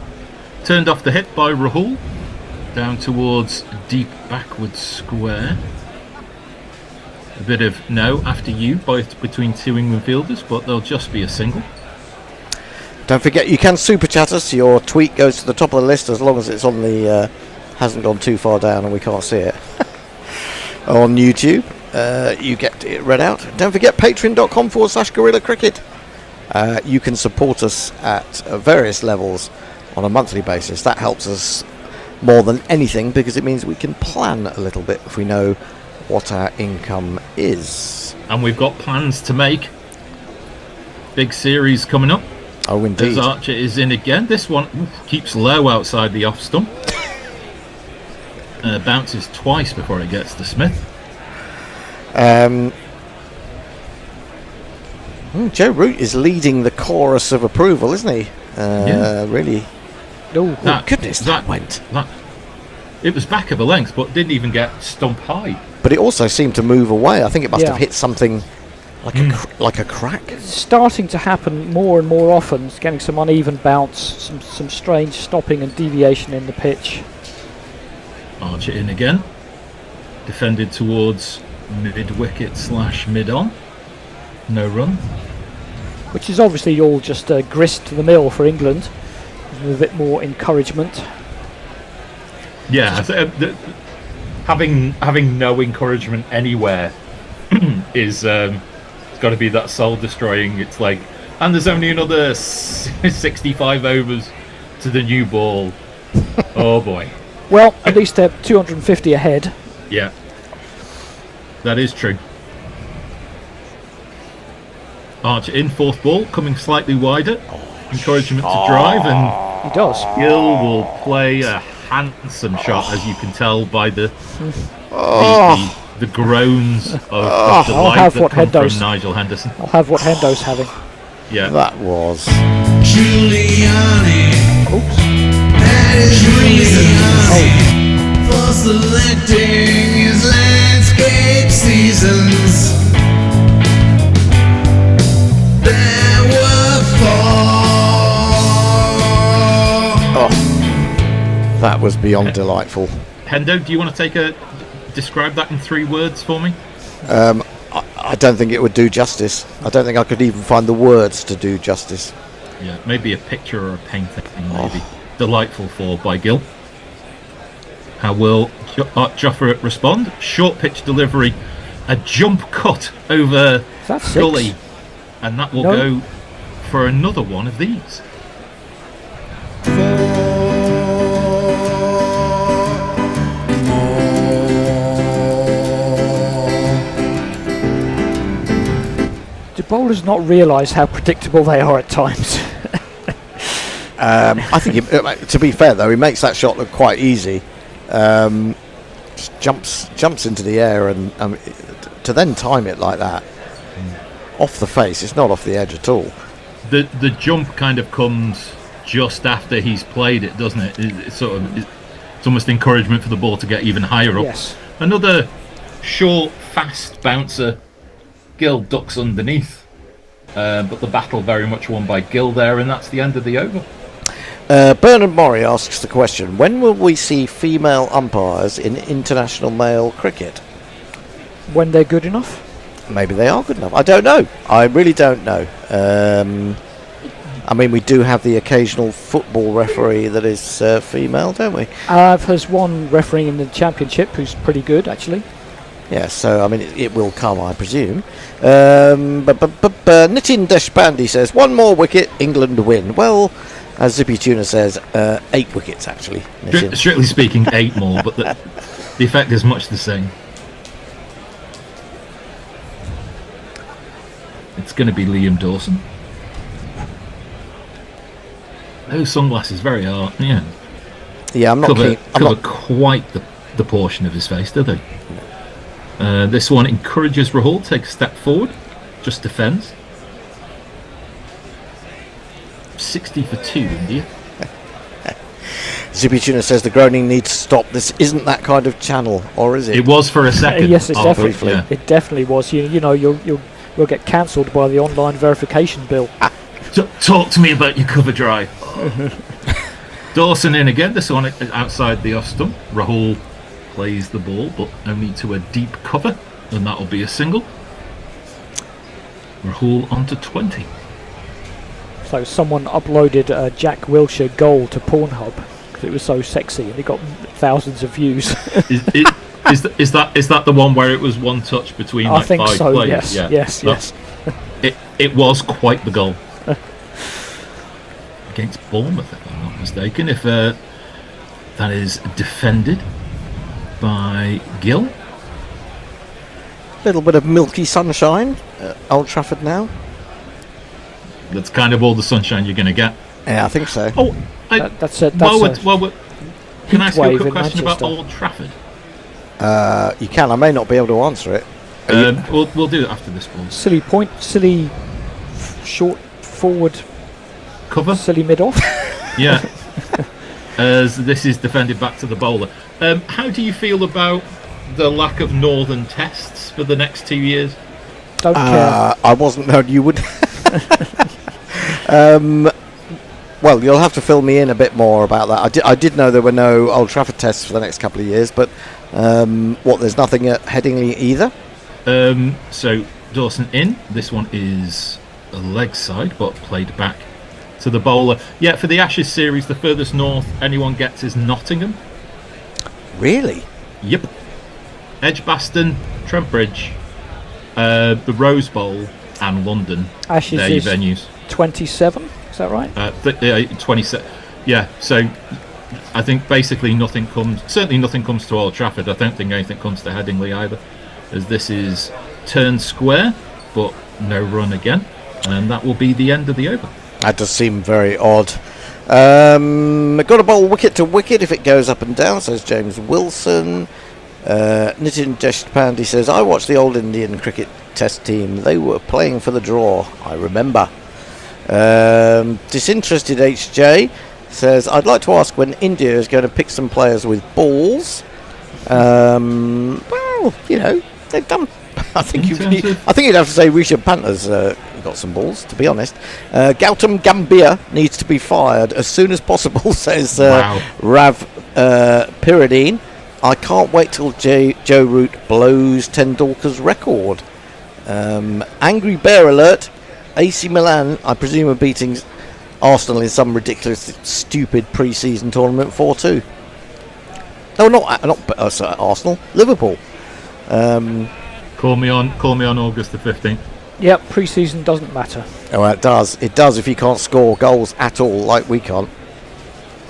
Turned off the hit by Rahul, down towards deep backward square. A bit of no after you, both between 2 England fielders, but there'll just be a single. Don't forget, you can super chat us. Your tweet goes to the top of the list as long as it's on the hasn't gone too far down and we can't see it on YouTube. You get it read out. Don't forget patreon.com/Guerilla Cricket. You can support us at various levels on a monthly basis. That helps us more than anything because it means we can plan a little bit if we know what our income is. And we've got plans to make. Big series coming up. Oh, indeed. As Archer is in again. This one keeps low outside the off stump. Bounces twice before it gets to Smith. Joe Root is leading the chorus of approval, isn't he? Really. Oh, goodness, that went. It was back of a length, but didn't even get stump high. But it also seemed to move away. I think it must have hit something Like a crack? It's starting to happen more and more often. It's getting some uneven bounce, some strange stopping and deviation in the pitch. Archer in again. Defended towards mid-wicket / mid-on. No run. Which is obviously all just grist to the mill for England. With a bit more encouragement. Yeah, having no encouragement anywhere is it's got to be that soul destroying. It's like, and there's only another 65 overs to the new ball. Oh boy. Well, at least they're 250 ahead. Yeah, that is true. Archer in, fourth ball, coming slightly wider. Encouragement to drive, and he does. Gill will play a handsome shot, as you can tell by the groans of delight that come from Nigel Henderson. I'll have what Hendo's having. Yeah, that was Giuliani. Oops. That is reason for selecting his landscape seasons. There were 4. That was beyond delightful. Hendo, do you want to describe that in 3 words for me? I don't think it would do justice. I don't think I could even find the words to do justice. Yeah, maybe a picture or a painting, maybe. Delightful 4 by Gill. How will Joffre respond? Short pitch delivery, a jump cut over Gully, and that will go for another one of these. Do bowlers not realise how predictable they are at times? I think, to be fair though, he makes that shot look quite easy. Just jumps into the air, and to then time it like that off the face, it's not off the edge at all. The jump kind of comes just after he's played it, doesn't it? It's almost encouragement for the ball to get even higher up. Yes. Another short, fast bouncer. Gill ducks underneath, but the battle very much won by Gill there, and that's the end of the over. Bernard Murray asks the question: when will we see female umpires in international male cricket? When they're good enough? Maybe they are good enough. I don't know. I really don't know. I mean, we do have the occasional football referee that is female, don't we? There's one refereeing in the championship who's pretty good, actually. Yeah, so I mean, it will come, I presume. Nitin Deshpande says 1 more wicket, England win. Well, as Zippy Tuna says, 8 wickets actually. Strictly speaking, 8 more, but the effect is much the same. It's going to be Liam Dawson. Those sunglasses very hard. Yeah. Yeah, I'm not cover quite the portion of his face, do they? This one encourages Rahul, take a step forward, just defends. 60 for 2, India. Zippy Tuna says the groaning needs to stop. This isn't that kind of channel, or is it? It was for a second. Yes, it definitely was. You know, you'll get cancelled by the online verification bill. Talk to me about your cover drive. Dawson in again. This one outside the off stump. Rahul plays the ball, but only to a deep cover, and that'll be a single. Rahul onto 20. So someone uploaded a Jack Wilshere goal to Pornhub because it was so sexy, and it got thousands of views. Is that the one where it was one touch between I think 5 so, players? Yes. It was quite the goal. Against Bournemouth, if I'm not mistaken. If that is defended by Gill. Little bit of milky sunshine at Old Trafford now. That's kind of all the sunshine you're going to get. Yeah, I think so. Oh, can I ask you a quick question about Old Trafford? You can. I may not be able to answer it. We'll do it after this ball. Silly point, silly short forward cover, silly mid off. Yeah. As this is defended back to the bowler. How do you feel about the lack of northern tests for the next 2 years? Don't care. I wasn't. No, you would. Well, you'll have to fill me in a bit more about that. I did know there were no Old Trafford tests for the next couple of years, but there's nothing at Headingley either? So Dawson in. This one is a leg side, but played back to the bowler. Yeah, for the Ashes series, the furthest north anyone gets is Nottingham. Really? Yep. Edgbaston, Trent Bridge, the Rose Bowl, and London. Ashes they're your is venues. 27. Is that right? 27. Yeah. So I think basically nothing comes. Certainly nothing comes to Old Trafford. I don't think anything comes to Headingley either, as this is turn square, but no run again, and that will be the end of the over. That does seem very odd. Got a bowl wicket to wicket if it goes up and down, says James Wilson. Nitin Deshpande says, I watched the old Indian cricket test team. They were playing for the draw, I remember. Disinterested HJ says, I'd like to ask when India is going to pick some players with balls. Well, they've done. I think you'd have to say Rishabh Pant's got some balls, to be honest. Gautam Gambhir needs to be fired as soon as possible, says Rav Pyridine. I can't wait till Joe Root blows Tendulkar's record. Angry Bear alert. AC Milan, I presume, are beating Arsenal in some ridiculous, stupid pre-season tournament 4-2. No, not Arsenal. Liverpool. Call me on August the 15th. Yep, pre-season doesn't matter. Oh, it does. It does if you can't score goals at all, like we can't.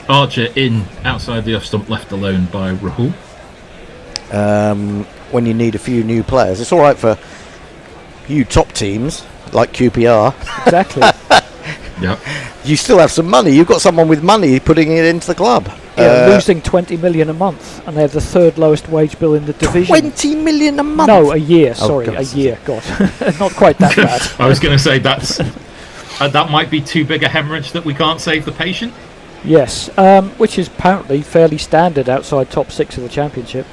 Archer in outside the off stump, left alone by Rahul. When you need a few new players, it's all right for you top teams like QPR. Exactly. Yeah. You still have some money. You've got someone with money putting it into the club. Yeah, losing 20 million a month, and they have the third lowest wage bill in the division. 20 million a month? No, a year. Sorry, God. a year. God, not quite that bad. I was going to say that might be too big a hemorrhage that we can't save the patient. Yes, which is apparently fairly standard outside top 6 of the championship.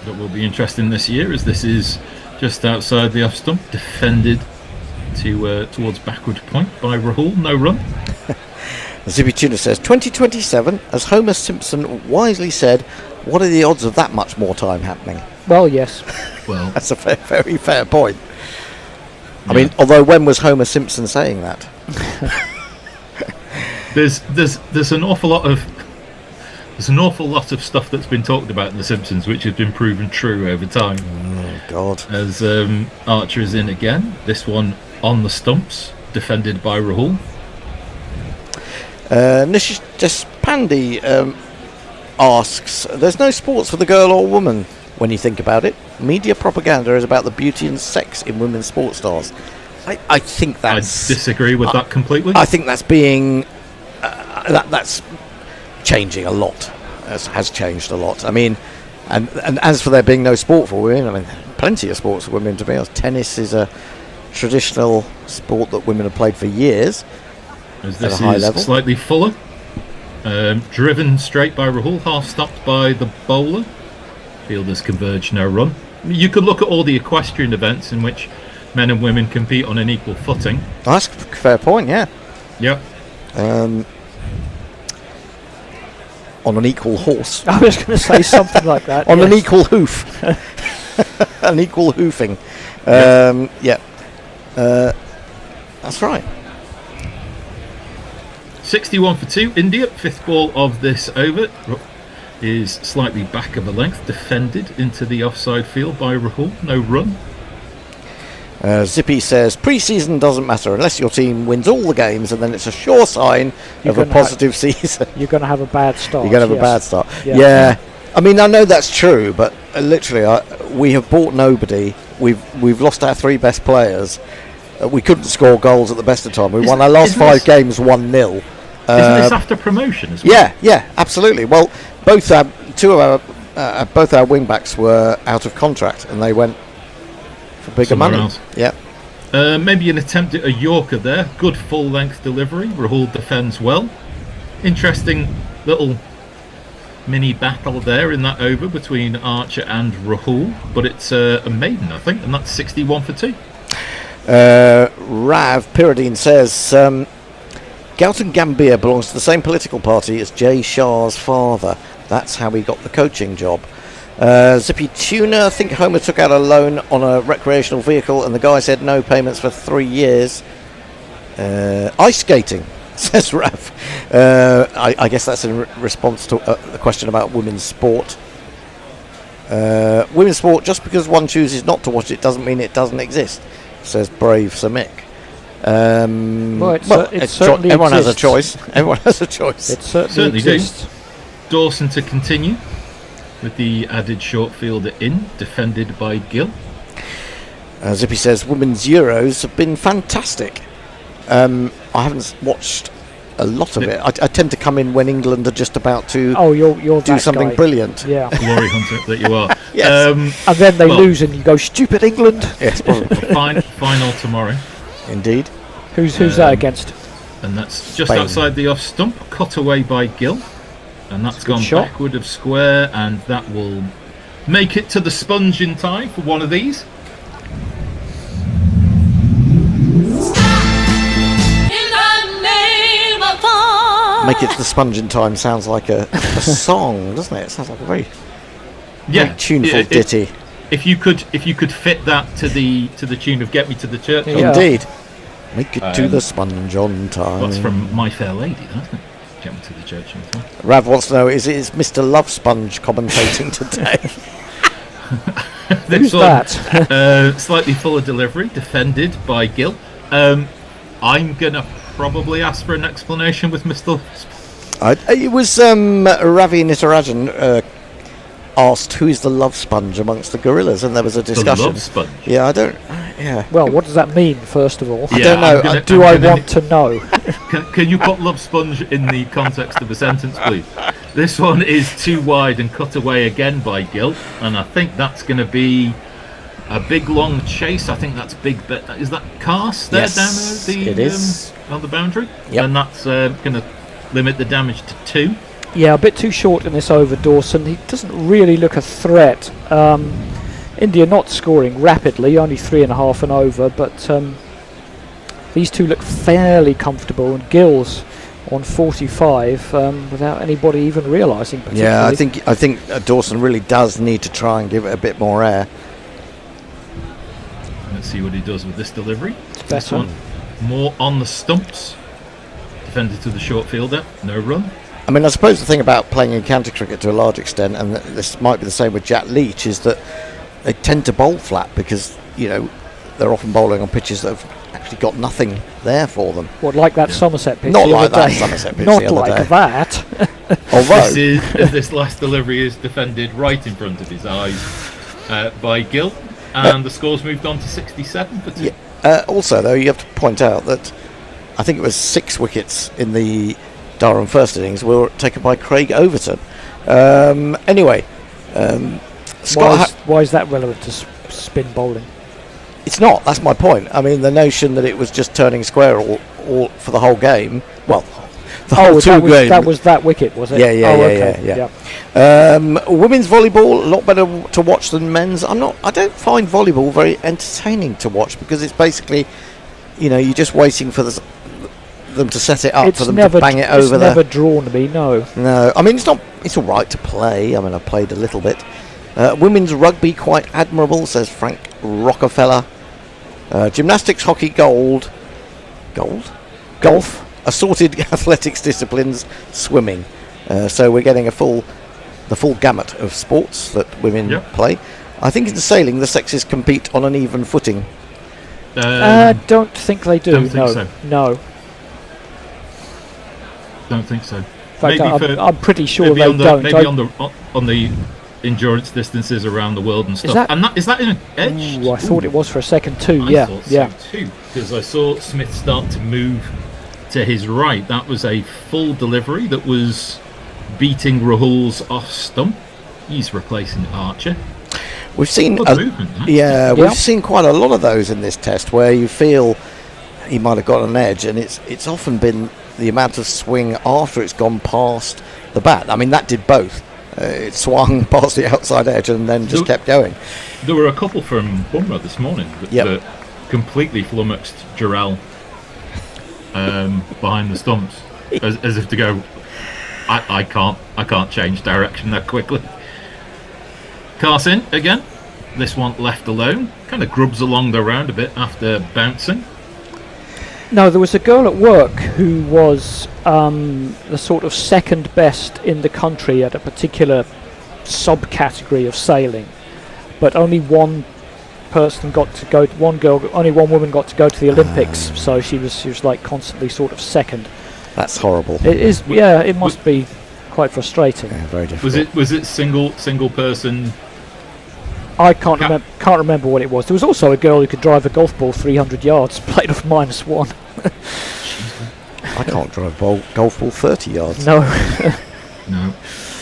That will be interesting this year, as this is just outside the off stump, defended towards backward point by Rahul. No run. Zippy Tuna says 2027, as Homer Simpson wisely said, what are the odds of that much more time happening? Well, yes. Well, that's a very fair point. I mean, although when was Homer Simpson saying that? There's an awful lot of stuff that's been talked about in The Simpsons, which has been proven true over time. Oh God! As Archer is in again, this one on the stumps, defended by Rahul. Nishish Deshpande asks, "There's no sports for the girl or woman when you think about it. Media propaganda is about the beauty and sex in women's sports stars." I think that's. I disagree with that completely. I think that's being that's changing a lot. Has changed a lot. I mean, and as for there being no sport for women, I mean, plenty of sports for women. To be honest, tennis is a traditional sport that women have played for years. As this is slightly fuller, driven straight by Rahul, half stopped by the bowler. Fielders converge, no run. You could look at all the equestrian events in which men and women compete on an equal footing. That's a fair point, yeah. Yep. On an equal horse. I was going to say something like that. On an equal hoof. An equal hoofing. That's right. 61 for 2, India. Fifth ball of this over is slightly back of a length, defended into the offside field by Rahul. No run. Zippy says pre-season doesn't matter unless your team wins all the games, and then it's a sure sign of a positive season. You're going to have a bad start. You're going to have a bad start. Yeah. I mean, I know that's true, but literally, we have bought nobody. We've lost our 3 best players. We couldn't score goals at the best of time. We won our last 5 games 1-0. Isn't this after promotion as well? Yeah, absolutely. Well, both our wing backs were out of contract, and they went for bigger money. Else. Yeah. Maybe an attempt at a Yorker there. Good full-length delivery. Rahul defends well. Interesting little mini battle there in that over between Archer and Rahul, but it's a maiden, I think, and that's 61 for 2. Rav Pyridine says Galton Gambier belongs to the same political party as Jay Shah's father. That's how he got the coaching job. Zippy Tuner, I think Homer took out a loan on a recreational vehicle and the guy said no payments for 3 years. Ice skating, says Rav. I guess that's in response to a question about women's sport. Women's sport, just because one chooses not to watch it doesn't mean it doesn't exist, says Brave Samick. Everyone has a choice. Everyone has a choice. It certainly exists. Dawson to continue with the added short fielder in, defended by Gill. Zippy says women's Euros have been fantastic. I haven't watched a lot of it. I tend to come in when England are just about to you're do something guy. Brilliant. Yeah, glory hunter that you are. Yes. And then they lose, and you go, "Stupid England." Yes, final tomorrow. Indeed. Who's that against? And that's just Spain. outside the off stump, cut away by Gill, and that's gone shot. backward of square, and that will make it to the sponge in time for one of these. Make it to the sponge in time sounds like a song, doesn't it? It sounds like a very tuneful ditty. If you could fit that to the tune of "Get Me to the Church," Indeed. Make it to the sponge on time. That's from My Fair Lady, isn't it? Get Me to the Church on time. Rav wants to know: is Mr. Love Sponge commentating today? This Who's that? Slightly fuller delivery, defended by Gill. I'm gonna probably ask for an explanation with Mr. It was Ravi Nitarajan asked who is the love sponge amongst the gorillas, and there was a discussion. The love sponge? Yeah, I don't. Yeah. Well, what does that mean, first of all? I don't know. Do I want to know? Can you put love sponge in the context of a sentence, please? This one is too wide and cut away again by Gill, and I think that's going to be a big long chase. I think that's big. Is that cast there down there? It is on the boundary. Yep. And that's going to limit the damage to 2. Yeah, a bit too short in this over, Dawson. He doesn't really look a threat. India not scoring rapidly, only 3.5 and over, but these two look fairly comfortable, and Gill's on 45 without anybody even realising particularly. Yeah, I think Dawson really does need to try and give it a bit more air. Let's see what he does with this delivery. This one more on the stumps, defended to the short fielder, no run. I mean, I suppose the thing about playing in county cricket to a large extent, and this might be the same with Jack Leach, is that they tend to bowl flat because, they're often bowling on pitches that have actually got nothing there for them. What, like that Somerset pitch? Not the like other that day? Somerset pitch Not the other like day. that. Although this last delivery is defended right in front of his eyes by Gill, and the score's moved on to 67 for 2. Yeah. Also, though, you have to point out that I think it was 6 wickets in the Durham first innings were taken by Craig Overton. Anyway, why is that relevant to spin bowling? It's not. That's my point. I mean, the notion that it was just turning square all for the whole game. Well, the whole game. That was that wicket, was it? Yeah. Women's volleyball, a lot better to watch than men's. I don't find volleyball very entertaining to watch because it's basically, you're just waiting for them to set it up, for them to bang it over there. It's never drawn me, no. No, I mean, it's all right to play. I mean, I played a little bit. Women's rugby, quite admirable, says Frank Rockefeller. Gymnastics, hockey, golf, assorted athletics disciplines, swimming. So we're getting the full gamut of sports that women play. I think in sailing, the sexes compete on an even footing. Don't think they do. Don't think so. No. Don't think so. In fact, I'm pretty sure they don't. Maybe on the endurance distances around the world and stuff. Is that in an edge? I thought it was for a second too. I thought so too, because I saw Smith start to move to his right. That was a full delivery that was beating Rahul's off stump. He's replacing Archer. We've seen we've seen quite a lot of those in this test where you feel he might have got an edge, and it's often been the amount of swing after it's gone past the bat. I mean, that did both. It swung past the outside edge and then just kept going. There were a couple from Bumrah this morning that completely flummoxed Guerilla behind the stumps, as if to go, I can't change direction that quickly. Carson again. This one left alone. Kind of grubs along the round a bit after bouncing. No, there was a girl at work who was the sort of second best in the country at a particular subcategory of sailing, but only one person got to go. Only one woman got to go to the Olympics, so she was like constantly sort of second. That's horrible. It is. Yeah, it must be quite frustrating. Yeah, very difficult. Was it single person? I can't remember what it was. There was also a girl who could drive a golf ball 300 yards, played off -1. I can't drive a golf ball 30 yards. No. No.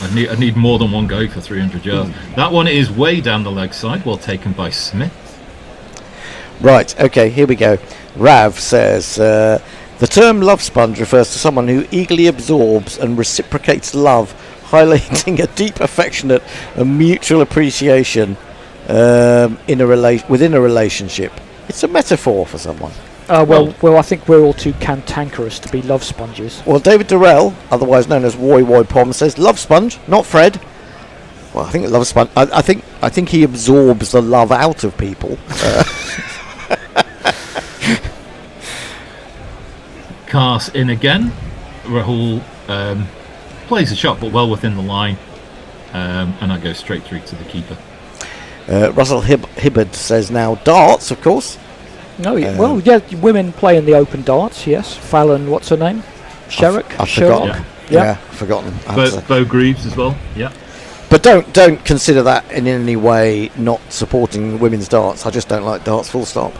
I need more than one go for 300 yards. That one is way down the leg side, well taken by Smith. Right, okay, here we go. Rav says, the term love sponge refers to someone who eagerly absorbs and reciprocates love, highlighting a deep affectionate and mutual appreciation within a relationship. It's a metaphor for someone. Well, I think we're all too cantankerous to be love sponges. Well, David Durrell, otherwise known as Woy Woy Pom, says love sponge, not Fred. Well, I think love sponge. I think he absorbs the love out of people. Cars in again. Rahul plays a shot, but well within the line, and I go straight through to the keeper. Russell Hibbard says now darts, of course. No, well, yeah, women play in the open darts. Yes, Fallon, what's her name? Sherrock. I've forgotten. Yeah, forgotten. Bo Greaves as well. Yeah. But don't consider that in any way not supporting women's darts. I just don't like darts. Full stop.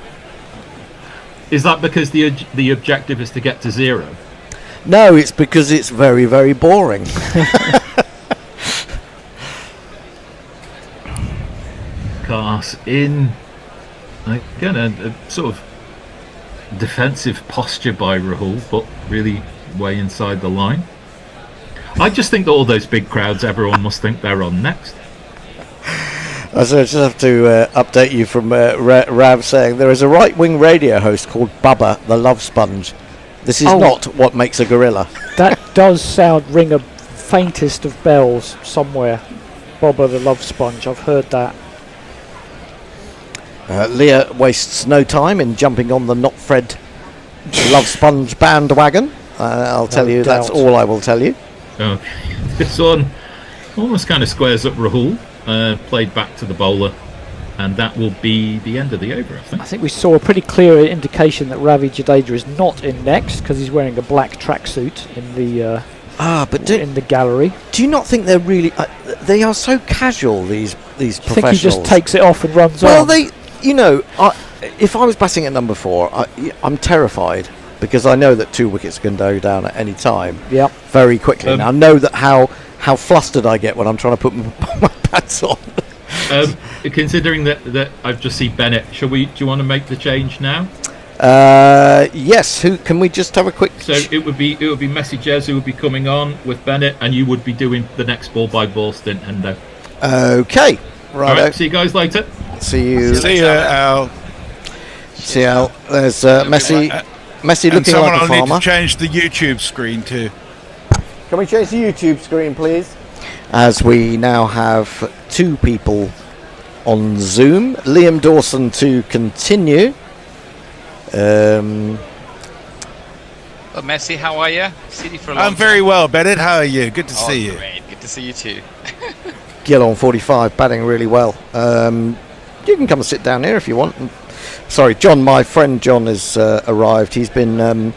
Is that because the objective is to get to 0? No, it's because it's very, very boring. Cars in. Again, a sort of defensive posture by Rahul, but really way inside the line. I just think that all those big crowds, everyone must think they're on next. I just have to update you from Rav saying there is a right-wing radio host called Bubba the Love Sponge. This is not what makes a gorilla. That does ring a faintest of bells somewhere. Bubba the Love Sponge, I've heard that. Leah wastes no time in jumping on the not Fred Love Sponge bandwagon. I'll tell you, that's all I will tell you. Okay. This one almost kind of squares up Rahul, played back to the bowler, and that will be the end of the over, I think. I think we saw a pretty clear indication that Ravi Jadeja is not in next because he's wearing a black tracksuit in the in the gallery. Do you not think they're really? They are so casual. These professionals. I think he just takes it off and runs on. Well, if I was batting at number 4, I'm terrified because I know that 2 wickets can go down at any time. Yep. Very quickly. And I know that how flustered I get when I'm trying to put my pads on. Considering that I've just seen Bennett, do you want to make the change now? Yes. Who can we just have a quick? So it would be Messi Jez who would be coming on with Bennett, and you would be doing the next ball by ball stint, Hendo. Okay. Right. See you guys later. See you. See you, Al. See Al. There's Messi. Messi looking like a farmer. Someone will need to change the YouTube screen too. Can we change the YouTube screen, please? As we now have 2 people on Zoom. Liam Dawson to continue. Messi, how are you? Seen you for a long I'm very well, Bennett. How are you? Good to see you. Great. Good to see you too. Gill on 45, batting really well. You can come and sit down here if you want. Sorry, John. My friend John has arrived. He's been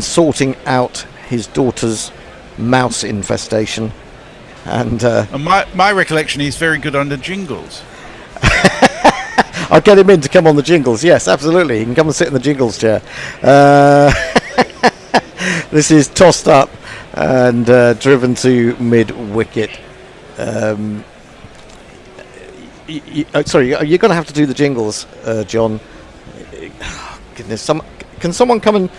sorting out his daughter's mouse infestation, and my recollection, he's very good on the jingles. I'll get him in to come on the jingles. Yes, absolutely. He can come and sit in the jingles chair. This is tossed up and driven to mid wicket. Sorry, you're going to have to do the jingles, John. Goodness, can someone come and?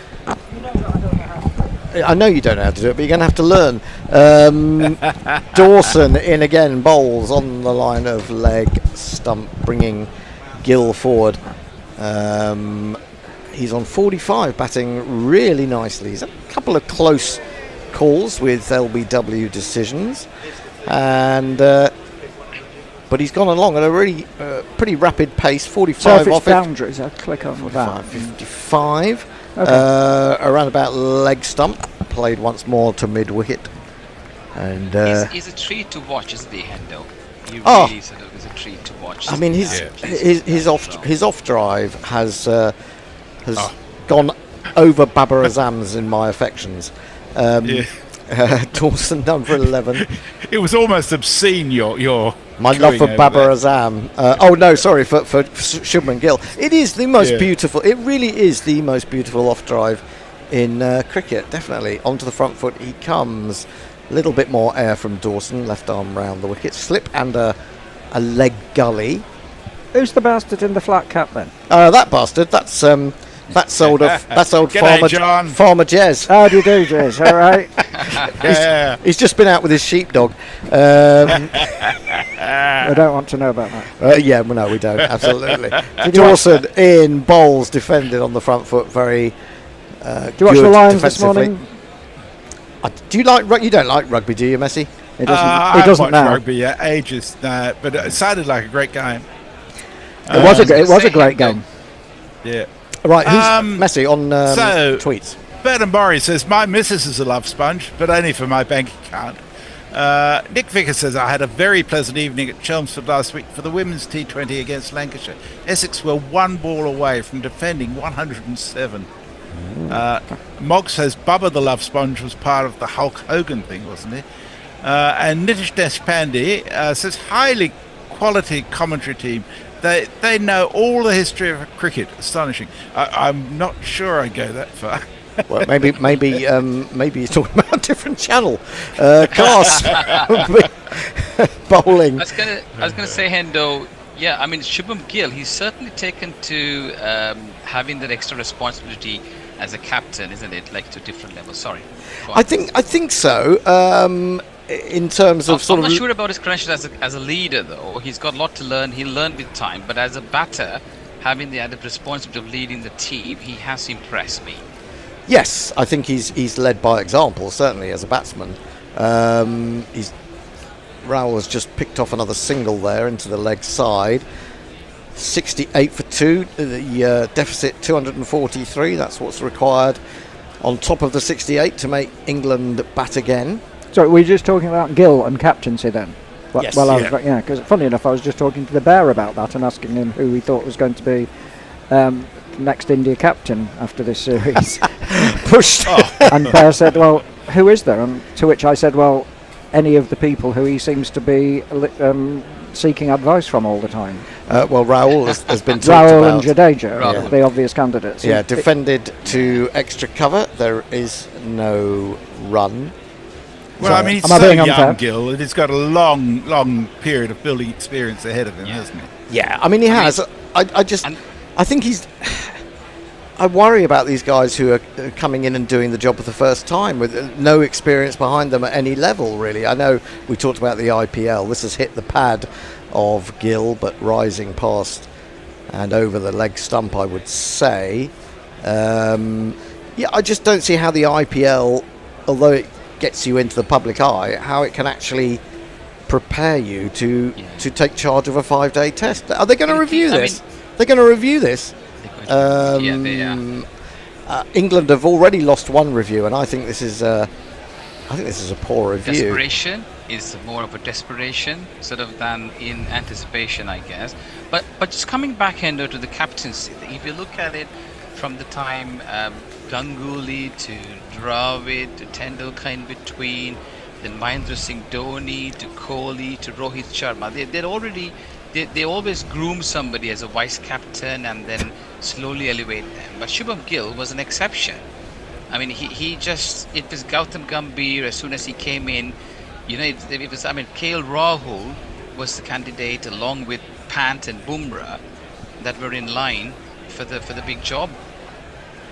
I know you don't know how to do it, but you're going to have to learn. Dawson in again, bowls on the line of leg stump, bringing Gill forward. He's on 45, batting really nicely. He's had a couple of close calls with LBW decisions, and but he's gone along at a really pretty rapid pace. 45 so if it's off boundaries, I'll click on with that. 55. Okay. Around about leg stump, played once more to mid wicket, and he's a treat to watch, isn't he, Hendo? He Oh. really sort of is a treat to watch. I mean his off drive has gone over Babar Azam's in my affections. Dawson number 11. It was almost obscene. Your my love for cooing over Babar there. Azam. For Shubman Gill. It is the most beautiful. It really is the most beautiful off drive in cricket. Definitely onto the front foot he comes. A little bit more air from Dawson. Left arm round the wicket. Slip and a leg gully. Who's the bastard in the flat cap then? That bastard. That's old G'day, John. Farmer Jez. How do you do, Jez? All right. He's just been out with his sheepdog. I don't want to know about that. Yeah, well, no, we don't. Absolutely. Dawson in bowls, defended on the front foot. Very. Do you watch the Lions this morning? Do you like rugby? You don't like rugby, do you, Messi? He doesn't. I He haven't doesn't watched now. rugby yet, ages, but it sounded like a great game. It was a great game. Yeah. Right, who's Messi on tweets? Bert Murray says, my missus is a love sponge, but only for my bank account. Nick Vickers says, I had a very pleasant evening at Chelmsford last week for the women's T20 against Lancashire. Essex were one ball away from defending 107. Mogg says, Bubba the love sponge was part of the Hulk Hogan thing, wasn't he? And Nitish Deshpande says, highly quality commentary team. They know all the history of cricket. Astonishing. I'm not sure I go that far. Well, maybe he's talking about a different channel. Class bowling. I was gonna say, Hendo. Yeah, I mean Shubham Gill. He's certainly taken to having that extra responsibility as a captain, isn't it? Like to different levels. Sorry. I think so. In terms of I'm not sure about his credentials as a leader, though. He's got a lot to learn. He'll learn with time. But as a batter, having the added responsibility of leading the team, he has impressed me. Yes, I think he's led by example, certainly as a batsman. Raoul has just picked off another single there into the leg side. 68 for 2, the deficit 243, that's what's required on top of the 68 to make England bat again. So we're just talking about Gill and captaincy then? Yes. Because funny enough, I was just talking to the Bear about that and asking him who he thought was going to be next India captain after this series. Pushed. And Bear said, well, who is there? And to which I said, well, any of the people who he seems to be seeking advice from all the time. Well, Raoul has been talked Raoul about. and Jadeja are the obvious candidates. Yeah, defended to extra cover. There is no run. Well, I mean, he's so young, Gill, and he's got a long period of building experience ahead of him, hasn't he? Yeah, I mean, he has. I think he's... I worry about these guys who are coming in and doing the job for the first time with no experience behind them at any level, really. I know we talked about the IPL. This has hit the pad of Gill, but rising past and over the leg stump, I would say. I just don't see how the IPL, although it gets you into the public eye, how it can actually prepare you to take charge of a 5-day test. Are they going to review this? They're going to review this. England have already lost one review, and I think this is a poor review. Desperation is more of a desperation sort of than in anticipation, I guess. But just coming back, Hendo, to the captaincy, if you look at it from the time Ganguly to Dravid to Tendulkar in between, then Mahendra Singh Dhoni to Kohli to Rohit Sharma, they always groom somebody as a vice captain and then slowly elevate them. But Shubham Gill was an exception. I mean, it was Gautam Gambhir as soon as he came in. KL Rahul was the candidate along with Pant and Bumrah that were in line for the big job.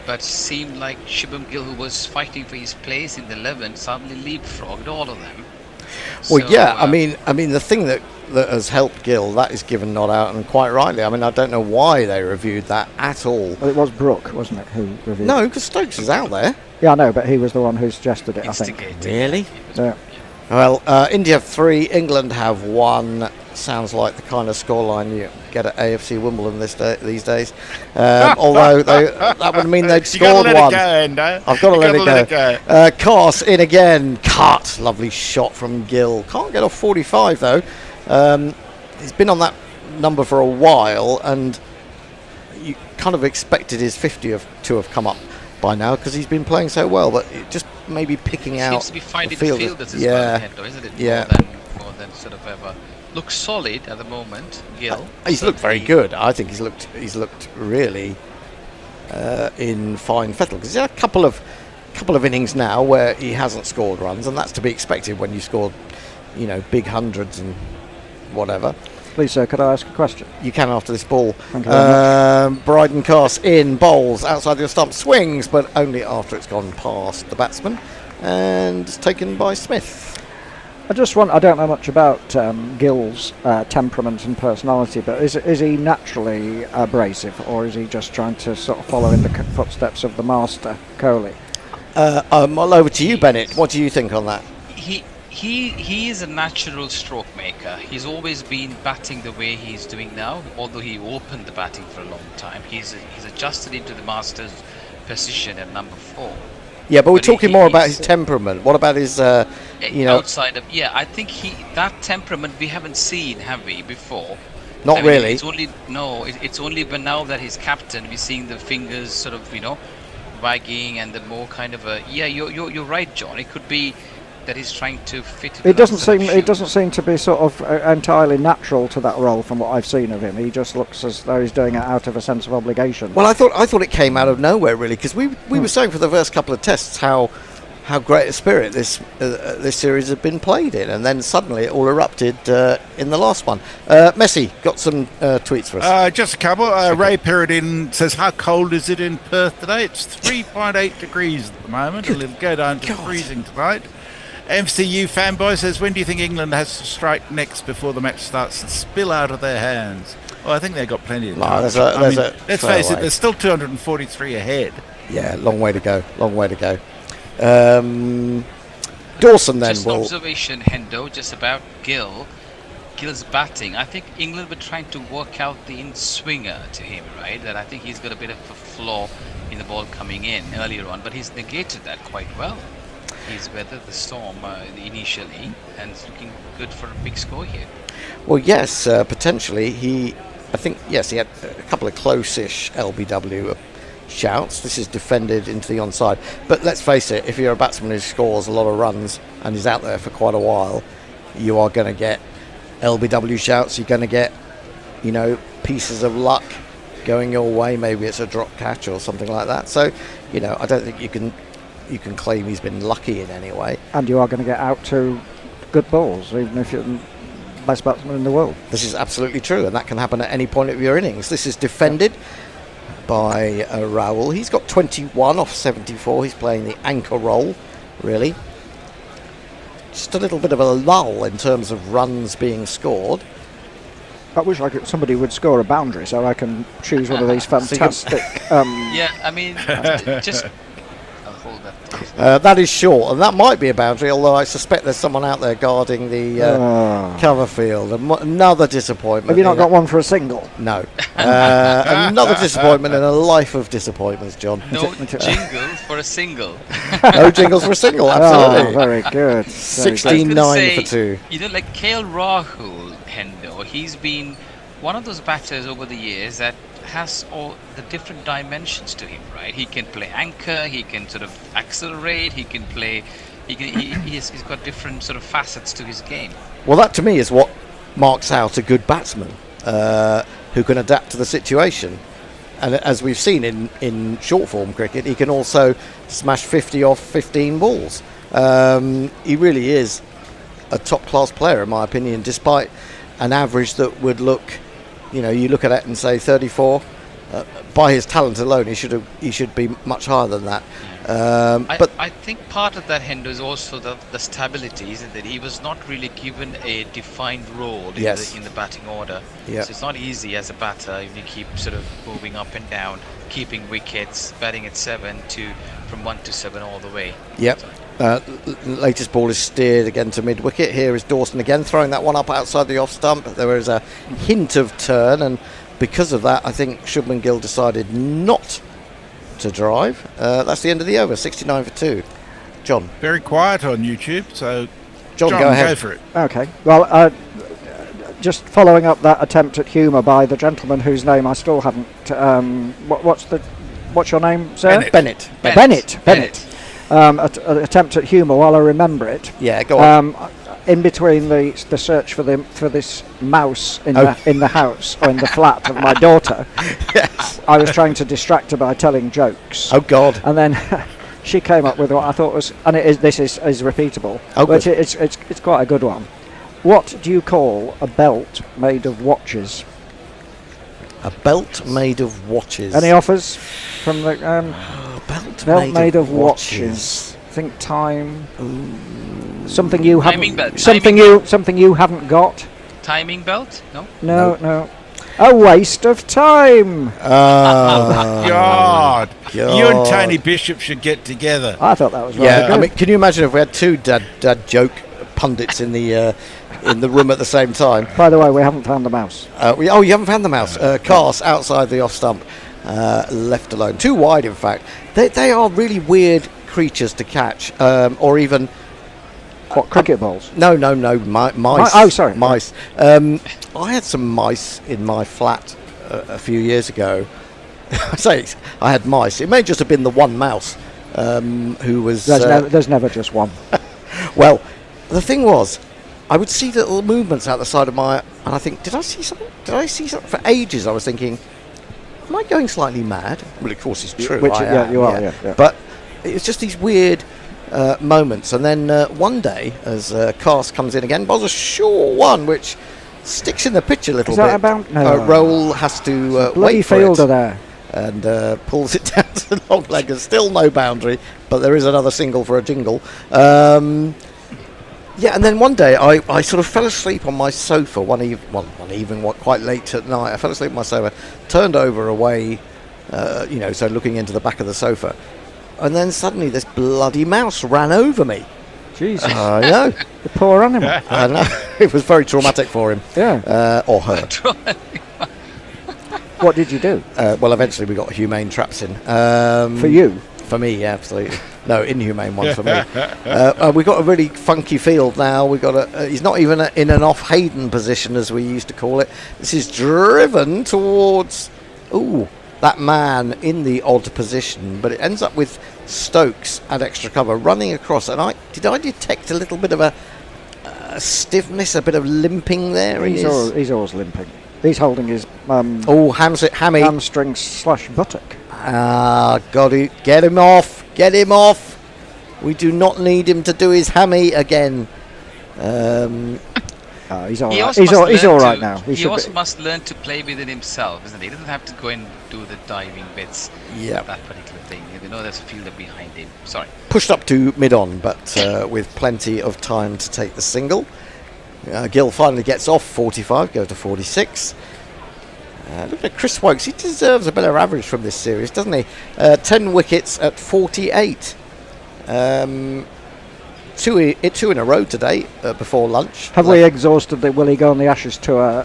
but seemed like Shubham Gill, who was fighting for his place in the 11, suddenly leapfrogged all of them. Well, So, yeah, I mean, the thing that has helped Gill, that is given not out, and quite rightly. I mean, I don't know why they reviewed that at all. Well, it was Brooke, wasn't it, who reviewed No, it? because Stokes is out there. Yeah, I know, but he was the one who suggested it, I think. Really? Yeah. Well, India have 3, England have 1. Sounds like the kind of scoreline you get at AFC Wimbledon these days. Although that would mean they'd scored one. I've got to let it go. Kos in again. Cut. Lovely shot from Gill. Can't get off 45 though. He's been on that number for a while, and you kind of expected his 50 to have come up by now because he's been playing so well. But just maybe picking out. Seems to be finding the the fielders as well, Hendo, isn't it? More than sort of ever. Looks solid at the moment, Gill. He's looked very good. I think he's looked really in fine fettle, because he's had a couple of innings now where he hasn't scored runs, and that's to be expected when you scored, big hundreds and whatever. Please, sir, could I ask a question? You can after this ball. Thank you very much. Bryden Kos in, bowls outside your stump, swings, but only after it's gone past the batsman, and it's taken by Smith. I don't know much about Gill's temperament and personality, but is he naturally abrasive, or is he just trying to sort of follow in the footsteps of the master, Kohli? Well, over to you, Bennett. What do you think on that? He is a natural stroke maker. He's always been batting the way he's doing now, although he opened the batting for a long time. He's adjusted into the master's position at number 4. Yeah, but we're talking more about his temperament. What about his, outside of... Yeah, I think that temperament we haven't seen, have we, before? Not really. It's only but now that he's captain, we're seeing the fingers sort of, wagging, and the more kind of a... Yeah, you're right, John. It could be that he's trying to fit it. It doesn't seem to be sort of entirely natural to that role from what I've seen of him. He just looks as though he's doing it out of a sense of obligation. Well, I thought it came out of nowhere, really, because we were saying for the first couple of tests how great a spirit this series had been played in, and then suddenly it all erupted in the last one. Messi got some tweets for us. Just a couple. Ray Peridin says, how cold is it in Perth today? It's 3.8 degrees at the moment. It'll go down to freezing tonight. MCU fanboy says, when do you think England has to strike next before the match starts to spill out of their hands? Well, I think they've got plenty of time. Let's face it, there's still 243 ahead. Yeah, long way to go. Dawson then. Just an observation, Hendo, just about Gill's batting. I think England were trying to work out the in-swinger to him, right? That I think he's got a bit of a flaw in the ball coming in earlier on, but he's negated that quite well. He's weathered the storm initially, and it's looking good for a big score here. Well, yes, potentially. He had a couple of close-ish LBW shouts. This is defended into the onside. But let's face it, if you're a batsman who scores a lot of runs and is out there for quite a while, you are going to get LBW shouts. You're going to get, pieces of luck going your way. Maybe it's a drop catch or something like that. So, I don't think you can claim he's been lucky in any way. And you are going to get out to good balls, even if you're the best batsman in the world. This is absolutely true, and that can happen at any point of your innings. This is defended by Raoul. He's got 21 off 74. He's playing the anchor role, really. Just a little bit of a lull in terms of runs being scored. I wish somebody would score a boundary so I can choose one of these fantastic... yeah, I mean, just... that is short, and that might be a boundary, although I suspect there's someone out there guarding the cover field. Another disappointment. Have you not got one for a single? No. Another disappointment in a life of disappointments, John. No jingles for a single. No jingles for a single, absolutely. Oh, very good. 16-9 for 2. Like KL Rahul, Hendo, he's been one of those batters over the years that has all the different dimensions to him, right? He can play anchor, he can sort of accelerate, he's got different sort of facets to his game. Well, that to me is what marks out a good batsman, who can adapt to the situation. And as we've seen in short form cricket, he can also smash 50 off 15 balls. He really is a top class player, in my opinion, despite an average that would look, you look at it and say 34, by his talent alone, he should be much higher than that. But I think part of that, Hendo, is also the stability, isn't it? He was not really given a defined role in the batting order. Yeah. So it's not easy as a batter if you keep sort of moving up and down, keeping wickets, batting at 7 from 1 to 7 all the way. Yep. Latest ball is steered again to mid-wicket. Here is Dawson again, throwing that one up outside the off-stump. There was a hint of turn, and because of that, I think Shubman Gill decided not to drive. That's the end of the over, 69 for 2. John. Very quiet on YouTube, so John, go ahead. Go for it. Okay. Well, just following up that attempt at humour by the gentleman whose name I still haven't. What's your name, sir? Bennett. Bennett. Attempt at humour while I remember it. Yeah, go on. In between the search for this mouse in the house or in the flat of my daughter, yes, I was trying to distract her by telling jokes. Oh God! And then she came up with what I thought was, and this is repeatable. Oh, but good. it's quite a good one. What do you call a belt made of watches? A belt made of watches. Any offers from the belt made of watches? Think time. Something you haven't. Something you haven't got. Timing belt? No. No. A waste of time. God. You and Tony Bishop should get together. I thought that was good. I mean, can you imagine if we had two dad joke pundits in the room at the same time? By the way, we haven't found the mouse. You haven't found the mouse. Cast outside the off stump, left alone. Too wide, in fact. They are really weird creatures to catch, or even. What, cricket balls? No, mice. Oh, sorry. Mice. I had some mice in my flat a few years ago. I say I had mice. It may just have been the one mouse who was... There's never just one. Well, the thing was, I would see little movements out the side of my... And I think, did I see something? For ages I was thinking, am I going slightly mad? Well, of course it's true. You are, yeah. But it was just these weird... moments, and then one day as Cast comes in again, bowls a short one which sticks in the pitch a little Is that bit. about? No. Roll has to bloody wait for fielder it there, and pulls it down to long leg. There's still no boundary, but there is another single for a jingle. And then one day I sort of fell asleep on my sofa one evening, quite late at night. I fell asleep on my sofa, turned over away, so looking into the back of the sofa. And then suddenly this bloody mouse ran over me. Jesus. I know. The poor animal. I know. It was very traumatic for him. Yeah. Or her. What did you do? Well, eventually we got humane traps in. For you? For me, yeah, absolutely. No, inhumane one for me. We've got a really funky field now. We've got he's not even in an off-Hayden position, as we used to call it. This is driven towards... that man in the odd position, but it ends up with Stokes at extra cover running across, and I detect a little bit of a stiffness, a bit of limping there. He's always limping. He's holding his hamstring / buttock. God, get him off. We do not need him to do his hammy again. He's all right. He's all right now. He also must learn to play with it himself, isn't he? He doesn't have to go and do the diving bits. Yeah. That particular thing. You know, there's a fielder behind him. Sorry. Pushed up to mid-on, but with plenty of time to take the single. Gill finally gets off 45, goes to 46. Look at Chris Wokes. He deserves a better average from this series, doesn't he? 10 wickets at 48. Two in a row today before lunch. Have we exhausted the will he go on the Ashes tour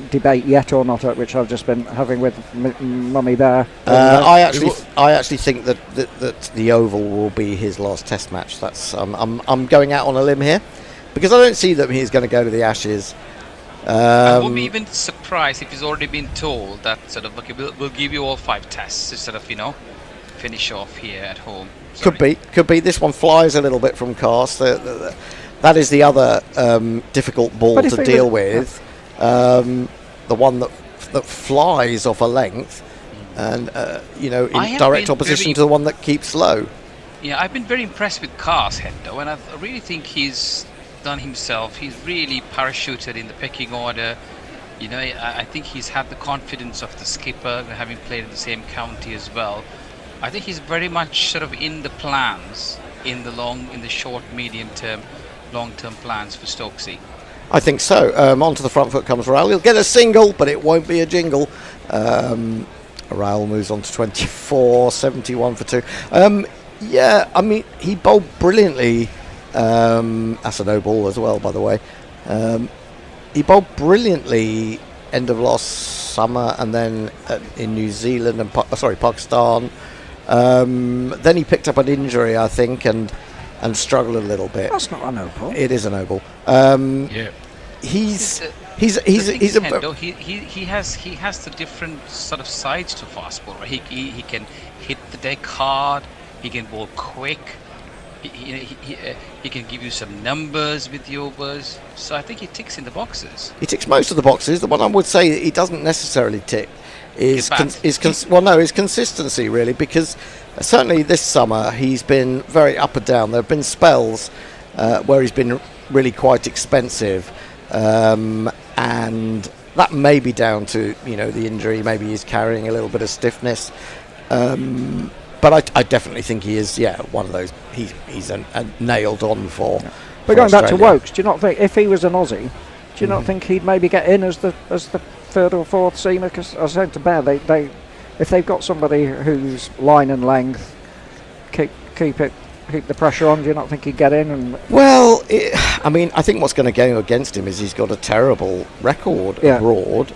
debate yet or not, which I've just been having with Mummy Bear? I actually think that the Oval will be his last Test match. That's I'm going out on a limb here because I don't see that he's going to go to the Ashes. I won't be even surprised if he's already been told that sort of we'll give you all 5 tests instead of finish off here at home. Sorry. Could be. This one flies a little bit from Cast. That is the other difficult ball to deal with. The one that flies off a length, and in direct opposition to the one that keeps low. Yeah, I've been very impressed with Cast, Hendo, and I really think he's done himself. He's really parachuted in the pecking order. You know, I think he's had the confidence of the skipper, having played in the same county as well. I think he's very much sort of in the plans, in the short, medium term, long term plans for Stokesy. I think so. Onto the front foot comes Raoul. He'll get a single, but it won't be a jingle. Raoul moves on to 24, 71 for 2. Yeah, I mean, he bowled brilliantly. That's a no ball as well, by the way. He bowled brilliantly end of last summer, and then in New Zealand and Pakistan. Then he picked up an injury, I think, and struggled a little bit. That's not a no ball. It is a no ball. Yeah. He has the different sort of sides to fastball. Right? He can hit the deck hard. He can bowl quick. He can give you some numbers with the overs. So I think he ticks in the boxes. He ticks most of the boxes. The one I would say he doesn't necessarily tick is consistency, really, because certainly this summer he's been very up and down. There have been spells where he's been really quite expensive, and that may be down to the injury. Maybe he's carrying a little bit of stiffness. But I definitely think he is, one of those. He's a nailed on for. Yeah. But going back to Wokes, do you not think if he was an Aussie, do you not think he'd maybe get in as the third or fourth seamer? Because I was saying to Bear, they if they've got somebody whose line and length keep the pressure on, do you not think he'd get in? Well, I think what's going to go against him is he's got a terrible record abroad.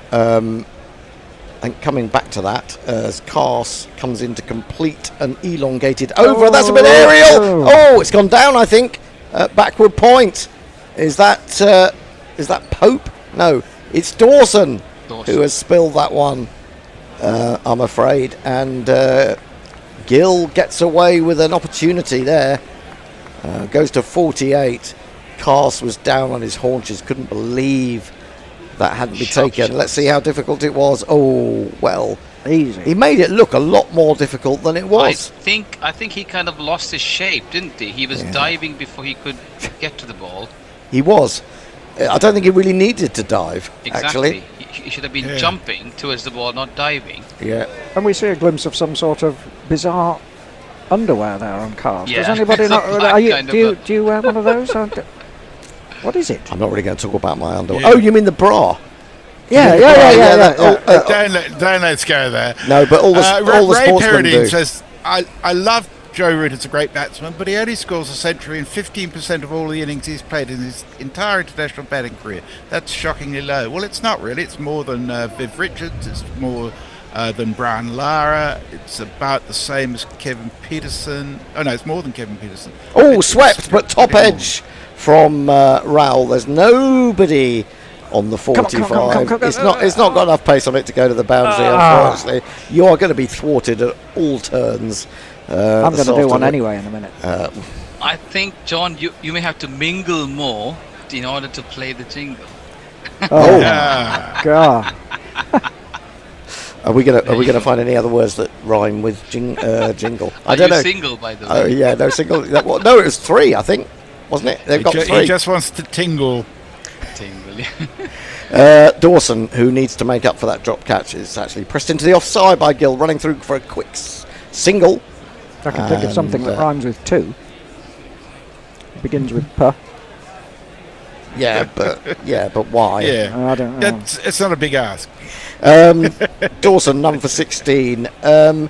And coming back to that, as Cars comes in to complete an elongated over. That's a bit aerial. Oh, it's gone down, I think. Backward point. Is that Pope? No, it's Dawson who has spilled that one, I'm afraid. And Gill gets away with an opportunity there. Goes to 48. Cars was down on his haunches, couldn't believe that hadn't been taken. Let's see how difficult it was. Oh, well, easy. He made it look a lot more difficult than it was. I think he kind of lost his shape, didn't he? He was diving before he could get to the ball. He was. I don't think he really needed to dive, Exactly. actually. He should have been jumping towards the ball, not diving. Yeah. And we see a glimpse of some sort of bizarre underwear there on Cars. Yeah. Does anybody not? Do you wear one of those? What is it? I'm not really going to talk about my underwear. Oh, you mean the bra? Yeah. Don't let's go there. No, but all the Ray sportsmen do. Peridine says, I love Joe Root as a great batsman, but he only scores a century in 15% of all the innings he's played in his entire international batting career. That's shockingly low. Well, it's not really. It's more than Viv Richards. It's more than Brian Lara. It's about the same as Kevin Peterson. Oh, no, it's more than Kevin Peterson. Oh, swept, but top edge from Raoul. There's nobody on the 45. Come on. It's not got enough pace on it to go to the boundary, unfortunately. You are going to be thwarted at all turns. I'm going to do one anyway in a minute. I think, John, you may have to mingle more in order to play the jingle. Oh, God. Are we gonna find any other words that rhyme with jingle? I don't know. Single, by the way. Oh yeah, no single. No, it was 3, I think, wasn't it? They've got 3. He just wants to tingle. Dawson, who needs to make up for that drop catch, is actually pressed into the offside by Gill, running through for a quick single. I can think of something that rhymes with 2. It begins with P. Yeah, but why? Yeah, I don't know. It's not a big ask. Dawson, none for 16. Going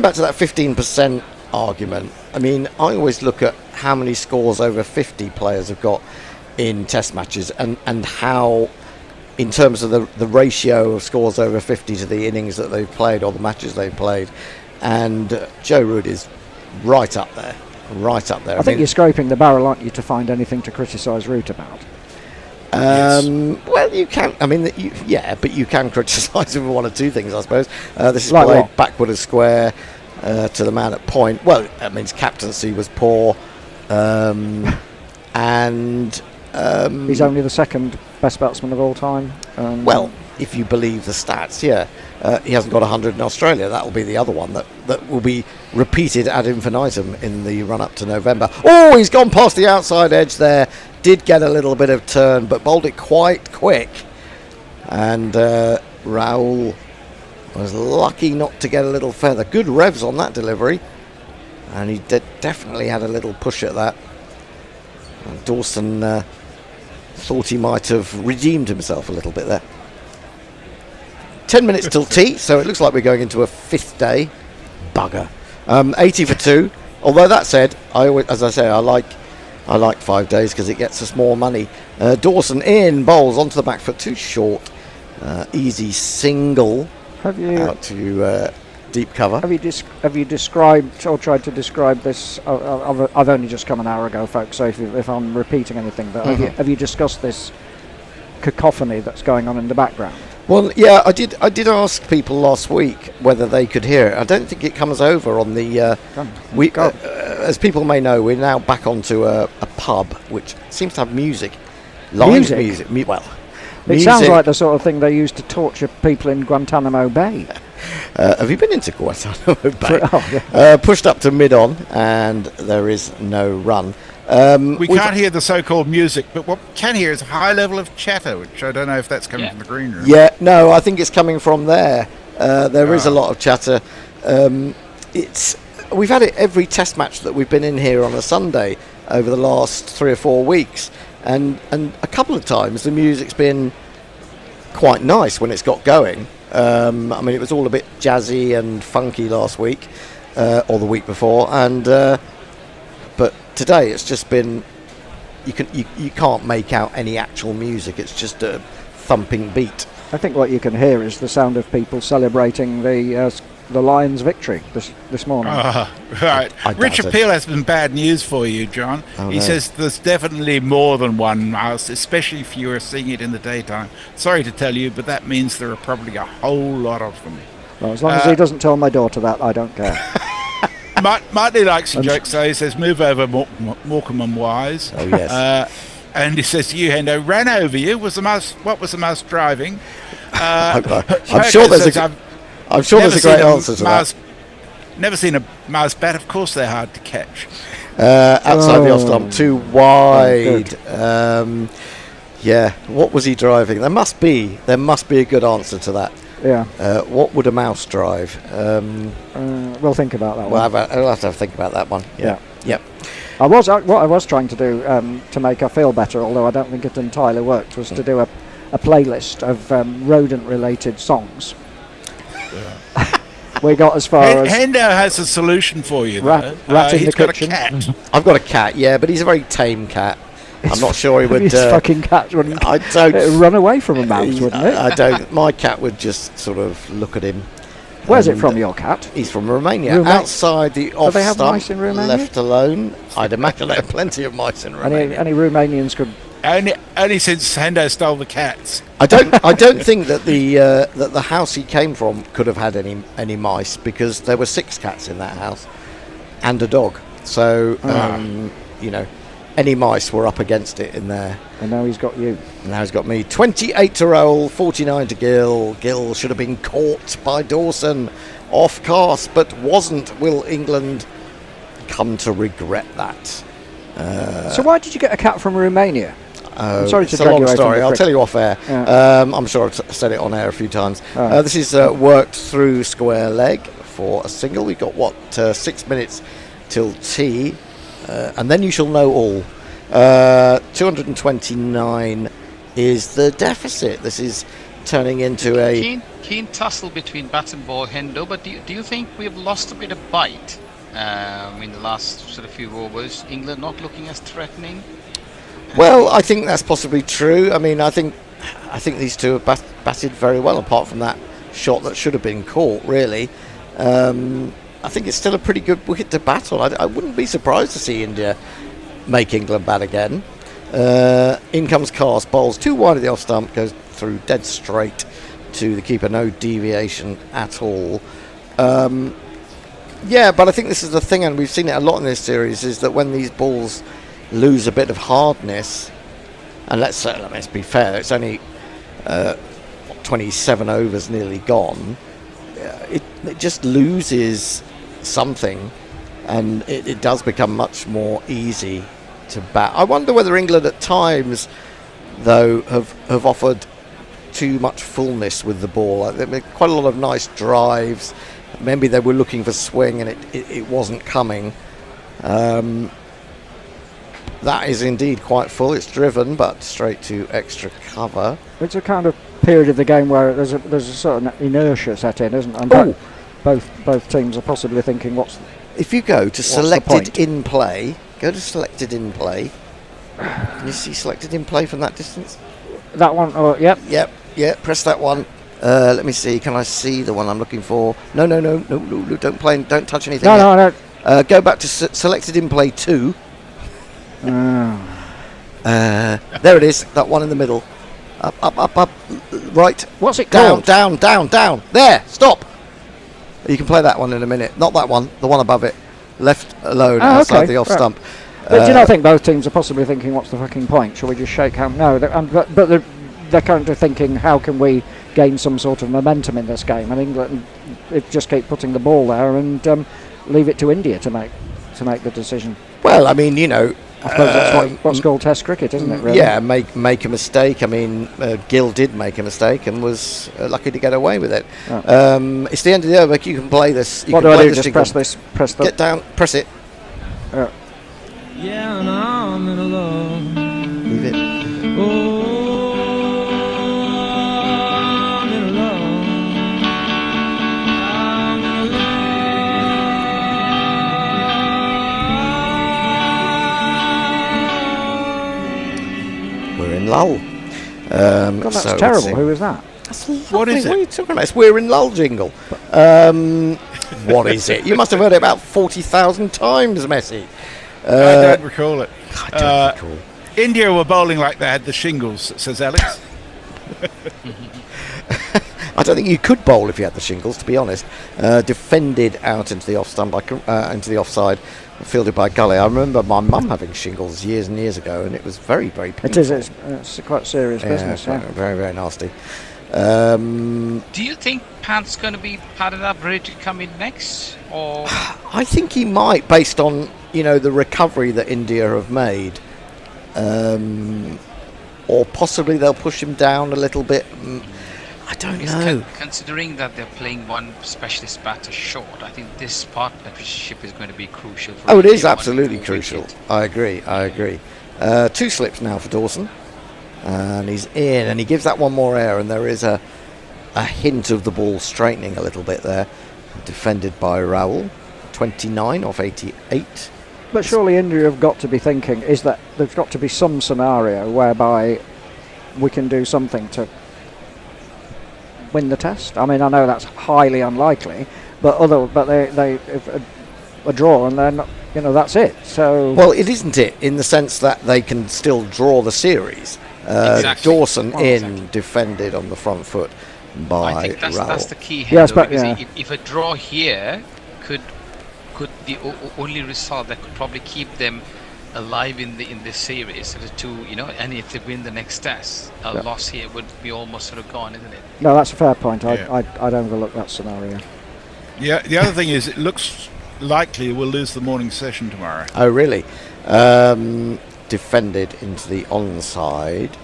back to that 15% argument. I mean, I always look at how many scores over 50 players have got in Test matches, and how, in terms of the ratio of scores over 50 to the innings that they've played or the matches they've played, and Joe Root is right up there. I think you're scraping the barrel, aren't you, to find anything to criticise Root about? Well, you can. I mean, but you can criticise him for one or two things, I suppose. This is like played what? backward and square to the man at point. Well, I mean, his captaincy was poor, and he's only the second best batsman of all time. Well, if you believe the stats, he hasn't got 100 in Australia. That will be the other one that will be repeated ad infinitum in the run-up to November. Oh, he's gone past the outside edge there. Did get a little bit of turn, but bowled it quite quick. And Raul was lucky not to get a little further. Good revs on that delivery. And he definitely had a little push at that. And Dawson thought he might have redeemed himself a little bit there. 10 minutes till tea, so it looks like we're going into a fifth day. Bugger. 80 for 2. Although that said, I like 5 days because it gets us more money. Dawson in, bowls onto the back foot, too short. Easy single out to deep cover. Have you described or tried to describe this? I've only just come an hour ago, folks. So if I'm repeating anything, but have you discussed this cacophony that's going on in the background? Well, yeah, I did ask people last week whether they could hear it. I don't think it comes over on the. As people may know, we're now back onto a pub which seems to have music, live music. It sounds like the sort of thing they used to torture people in Guantanamo Bay. Have you been into Guantanamo Bay? Pushed up to mid-on, and there is no run. We can't hear the so-called music, but what we can hear is a high level of chatter, which I don't know if that's coming from the green room. Yeah, no, I think it's coming from there. There is a lot of chatter. We've had it every test match that we've been in here on a Sunday over the last 3 or 4 weeks, and a couple of times the music's been quite nice when it's got going. I mean, it was all a bit jazzy and funky last week, or the week before, and but today it's just been you can't make out any actual music. It's just a thumping beat. I think what you can hear is the sound of people celebrating the Lions' victory this morning. Right. Richard Peel has some bad news for you, John. He says there's definitely more than one mouse, especially if you are seeing it in the daytime. Sorry to tell you, but that means there are probably a whole lot of them. Well, as long as he doesn't tell my daughter that, I don't care. Marty likes a joke, so he says, move over, Morecambe and Wise. Oh, yes. And he says to you, Hendo, ran over you. What was the mouse driving? I'm sure there's a great answer to that. Never seen a mouse bat. Of course, they're hard to catch. Outside the off stump, too wide. Yeah, what was he driving? There must be a good answer to that. Yeah. What would a mouse drive? We'll think about that one. I'll have to think about that one. Yeah. Yep. What I was trying to do to make her feel better, although I don't think it entirely worked, was to do a playlist of rodent-related songs. We got as far as Hendo has a solution for you. Rat in the kitchen. Got a cat. I've got a cat, yeah, but he's a very tame cat. I'm not sure he would. His fucking cat wouldn't. I don't. It'd run away from a mouse, wouldn't it? I don't. My cat would just sort of look at him. Where's it from, your cat? He's from Romania. Outside the off Do they have stump, mice in Romania? left alone. I'd imagine there are plenty of mice in Romania. Any Romanians could. Only since Hendo stole the cats. I don't think that the house he came from could have had any mice, because there were 6 cats in that house and a dog. So any mice were up against it in there. And now he's got you. Now he's got me. 28 to roll, 49 to Gill. Gill should have been caught by Dawson off cast, but wasn't. Will England come to regret that? So why did you get a cat from Romania? I'm sorry to it's a drag long you away from story. the I'll cricket. tell you off air. Yeah. I'm sure I've said it on air a few times. Right. This is worked through square leg for a single. We've got 6 minutes till tea, and then you shall know all. 229 is the deficit. This is turning into a keen tussle between bat and ball, Hendo. But do you think we have lost a bit of bite in the last sort of few overs? England not looking as threatening. Well, I think that's possibly true. I mean, I think these two have batted very well, apart from that shot that should have been caught, really. I think it's still a pretty good wicket to bat on. I wouldn't be surprised to see India make England bat again. In comes Cast, bowls too wide of the off stump, goes through dead straight to the keeper, no deviation at all. Yeah, but I think this is the thing, and we've seen it a lot in this series, is that when these balls lose a bit of hardness, and let's be fair, it's only 27 overs nearly gone, it just loses something, and it does become much more easy to bat. I wonder whether England at times, though, have offered too much fullness with the ball. There were quite a lot of nice drives. Maybe they were looking for swing and it wasn't coming. That is indeed quite full. It's driven, but straight to extra cover. It's a kind of period of the game where there's a certain inertia set in, isn't there? And both teams are possibly thinking, if you go to selected in play, go to selected in play. Can you see selected in play from that distance? That one? Oh, yep. Yep. Press that one. Let me see. Can I see the one I'm looking for? No. Don't play. Don't touch anything. No. Go back to selected in play 2. There it is. That one in the middle. Up. Right. What's it called? Down. There. Stop. You can play that one in a minute. Not that one. The one above it. Left alone outside the off stump. But do you not think both teams are possibly thinking, what's the fucking point? Shall we just shake hands? No, but they're kind of thinking, how can we gain some sort of momentum in this game? And England just keep putting the ball there and leave it to India to make the decision. Well, I mean, you know, I suppose that's what's called Test cricket, isn't it? Really? Yeah, make a mistake. I mean, Gill did make a mistake and was lucky to get away with it. Oh. It's the end of the over. You can play this. What do I do? Just press this. Get down. Press it. Yeah, and I'm in love. Leave it. I'm in love. We're in lull. God, that's terrible. Who was that? What is it? What are you talking about? It's We're in lull jingle. What is it? You must have heard it about 40,000 times, Messi. I don't recall it. I don't recall. India were bowling like they had the shingles, says Alex. I don't think you could bowl if you had the shingles, to be honest. Defended out into the off stump, into the offside, fielded by Gully. I remember my mum having shingles years and years ago, and it was very, very painful. It is. It's quite serious business. Yeah. Very, very nasty. Do you think Pant's going to be padded up, ready to come in next, or? I think he might, based on the recovery that India have made, or possibly they'll push him down a little bit. I don't know. Considering that they're playing one specialist batter short, I think this partnership is going to be crucial. It is absolutely crucial. I agree. 2 slips now for Dawson, and he's in, and he gives that one more air, and there is a hint of the ball straightening a little bit there. Defended by Raul, 29 off 88. But surely India have got to be thinking, is that there's got to be some scenario whereby we can do something to win the test. I mean, I know that's highly unlikely, but they if a draw and then that's it. So it isn't it in the sense that they can still draw the series. Exactly. Dawson defended on the front foot by I think Raul. that's the key. Yes, but yeah. If a draw here could the only result that could probably keep them alive in this series, and if they win the next test, a loss here would be almost sort of gone, isn't it? No, that's a fair point. I'd overlook that scenario. Yeah, the other thing is it looks likely we'll lose the morning session tomorrow. Oh, really? Defended into the onside.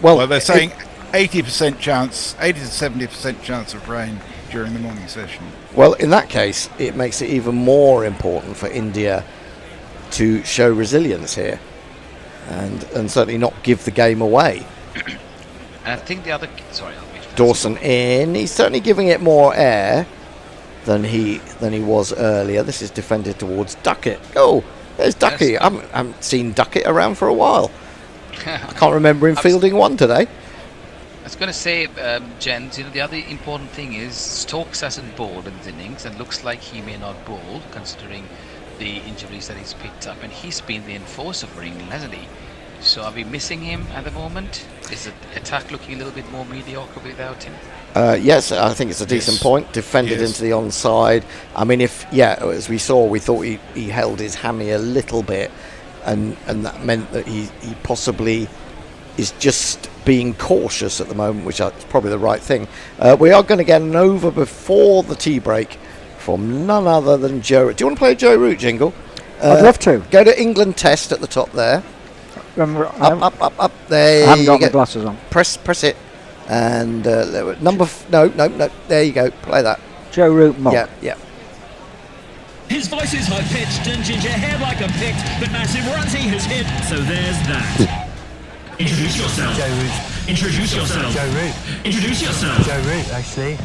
Well, they're saying 80 to 70% chance of rain during the morning session. Well, in that case, it makes it even more important for India to show resilience here, and certainly not give the game away. And I think the other... Dawson in. He's certainly giving it more air than he was earlier. This is defended towards Duckett. Oh, there's Duckett. I haven't seen Duckett around for a while. I can't remember him fielding one today. I was going to say, gents, the other important thing is Stokes hasn't bowled in the innings, and looks like he may not bowl considering the injuries that he's picked up, and he's been the enforcer for England, hasn't he? So are we missing him at the moment? Is the attack looking a little bit more mediocre without him? Yes, I think it's a decent point. Defended into the onside. I mean, as we saw, we thought he held his hammy a little bit, and that meant that he possibly is just being cautious at the moment, which is probably the right thing. We are going to get an over before the tea break from none other than Joe Root. Do you want to play a Joe Root jingle? I'd love to. Go to England Test at the top there. Up. There I haven't got my glasses on. Press it. And number no, there you go. Play that. Joe Root mock. Yeah. His voice is high-pitched and ginger hair like a pit, but massive runs he has hit, so there's that. Introduce yourself. Joe Root. Introduce yourself. Joe Root. Introduce yourself. Joe Root, actually.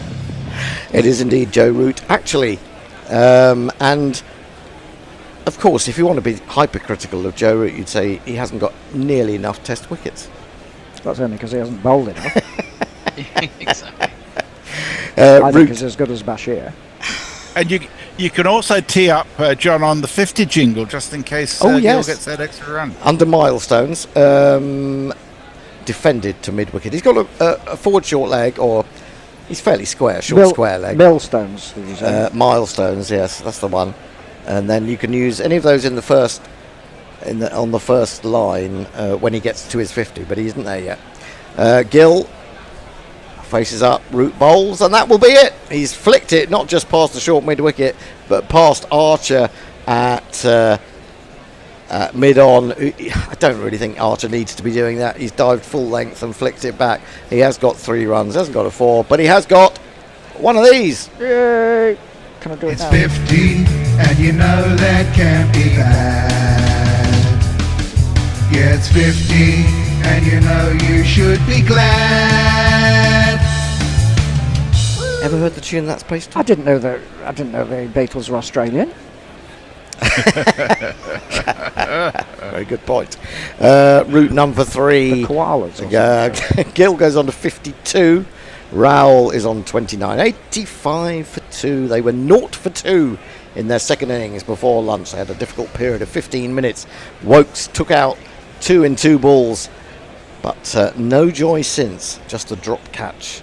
It is indeed Joe Root, actually. And, of course, if you want to be hypercritical of Joe Root, you'd say he hasn't got nearly enough Test wickets. That's only because he hasn't bowled enough. Exactly. I think he's as good as Bashir. And you can also tee up John on the 50 jingle just in case Gill gets that extra run. Under milestones, defended to mid-wicket. He's got a forward short leg, or he's fairly square, square leg. Millstones, did you say? Milestones, yes, that's the one. And then you can use any of those in the first, on the first line when he gets to his 50, but he isn't there yet. Gill faces up, Root bowls, and that will be it. He's flicked it, not just past the short mid-wicket, but past Archer at mid-on. I don't really think Archer needs to be doing that. He's dived full length and flicked it back. He has got 3 runs, hasn't got a 4, but he has got one of these. Yay! Can I do it now? It's 50, and you know that can't be bad. Yeah, it's 50, and you know you should be glad. Ever heard the tune That's Based on? I didn't know the Beatles were Australian. Very good point. Route number 3. The koalas. Gill goes on to 52. Rowell is on 29. 85 for 2. They were 0 for 2 in their second innings before lunch. They had a difficult period of 15 minutes. Wokes took out 2 in 2 balls, but no joy since. Just a drop catch.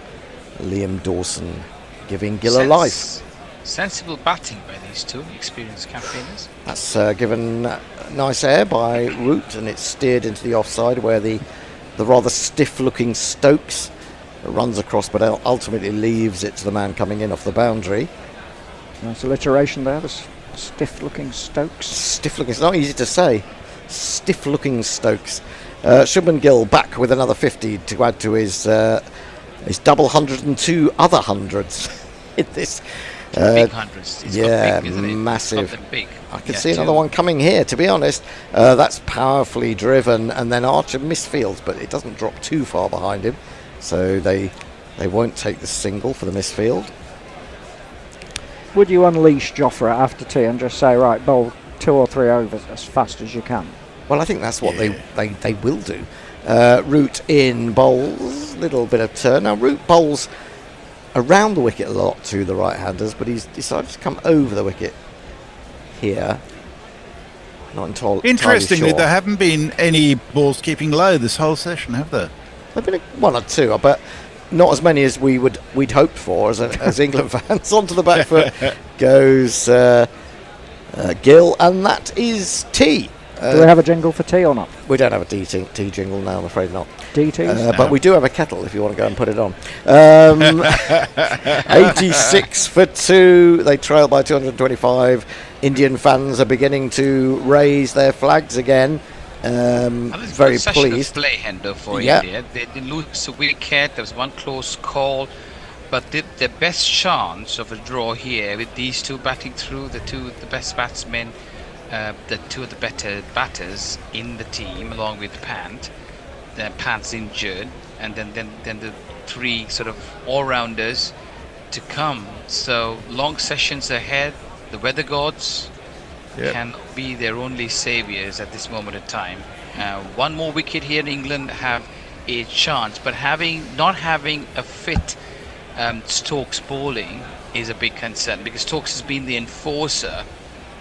Liam Dawson giving Gill a life. Sensible batting by these two experienced campaigners. That's given nice air by Root, and it's steered into the offside where the rather stiff-looking Stokes runs across, but ultimately leaves it to the man coming in off the boundary. Nice alliteration there. The stiff-looking Stokes. Stiff-looking. It's not easy to say. Stiff-looking Stokes. Shubman Gill back with another 50 to add to his double 102 other hundreds in this. Big hundreds. It's yeah, big, isn't it? massive. It's got them big. I can see another one coming here, to be honest. That's powerfully driven, and then Archer misfields, but it doesn't drop too far behind him, so they won't take the single for the misfield. Would you unleash Jofra after tea and just say, right, bowl 2 or 3 overs as fast as you can? Well, I think that's what they will do. Root in bowls, little bit of turn. Now, Root bowls around the wicket a lot to the right-handers, but he's decided to come over the wicket here. Not entirely Interestingly, sure. there haven't been any balls keeping low this whole session, have there? There've been 1 or 2, but not as many as we'd hoped for as England fans. Onto the back foot goes Gill, and that is tea. Do we have a jingle for tea or not? We don't have a tea jingle now, I'm afraid not. DT? But we do have a kettle if you want to go and put it on. 86 for 2. They trail by 225. Indian fans are beginning to raise their flags again. Very pleased. Play, Hendo, for India. They didn't lose a wicket. There was one close call. But the best chance of a draw here with these two batting through, the best batsmen, the 2 of the better batters in the team, along with Pant. Pant's injured, and then the 3 sort of all-rounders to come. So long sessions ahead. The weather gods can be their only saviors at this moment of time. 1 more wicket here in England have a chance, but not having a fit Stokes bowling is a big concern, because Stokes has been the enforcer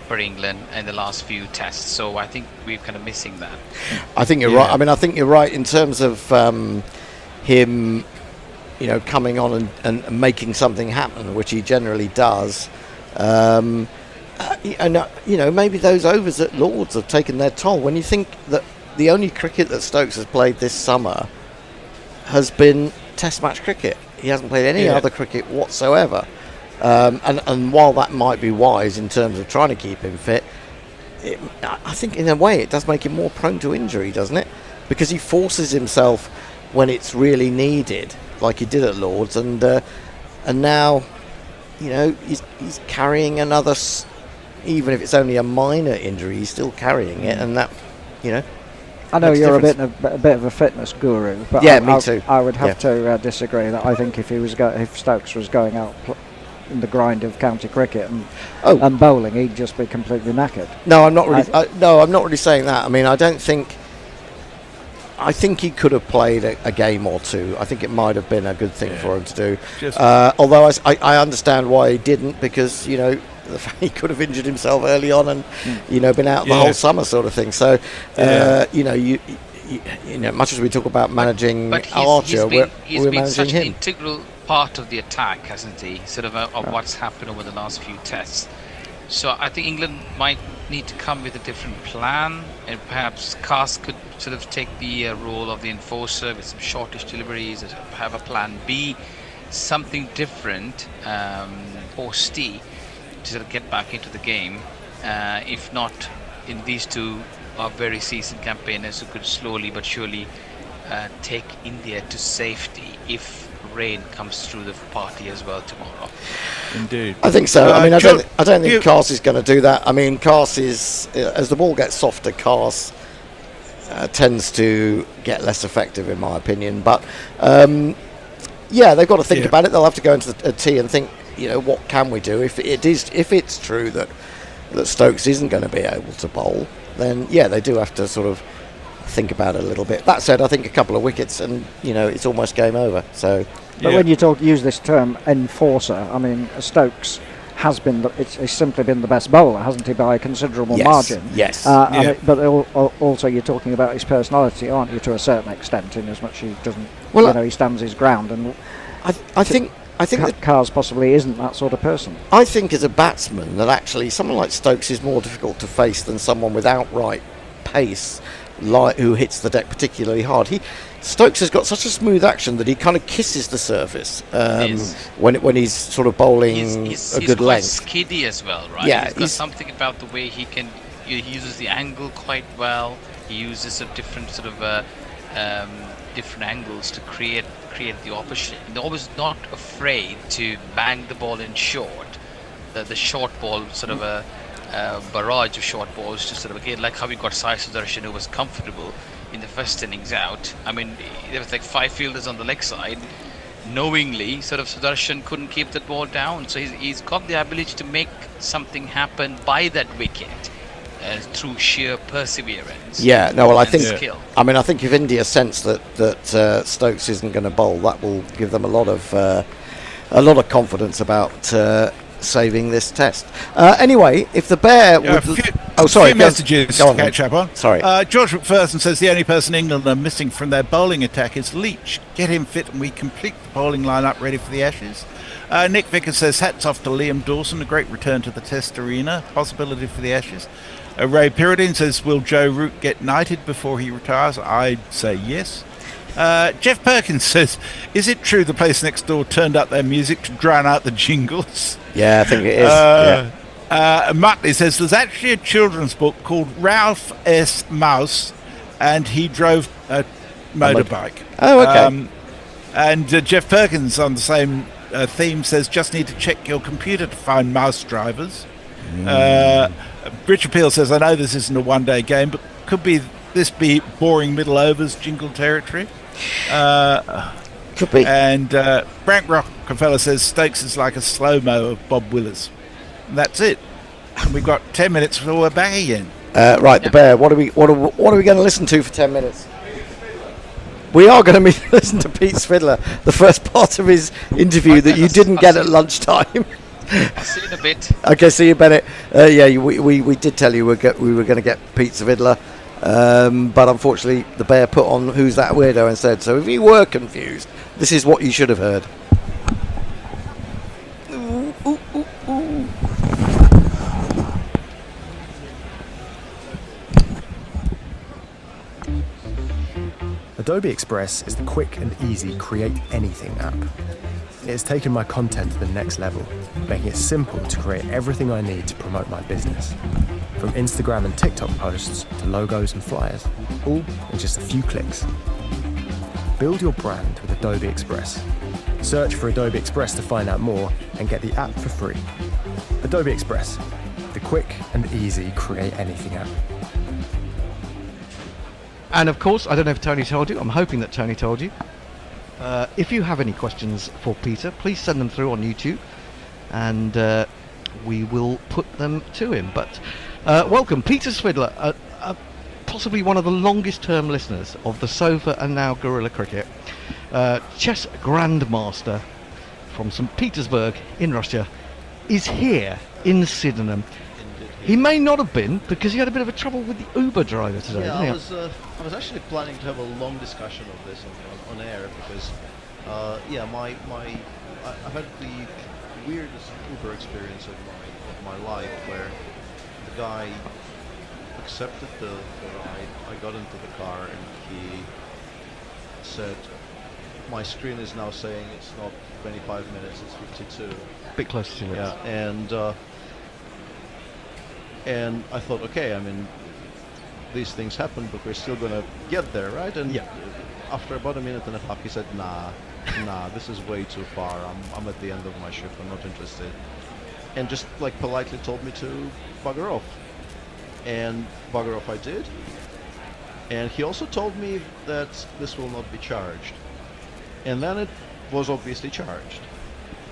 for England in the last few tests, so I think we're kind of missing that. I think you're right. I mean, I think you're right in terms of him, coming on and making something happen, which he generally does. And maybe those overs at Lords have taken their toll. When you think that the only cricket that Stokes has played this summer has been Test match cricket. He hasn't played any other cricket whatsoever. And while that might be wise in terms of trying to keep him fit, I think in a way it does make him more prone to injury, doesn't it? Because he forces himself when it's really needed. like he did at Lords, and now, you know, he's carrying another. Even if it's only a minor injury, he's still carrying it, and that, you know. I know you're a bit of a fitness guru, but yeah, me too. I would have to disagree. That I think if Stokes was going out in the grind of county cricket and bowling, he'd just be completely knackered. No, I'm not really. I'm not really saying that. I mean, I think he could have played a game or two. I think it might have been a good thing for him to do. Although I understand why he didn't, because, you know, he could have injured himself early on and, you know, been out the whole summer sort of thing. So, you know, you know, much as we talk about managing Archer, he's we're been managing such him. an integral part of the attack, hasn't he? Sort of what's happened over the last few tests. So I think England might need to come with a different plan, and perhaps Cars could sort of take the role of the enforcer with some shortish deliveries, have a plan B, something different, post-T, to sort of get back into the game. If not, in these two are very seasoned campaigners who could slowly but surely take India to safety if rain comes through the party as well tomorrow. Indeed. I think so. I mean, I don't think Cars is going to do that. I mean, Cars is, as the ball gets softer, Cars tends to get less effective, in my opinion. But yeah, they've got to think about it. They'll have to go into a tee and think, you know, what can we do? If it's true that Stokes isn't going to be able to bowl, then yeah, they do have to sort of think about it a little bit. That said, I think a couple of wickets and, you know, it's almost game over. So, but when you use this term enforcer, I mean, Stokes has been he's simply been the best bowler, hasn't he, by a considerable margin? Yes. But also you're talking about his personality, aren't you, to a certain extent, in as much he doesn't, he stands his ground. And I think that Cars possibly isn't that sort of person. I think as a batsman that actually someone like Stokes is more difficult to face than someone with outright pace, who hits the deck particularly hard. Stokes has got such a smooth action that he kind of kisses the surface when he's sort of bowling he's a good length. He's quite skiddy as well, right? Yeah, he's got something about the way he uses the angle quite well. He uses a different sort of different angles to create the opposition. He's always not afraid to bang the ball in short. The short ball, sort of a barrage of short balls to sort of, again, like how we got Sai Sudarshan, who was comfortable in the first innings out. I mean, there was like 5 fielders on the leg side. Knowingly, sort of Sudarshan couldn't keep that ball down. So he's got the ability to make something happen by that wicket through sheer perseverance. Yeah, no, well, I think skill. I mean, I think if India sense that Stokes isn't going to bowl, that will give them a lot of confidence about saving this test. Anyway, if the Bear would... few messages to catch up on. Sorry. George McPherson says the only person England are missing from their bowling attack is Leach. Get him fit and we complete the bowling lineup ready for the Ashes. Nick Vickers says hats off to Liam Dawson, a great return to the Test arena. Possibility for the Ashes. Ray Pyridine says, will Joe Root get knighted before he retires? I'd say yes. Jeff Perkins says, is it true the place next door turned up their music to drown out the jingles? Yeah, I think it is. Muttley says there's actually a children's book called Ralph S. Mouse, and he drove a motorbike. Oh, okay. And Jeff Perkins, on the same theme, says just need to check your computer to find mouse drivers. Richard Peel says, I know this isn't a one-day game, but could this be boring middle overs jingle territory? Could be. And Frank Rockefeller says Stokes is like a slow-mo of Bob Willers. And that's it. And we've got 10 minutes before we're back again. Right, the Bear. What are we going to listen to for 10 minutes? We are going to listen to Pete Svidler, the first part of his interview that you didn't get at lunchtime. I'll see you in a bit. Okay, see you, Bennett. We did tell you we were going to get Pete Svidler, but unfortunately the Bear put on Who's That Weirdo instead. So if you were confused, this is what you should have heard. Adobe Express is the quick and easy create anything app. It has taken my content to the next level, making it simple to create everything I need to promote my business. From Instagram and TikTok posts to logos and flyers, all in just a few clicks. Build your brand with Adobe Express. Search for Adobe Express to find out more and get the app for free. Adobe Express, the quick and easy create anything app. And of course, I don't know if Tony told you, I'm hoping that Tony told you. If you have any questions for Peter, please send them through on YouTube and we will put them to him. But welcome, Peter Swidler, possibly one of the longest term listeners of the Sofa and now Guerilla Cricket, chess grandmaster from St. Petersburg in Russia, is here in Sydenham. He may not have been because he had a bit of a trouble with the Uber driver today. Yeah, didn't he? I was actually planning to have a long discussion of this on air because, I've had the weirdest Uber experience of my life where the guy accepted the ride. I got into the car and he said, "My screen is now saying it's not 25 minutes, it's 52." Bit close to it. Yeah, and I thought, okay, I mean, these things happen, but we're still going to get there, right? And after about a minute and a half, he said, nah, this is way too far. I'm at the end of my shift. I'm not interested. And just like politely told me to bugger off. And bugger off I did. And he also told me that this will not be charged. And then it was obviously charged.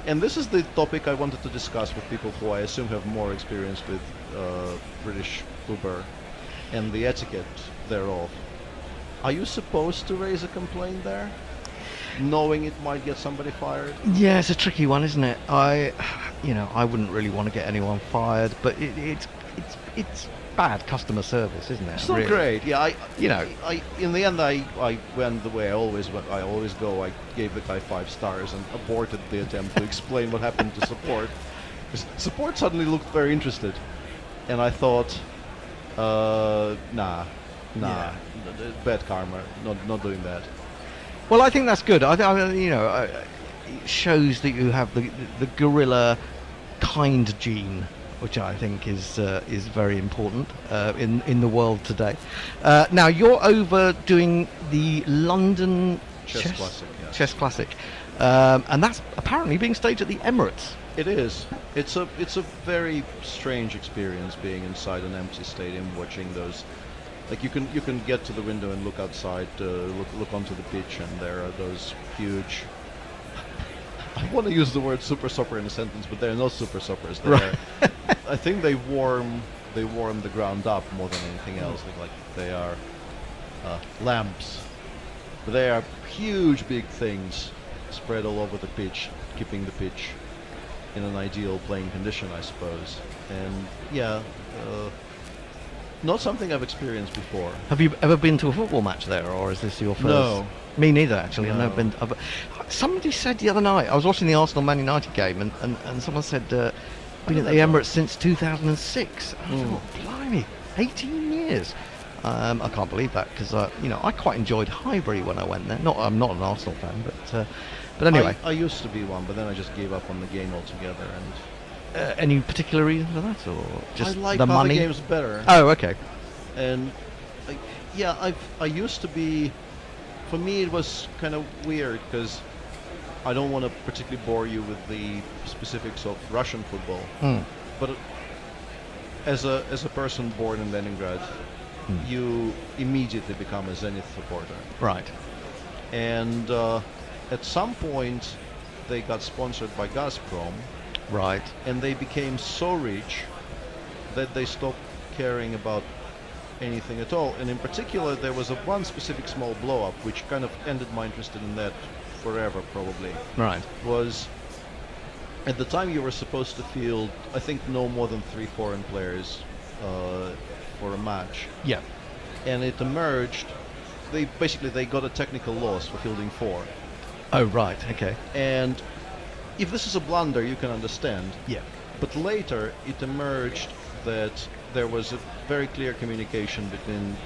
And this is the topic I wanted to discuss with people who I assume have more experience with British Uber and the etiquette thereof. Are you supposed to raise a complaint there, knowing it might get somebody fired? Yeah, it's a tricky one, isn't it? I wouldn't really want to get anyone fired, but it's bad customer service, isn't it? It's not really? great. Yeah, in the end, I went the way I always go. I gave the guy 5 stars and aborted the attempt to explain what happened to support. Support suddenly looked very interested, and I thought, nah, bad karma, not doing that. Well, I think that's good. It shows that you have the gorilla kind gene, which I think is very important in the world today. Now you're over doing the London Chess Classic, yes. Chess Classic, and that's apparently being staged at the Emirates. It is. It's a very strange experience being inside an empty stadium, watching those. Like you can get to the window and look outside, look onto the pitch, and there are those huge. I want to use the word super supper in a sentence, but they're not super suppers. Right. I think they warm the ground up more than anything else. They are lamps. But they are huge, big things spread all over the pitch, keeping the pitch in an ideal playing condition, I suppose. And not something I've experienced before. Have you ever been to a football match there, or is this your first? No. Me neither, actually. No. I've never been. Somebody said the other night, I was watching the Arsenal-Man United game, and someone said, been at the Emirates since 2006. I thought, blimey, 18 years. I can't believe that, because I quite enjoyed Highbury when I went there. I'm not an Arsenal fan, but anyway. I used to be one, but then I just gave up on the game altogether. And any particular reason for that, or just I like the money? The games better. Oh, okay. And I used to be. For me, it was kind of weird because I don't want to particularly bore you with the specifics of Russian football. But as a person born in Leningrad, you immediately become a Zenit supporter. Right. And at some point, they got sponsored by Gazprom. Right. And they became so rich that they stopped caring about anything at all. And in particular, there was one specific small blow-up which kind of ended my interest in that forever, probably. Right. Was at the time you were supposed to field, I think, no more than 3 foreign players for a match. Yeah. And it emerged. They got a technical loss for fielding 4. Oh, right. Okay. And if this is a blunder, you can understand. Yeah. But later, it emerged that there was a very clear communication between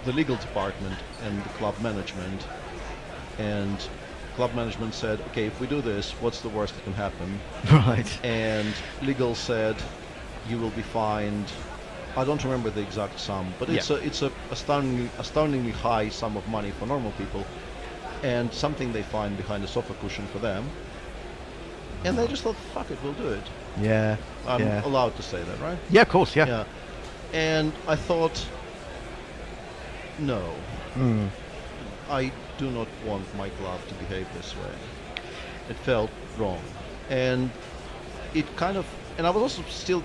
the legal department and the club management. And club management said, okay, if we do this, what's the worst that can happen? Right. And legal said, you will be fined. I don't remember the exact sum, but it's a astoundingly high sum of money for normal people. and something they find behind the sofa cushion for them. And they just thought, fuck it, we'll do it. Yeah. I'm yeah. allowed to say that, right? Yeah, of course, yeah. Yeah. And I thought, no. I do not want my glove to behave this way. It felt wrong. And it kind of... And I was also still...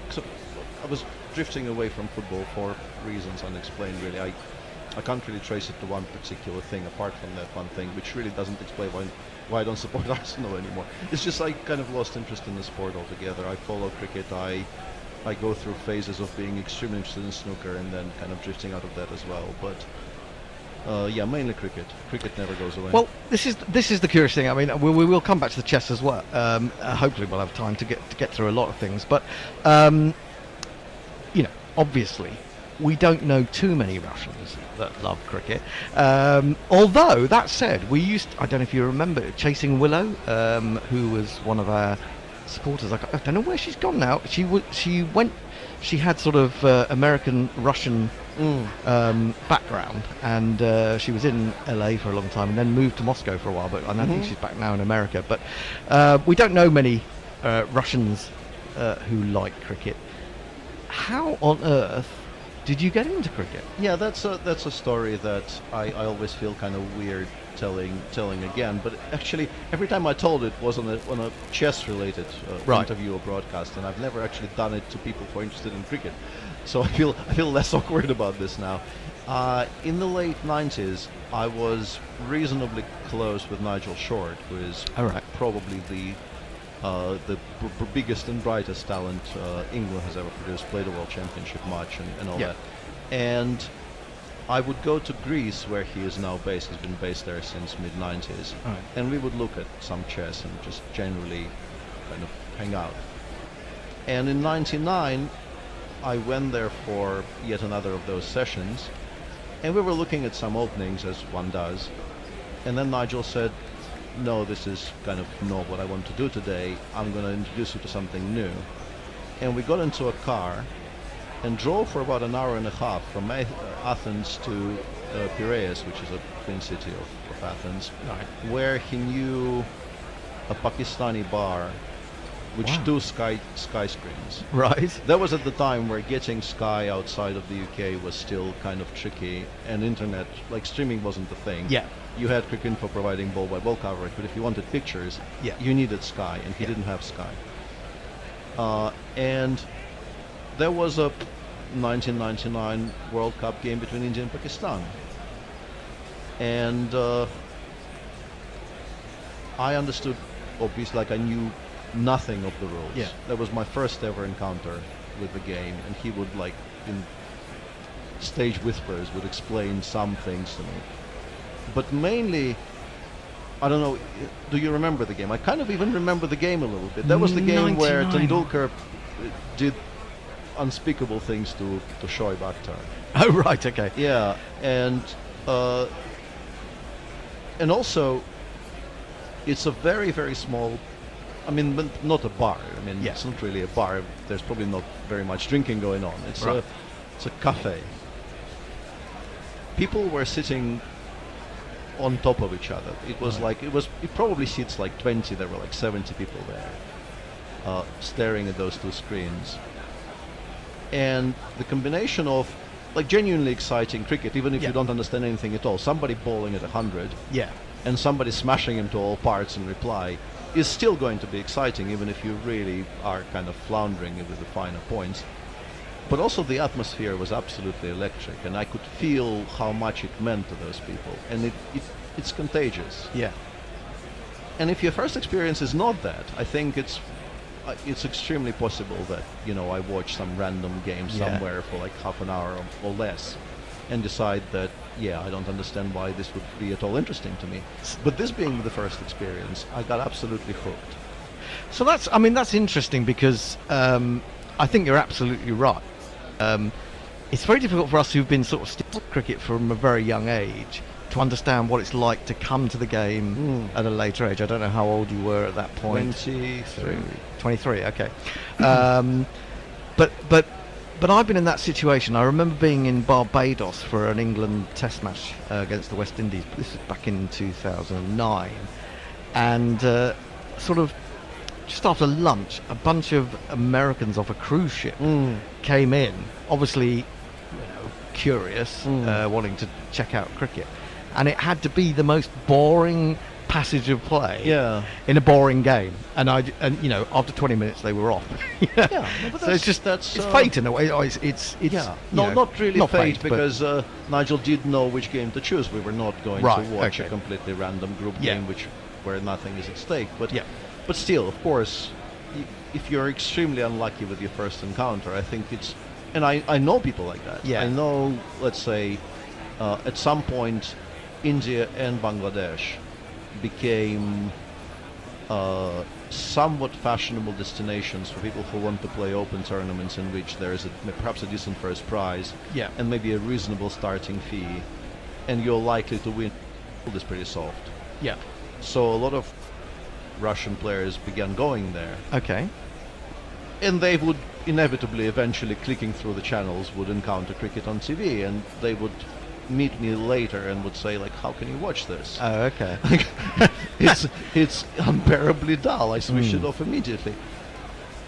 I was drifting away from football for reasons unexplained, really. I can't really trace it to one particular thing, apart from that one thing, which really doesn't explain why I don't support Arsenal anymore. It's just I kind of lost interest in the sport altogether. I follow cricket. I go through phases of being extremely interested in snooker and then kind of drifting out of that as well. But yeah, mainly cricket. Cricket never goes away. Well, this is the curious thing. I mean, we will come back to the chess as well. Hopefully, we'll have time to get through a lot of things. But you know, obviously, we don't know too many Russians that love cricket. Although that said, we used, I don't know if you remember, Chasing Willow, who was one of our supporters. I don't know where she's gone now. She had sort of American Russian background, and she was in LA for a long time and then moved to Moscow for a while, but I don't think she's back now in America. But we don't know many Russians who like cricket. How on earth did you get into cricket? Yeah, that's a story that I always feel kind of weird telling again. But actually, every time I told it was on a chess-related interview or broadcast, and I've never actually done it to people who are interested in cricket. So I feel less awkward about this now. In the late 90s, I was reasonably close with Nigel Short, who is probably the biggest and brightest talent England has ever produced, played a World Championship match and all that. And I would go to Greece, where he is now based. He's been based there since mid-90s. And we would look at some chess and just generally kind of hang out. And in 99, I went there for yet another of those sessions. And we were looking at some openings, as one does. And then Nigel said, no, this is kind of not what I want to do today. I'm going to introduce you to something new. And we got into a car and drove for about an hour and a half from Athens to Piraeus, which is a twin city of Athens, where he knew a Pakistani bar which two sky screens. Right. That was at the time where getting Sky outside of the UK was still kind of tricky, and internet, like streaming, wasn't the thing. Yeah. You had Cricinfo providing ball-by-ball coverage, but if you wanted pictures, you needed Sky, and he didn't have Sky. And there was a 1999 World Cup game between India and Pakistan. And I understood, obviously, like I knew nothing of the rules. Yeah. That was my first ever encounter with the game, and he would, like, in stage whispers, would explain some things to me. But mainly, I don't know, do you remember the game? I kind of even remember the game a little bit. That was the game where Tendulkar did unspeakable things to Shoaib Akhtar. Oh, right, okay. Yeah, and also, it's a very, very small, I mean, not a bar. I mean, it's not really a bar. There's probably not very much drinking going on. It's a cafe. People were sitting on top of each other. It was like, it probably seats like 20. There were like 70 people there, staring at those two screens. And the combination of, like, genuinely exciting cricket, even if you don't understand anything at all, somebody bowling at 100, and somebody smashing him to all parts in reply, is still going to be exciting, even if you really are kind of floundering with the finer points. But also the atmosphere was absolutely electric, and I could feel how much it meant to those people, and it's contagious. Yeah. And if your first experience is not that, I think it's extremely possible that, you know, I watch some random game somewhere for like half an hour or less, and decide that, I don't understand why this would be at all interesting to me. But this being the first experience, I got absolutely hooked. So that's interesting, because I think you're absolutely right. It's very difficult for us who've been sort of still cricket from a very young age to understand what it's like to come to the game at a later age. I don't know how old you were at that point. 23. 23, okay. But But I've been in that situation. I remember being in Barbados for an England Test match against the West Indies. This was back in 2009, and sort of just after lunch, a bunch of Americans off a cruise ship came in, obviously, curious, wanting to check out cricket, and it had to be the most boring passage of play in a boring game, and after 20 minutes they were off. So it's just it's fate in a way. It's not really not fate, because Nigel did know which game to choose. We were not going to watch a completely random group game where nothing is at stake, but still, of course, if you're extremely unlucky with your first encounter, I think it's, and I know people like that. I know, let's say, at some point India and Bangladesh became somewhat fashionable destinations for people who want to play open tournaments in which there is perhaps a decent first prize and maybe a reasonable starting fee, and you're likely to win. Is pretty soft. So a lot of Russian players began going there. And they would inevitably, eventually, clicking through the channels, would encounter cricket on TV, and they would meet me later and would say, like, how can you watch this? It's unbearably dull. I switched it off immediately.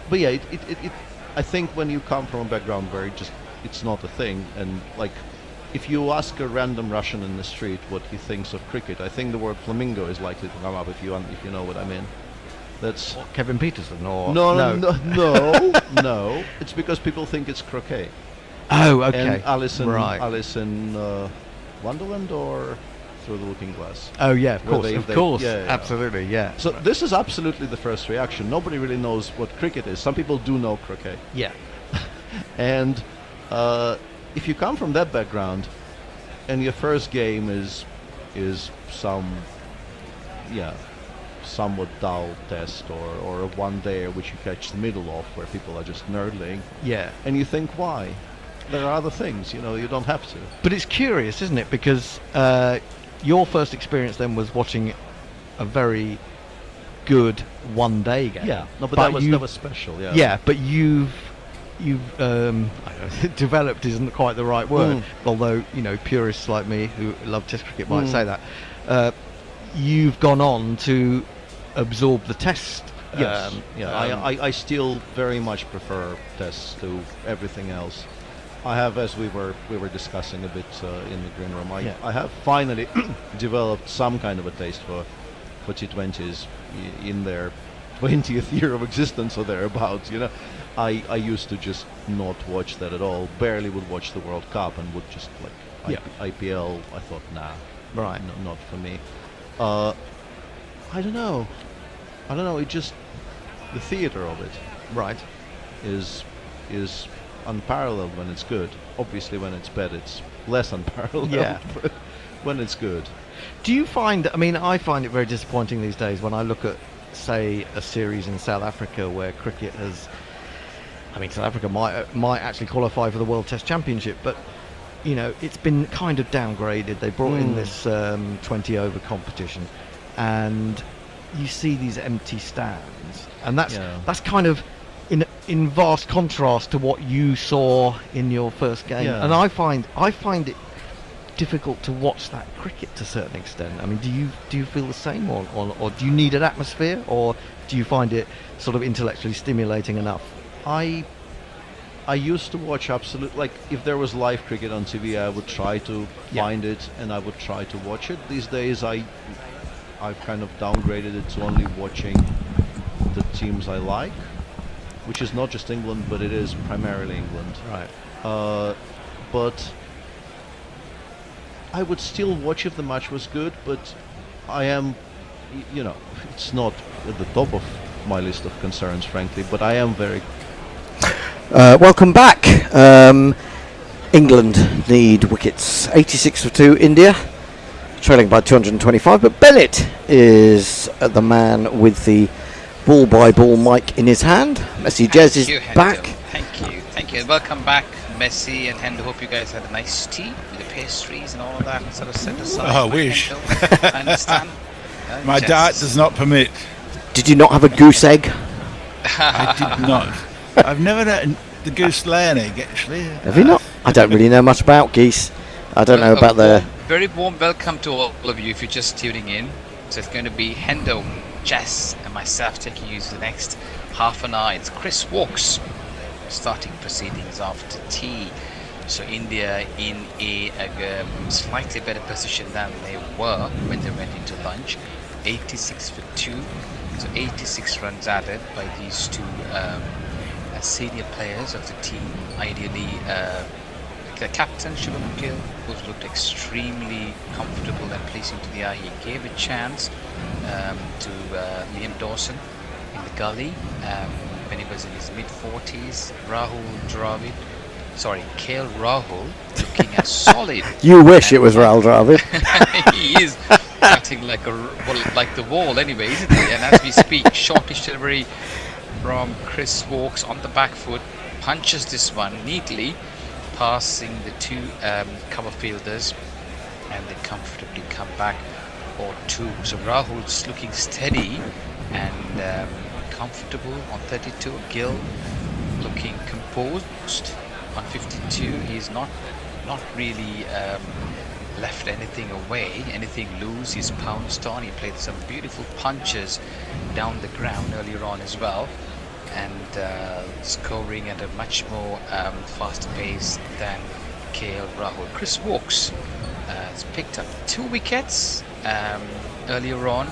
But yeah, I think when you come from a background where it's not a thing, and like, if you ask a random Russian in the street what he thinks of cricket, I think the word flamingo is likely to come up, if you know what I mean. That's Kevin Peterson, or no. It's because people think it's croquet. Oh, okay. And Alice in Wonderland, or Through the Looking Glass. Oh yeah, of course, absolutely, So this is absolutely the first reaction. Nobody really knows what cricket is. Some people do know croquet. And if you come from that background, and your first game is somewhat dull test, or a one day which you catch the middle of, where people are just nerdling, and you think, why? There are other things, you don't have to. But it's curious, isn't it? Because your first experience then was watching a very good one-day game. But that was special. But you've developed isn't quite the right word, although purists like me who love Test cricket might say that. You've gone on to absorb the test. I still very much prefer tests to everything else. I have, as we were discussing a bit in the green room, I have finally developed some kind of a taste for T20s in their 20th year of existence or thereabouts. I used to just not watch that at all. Barely would watch the World Cup, and would just IPL. I thought, nah, not for me. I don't know. It just, the theater of it, is unparalleled when it's good. Obviously, when it's bad, it's less unparalleled. But when it's good. Do you find? I mean, I find it very disappointing these days when I look at, say, a series in South Africa where cricket has. I mean, South Africa might actually qualify for the World Test Championship, but it's been kind of downgraded. They brought in this 20-over competition, and you see these empty stands, and that's kind of in vast contrast to what you saw in your first game. And I find it difficult to watch that cricket to a certain extent. I mean, do you feel the same, or do you need an atmosphere, or do you find it sort of intellectually stimulating enough? I used to watch like, if there was live cricket on TV, I would try to find it, and I would try to watch it. These days, I've kind of downgraded it to only watching the teams I like, which is not just England, but it is primarily England. But I would still watch if the match was good, but I am, it's not at the top of my list of concerns, frankly, but I am very... Welcome back. England need wickets. 86 for 2, India, trailing by 225, but Bennett is the man with the ball-by-ball mic in his hand. Messi Jez is back. Thank you. Welcome back, Messi and Hendo. Hope you guys had a nice tea with the pastries and all of that sort of set aside. I wish. I understand. My diet does not permit. Did you not have a goose egg? I did not. I've never the goose lay an egg, actually. Have you not? I don't really know much about geese. I don't know about the... Very warm welcome to all of you if you're just tuning in. So it's going to be Hendo, Jess, and myself taking you to the next half an hour. It's Chris Walks starting proceedings after tea. So India in a slightly better position than they were when they went into lunch. 86 for 2. So 86 runs added by these two senior players of the team. Ideally, the captain, Shubham Gill, who's looked extremely comfortable and pleasing to the eye. He gave a chance to Liam Dawson in the gully when he was in his mid-40s. Kale Rahul looking as solid. You wish it was Rahul Dravid. He is cutting like the wall anyway, isn't he? And as we speak, shortish delivery from Chris Walks on the back foot, punches this one neatly, passing the two cover fielders, and they comfortably come back for 2. So Rahul's looking steady and comfortable on 32. Gill looking composed on 52. He's not really left anything away, anything loose. He's pounced on. He played some beautiful punches down the ground earlier on as well, and scoring at a much more faster pace than KL Rahul. Chris Walks has picked up 2 wickets earlier on,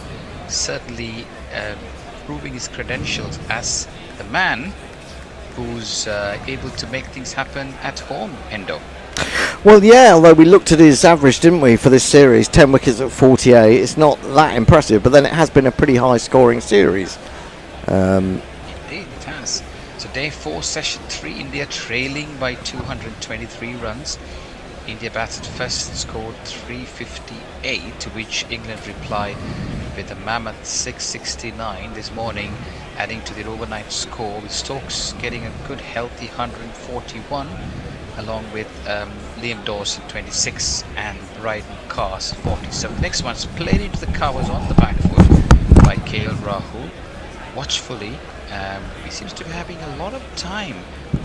certainly proving his credentials as the man who's able to make things happen at home, Hendo. Well, yeah, although we looked at his average, didn't we, for this series, 10 wickets at 48. It's not that impressive, but then it has been a pretty high-scoring series. Indeed, it has. So day 4, session 3, India trailing by 223 runs. India batted first and scored 358, to which England replied with a mammoth 669 this morning, adding to their overnight score, with Stokes getting a good healthy 141, along with Liam Dawson 26 and Bryden Cars 47. Next one's played into the covers on the back foot by KL Rahul. Watchfully, he seems to be having a lot of time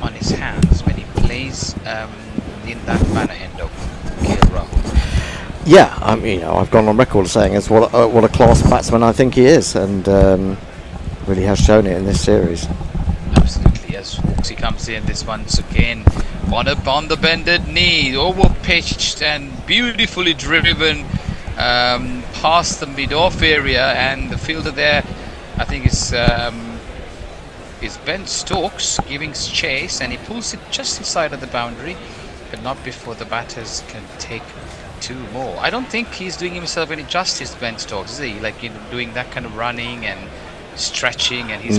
on his hands when he plays in that manner, Endo. KL Rahul. Yeah, I mean, I've gone on record saying it's what a class batsman I think he is, and really has shown it in this series. Absolutely, as Foxy comes in, this once again on the bended knee, over pitched and beautifully driven past the mid-off area, and the fielder there, I think is Ben Stokes giving chase, and he pulls it just inside of the boundary, but not before the batters can take 2 more. I don't think he's doing himself any justice, Ben Stokes, is he? Like, doing that kind of running and stretching, and he's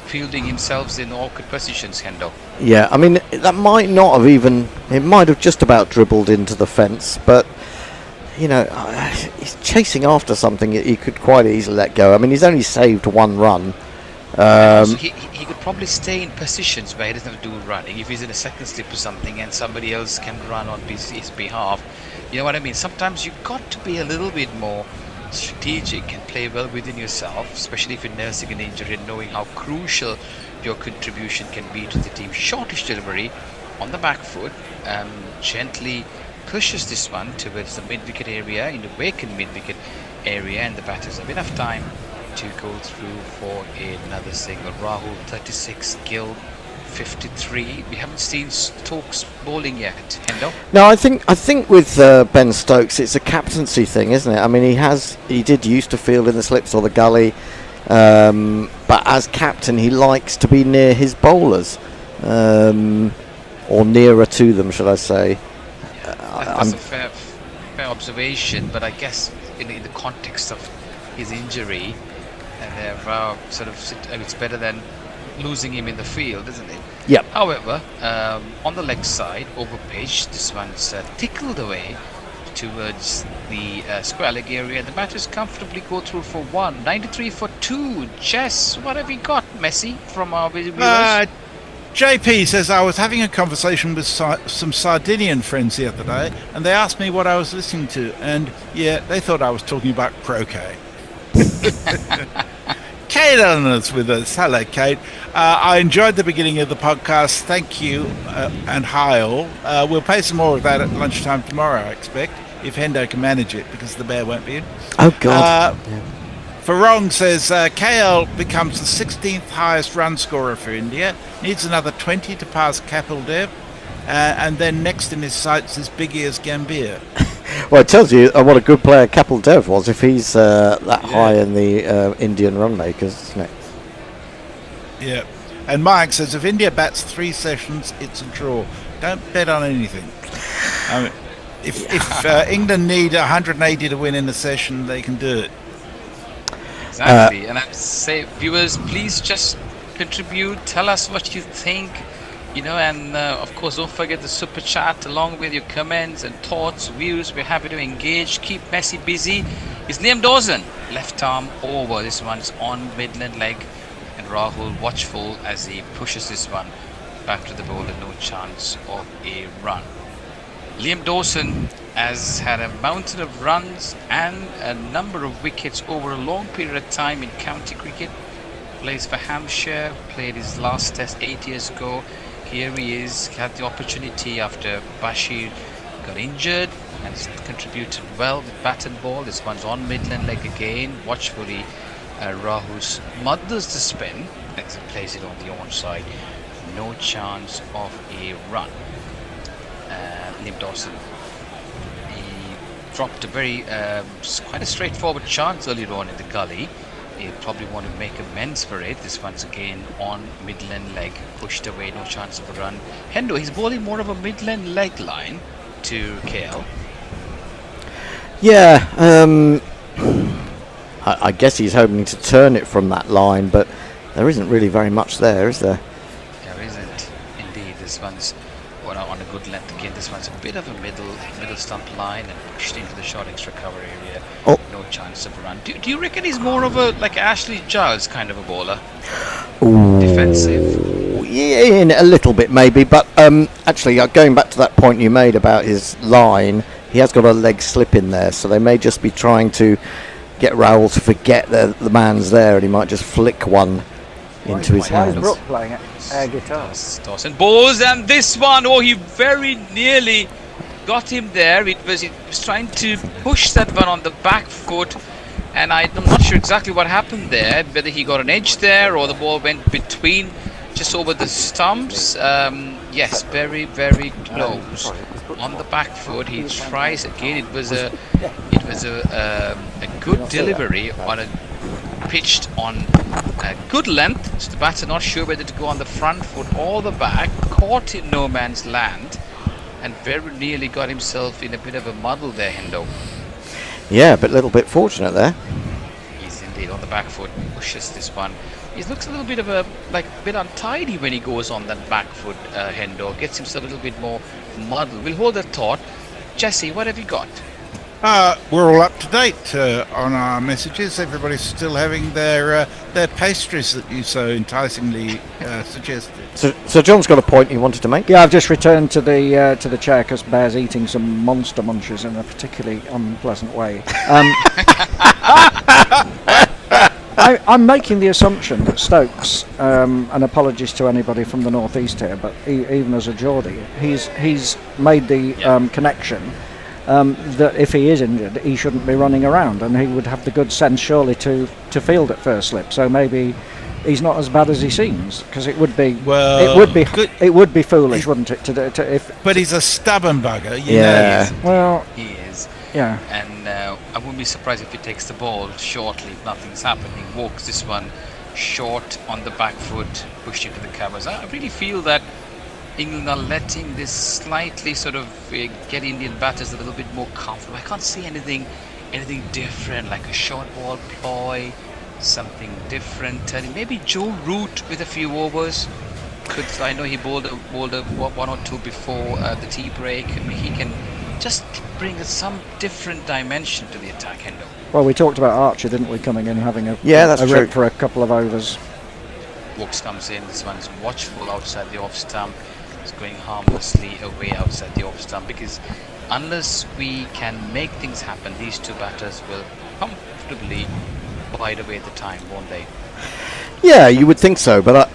fielding himself in awkward positions, Hendo. Yeah, I mean, that might not have even... It might have just about dribbled into the fence, but, he's chasing after something he could quite easily let go. I mean, he's only saved 1 run. He could probably stay in positions where he doesn't have to do running. If he's in a second slip or something and somebody else can run on his behalf, you know what I mean? Sometimes you've got to be a little bit more strategic and play well within yourself, especially if you're nursing an injury and knowing how crucial your contribution can be to the team. Shortish delivery on the back foot, gently pushes this one towards the mid-wicket area, in the vacant mid-wicket area, and the batters have enough time to go through for another single. Rahul 36, Gill 53. We haven't seen Stokes bowling yet, Hendo. No, I think with Ben Stokes, it's a captaincy thing, isn't it? I mean, he did used to field in the slips or the gully, but as captain, he likes to be near his bowlers, or nearer to them, should I say? That's a fair observation, but I guess in the context of his injury, and it's better than losing him in the field, isn't it? Yep. However, on the leg side, over pitch, this one's tickled away towards the square leg area. The batters comfortably go through for 1. 93 for 2. Jess, what have we got, Messi, from our viewers? JP says, I was having a conversation with some Sardinian friends the other day, and they asked me what I was listening to, and yeah, they thought I was talking about croquet. Kate Ellen's with us. Hello, Kate. I enjoyed the beginning of the podcast. Thank you, and hi all. We'll play some more of that at lunchtime tomorrow, I expect, if Hendo can manage it, because the bear won't be in. Oh, God. Farong says KL becomes the 16th highest run scorer for India. Needs another 20 to pass Kapil Dev. And then next in his sights is Big Ears Gambhir. Well, it tells you what a good player Kapil Dev was if he's that high in the Indian run makers, isn't it? Yeah. And Mike says if India bats 3 sessions, it's a draw. Don't bet on anything. I mean, if England need 180 to win in a session, they can do it. Exactly. And I say, viewers, please just contribute. Tell us what you think. And of course, don't forget the super chat along with your comments and thoughts, views. We're happy to engage. Keep Messi busy. His name Dawson. Left arm over. This one's on midland leg. And Rahul watchful as he pushes this one back to the bowler. No chance of a run. Liam Dawson has had a mountain of runs and a number of wickets over a long period of time in county cricket. Plays for Hampshire. Played his last test 8 years ago. Here he is, had the opportunity after Bashir got injured and he's contributed well with bat and ball. This one's on midland leg again. Watchfully, Rahul smothers the spin and plays it on the onside. No chance of a run. Liam Dawson, he dropped a very quite a straightforward chance earlier on in the gully. He'll probably want to make amends for it. This one's again on midland leg, pushed away, no chance of a run. Hendo, he's bowling more of a midland leg line to KL. Yeah, I guess he's hoping to turn it from that line, but there isn't really very much there, is there? There isn't, indeed. This one's on a good length again. This one's a bit of a middle stump line and pushed into the short extra cover area. Oh. No chance of a run. Do you reckon he's more of a like Ashley Giles kind of a bowler? Ooh. Defensive? Yeah, a little bit maybe, but actually going back to that point you made about his line, he has got a leg slip in there, so they may just be trying to get Rahul to forget the man's there, and he might just flick one into his hands. Why is Brooke playing air guitar? Dawson bowls, and this one, he very nearly got him there. He was trying to push that one on the back foot, and I'm not sure exactly what happened there, whether he got an edge there or the ball went between, just over the stumps. Yes, very, very close on the back foot. He tries again. It was a good delivery on a pitched on a good length, so the batter not sure whether to go on the front foot or the back, caught in no man's land and very nearly got himself in a bit of a muddle there, Hendo. Yeah, but a little bit fortunate there. He's indeed on the back foot, pushes this one. He looks a little bit of a bit untidy when he goes on that back foot, Hendo. Gets himself a little bit more muddled. We'll hold that thought. Jesse, what have you got? We're all up to date on our messages. Everybody's still having their pastries that you so enticingly suggested. So John's got a point he wanted to make. Yeah, I've just returned to the chair because Bear's eating some monster munches in a particularly unpleasant way. I'm making the assumption that Stokes, and apologies to anybody from the northeast here, but even as a Geordie, he's made the connection. That if he is injured, he shouldn't be running around, and he would have the good sense surely to field at first slip. So maybe he's not as bad as he seems, because it would be foolish, wouldn't it? But he's a stubborn bugger. You know. Well, he is. Yeah. And I wouldn't be surprised if he takes the ball shortly if nothing's happening. Walks this one short on the back foot, pushed into the covers. I really feel that England are letting this slightly sort of get Indian batters a little bit more comfortable. I can't see anything different, like a short ball ploy, something different. Maybe Joe Root with a few overs. I know he bowled a one or two before the tea break. I mean, he can just bring some different dimension to the attack, Hendo. Well, we talked about Archer, didn't we, coming in, having a rip for a couple of overs. Walks comes in. This one's watchful outside the off stump. It's going harmlessly away outside the off stump, because unless we can make things happen, these two batters will comfortably bide away the time, won't they? Yeah, you would think so, but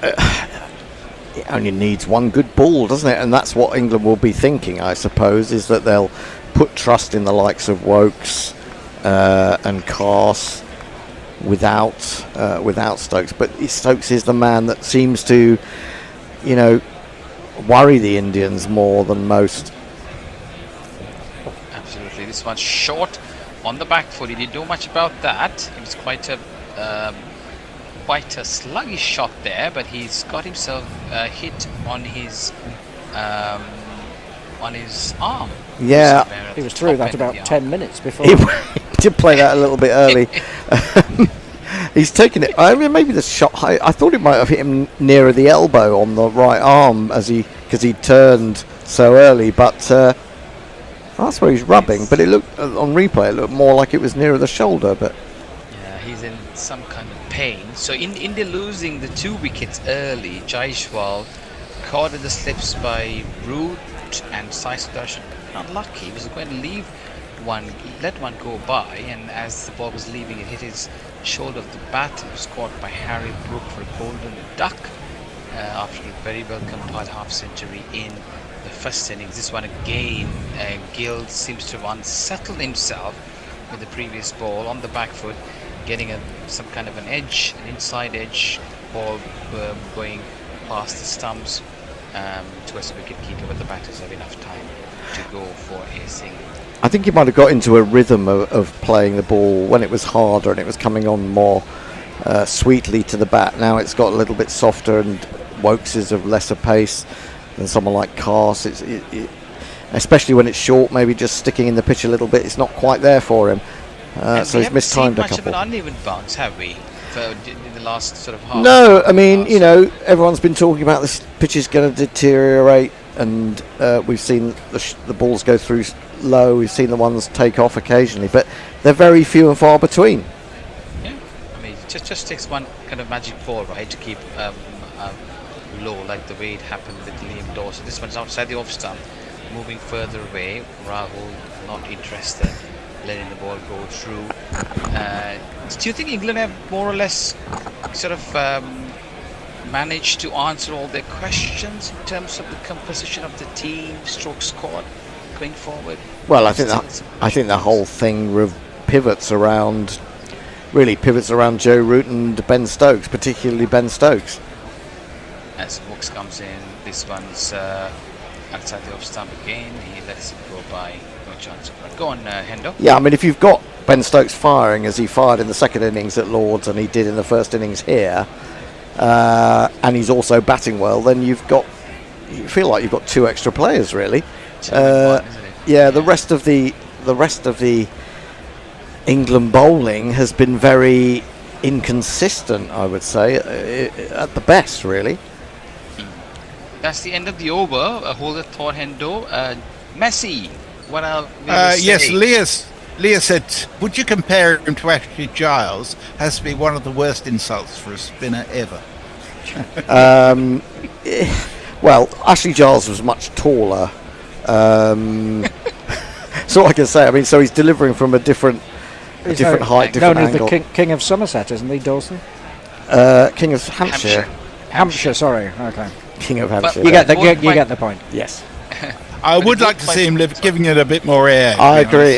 it only needs one good ball, doesn't it? And that's what England will be thinking, I suppose, is that they'll put trust in the likes of Wokes and Carse without Stokes. But Stokes is the man that seems to, worry the Indians more than most. Absolutely. This one's short on the back foot. He didn't do much about that. It was quite a sluggish shot there, but he's got himself hit on his arm. Yeah, he was through that about 10 minutes before. He did play that a little bit early. He's taken it. I mean, maybe the shot. I thought it might have hit him nearer the elbow on the right arm because he turned so early. But that's where he's rubbing. But it looked on replay. It looked more like it was nearer the shoulder. But yeah, he's in some kind of pain. So in India losing the 2 wickets early, Jaiswal caught in the slips by Root and Sai Sudarshan. Not lucky. He was going to let one go by, and as the ball was leaving, it hit his shoulder of the bat. It was caught by Harry Brook for a golden duck after a very well compiled half century in the first innings. This one again, Gill seems to have unsettled himself with the previous ball on the back foot, getting some kind of an inside edge ball going past the stumps towards the wicket keeper, but the batters have enough time to go for a single. I think he might have got into a rhythm of playing the ball when it was harder and it was coming on more sweetly to the bat. Now it's got a little bit softer, and Wokes is of lesser pace than someone like Carse. Especially when it's short, maybe just sticking in the pitch a little bit, it's not quite there for him. So he's mistimed a couple. We haven't seen much of an uneven bounce, have we, in the last sort of half? No, I mean, everyone's been talking about this pitch is going to deteriorate, and we've seen the balls go through low. We've seen the ones take off occasionally, but they're very few and far between. Yeah, I mean, it just takes one kind of magic ball, right, to keep low, like the way it happened with Liam Dawson. This one's outside the off stump, moving further away. Rahul not interested, letting the ball go through. Do you think England have more or less sort of managed to answer all their questions in terms of the composition of the team, stroke squad going forward? Well, I think the whole thing pivots around Joe Root and Ben Stokes, particularly Ben Stokes. As Wokes comes in, this one's outside the off stump again. He lets it go by. No chance of run. Go on, Hendo. Yeah, I mean, if you've got Ben Stokes firing as he fired in the second innings at Lords and he did in the first innings here, and he's also batting well, then you feel like you've got 2 extra players really. Yeah, the rest of the England bowling has been very inconsistent, I would say, at the best, really. That's the end of the over. Hold the thought, Hendo. Messi, what are we yes, Leah said, would you compare him to Ashley Giles? Has to be one of the worst insults for a spinner ever. Well, Ashley Giles was much taller. So I can say, I mean, so he's delivering from a different height, different angle. The king of Somerset, isn't he, Dawson? King of Hampshire. Hampshire, sorry. Okay. King of Hampshire. You get the point. Yes. I would like to see him giving it a bit more air. I agree.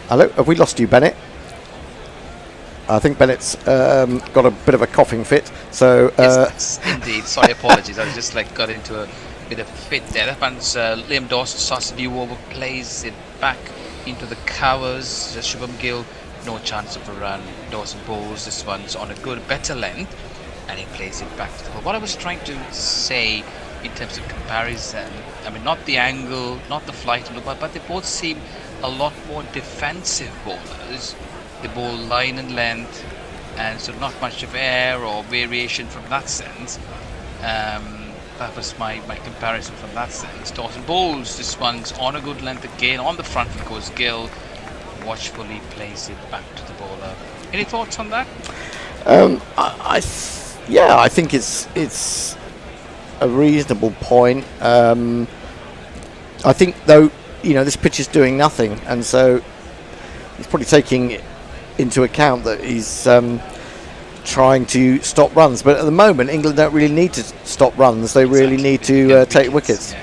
Hello, have we lost you, Bennett? I think Bennett's got a bit of a coughing fit. So yes, indeed. Sorry, apologies. I was just got into a bit of fit there. That one's Liam Dawson starts the new over, plays it back into the covers. Shubham Gill, no chance of a run. Dawson bowls. This one's on a better length, and he plays it back to the ball. What I was trying to say in terms of comparison, I mean, not the angle, not the flight of the ball, but they both seem a lot more defensive bowlers. They bowl line and length, and so not much of air or variation from that sense. That was my comparison from that sense. Dawson bowls. This one's on a good length again. On the front foot goes Gill. Watchfully plays it back to the bowler. Any thoughts on that? I think it's a reasonable point. I think though this pitch is doing nothing, and so he's probably taking into account that he's trying to stop runs. But at the moment, England don't really need to stop runs. They really need to take wickets.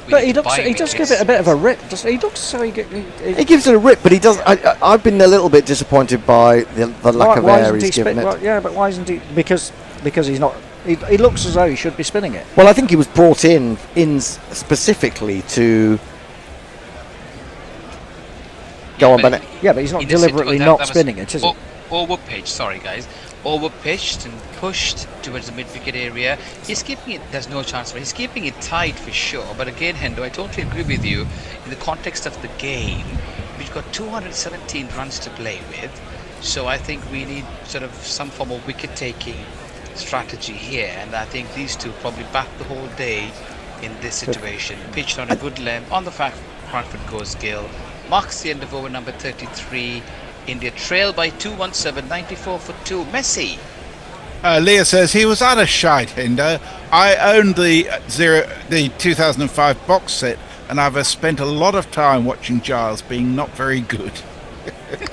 But he does give it a bit of a rip. He looks so he gives it a rip, but he does. I've been a little bit disappointed by the lack of air he's given it. Well, yeah, but why isn't he? Because he's not. He looks as though he should be spinning it. Well, I think he was brought in specifically to go on, Bennett. Yeah, but he's not deliberately not spinning it, is he? Overpitched, sorry guys. Overpitched and pushed towards the mid-wicket area. He's keeping it, there's no chance for it. He's keeping it tight for sure. But again, Hendo, I totally agree with you. In the context of the game, we've got 217 runs to play with. So I think we need sort of some form of wicket-taking strategy here. And I think these two probably back the whole day in this situation. Pitched on a good length. On the front foot goes Gill. Marks the end of over number 33. India trail by 217, 94 for 2. Messi. Leah says he was utter shite, Hindo. I owned the 2005 box set, and I've spent a lot of time watching Giles being not very good.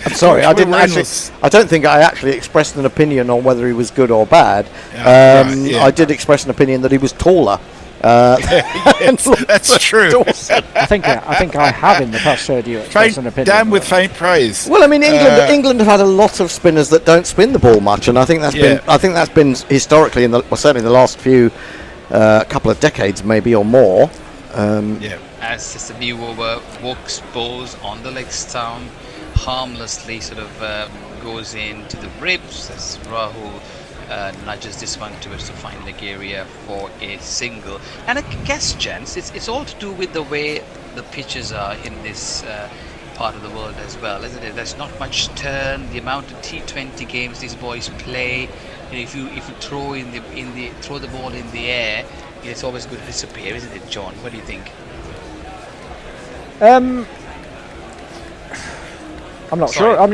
I'm sorry, I don't think I actually expressed an opinion on whether he was good or bad. I did express an opinion that he was taller. That's true. Dawson. I think I have in the past heard you express an opinion. Damn with faint praise. Well, I mean, England have had a lot of spinners that don't spin the ball much, and I think that's been historically certainly in the last few couple of decades, maybe or more. As just a new over, Wokes bowls on the leg stump, harmlessly sort of goes into the ribs as Rahul nudges this one towards the fine leg area for a single. And I guess, gents, it's all to do with the way the pitches are in this part of the world as well, isn't it? There's not much turn. The amount of T20 games these boys play. If you throw throw the ball in the air, it's always going to disappear, isn't it, John? What do you think? I'm not sure. I'm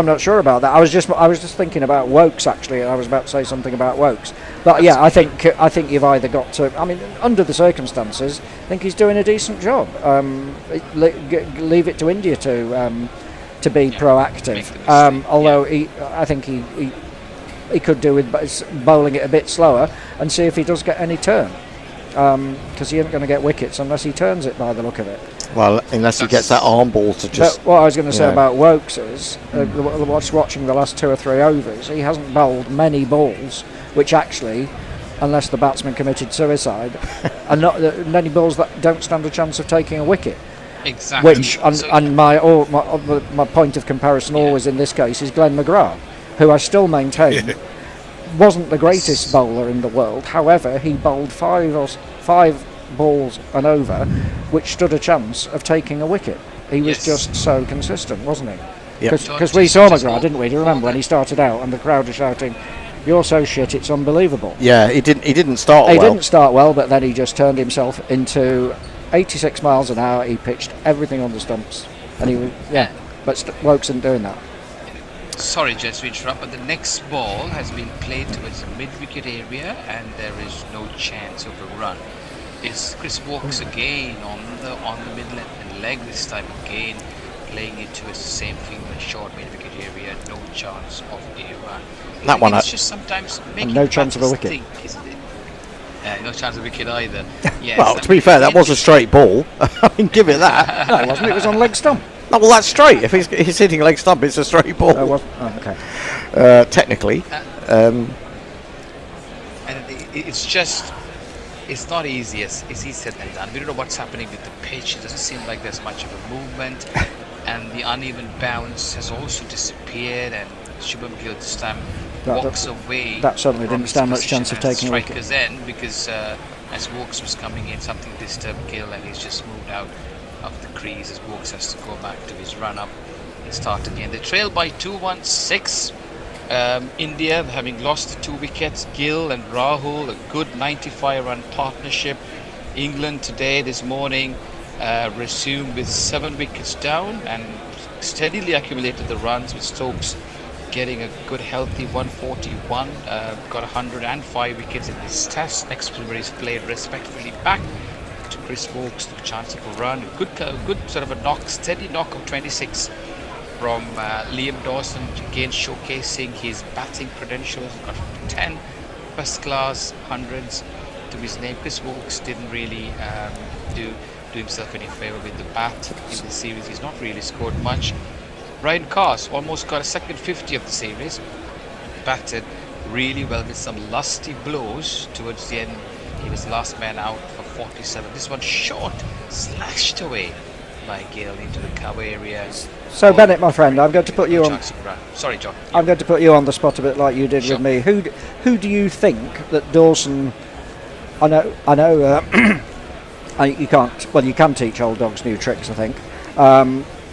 not sure about that. I was just thinking about Wokes actually. I was about to say something about Wokes, but yeah, I think you've either got to. I mean, under the circumstances, I think he's doing a decent job. Leave it to India to be proactive. Although I think he could do with bowling it a bit slower and see if he does get any turn. Because he isn't going to get wickets unless he turns it by the look of it. Well, unless he gets that arm ball to just... But what I was going to say about Wokes is, watching the last 2 or 3 overs, he hasn't bowled many balls, which actually, unless the batsman committed suicide, are not many balls that don't stand a chance of taking a wicket. Exactly. Which, and my point of comparison always in this case is Glenn McGrath, who I still maintain wasn't the greatest bowler in the world. However, he bowled 5 balls and over, which stood a chance of taking a wicket. He was just so consistent, wasn't he? Because we saw McGrath, didn't we? Do you remember when he started out and the crowd were shouting, "You're so shit, it's unbelievable." Yeah, he didn't start well. He didn't start well, but then he just turned himself into 86 miles an hour. He pitched everything on the stumps, and he was but Wokes isn't doing that. Sorry, just to interrupt, but the next ball has been played towards the mid-wicket area, and there is no chance of a run. It's Chris Wokes again on the mid leg this time again, playing it towards the same field and short mid-wicket area. No chance of a run. That one, it's just sometimes making no chance of a wicket. Think, isn't it? No chance of a wicket either. Yes, well, to be fair, that was a straight ball. I mean, give it that. No, it wasn't. It was on leg stump. No, well, that's straight. If he's hitting leg stump, it's a straight ball. Okay. Technically. And it's just, it's not easy as he said than done. We don't know what's happening with the pitch. It doesn't seem like there's much of a movement. And the uneven bounce has also disappeared. And Shubham Gill this time walks away. That certainly didn't stand much chance of taking a wicket. Striker's end, because as Wokes was coming in, something disturbed Gill and he's just moved out of the crease as Wokes has to go back to his run up and start again. They trail by 216. India having lost 2 wickets. Gill and Rahul, a good 95-run partnership. England today, this morning, resumed with 7 wickets down and steadily accumulated the runs, with Stokes getting a good healthy 141, got 105 wickets in this test. Next delivery is played respectfully back to Chris Stokes, the chance of a run. Good sort of a steady knock of 26 from Liam Dawson, again showcasing his batting credentials. Got 10 first-class hundreds to his name. Chris Stokes didn't really do himself any favour with the bat in the series. He's not really scored much. Ryan Carse almost got a second 50 of the series. Batted really well with some lusty blows towards the end. He was last man out for 47. This one short, slashed away by Gale into the cover area. So Bennett, my friend, I'm going to put you on. Sorry, John. I'm going to put you on the spot a bit like you did with me. Who do you think that Dawson? I know. You can't. Well, you can teach old dogs new tricks, I think.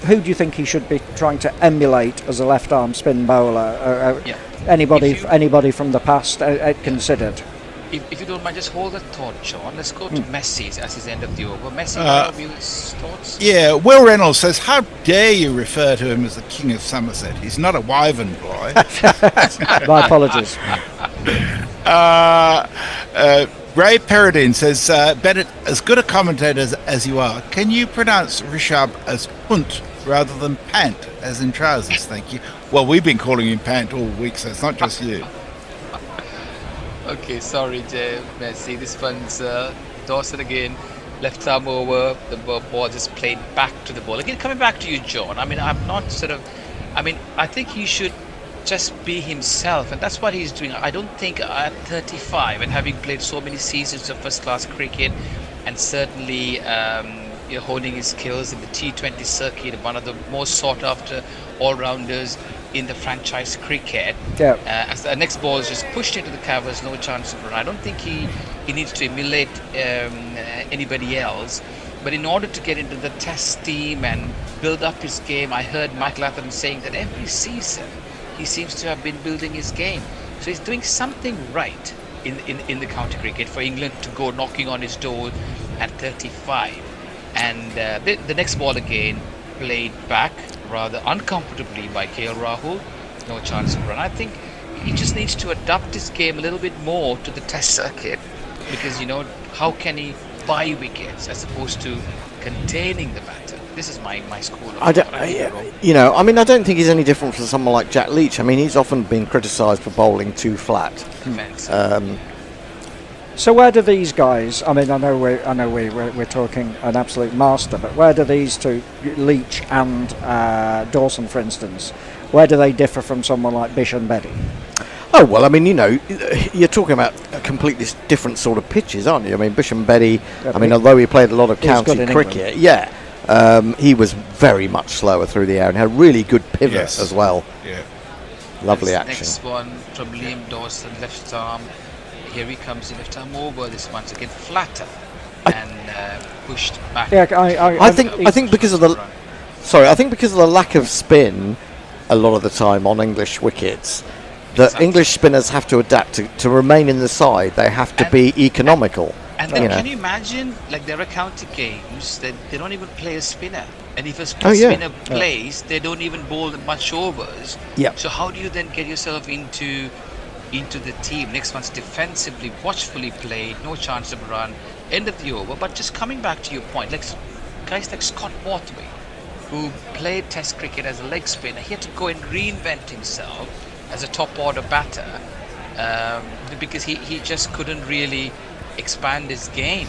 Who do you think he should be trying to emulate as a left-arm spin bowler? Anybody from the past considered? If you don't mind, just hold that thought, John. Let's go to Messi as his end of the over. Messi, what are your thoughts? Yeah, Will Reynolds says, how dare you refer to him as the King of Somerset? He's not a Wyvern boy. My apologies. Ray Peridine says, Bennett, as good a commentator as you are, can you pronounce Rishabh as punt rather than pant, as in trousers? Thank you. Well, we've been calling him pant all week, so it's not just you. Okay, sorry, Messi. This one's Dawson again. Left arm over. The ball just played back to the ball. Again, coming back to you, John. I mean, I think he should just be himself, and that's what he's doing. I don't think at 35 and having played so many seasons of first-class cricket, and certainly honing his skills in the T20 circuit, one of the most sought-after all-rounders in the franchise cricket. Yeah. As the next ball is just pushed into the covers, no chance of run. I don't think he needs to emulate anybody else. But in order to get into the test team and build up his game, I heard Mike Latham saying that every season he seems to have been building his game. So he's doing something right in the county cricket for England to go knocking on his door at 35. And the next ball again played back rather uncomfortably by KL Rahul. No chance of run. I think he just needs to adapt his game a little bit more to the test circuit, because how can he buy wickets as opposed to containing the batter? This is my school of thought. I don't think he's any different from someone like Jack Leach. I mean, he's often been criticised for bowling too flat. So where do these guys? I mean, I know we're talking an absolute master, but where do these two, Leach and Dawson, for instance, where do they differ from someone like Bish and Beddy? Oh, well, I mean, you're talking about a completely different sort of pitches, aren't you? I mean, Bish and Beddy, although he played a lot of county cricket, he was very much slower through the air and had really good pivot as well. Yeah. Lovely action. Next one from Liam Dawson, left arm. Here he comes, left arm over. This once again flatter and pushed back. Yeah, I think because of the lack of spin, a lot of the time on English wickets, the English spinners have to adapt to remain in the side. They have to be economical. And then can you imagine, like there are county games that they don't even play a spinner, and if a spinner plays, they don't even bowl much overs. Yeah. So how do you then get yourself into the team? Next one's defensively, watchfully played, no chance of a run, end of the over. But just coming back to your point, like guys like Scott Borthwaite, who played Test cricket as a leg spinner, he had to go and reinvent himself as a top order batter because he just couldn't really expand his game.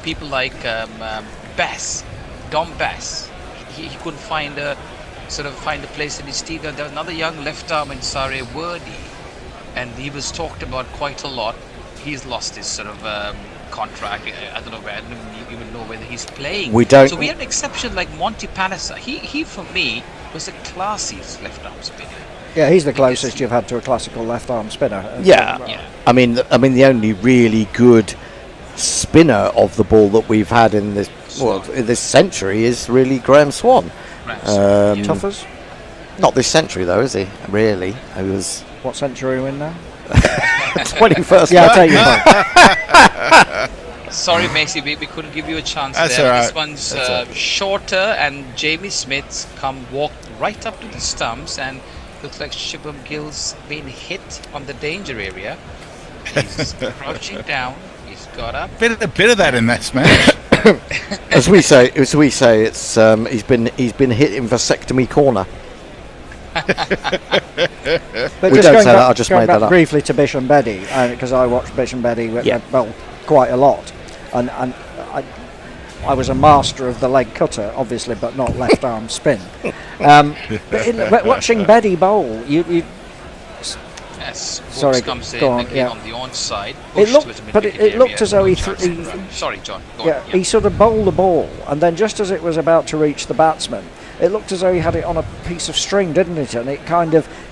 People like Dom Bass, he couldn't find a place in his team. There was another young left arm in Sare Wordy, and he was talked about quite a lot. He's lost his contract. I don't even know whether he's playing. So we have an exception like Monty Palliser. He for me was the classiest left arm spinner. Yeah, he's the closest you've had to a classical left arm spinner. I mean, the only really good spinner of the ball that we've had in this century is really Graham Swan. Tuffers? Not this century though, is he? Really? He was. What century are we in now? 21st. Yeah, I'll take your point. Sorry, Macy, we couldn't give you a chance That's there. Right. This one's shorter, and Jamie Smith's walked right up to the stumps, and looks like Shubham Gill's been hit on the danger area. He's crouching down. He's got up. A bit of that in this match. as we say, it's he's been hit in vasectomy corner. But We just don't going say that, back, I just going made back that up. briefly to Bish and Beddy, because I watched Bish and Beddy quite a lot, and I was a master of the leg cutter, obviously, but not left arm spin. But watching Beddy bowl, you Yes, sorry, comes in go on, again yeah. on the onside. It looked as though he Sorry, John. Go yeah, on. he sort of bowled the ball, and then just as it was about to reach the batsman, it looked as though he had it on a piece of string, didn't it? And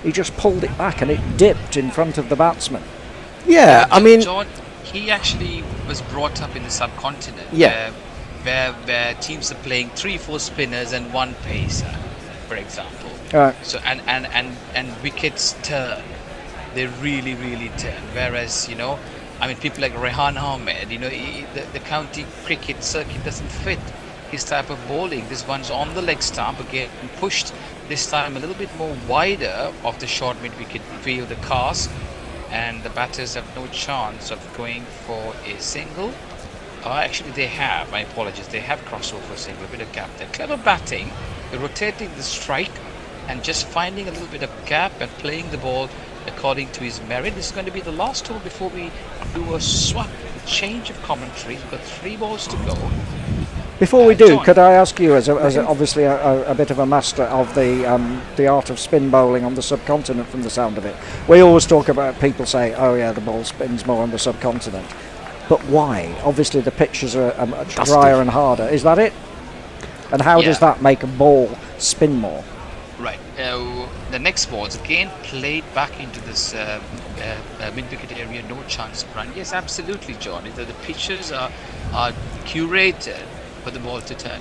he just pulled it back, and it dipped in front of the batsman. Yeah, I mean, John, he actually was brought up in the subcontinent, Yeah. where teams are playing 3-4 spinners and 1 pacer, for example. Right. So and wickets turn. They really, really turn. Whereas, people like Rehan Ahmed, the county cricket circuit doesn't fit his type of bowling. This one's on the leg stump again, pushed this time a little bit more wider of the short mid-wicket field, the cast, and the batters have no chance of going for a single. Actually, they have. My apologies. They have crossed over a single, a bit of gap there. Clever batting, rotating the strike, and just finding a little bit of gap and playing the ball according to his merit. This is going to be the last over before we do a swap, change of commentary. We've got 3 balls to go. Before we do, could I ask you, as obviously a bit of a master of the art of spin bowling on the subcontinent, from the sound of it, we always talk about people say, "Oh yeah, the ball spins more on the subcontinent," but why? Obviously, the pitches are much drier and harder. Is that it? And how does that make a ball spin more? Right. The next balls again played back into this mid-wicket area. No chance of run. Yes, absolutely, John. The pitches are curated for the ball to turn.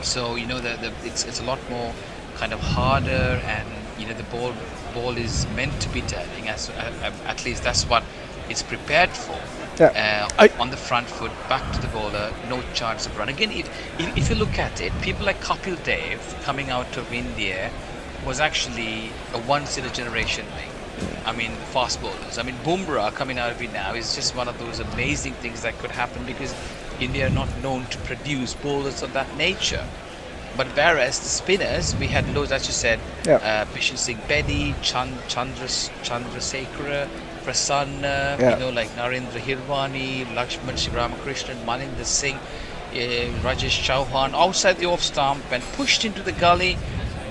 So it's a lot more kind of harder, and the ball is meant to be turning. At least that's what it's prepared for. Yeah. On the front foot, back to the bowler, no chance of run. Again, if you look at it, people like Kapil Dev coming out of India was actually a once-in-a-generation thing. I mean, fast bowlers. I mean, Bumrah coming out of it now is just one of those amazing things that could happen, because India are not known to produce bowlers of that nature. But whereas the spinners, we had loads, as you said, Bishan Singh Bedi, Chandrasekhara, Prasanna, like Narendra Hirwani, Lakshman Shivramakrishnan, Maninder Singh, Rajesh Chauhan, outside the off stump and pushed into the gully.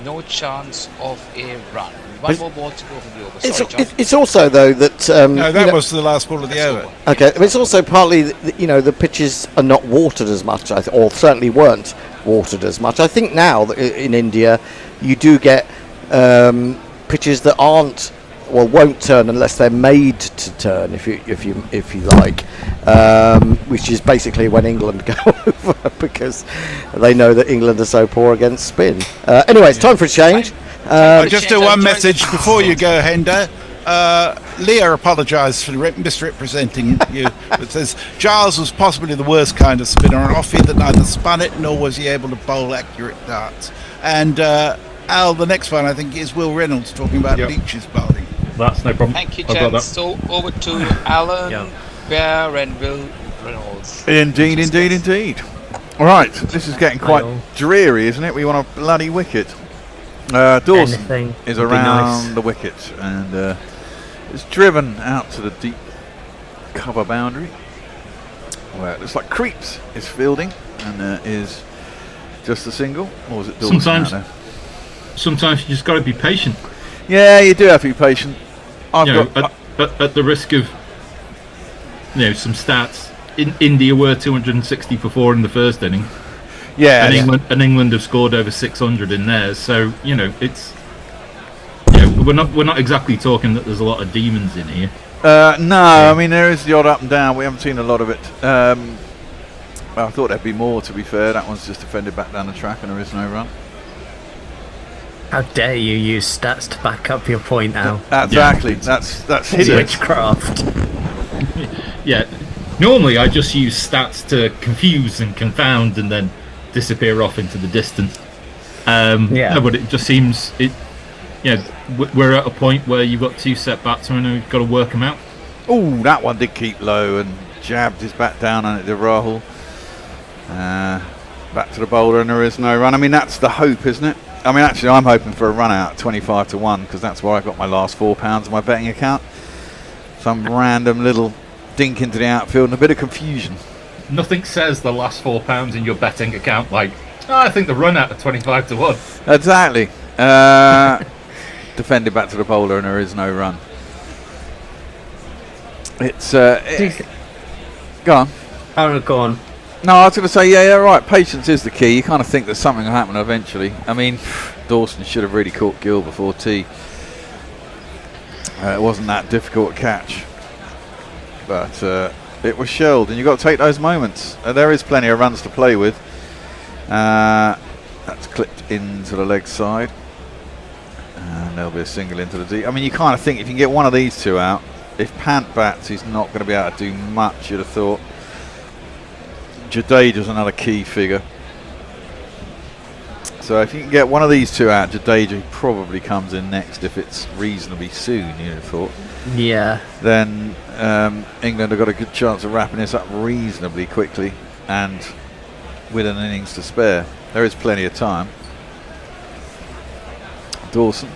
No chance of a run. One more ball to go for the over. Sorry, John. It's also, though, that no, that was the last ball of the over. Okay, it's also partly the pitches are not watered as much, or certainly weren't watered as much. I think now that in India you do get pitches that won't turn unless they're made to turn, if you like, which is basically when England go over, because they know that England are so poor against spin. Anyway, it's time for a change. I'll just do one message before you go, Hendo. Leah apologised for misrepresenting you. It says Giles was possibly the worst kind of spinner on off that neither spun it nor was he able to bowl accurate darts. And Al, the next one I think is Will Reynolds talking about Leach's bowling. That's no problem. Thank you, gents. So over to Alan, Bear, and Will Reynolds. Indeed. All right, this is getting quite dreary, isn't it? We want a bloody wicket. Dawson is around the wicket, and it's driven out to the deep cover boundary, where it looks like Creeps is fielding, and is just a single, or is it Dawson? Sometimes you just got to be patient. Yeah, you do have to be patient. At the risk of some stats, in India were 260 for 4 in the first inning. Yeah, and England have scored over 600 in theirs. So it's we're not exactly talking that there's a lot of demons in here. I mean there is the odd up and down. We haven't seen a lot of it. I thought there'd be more. To be fair, that one's just defended back down the track, and there is no run. How dare you use stats to back up your point, Al? Exactly. That's hideous. Witchcraft. Yeah. Normally, I just use stats to confuse and confound, and then disappear off into the distance. No, but it just seems we're at a point where you've got 2 set batsmen and you've got to work them out. Oh, that one did keep low and jabbed his bat down on it to Rahul. Back to the bowler, and there is no run. I mean, that's the hope, isn't it? I mean, actually, I'm hoping for a run out 25 to 1 because that's where I got my last £4 of my betting account. Some random little dink into the outfield and a bit of confusion. Nothing says the last £4 in your betting account like, I think the run out of 25 to 1. Exactly. Defended back to the bowler, and there is no run. It's go on. Oh, go on. No, I was going to say, yeah, right. Patience is the key. You kind of think that something will happen eventually. I mean, Dawson should have really caught Gill before tee. It wasn't that difficult a catch, but it was shelled, and you've got to take those moments. There is plenty of runs to play with. That's clipped into the leg side, and there'll be a single into the deep. I mean, you kind of think if you can get one of these two out, if Pant bats, he's not going to be able to do much, you'd have thought. Jadeja's another key figure. So if you can get one of these two out, Jadeja probably comes in next if it's reasonably soon, you'd have thought. Yeah. Then England have got a good chance of wrapping this up reasonably quickly and with an innings to spare. There is plenty of time. Dawson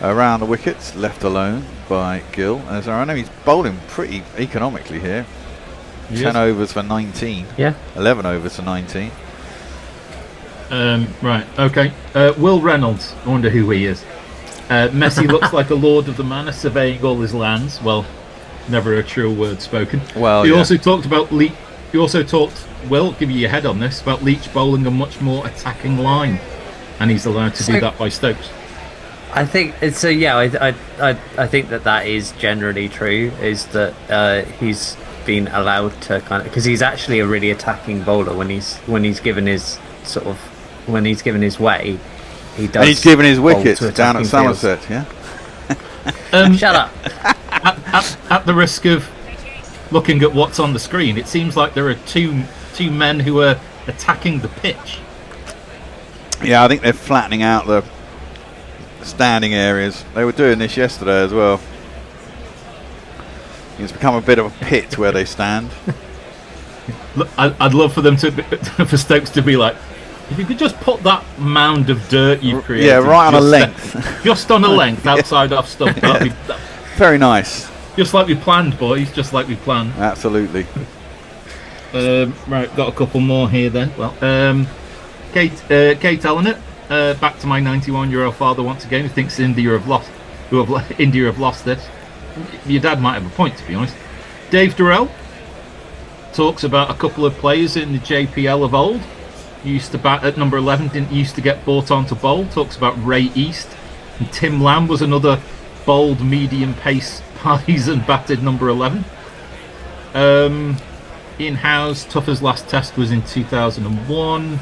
around the wickets, left alone by Gill. As I know, he's bowling pretty economically here. 10 overs for 19. Yeah. 11 overs for 19. Right, okay. Will Reynolds, I wonder who he is. Messi looks like a lord of the manor surveying all his lands. Well, never a true word spoken. Well, he also talked about Leach. He also talked, Will, give you your head on this, about Leach bowling a much more attacking line. And he's allowed to do that by Stokes. I think so. Yeah, I think that is generally true. Is that he's been allowed to kind of, because he's actually a really attacking bowler when he's given his sort of way. He does. And he's given his wickets down at Somerset. Fields. Yeah. Shut up. At the risk of looking at what's on the screen, it seems like there are two men who are attacking the pitch. Yeah, I think they're flattening out the standing areas. They were doing this yesterday as well. It's become a bit of a pit where they stand. Look, I'd love for them for Stokes to be like, if you could just put that mound of dirt you've created, yeah, right on a length, just on a length outside off stuff. That'd be very nice. Just like we planned, boys. Just like we planned. Absolutely. Right, got a couple more here then. Well, Kate Eleanor, back to my 91-year-old father once again, who thinks India have lost this. Your dad might have a point, to be honest. Dave Durrell talks about a couple of players in the JPL of old. He used to bat at number 11, didn't used to get brought on to bowl. Talks about Ray East. And Tim Lamb was another bold, medium pace partisan batted number 11. Ian Howe's toughest last test was in 2001.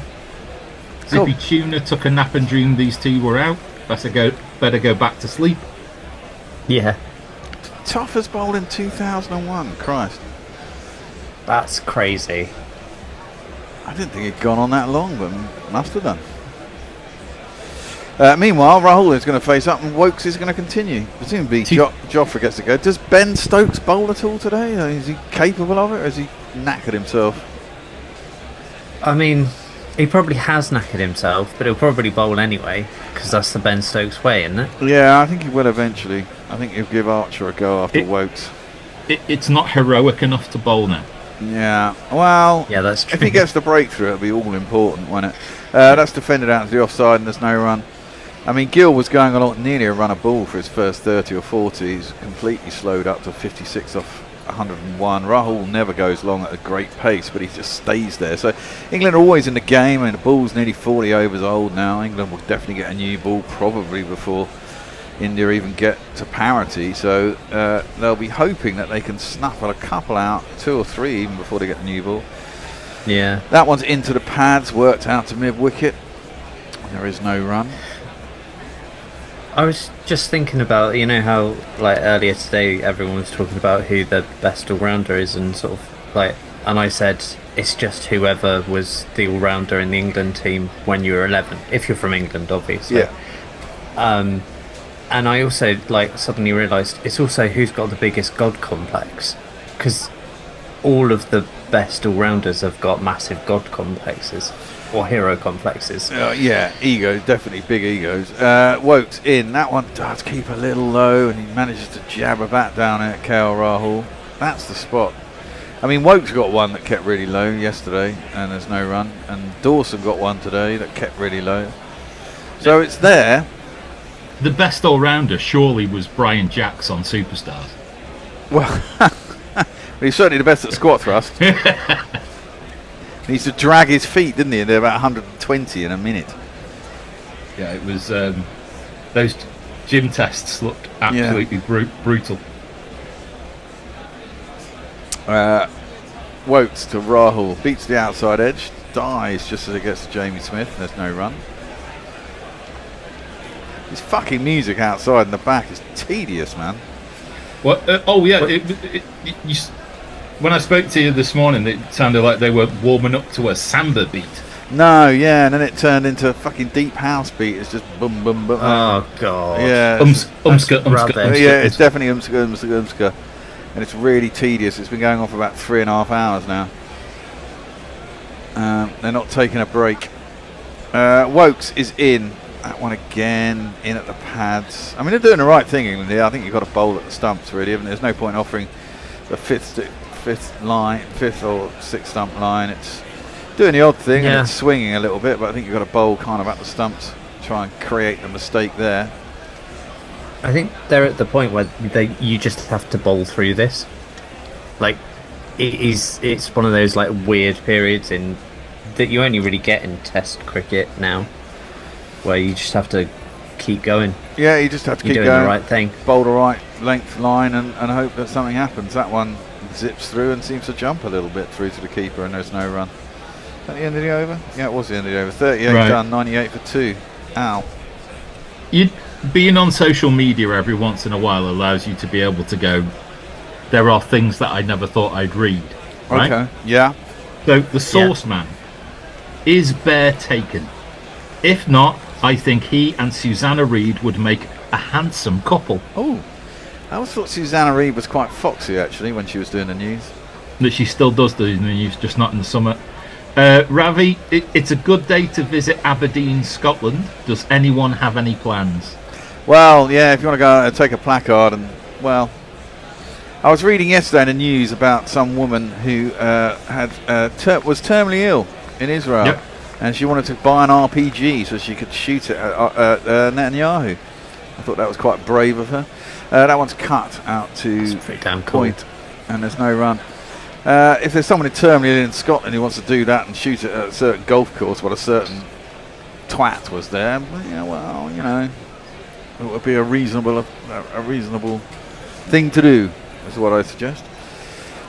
Zippy Tuna took a nap and dreamed these two were out. Better go back to sleep. Yeah. Toughest bowl in 2001. Christ. That's crazy. I didn't think he'd gone on that long, but must have done. Meanwhile, Rahul is going to face up and Wokes is going to continue. Presumably Joffre gets to go. Does Ben Stokes bowl at all today? Is he capable of it, or has he knackered himself? I mean, he probably has knackered himself, but he'll probably bowl anyway, because that's the Ben Stokes way, isn't it? Yeah, I think he will eventually. I think he'll give Archer a go after Wokes. It's not heroic enough to bowl now. Yeah, well, yeah, that's true. If he gets the breakthrough, it'll be all important, won't it? That's defended out to the offside, and there's no run. I mean, Gill was going along nearly a run a ball for his first 30 or 40. He's completely slowed up to 56 off 101. Rahul never goes long at a great pace, but he just stays there. So England are always in the game, and the ball's nearly 40 overs old now. England will definitely get a new ball probably before India even get to parity. So they'll be hoping that they can snuffle a couple out, 2 or 3 even before they get the new ball. Yeah. That one's into the pads, worked out to mid-wicket. There is no run. I was just thinking about, you know how like earlier today everyone was talking about who the best all-rounder is, and sort of like, and I said it's just whoever was the all-rounder in the England team when you were 11, if you're from England, obviously. Yeah. And I also like suddenly realised it's also who's got the biggest god complex, because all of the best all-rounders have got massive god complexes or hero complexes. Yeah, egos, definitely big egos. Wokes in. That one does keep a little low, and he manages to jab a bat down at KL Rahul. That's the spot. I mean, Wokes got one that kept really low yesterday, and there's no run. And Dawson got one today that kept really low. So it's there. The best all-rounder surely was Brian Jacks on Superstars. Well, he's certainly the best at squat thrust. He used to drag his feet, didn't he? And they're about 120 in a minute. Yeah, it was. Those gym tests looked absolutely brutal. Wokes to Rahul, beats the outside edge, dies just as it gets to Jamie Smith. There's no run. This fucking music outside in the back is tedious, man. What? When I spoke to you this morning, it sounded like they were warming up to a samba beat. No, yeah, and then it turned into a fucking deep house beat. It's just boom, boom, boom. Oh, God. Yeah. Umska. Yeah, it's definitely umska. And it's really tedious. It's been going on for about 3.5 hours now. They're not taking a break. Wokes is in. That one again, in at the pads. I mean, they're doing the right thing, England here. I think you've got to bowl at the stumps, really, haven't there? There's no point offering the fifth or sixth stump line. It's doing the odd thing, and it's swinging a little bit, but I think you've got to bowl kind of at the stumps, try and create a mistake there. I think they're at the point where you just have to bowl through this. Like, it's one of those like weird periods in that you only really get in Test cricket now, where you just have to keep going. Yeah, you just have to keep doing going. The right thing. Bowl the right length line and hope that something happens. That one zips through and seems to jump a little bit through to the keeper, and there's no run. Is that the end of the over? Yeah, it was the end of the over. 38 done, 98 for 2. Ow. Being on social media every once in a while allows you to be able to go, there are things that I never thought I'd read. Right? Okay, yeah. So the source man, is Bear taken? If not, I think he and Susanna Reid would make a handsome couple. Oh, I always thought Susanna Reid was quite foxy, actually, when she was doing the news. That she still does do the news, just not in the summer. Ravi, it's a good day to visit Aberdeen, Scotland. Does anyone have any plans? Well, yeah, if you want to go and take a placard, and well, I was reading yesterday in the news about some woman who was terminally ill in Israel, and she wanted to buy an RPG so she could shoot it at Netanyahu. I thought that was quite brave of her. That one's cut out to point, and there's no run. If there's someone terminally ill in Scotland who wants to do that and shoot it at a certain golf course, what a certain twat was there, well, you know, it would be a reasonable thing to do, is what I suggest.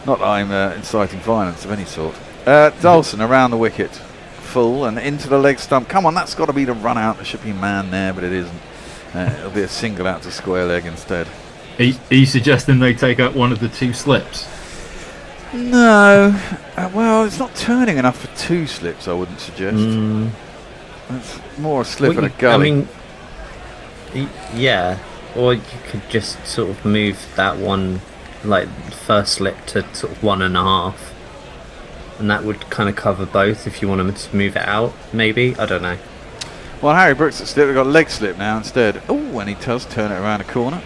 Not that I'm inciting violence of any sort. Dawson around the wicket, full and into the leg stump. Come on, that's got to be the run out. There should be a man there, but it isn't. It'll be a single out to square leg instead. Are you suggesting they take out one of the 2 slips? No. Well, it's not turning enough for 2 slips, I wouldn't suggest. It's more a slip and a gully. I mean, yeah. Or you could just sort of move that one, like, first slip to sort of 1.5. And that would kind of cover both if you wanted to move it out, maybe. I don't know. Well, Harry Brooks at slip. We've got leg slip now instead. Oh, and he does turn it around a corner.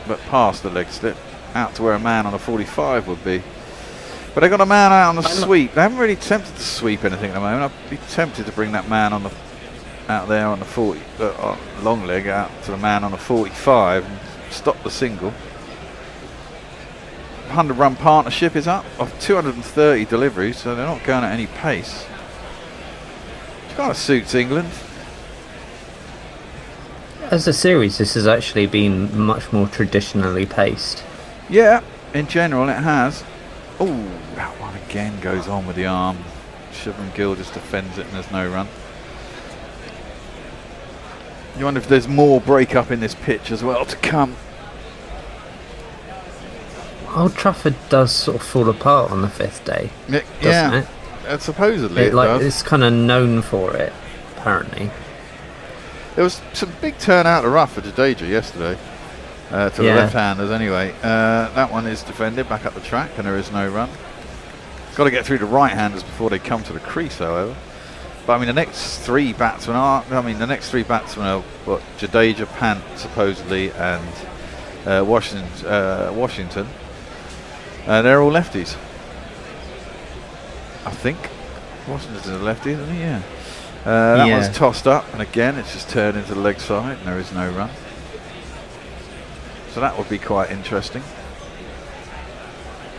But past the leg slip. Out to where a man on a 45 would be. But they got a man out on the sweep. They haven't really attempted to sweep anything at the moment. I'd be tempted to bring that man out there on the 40, long leg out to the man on the 45 and stop the single. 100-run partnership is up of 230 deliveries, so they're not going at any pace. Which kind of suits England. As a series, this has actually been much more traditionally paced. Yeah, in general it has. Oh, that one again goes on with the arm. Shubman Gill just defends it and there's no run. You wonder if there's more break-up in this pitch as well to come. Old Trafford does sort of fall apart on the 5th day, doesn't it? Supposedly it does. It's kind of known for it, apparently. There was some big turnout to rough for Jadeja yesterday. To the left-handers anyway. That one is defended back up the track and there is no run. Got to get through to right-handers before they come to the crease, however. But I mean, the next three batsmen are what, Jadeja, Pant supposedly, and Washington. They're all lefties. I think Washington's a lefty, isn't he? Yeah. That one's tossed up, and again, it's just turned into the leg side, and there is no run. So that would be quite interesting.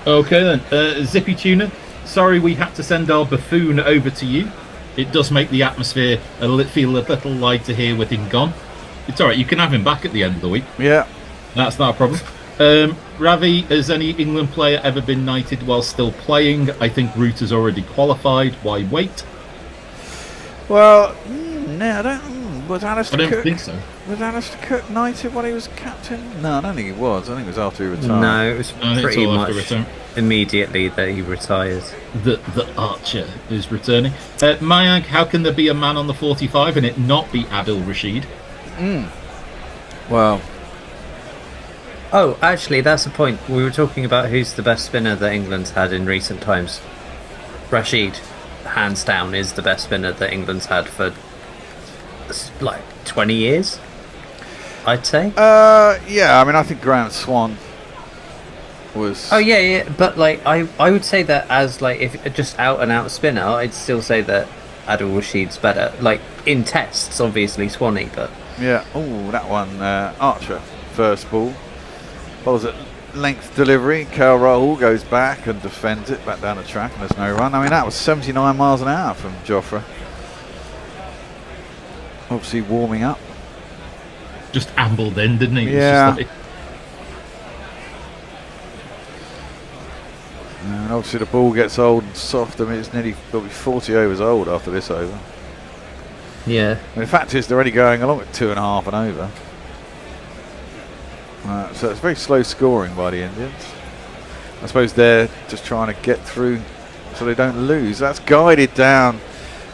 Okay then, Zippy Tuna. Sorry we had to send our buffoon over to you. It does make the atmosphere feel a little lighter here with him gone. It's alright, you can have him back at the end of the week. Yeah. That's not a problem. Ravi, has any England player ever been knighted while still playing? I think Root has already qualified. Why wait? Well, no, I don't. Was Alistair I don't Cook? think so. Was Alistair Cook knighted when he was captain? No, I don't think he was. I think it was after he retired. No, it was pretty much immediately that he retired. The Archer is returning. Mayank, how can there be a man on the 45 and it not be Adil Rashid? Well. Oh, actually, that's a point. We were talking about who's the best spinner that England's had in recent times. Rashid, hands down, is the best spinner that England's had for like 20 years, I'd say. Yeah, I mean, I think Graham Swan was. Oh yeah, but like I would say that as like if just out and out spinner, I'd still say that Adil Rashid's better. Like in tests, obviously Swanee, but yeah. Oh, that one, Archer, first ball, bowls at length delivery. Kyle Rahul goes back and defends it back down the track, and there's no run. I mean, that was 79 miles an hour from Jofra. Obviously warming up. Just ambled in, didn't he? Yeah. Just like... And obviously the ball gets old and soft. I mean, it's nearly probably 40 overs old after this over. Yeah. And the fact is, they're only going along at 2.5 and over. So it's very slow scoring by the Indians. I suppose they're just trying to get through so they don't lose. That's guided down.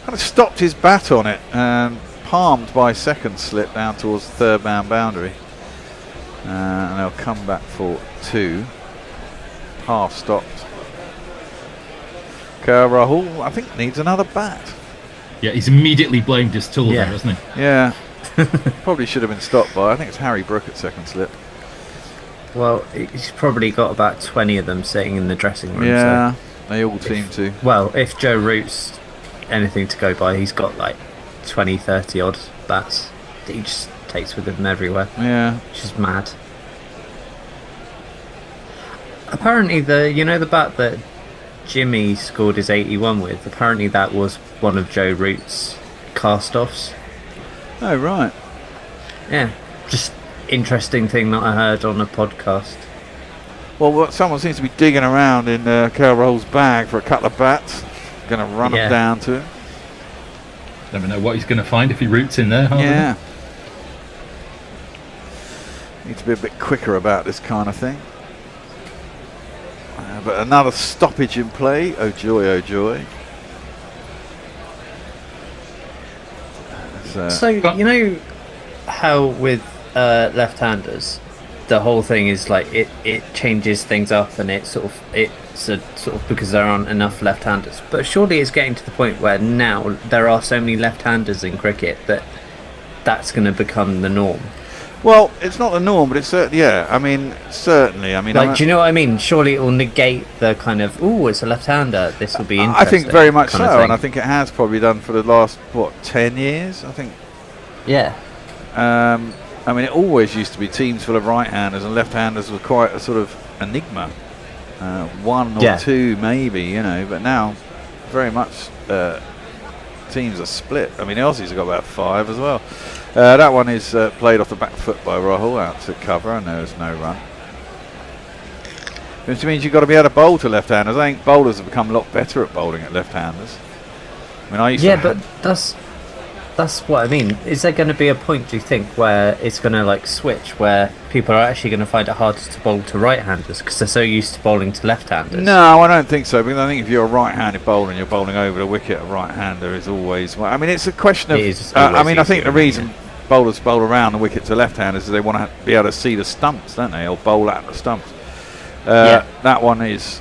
Kind of stopped his bat on it and palmed by second slip down towards the third man boundary. And they'll come back for 2. Half stopped. Rahul, I think, needs another bat. Yeah, he's immediately blamed his tool there, hasn't he? Yeah. Probably should have been stopped by, I think it's Harry Brook at second slip. Well, he's probably got about 20 of them sitting in the dressing room. Yeah, so they all seem to. Well, if Joe Root's anything to go by, he's got like 20, 30 odd bats that he just takes with him everywhere. Yeah. Which is mad. Apparently the bat that Jimmy scored his 81 with, apparently that was one of Joe Root's cast-offs. Oh, right. Yeah, just interesting thing that I heard on a podcast. Well, someone seems to be digging around in Kyle Rahul's bag for a couple of bats. Going to run them down to him. Never know what he's going to find if he roots in there. Yeah. Need to be a bit quicker about this kind of thing. But another stoppage in play. Oh joy, oh joy. So you know how with left-handers, the whole thing is like it changes things up, and it's sort of because there aren't enough left-handers. But surely it's getting to the point where now there are so many left-handers in cricket that that's going to become the norm. Well, it's not the norm, but it's certainly, yeah. I mean, certainly. I mean, like, do you know what I mean? Surely it will negate the kind of, it's a left-hander, this will be interesting. I think very much so, and I think it has probably done for the last 10 years. I think. Yeah. I mean, it always used to be teams full of right-handers, and left-handers were quite a sort of enigma. One or two, maybe, but now very much teams are split. I mean, the Aussies have got about 5 as well. That one is played off the back foot by Rahul out to cover, and there is no run. Which means you've got to be able to bowl to left-handers. I think bowlers have become a lot better at bowling at left-handers. I mean, I used to. But that's what I mean. Is there going to be a point, do you think, where it's going to like switch, where people are actually going to find it harder to bowl to right-handers because they're so used to bowling to left-handers? No, I don't think so. Because I think if you're a right-handed bowler and you're bowling over the wicket, a right-hander is always. I mean, it's a question of. I think the reason bowlers bowl around the wicket to left-handers is they want to be able to see the stumps, don't they, or bowl at the stumps. That one is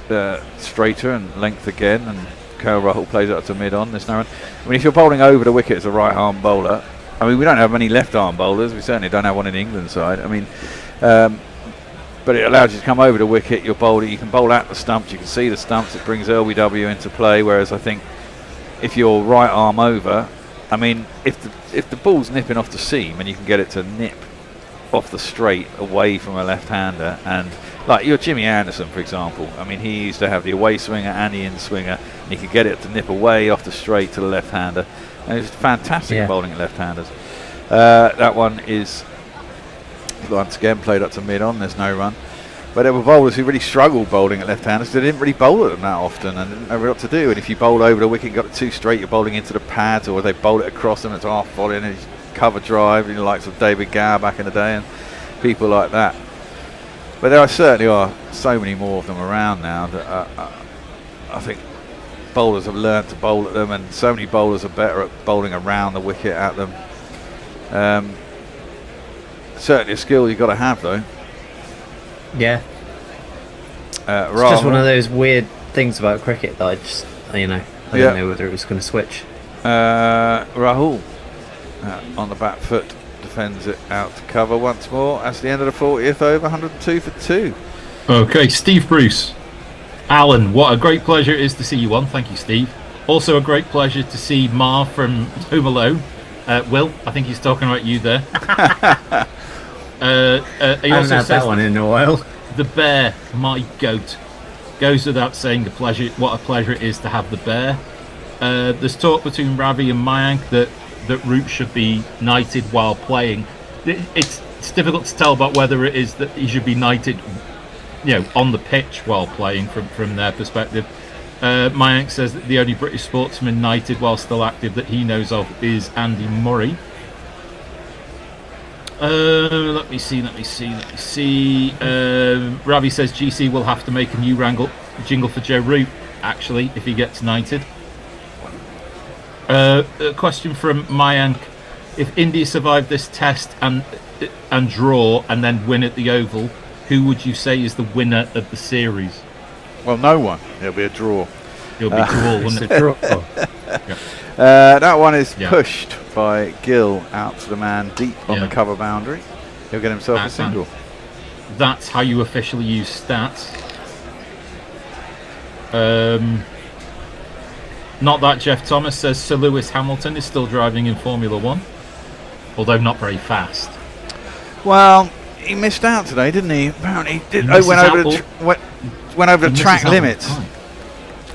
straighter and length again, and Rahul plays it up to mid on. There's no run. I mean, if you're bowling over the wicket as a right arm bowler, I mean, we don't have many left arm bowlers. We certainly don't have one in the England side. I mean, but it allows you to come over the wicket. You're bowling. You can bowl at the stumps. You can see the stumps. It brings LBW into play. Whereas I think if you're right arm over, I mean, if the ball's nipping off the seam and you can get it to nip off the straight away from a left-hander, and like your Jimmy Anderson, for example, I mean, he used to have the away swinger and the in swinger, and he could get it to nip away off the straight to the left-hander, and it's fantastic at bowling at left-handers. That one is once again played up to mid-on. There's no run, but there were bowlers who really struggled bowling at left-handers. They didn't really bowl at them that often and didn't know what to do. And if you bowled over the wicket and got it too straight, you're bowling into the pads, or they bowled it across them, it's half volleying and cover drive, you know, like sort of David Gower back in the day and people like that. But there certainly are so many more of them around now that I think bowlers have learned to bowl at them, and so many bowlers are better at bowling around the wicket at them. Certainly a skill you've got to have, though. Yeah. It's just one of those weird things about cricket that I just, I don't know whether it was going to switch. Rahul on the back foot defends it out to cover once more. That's the end of the 40th over, 102 for 2. Okay, Steve Bruce. Alan, what a great pleasure it is to see you on. Thank you, Steve. Also a great pleasure to see Marv from Home Alone. Will, I think he's talking about you there. He I haven't also had says that one in a while. The bear, my goat. Goes without saying what a pleasure it is to have the bear. There's talk between Ravi and Mayank that Root should be knighted while playing. It's difficult to tell about whether it is that he should be knighted, on the pitch while playing from their perspective. Mayank says that the only British sportsman knighted while still active that he knows of is Andy Murray. Let me see. Ravi says GC will have to make a new jingle for Joe Root, actually, if he gets knighted. A question from Mayank: if India survive this test and draw and then win at the Oval, who would you say is the winner of the series? Well, no one. It'll be a draw. It'll be a draw, wouldn't it? Draw. That one is pushed by Gill out to the man deep on the cover boundary. He'll get himself a single. That's how you officially use stats. Not that Jeff Thomas says Sir Lewis Hamilton is still driving in Formula 1, although not very fast. Well, he missed out today, didn't he? Apparently, went over the track limits.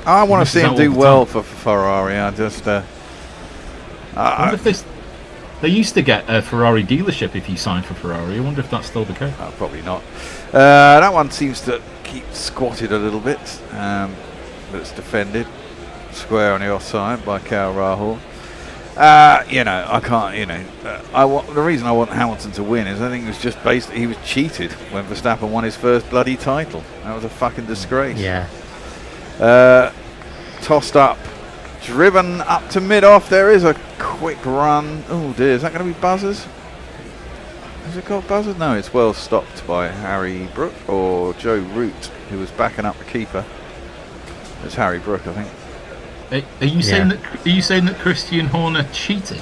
I want to see him do well for Ferrari. I just. I wonder if they used to get a Ferrari dealership if you signed for Ferrari. I wonder if that's still the case. Probably not. That one seems to keep squatted a little bit, but it's defended square on the offside by Rahul. I can't. The reason I want Hamilton to win is I think it was just basically he was cheated when Verstappen won his first bloody title. That was a fucking disgrace. Yeah. Tossed up, driven up to mid-off. There is a quick run. Oh dear, is that going to be buzzers? Has it got buzzers? No, it's well stopped by Harry Brook or Joe Root, who was backing up the keeper. It's Harry Brook, I think. Are you saying that Christian Horner cheated?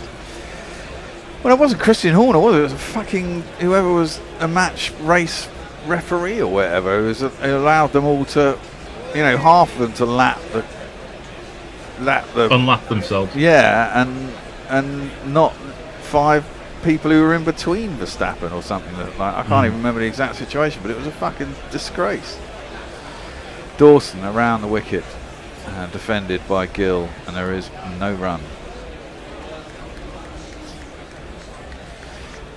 Well, it wasn't Christian Horner, was it? It was a fucking whoever was a match race referee or whatever. It allowed them all to, half of them to unlap themselves. Yeah, and not 5 people who were in between Verstappen or something. I can't even remember the exact situation, but it was a fucking disgrace. Dawson around the wicket. Defended by Gill, and there is no run.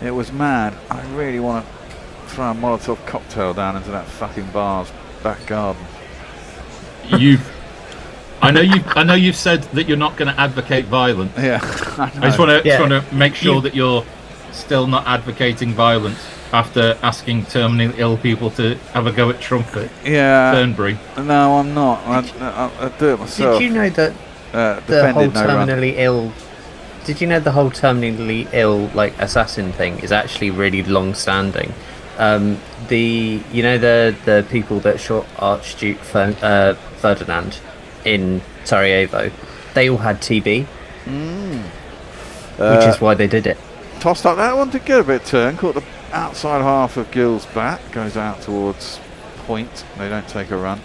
It was mad. I really want to throw a Molotov cocktail down into that fucking bar's back garden. I know you've said that you're not going to advocate violence. Yeah, I just want to make sure that you're still not advocating violence after asking terminally ill people to have a go at Trumpet. Yeah. Turnberry. No, I'm not. I do it myself. Did you know that the whole terminally ill? Did you know the whole terminally ill assassin thing is actually really long-standing? The people that shot Archduke Ferdinand in Sarajevo, they all had TB, which is why they did it. Tossed up that one to get a bit of turn, caught the outside half of Gill's bat, goes out towards point. They don't take a run.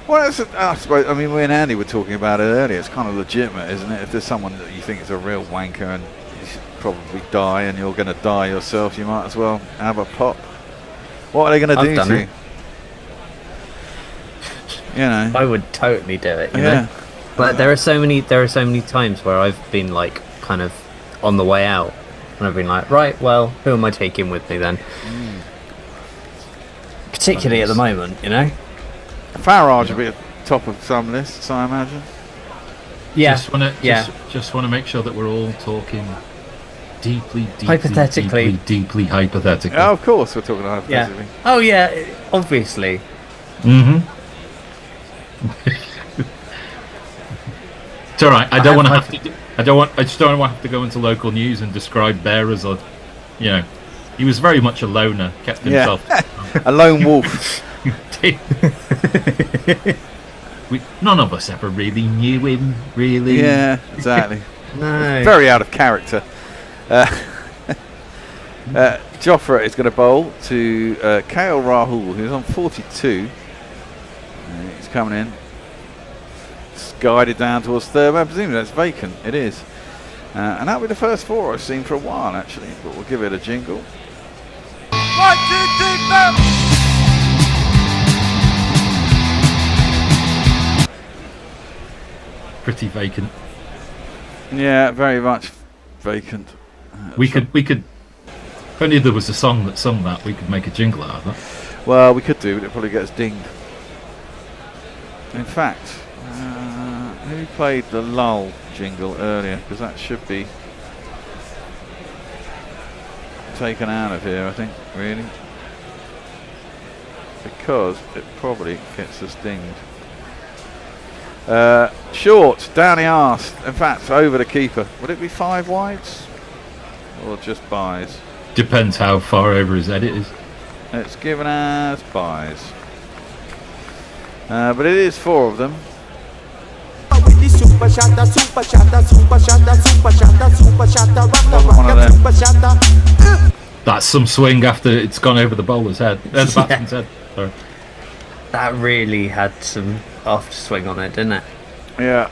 Well, I suppose, I mean, we and Andy were talking about it earlier. It's kind of legitimate, isn't it? If there's someone that you think is a real wanker and you should probably die and you're going to die yourself, you might as well have a pop. What are they going to do to you? You know, I would totally do it. You know? But there are so many times where I've been like kind of on the way out, and I've been like, right, well, who am I taking with me then? Particularly at the moment, you know. Farage will be at the top of some lists, I imagine. Yeah. Just want to make sure that we're all talking deeply hypothetically. Deeply hypothetically. Oh, of course, we're talking hypothetically. Yeah. Oh yeah, obviously. Mm-hmm. It's all right. I don't want to have to. I just don't want to have to go into local news and describe Bear as a, you know, he was very much a loner, kept himself. A lone wolf. None of us ever really knew him, really. Yeah, exactly. No. Very out of character. Jofra is going to bowl to KL Rahul, who's on 42. He's coming in. It's guided down towards third. I presume that's vacant. It is. And that'll be the first four I've seen for a while, actually. But we'll give it a jingle. 1, 2, 3, 4. Pretty vacant. Yeah, very much vacant. We could. If only there was a song that sung that, we could make a jingle out of that. Well, we could do, but it probably gets dinged. In fact, who played the lull jingle earlier? Because that should be taken out of here, I think, really. Because it probably gets us dinged. Short, down the arse. In fact, over the keeper. Would it be 5 wides? Or just buys? Depends how far over his head it is. It's given as buys. But it is 4 of them. That's some swing after it's gone over the bowler's head. The batsman's head. Sorry. That really had some after swing on it, didn't it? Yeah.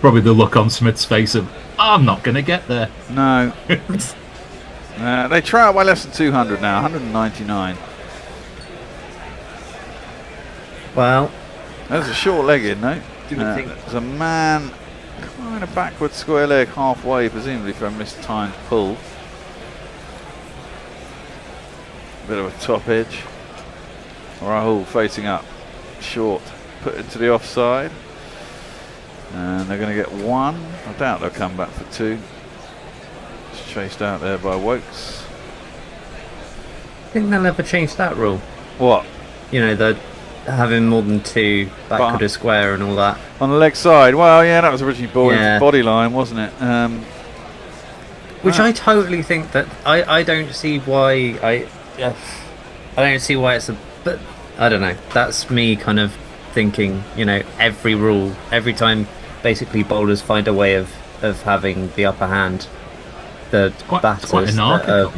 Probably the look on Smith's face of, I'm not going to get there. No. They trail by less than 200 now, 199. Well, there's a short leg in, no? There's a man kind of backward square leg halfway, presumably for a mistimed pull. Bit of a top edge. Rahul facing up. Short. Put into the offside. And they're going to get 1. I doubt they'll come back for 2. It's chased out there by Wokes. I think they'll never change that rule. What? You know, the having more than 2 backward a square and all that. On the leg side. Well, yeah, that was originally bowling body line, wasn't it? Which I totally think that I don't see why I don't see why it's a, but I don't know. That's me kind of thinking, you know, every time basically bowlers find a way of having the upper hand, the batters. Quite anarchical.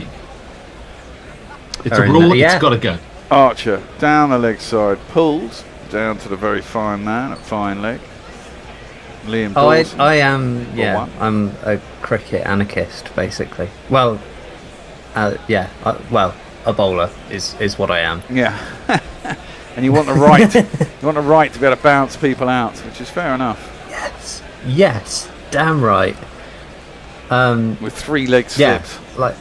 It's a rule. It's got to go. Archer down the leg side, pulled down to the very fine man at fine leg. Liam Dawson. I am. Yeah, I'm a cricket anarchist, basically. Well, well, a bowler is what I am. Yeah. And you want the right, to be able to bounce people out, which is fair enough. Yes, damn right. With 3 leg slips. Like.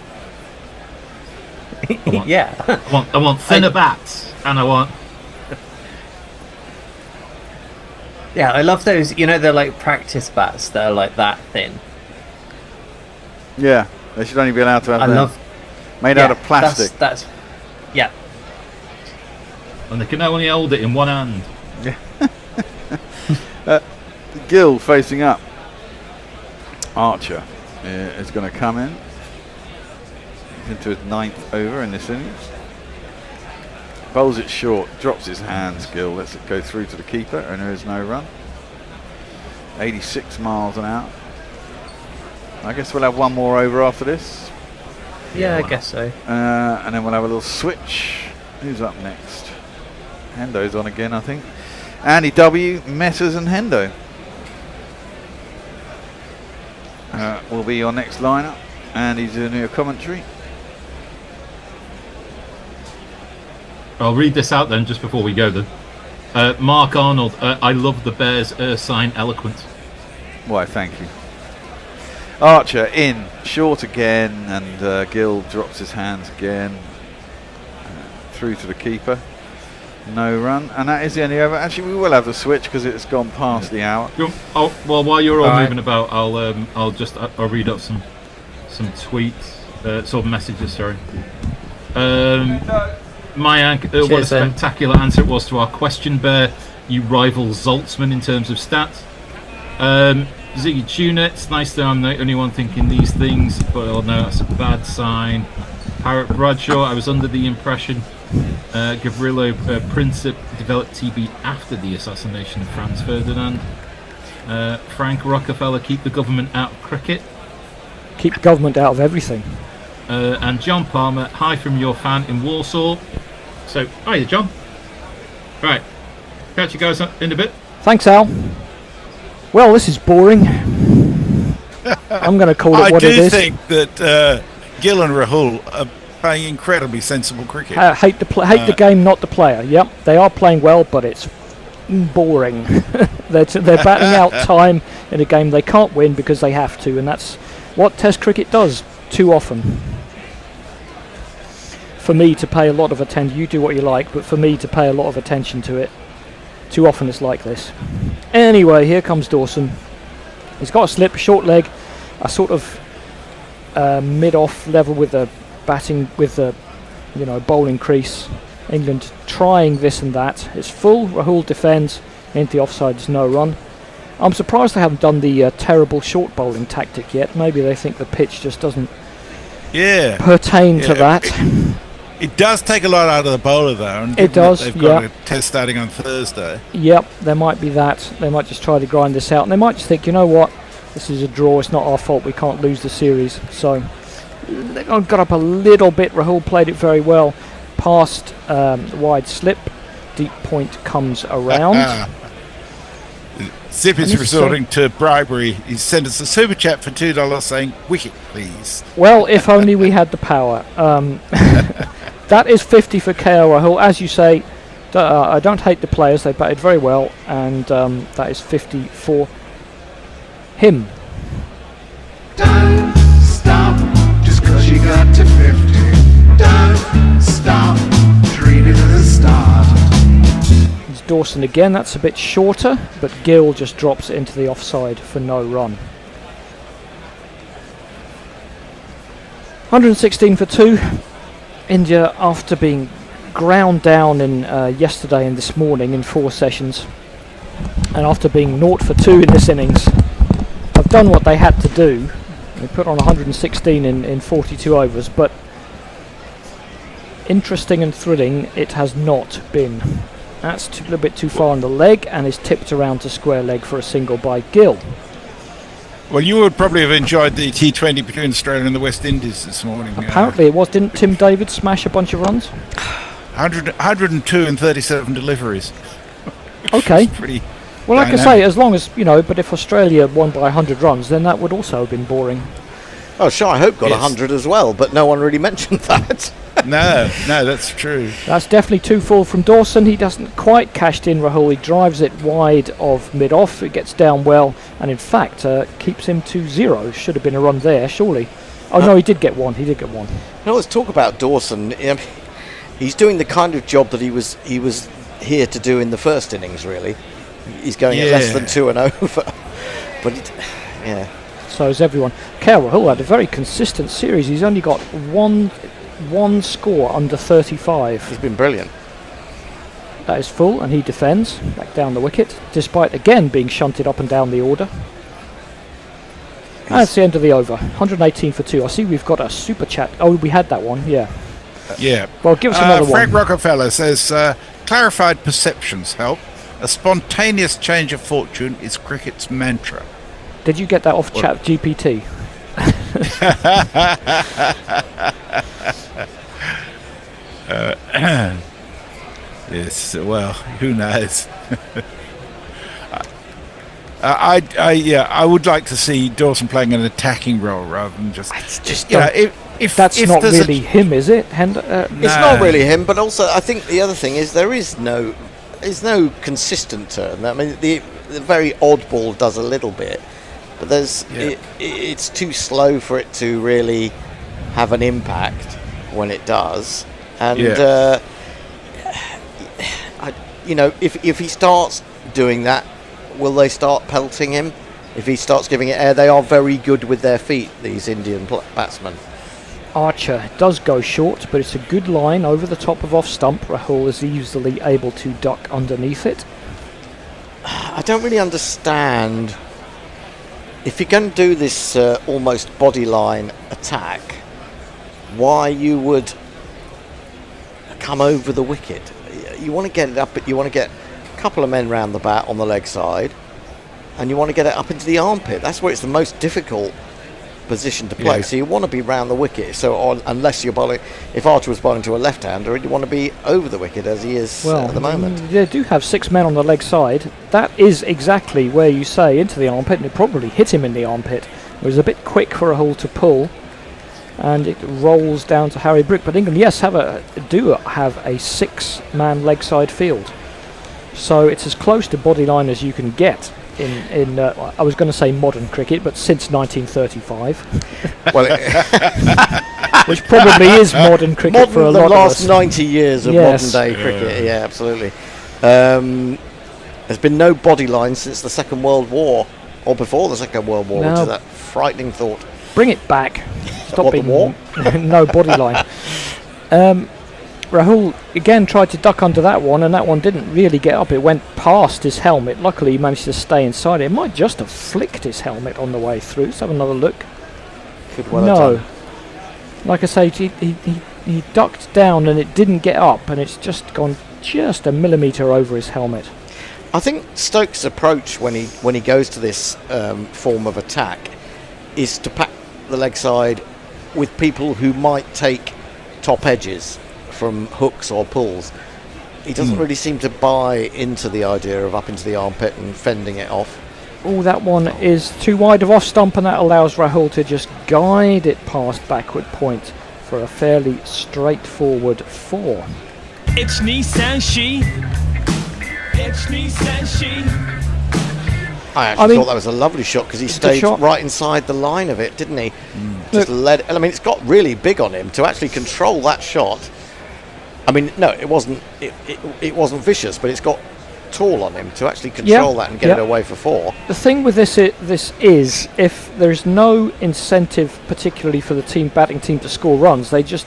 I want thinner bats, and I want. Yeah, I love those. You know, they're like practice bats that are like that thin. Yeah, they should only be allowed to have them. Made out of plastic. That's yeah. And they can only hold it in one hand. Yeah. Gill facing up. Archer is going to come in. into his 9th over in this innings. Bowls it short, drops his hands, Gill lets it go through to the keeper, and there is no run. 86 miles an hour. I guess we'll have one more over after this. Yeah, I guess so. And then we'll have a little switch. Who's up next? Hendo's on again, I think. Andy W, Messers and Hendo will be your next lineup. Andy's doing your commentary. I'll read this out then, just before we go then. Mark Arnold, I love the Bears' sign eloquence. Why, thank you. Archer in, short again, and Gill drops his hands again. Through to the keeper. No run, and that is the only over. Actually, we will have the switch because it's gone past the hour. Well, while you're all moving about, I'll read up some tweets, sort of messages. Sorry. Mayank, what a spectacular answer it was to our question, Bear. You rival Zoltzman in terms of stats. Ziggy Tuner, it's nice that I'm the only one thinking these things, but oh no, that's a bad sign. Parrot Bradshaw, I was under the impression Guerilla Princip developed TB after the assassination of Franz Ferdinand. Frank Rockefeller, keep the government out of cricket. Keep government out of everything. And John Palmer, hi from your fan in Warsaw. So, hiya John. Right, catch you guys in a bit. Thanks, Al. Well, this is boring. I'm going to call it what it is. I do think that Gill and Rahul are playing incredibly sensible cricket. Hate the game, not the player. Yep, they are playing well, but it's boring. they're batting out time in a game they can't win because they have to, and that's what Test cricket does too often. For me to pay a lot of attention, you do what you like, but for me to pay a lot of attention to it, too often it's like this. Anyway, here comes Dawson. He's got a slip, short leg, a sort of mid-off level with the batting, with the bowling crease. England trying this and that. It's full. Rahul defends. Into the offside, there's no run. I'm surprised they haven't done the terrible short bowling tactic yet. Maybe they think the pitch just doesn't pertain to that. It does take a lot out of the bowler though, and it does. They've got a test starting on Thursday. Yep, there might be that. They might just try to grind this out, and they might just think, you know what, this is a draw. It's not our fault. We can't lose the series. So they got up a little bit. Rahul played it very well. Past wide slip, deep point comes around. Zip is resorting to bribery. He sent us a super chat for $2 saying, "Wicket, please." Well, if only we had the power. That is 50 for KL Rahul. As you say, I don't hate the players. They batted very well, and that is 50 for him. Don't stop just cause you got to 50. Don't stop, treat it as a start. It's Dawson again. That's a bit shorter, but Gill just drops it into the offside for no run. 116 for 2. India, after being ground down in yesterday and this morning in 4 sessions, and after being 0 for 2 in this innings, have done what they had to do. They put on 116 in 42 overs, but interesting and thrilling it has not been. That's a little bit too far on the leg and is tipped around to square leg for a single by Gill. Well, you would probably have enjoyed the T20 between Australia and the West Indies this morning. Apparently it was. Didn't Tim David smash a bunch of runs? 102 and 37 deliveries. Okay. Pretty well, like dynamic. I say, as long as, but if Australia won by 100 runs, then that would also have been boring. Oh, Shai Hope got 100 as well, but no one really mentioned that. No, that's true. That's definitely 2 full from Dawson. He doesn't quite cashed in Rahul. He drives it wide of mid-off. It gets down well, and in fact keeps him to 0. Should have been a run there, surely. Oh no, he did get one. Now let's talk about Dawson. He's doing the kind of job that he was here to do in the first innings. Really, he's going at less than 2 and over. But so is everyone. KL Rahul had a very consistent series. He's only got one score under 35. He's been brilliant. That is full, and he defends back down the wicket, despite again being shunted up and down the order. That's the end of the over. 118 for 2. I see we've got a super chat. Oh, we had that one, yeah. Yeah. Well, give us another Frank one. Rockefeller says, clarified perceptions help. A spontaneous change of fortune is cricket's mantra. Did you get that off Chat GPT? Yes, well, who knows? I would like to see Dawson playing an attacking role rather than just. If that's not there's really him, is it? It's not really him, but also I think the other thing is there's no consistent turn. I mean, the very odd ball does a little bit, but it's too slow for it to really have an impact when it does. And if he starts doing that, will they start pelting him? If he starts giving it air, they are very good with their feet, these Indian batsmen. Archer does go short, but it's a good line over the top of off stump. Rahul is easily able to duck underneath it. I don't really understand if you're going to do this almost body line attack, why you would come over the wicket. You want to get it up, but you want to get a couple of men round the bat on the leg side, and you want to get it up into the armpit. That's where it's the most difficult position to play. So you want to be round the wicket. So unless you're bowling, if Archer was bowling to a left-hander, you want to be over the wicket as he is at the moment. They do have 6 men on the leg side. That is exactly where you say into the armpit, and it probably hit him in the armpit. It was a bit quick for a hole to pull, and it rolls down to Harry Brook. But England, yes, do have a 6-man leg side field. So it's as close to body line as you can get in I was going to say modern cricket, but since 1935. Which probably is modern cricket for a lot of us. The last 90 years of modern day cricket, yeah, absolutely. There's been no body line since the Second World War, or before the Second World War, which is that frightening thought. Bring it back. Stop being war? No body line. Rahul again tried to duck under that one, and that one didn't really get up. It went past his helmet. Luckily he managed to stay inside it. It might just have flicked his helmet on the way through. Let's have another look. Could well have done. Like I say, he ducked down and it didn't get up, and it's just gone just a millimetre over his helmet. I think Stokes' approach when he goes to this form of attack is to pack the leg side with people who might take top edges from hooks or pulls. He doesn't really seem to buy into the idea of up into the armpit and fending it off. Oh, that one is too wide of off stump, and that allows Rahul to just guide it past backward point for a fairly straightforward 4. It's me, says she. It's me, says she. I actually thought that was a lovely shot because he stayed right inside the line of it, didn't he? Just led. I mean, it's got really big on him to actually control that shot. I mean, no, it wasn't. It wasn't vicious, but it's got tall on him to actually control that and get it away for 4. The thing with this is if there's no incentive, particularly for the batting team, to score runs, they just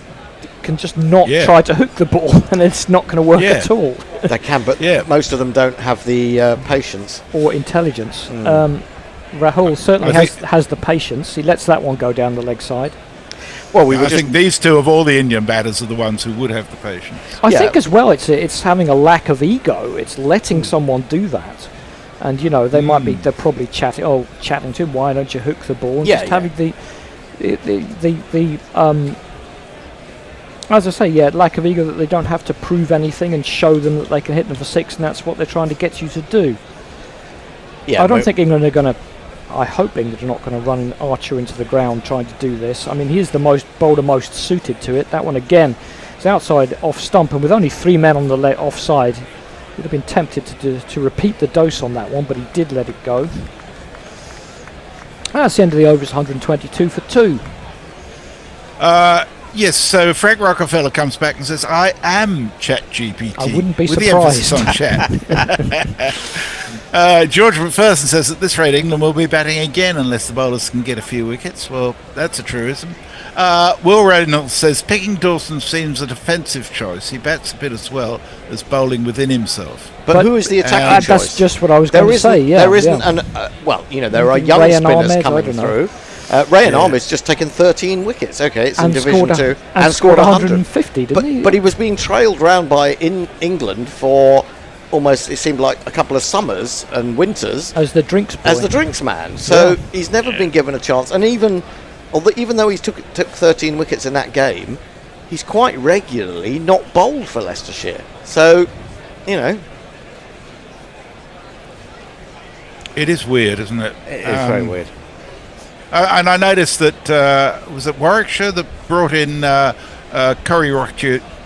can just not try to hook the ball, and it's not going to work at all. They can, but most of them don't have the patience or intelligence. Rahul certainly has the patience. He lets that one go down the leg side. Well, I think these two of all the Indian batters are the ones who would have the patience. I think as well it's having a lack of ego. It's letting someone do that, and they might be they're probably chatting to him. Why don't you hook the ball? And having the as I say, lack of ego, that they don't have to prove anything and show them that they can hit them for 6, and that's what they're trying to get you to do. I don't think England are going to. I hope England are not going to run Archer into the ground trying to do this. I mean, he's the bowler most suited to it. That one again is outside off stump, and with only 3 men on the offside, he'd have been tempted to repeat the dose on that one, but he did let it go. That's the end of the over. It's 122 for 2. Yes, so Frank Rockefeller comes back and says, I am ChatGPT. I wouldn't be with surprised. The emphasis on chat. George McPherson says at this rate England will be batting again unless the bowlers can get a few wickets. Well, that's a truism. Will Reynolds says picking Dawson seems a defensive choice. He bats a bit as well as bowling within himself. But who is the attacking choice? That's just what I was going to say. There isn't there are young spinners coming through. Rayan Ahmed's just taken 13 wickets. Okay, it's in And Division 2. and scored 150, didn't he? But he was being trailed round by England for almost, it seemed like, a couple of summers and winters. As the drinks boy. As the drinks man. So he's never been given a chance. And even though he took 13 wickets in that game, he's quite regularly not bowled for Leicestershire. So, you know. It is weird, isn't it? It is very weird. And I noticed that, was it Warwickshire that brought in Curry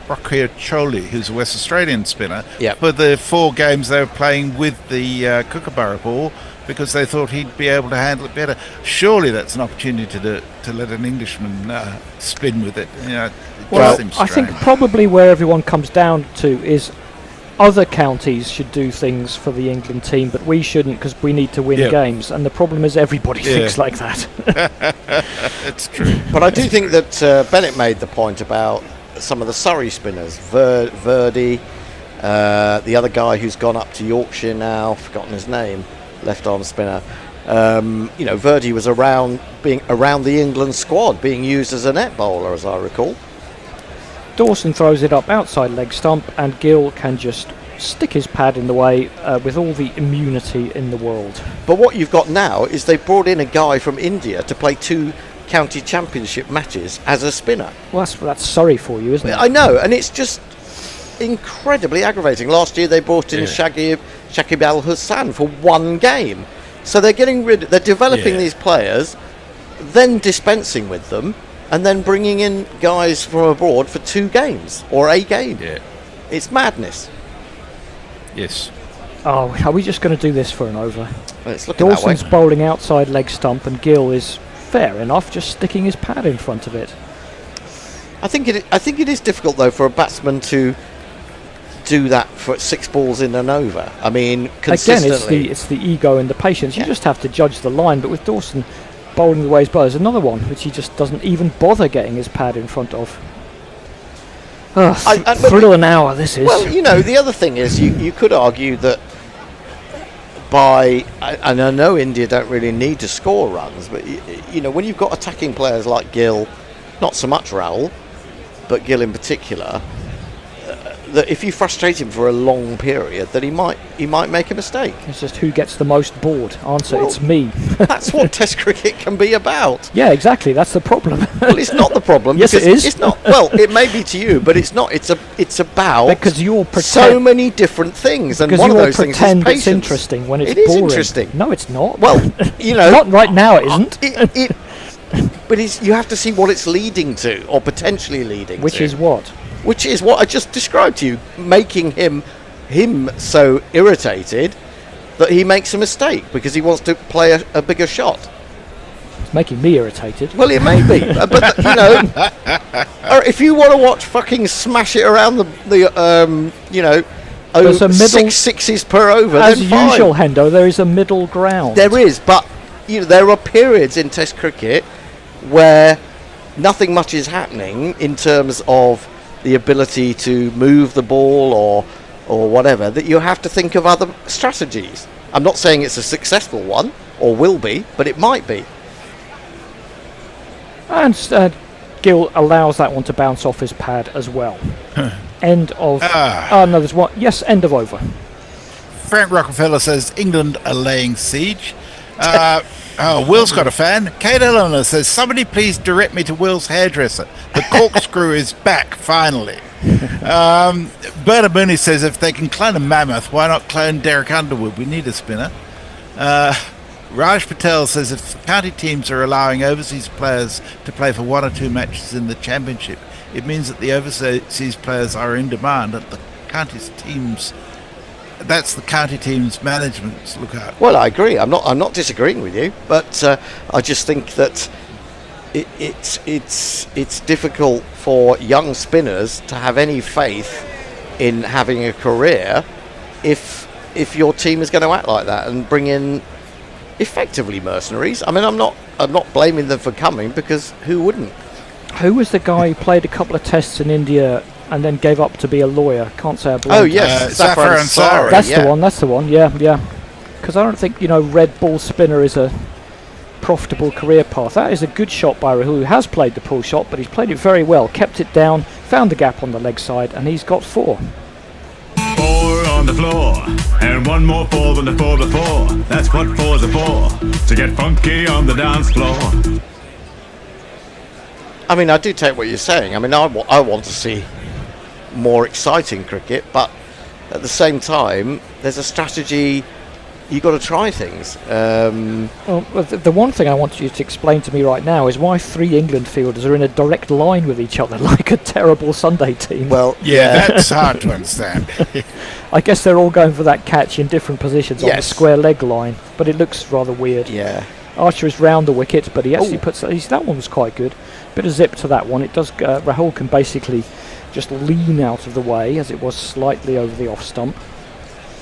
Rocchiacholi, who's a West Australian spinner, for the 4 games they were playing with the Kookaburra ball, because they thought he'd be able to handle it better. Surely that's an opportunity to let an Englishman spin with it. You know, well, I think probably where everyone comes down to is other counties should do things for the England team, but we shouldn't because we need to win games. And the problem is everybody thinks like that. It's true. But I do think that Bennett made the point about some of the Surrey spinners, Verdi, the other guy who's gone up to Yorkshire now, forgotten his name, left arm spinner. You know, Verdi was around the England squad, being used as a net bowler, as I recall. Dawson throws it up outside leg stump, and Gill can just stick his pad in the way with all the immunity in the world. But what you've got now is they brought in a guy from India to play 2 county championship matches as a spinner. Well, that's sorry for you, isn't it? I know, and it's just incredibly aggravating. Last year they brought in Shakib Al Hassan for 1 game. So they're developing these players, then dispensing with them, and then bringing in guys from abroad for 2 games or a game. Yeah. It's madness. Yes. Oh, are we just going to do this for an over? Well, it's looking Dawson's that way. bowling outside leg stump, and Gill is fair enough, just sticking his pad in front of it. I think it is difficult though for a batsman to do that for 6 balls in an over. I mean, consistently. Again, it's the ego and the patience. You just have to judge the line. But with Dawson bowling the way he's bowled, there's another one which he just doesn't even bother getting his pad in front of. Thrill an hour this is. Well, you know, the other thing is you could argue that and I know India don't really need to score runs, but you know, when you've got attacking players like Gill, not so much Raoul, but Gill in particular, that if you frustrate him for a long period, that he might make a mistake. It's just who gets the most bored. Answer, it's me. That's what Test cricket can be about. Yeah, exactly. That's the problem. Well, it's not the problem. Yes, it is. It's not. Well, it may be to you, but it's not. It's about because you'll pretend so many different things, and one of those things is pretend patience. it's interesting when it's It is boring. interesting. No, it's not. Well, you know, not right now. It isn't. But you have to see what it's leading to, or potentially leading to. Which is what? Which is what I just described to you, making him so irritated that he makes a mistake because he wants to play a bigger shot. It's making me irritated. Well, it may be, but you know, if you want to watch fucking smash it around the you know, There's a middle, 6 sixes per over, as then fine. usual, Hendo. There is a middle ground. There is, but you know, there are periods in Test cricket where nothing much is happening in terms of the ability to move the ball or whatever, that you have to think of other strategies. I'm not saying it's a successful one or will be, but it might be. And Gill allows that one to bounce off his pad as well. End of. Oh no, there's one. Yes, end of over. Frank Rockefeller says England are laying siege. Will's got a fan. Kate Eleanor says, somebody please direct me to Will's hairdresser. The corkscrew is back, finally. Bernard Mooney says, if they can clone a mammoth, why not clone Derek Underwood? We need a spinner. Raj Patel says, if county teams are allowing overseas players to play for 1 or 2 matches in the championship, it means that the overseas players are in demand at the county's teams. That's the county team's management's lookout. Well, I agree. I'm not disagreeing with you, but I just think that it's difficult for young spinners to have any faith in having a career if your team is going to act like that and bring in effectively mercenaries. I mean, I'm not blaming them for coming, because who wouldn't? Who was the guy who played a couple of tests in India and then gave up to be a lawyer? Can't say I blame him. Oh yes, Zafar That's the one. Yeah. Because I don't think red ball spinner is a profitable career path. That is a good shot by Rahul, who has played the pull shot, but he's played it very well, kept it down, found the gap on the leg side, and he's got 4. 4 on the floor, and one more 4 than the 4 before. That's what 4s are for, to get funky on the dance floor. I mean, I do take what you're saying. I mean, I want to see more exciting cricket, but at the same time, there's a strategy. You've got to try things. Well, the one thing I want you to explain to me right now is why 3 England fielders are in a direct line with each other, like a terrible Sunday team. Well, yeah, that's hard to understand. I guess they're all going for that catch in different positions on the square leg line, but it looks rather weird. Yeah. Archer is round the wicket, but he actually puts... that one was quite good. Bit of zip to that one. It does... Rahul can basically just lean out of the way, as it was slightly over the off stump.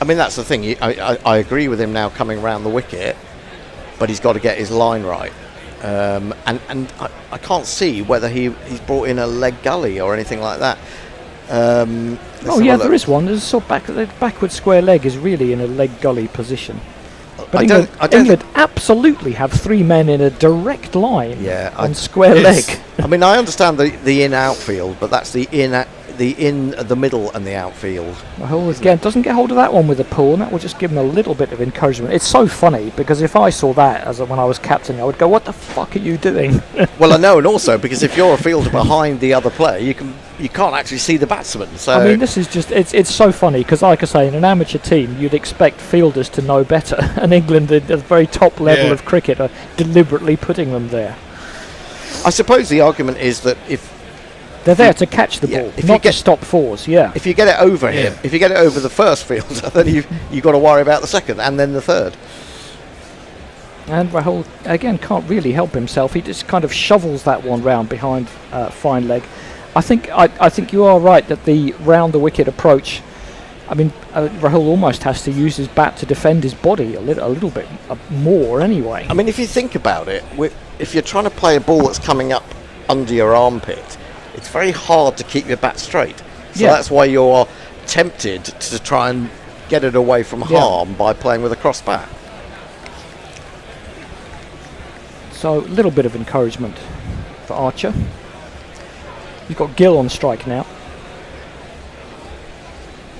I mean, that's the thing. I agree with him now coming round the wicket, but he's got to get his line right. And I can't see whether he's brought in a leg gully or anything like that. There is one. There's sort of the backward square leg is really in a leg gully position. But England absolutely have 3 men in a direct line on square leg. I mean, I understand the in outfield, but that's the middle and the outfield. Rahul again doesn't get hold of that one with a pull, and that will just give him a little bit of encouragement. It's so funny because if I saw that when I was captain, I would go, "What the fuck are you doing?" Well, I know, and also because if you're a fielder behind the other player, you can't actually see the batsman. So I mean, this is just it's so funny because, like I say, in an amateur team, you'd expect fielders to know better, and England at the very top level of cricket are deliberately putting them there. I suppose the argument is that if they're there to catch the ball, not to stop 4s. Yeah. If you get it over him, if you get it over the first fielder, then you've got to worry about the second and then the third. And Rahul again can't really help himself. He just kind of shovels that one round behind fine leg. I think you are right that the round the wicket approach. I mean, Rahul almost has to use his bat to defend his body a little bit more anyway. I mean, if you think about it, if you're trying to play a ball that's coming up under your armpit, it's very hard to keep your bat straight. So that's why you're tempted to try and get it away from harm by playing with a cross bat. So a little bit of encouragement for Archer. He's got Gill on strike now.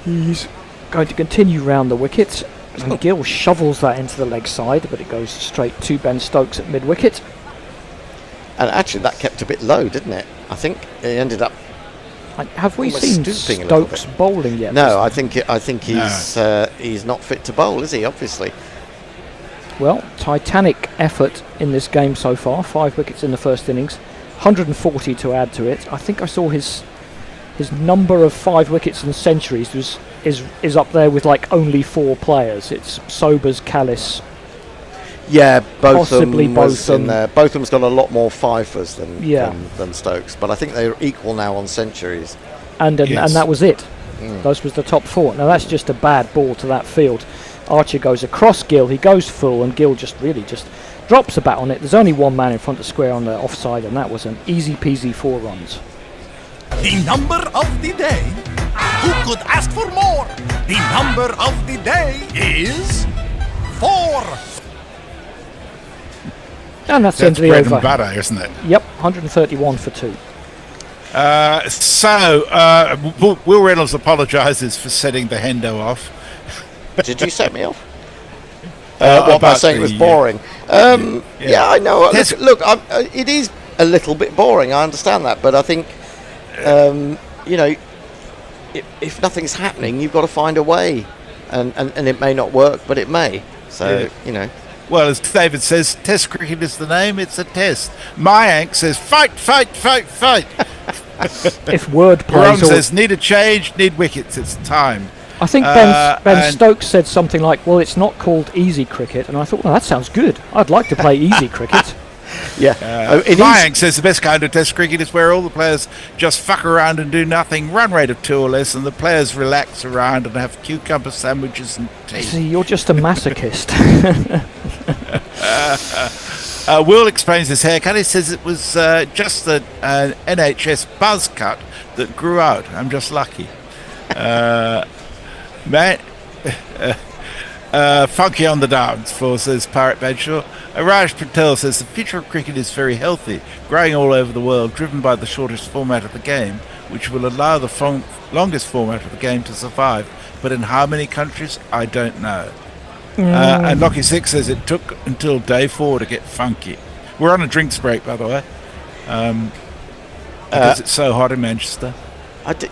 He's going to continue round the wicket, and Gill shovels that into the leg side, but it goes straight to Ben Stokes at mid-wicket. And actually that kept a bit low, didn't it? I think it ended up. Have we seen Stokes bowling yet? No, I think he's not fit to bowl, is he? Obviously. Well, titanic effort in this game so far. 5 wickets in the first innings, 140 to add to it. I think I saw his number of 5 wickets and centuries is up there with like only 4 players. It's Sobers, Callis. Yeah, possibly Botham. Botham's got a lot more fifers than Stokes, but I think they're equal now on centuries. And that was it. Those was the top 4. Now that's just a bad ball to that field. Archer goes across Gill, he goes full, and Gill just drops a bat on it. There's only one man in front of square on the offside, and that was an easy peasy 4 runs. The number of the day. Who could ask for more? The number of the day is 4. And that's the end of the over. Bread and butter, isn't it? Yep, 131 for 2. Will Reynolds apologises for setting the Hendo off. Did you set me off? What about saying it was boring? Yeah, I know. Look, it is a little bit boring. I understand that, but I think, if nothing's happening, you've got to find a way, and it may not work, but it may. So Well, as David says, Test cricket is the name. It's a test. Mayank says, fight, fight, fight, fight. If wordplay says, need a change, need wickets. It's time. I think Ben Stokes said something like, well, it's not called easy cricket. And I thought, well, that sounds good. I'd like to play easy cricket. Mayank says the best kind of Test cricket is where all the players just fuck around and do nothing, run rate of 2 or less, and the players relax around and have cucumber sandwiches and tea. See, you're just a masochist. Will explains his haircut. He says it was just an NHS buzz cut that grew out. I'm just lucky. Funky on the dance floor, says Pirate Badshaw. Raj Patel says the future of cricket is very healthy, growing all over the world, driven by the shortest format of the game, which will allow the longest format of the game to survive. But in how many countries, I don't know. And Lockie Six says it took until day 4 to get funky. We're on a drinks break, by the way, because it's so hot in Manchester.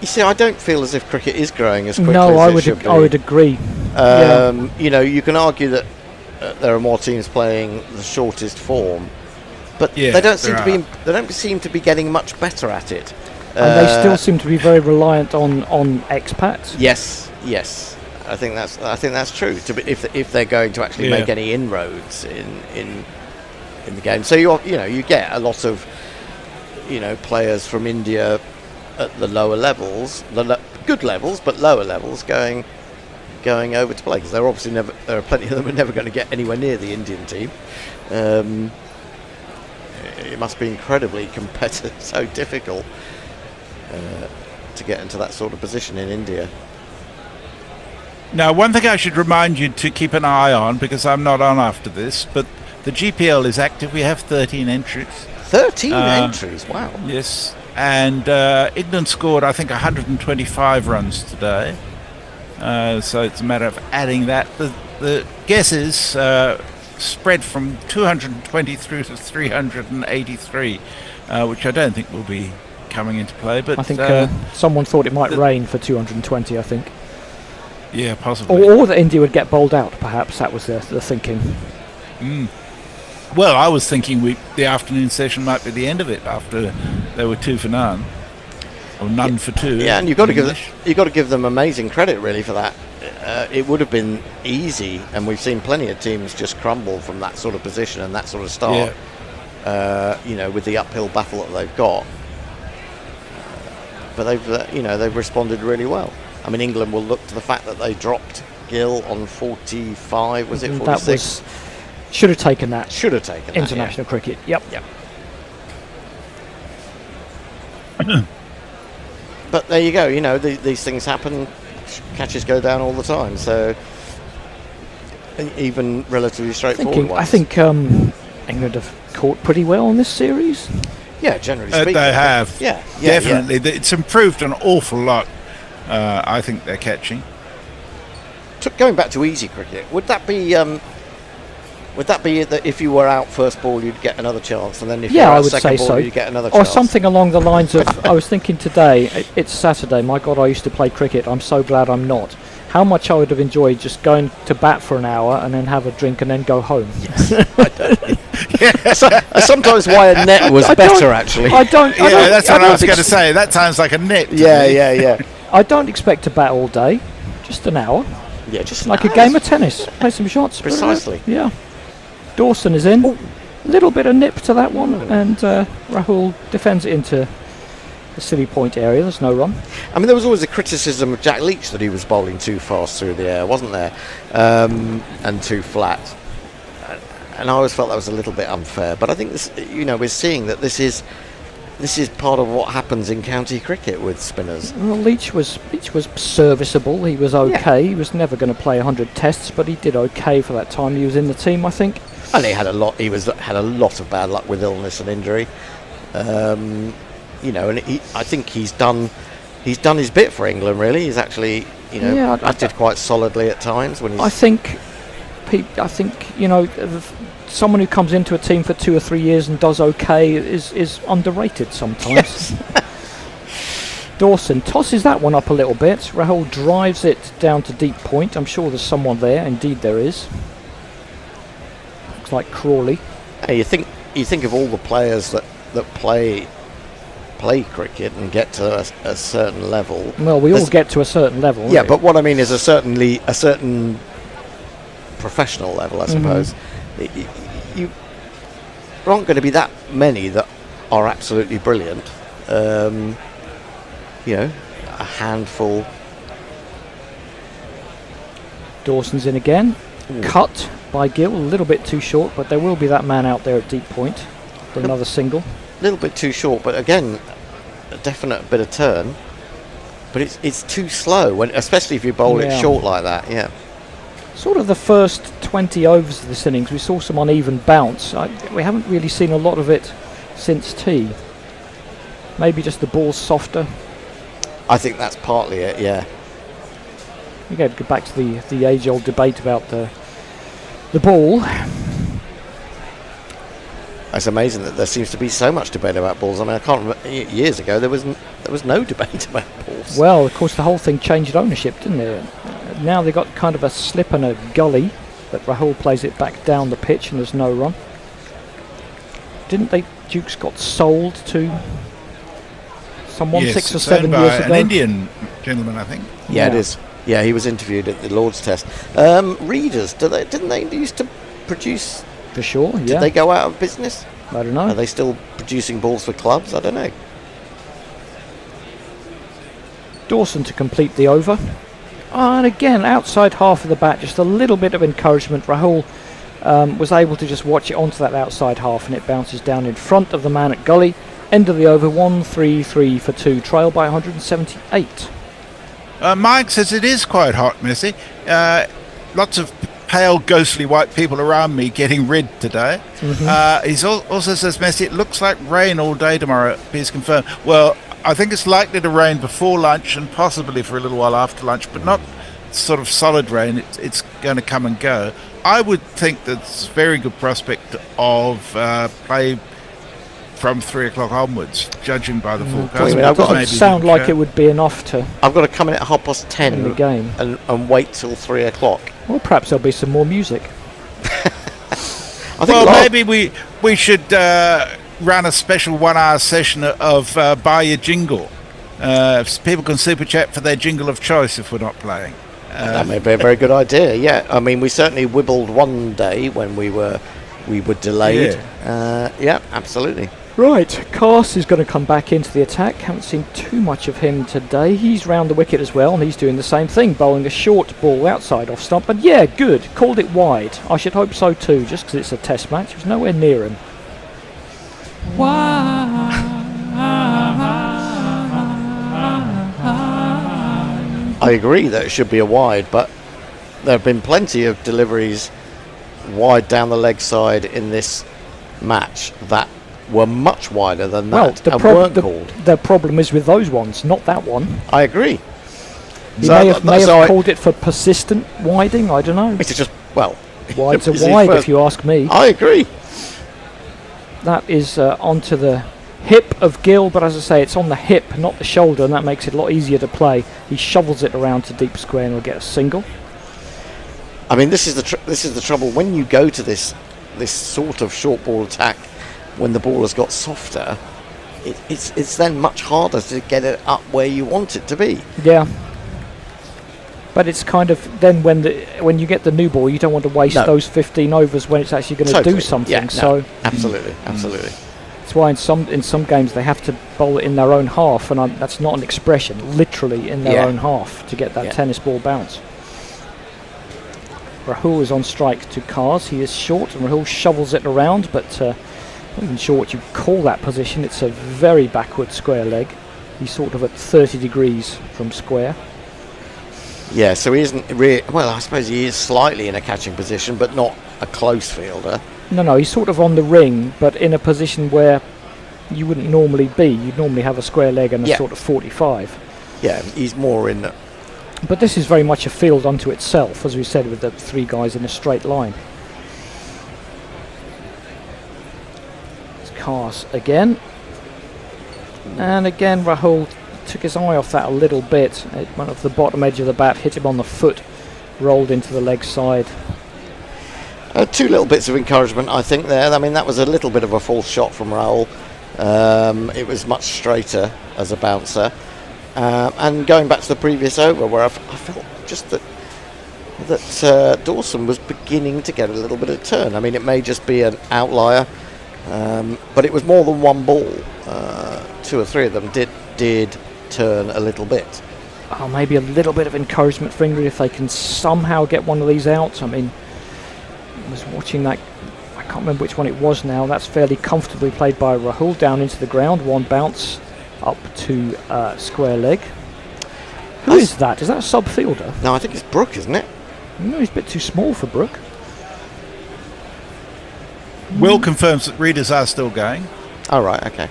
You see, I don't feel as if cricket is growing as quickly No, as it should be. I would agree. You know, you can argue that there are more teams playing the shortest form, but they don't seem to be getting much better at it. And they still seem to be very reliant on expats. Yes. I think that's true. If they're going to actually make any inroads in the game, so you get a lot of players from India at the lower levels, good levels, but lower levels going over to play, because there are plenty of them who are never going to get anywhere near the Indian team. It must be incredibly competitive, so difficult to get into that sort of position in India. Now, one thing I should remind you to keep an eye on, because I'm not on after this, but the GPL is active. We have 13 entries. 13 entries, wow. Yes, and England scored, I think, 125 runs today. So it's a matter of adding that. The guesses spread from 220 through to 383, which I don't think will be coming into play. But I think someone thought it might rain for 220, I think. Yeah, possibly. Or that India would get bowled out, perhaps. That was the thinking. Well, I was thinking the afternoon session might be the end of it after they were 2 for none. Or none for 2. Yeah, and you've got to give them amazing credit, really, for that. It would have been easy, and we've seen plenty of teams just crumble from that sort of position and that sort of start. With the uphill battle that they've got. But they've responded really well. I mean, England will look to the fact that they dropped Gill on 45. Was it 46? Should have taken that. International cricket. Yep. But there you go. These things happen. Catches go down all the time. So even relatively straightforward ones. I think England have caught pretty well in this series. Yeah, generally speaking. They have. Yeah, definitely. Yeah. It's improved an awful lot. I think they're catching. Going back to easy cricket, would that be that if you were out first ball you'd get another chance, and then if you were out second ball you'd get another chance? Or something along the lines of, I was thinking today, it's Saturday, my God, I used to play cricket, I'm so glad I'm not. How much I would have enjoyed just going to bat for an hour and then have a drink and then go home. Yes. Sometimes why a net was better, actually. That's what I was going to say. That sounds like a net. Yeah. I don't expect to bat all day, just an hour. Yeah, just like a game of tennis. Play some shots. Precisely. Yeah. Dawson is in. A little bit of nip to that one, and Rahul defends it into the silly point area. There's no run. I mean, there was always a criticism of Jack Leach that he was bowling too fast through the air, wasn't there? And too flat. And I always felt that was a little bit unfair. But I think this, we're seeing that this is part of what happens in county cricket with spinners. Well, Leach was serviceable. He was okay. Yeah. He was never going to play 100 tests, but he did okay for that time he was in the team, I think. And he had a lot. Had a lot of bad luck with illness and injury. And I think he's done his bit for England. Really, he's actually acted quite solidly at times when he's. I think someone who comes into a team for 2 or 3 years and does okay is underrated sometimes. Yes. Dawson tosses that one up a little bit. Rahul drives it down to deep point. I'm sure there's someone there. Indeed there is. Looks like Crawley. Hey, you think of all the players that play cricket and get to a certain level. Well, we all get to a certain level. Yeah, but what I mean is a certain professional level, I suppose. You aren't going to be that many that are absolutely brilliant. A handful. Dawson's in again. Ooh. Cut by Gill, a little bit too short, but there will be that man out there at deep point for another single. A little bit too short, but again, a definite bit of turn. But it's too slow, especially if you bowl it short like that. Yeah. Sort of the first 20 overs of this innings, we saw some uneven bounce. We haven't really seen a lot of it since tea. Maybe just the ball's softer. I think that's partly it, yeah. We go back to the age-old debate about the ball. It's amazing that there seems to be so much debate about balls. I mean, I can't remember, years ago there was no debate about balls. Well, of course, the whole thing changed ownership, didn't it? Now they've got kind of a slip and a gully, but Rahul plays it back down the pitch and there's no run. Didn't they? Dukes got sold to someone 6 or 7 years ago. An Indian gentleman, I think. Yeah, it is. Yeah, he was interviewed at the Lord's Test. Readers, didn't they used to produce? For sure, yeah. Did they go out of business? I don't know. Are they still producing balls for clubs? I don't know. Dawson to complete the over. And again, outside half of the bat, just a little bit of encouragement. Rahul was able to just watch it onto that outside half, and it bounces down in front of the man at gully. End of the over, 1-3-3 for 2, trail by 178. Mike says it is quite hot, Missy. Lots of pale, ghostly white people around me getting red today. He also says, Messi, it looks like rain all day tomorrow. Please confirm. Well, I think it's likely to rain before lunch and possibly for a little while after lunch, but not sort of solid rain. It's going to come and go. I would think that's a very good prospect of play from 3 o'clock onwards, judging by the forecast. It doesn't sound like it would be enough to... I've got to come in at 10:30 in the game and wait till 3 o'clock. Well, perhaps there'll be some more music. Maybe we should run a special 1 hour session of Buy Your Jingle. People can super chat for their jingle of choice if we're not playing. That may be a very good idea, yeah. I mean, we certainly wibbled one day when we were delayed. Yeah, absolutely. Right, Cars is going to come back into the attack. Haven't seen too much of him today. He's round the wicket as well, and he's doing the same thing, bowling a short ball outside off stump. And yeah, good. Called it wide. I should hope so too, just because it's a test match. It was nowhere near him. I agree that it should be a wide, but there have been plenty of deliveries wide down the leg side in this match that were much wider than that and weren't called. The problem is with those ones, not that one. I agree. He may have called it for persistent widing, I don't know. It's just, well... Wide's a wide, if you ask me. I agree. That is onto the hip of Gill, but as I say, it's on the hip, not the shoulder, and that makes it a lot easier to play. He shovels it around to deep square and will get a single. I mean, this is the trouble. When you go to this sort of short ball attack, when the ball has got softer, it's then much harder to get it up where you want it to be. Yeah. But it's kind of then when you get the new ball, you don't want to waste those 15 overs when it's actually going to do something. Yeah, so absolutely. That's why in some games they have to bowl it in their own half, and that's not an expression. Literally in their own half to get that tennis ball bounce. Rahul is on strike to Cars. He is short, and Rahul shovels it around, but not even sure what you call that position. It's a very backward square leg. He's sort of at 30 degrees from square. Yeah, so he isn't really... Well, I suppose he is slightly in a catching position, but not a close fielder. No, he's sort of on the ring, but in a position where you wouldn't normally be. You'd normally have a square leg and a sort of 45. Yeah, he's more in... But this is very much a field unto itself, as we said, with the 3 guys in a straight line. It's Cars again. And again, Rahul took his eye off that a little bit. It went off the bottom edge of the bat, hit him on the foot, rolled into the leg side. 2 little bits of encouragement, I think, there. I mean, that was a little bit of a false shot from Rahul. It was much straighter as a bouncer. And going back to the previous over, where I felt just that Dawson was beginning to get a little bit of turn. I mean, it may just be an outlier, but it was more than one ball. 2 or 3 of them did turn a little bit. Oh, maybe a little bit of encouragement for England if they can somehow get one of these out. I mean, I was watching that, I can't remember which one it was now. That's fairly comfortably played by Rahul down into the ground. One bounce up to square leg. Who is that? Is that a sub fielder? No, I think it's Brook, isn't it? No, he's a bit too small for Brooke. Will confirms that readers are still going. All right, okay.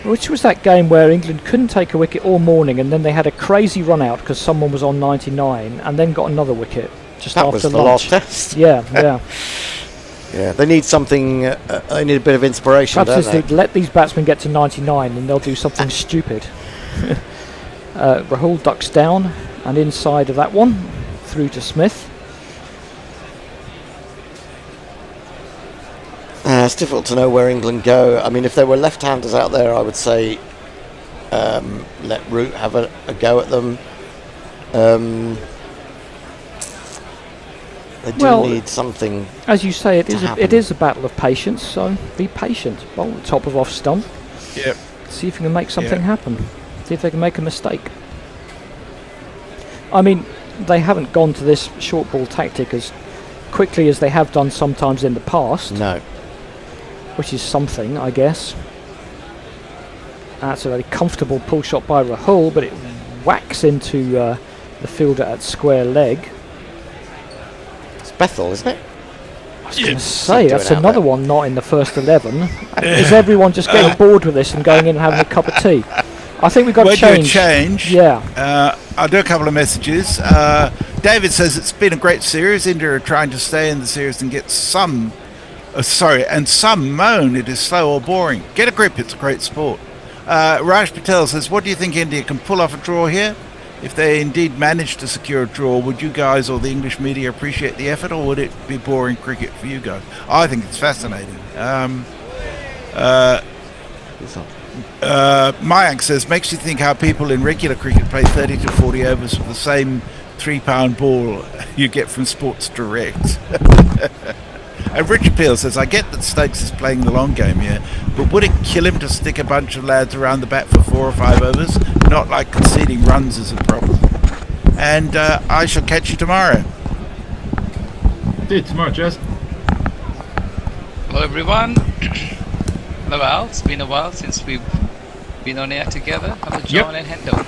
Which was that game where England couldn't take a wicket all morning, and then they had a crazy run out because someone was on 99, and then got another wicket just That after was the lunch. last test. Yeah, yeah. Yeah, they need something. They need a bit of inspiration. Perhaps Don't it's they? let these batsmen get to 99, and they'll do something stupid. Rahul ducks down and inside of that one, through to Smith. It's difficult to know where England go. I mean, if there were left-handers out there, I would say let Root have a go at them. They do need something. As you say, it to is a battle of patience. So be patient. Bowl the top of off stump. Yep. See if you can make something happen. See if they can make a mistake. I mean, they haven't gone to this short ball tactic as quickly as they have done sometimes in the past. No. Which is something, I guess. That's a very comfortable pull shot by Rahul, but it whacks into the fielder at square leg. It's Bethel, isn't it? I was going to say, that's another one not in the first 11. Is everyone just getting bored with this and going in and having a cup of tea? I think we've got to change. Yeah. I'll do a couple of messages. David says it's been a great series. India are trying to stay in the series and get some moan it is slow or boring. Get a grip, it's a great sport. Raj Patel says, what do you think India can pull off a draw here? If they indeed manage to secure a draw, would you guys or the English media appreciate the effort, or would it be boring cricket for you guys? I think it's fascinating. Mayank says, makes you think how people in regular cricket play 30 to 40 overs with the same £3 ball you get from Sports Direct. And Richard Peel says, I get that Stokes is playing the long game here, but would it kill him to stick a bunch of lads around the bat for 4 or 5 overs? Not like conceding runs is a problem. And I shall catch you tomorrow. See you tomorrow, Jez. Hello, everyone. Hello, Al. It's been a while since we've been on air together. Hello, John and Hendo.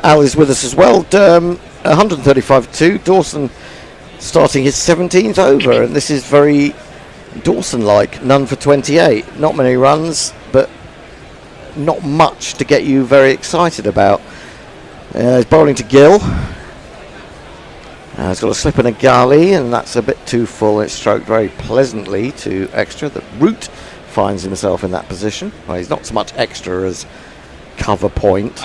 Al is with us as well. 135-2. Dawson starting his 17th over, and this is very Dawson-like. None for 28. Not many runs, but not much to get you very excited about. He's bowling to Gill. He's got a slip and a gully, and that's a bit too full. It's stroked very pleasantly to extra. The Root finds himself in that position. Well, he's not so much extra as cover point.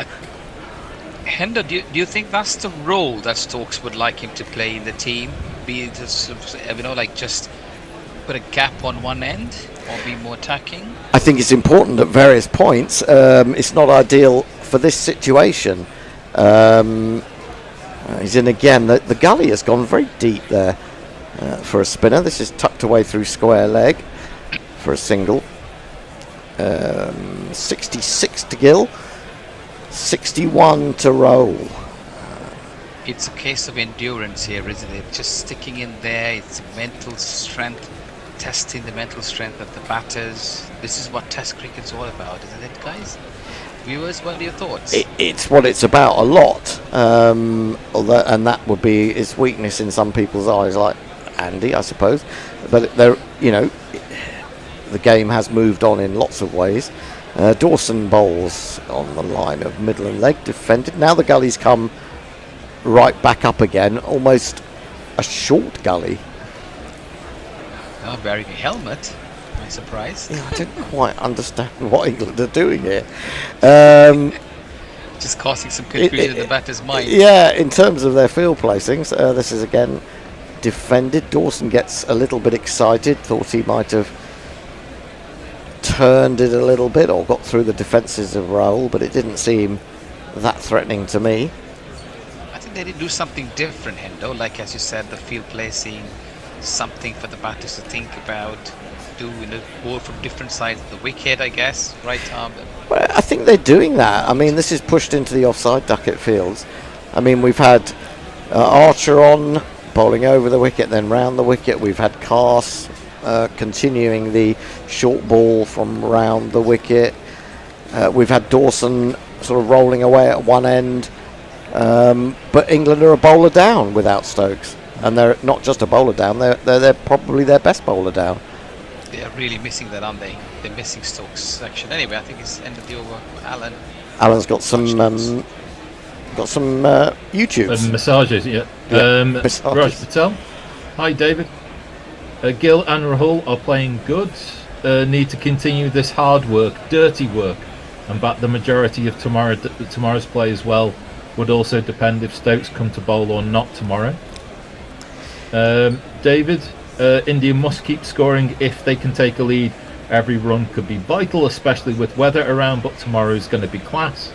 Hendo, do you think that's the role that Stokes would like him to play in the team? Be just, like just put a gap on one end, or be more attacking? I think it's important at various points. It's not ideal for this situation. He's in again. The gully has gone very deep there for a spinner. This is tucked away through square leg for a single. 66 to Gill. 61 to roll. It's a case of endurance here, isn't it? Just sticking in there. It's mental strength, testing the mental strength of the batters. This is what Test cricket's all about, isn't it, guys? Viewers, what are your thoughts? It's what it's about a lot, although, and that would be its weakness in some people's eyes, like Andy, I suppose. But the game has moved on in lots of ways. Dawson bowls on the line of middle and leg, defended. Now the gully's come right back up again, almost a short gully. Oh, wearing a helmet. My surprise. Yeah, I didn't quite understand what England are doing here. Just causing some confusion in the batter's mind. Yeah, in terms of their field placings, this is again defended. Dawson gets a little bit excited, thought he might have turned it a little bit or got through the defences of Rahul, but it didn't seem that threatening to me. I think they did do something different, Hendo, like as you said, the field placing, something for the batters to think about, do ball from different sides of the wicket, I guess, right, Tom? Well, I think they're doing that. I mean, this is pushed into the offside ducket fields. I mean, we've had Archer on, bowling over the wicket, then round the wicket. We've had Carse continuing the short ball from round the wicket. We've had Dawson sort of rolling away at one end. But England are a bowler down without Stokes, and they're not just a bowler down. They're probably their best bowler down. They are really missing that, aren't they? They're missing Stokes' section. Anyway, I think it's end of the over. Alan's got some YouTubes. Massages, yeah. Massages. Raj Patel. Hi, David. Gil and Rahul are playing good. Need to continue this hard work, dirty work, and bat the majority of tomorrow's play as well. Would also depend if Stokes come to bowl or not tomorrow. David, India must keep scoring if they can take a lead. Every run could be vital, especially with weather around, but tomorrow's going to be class.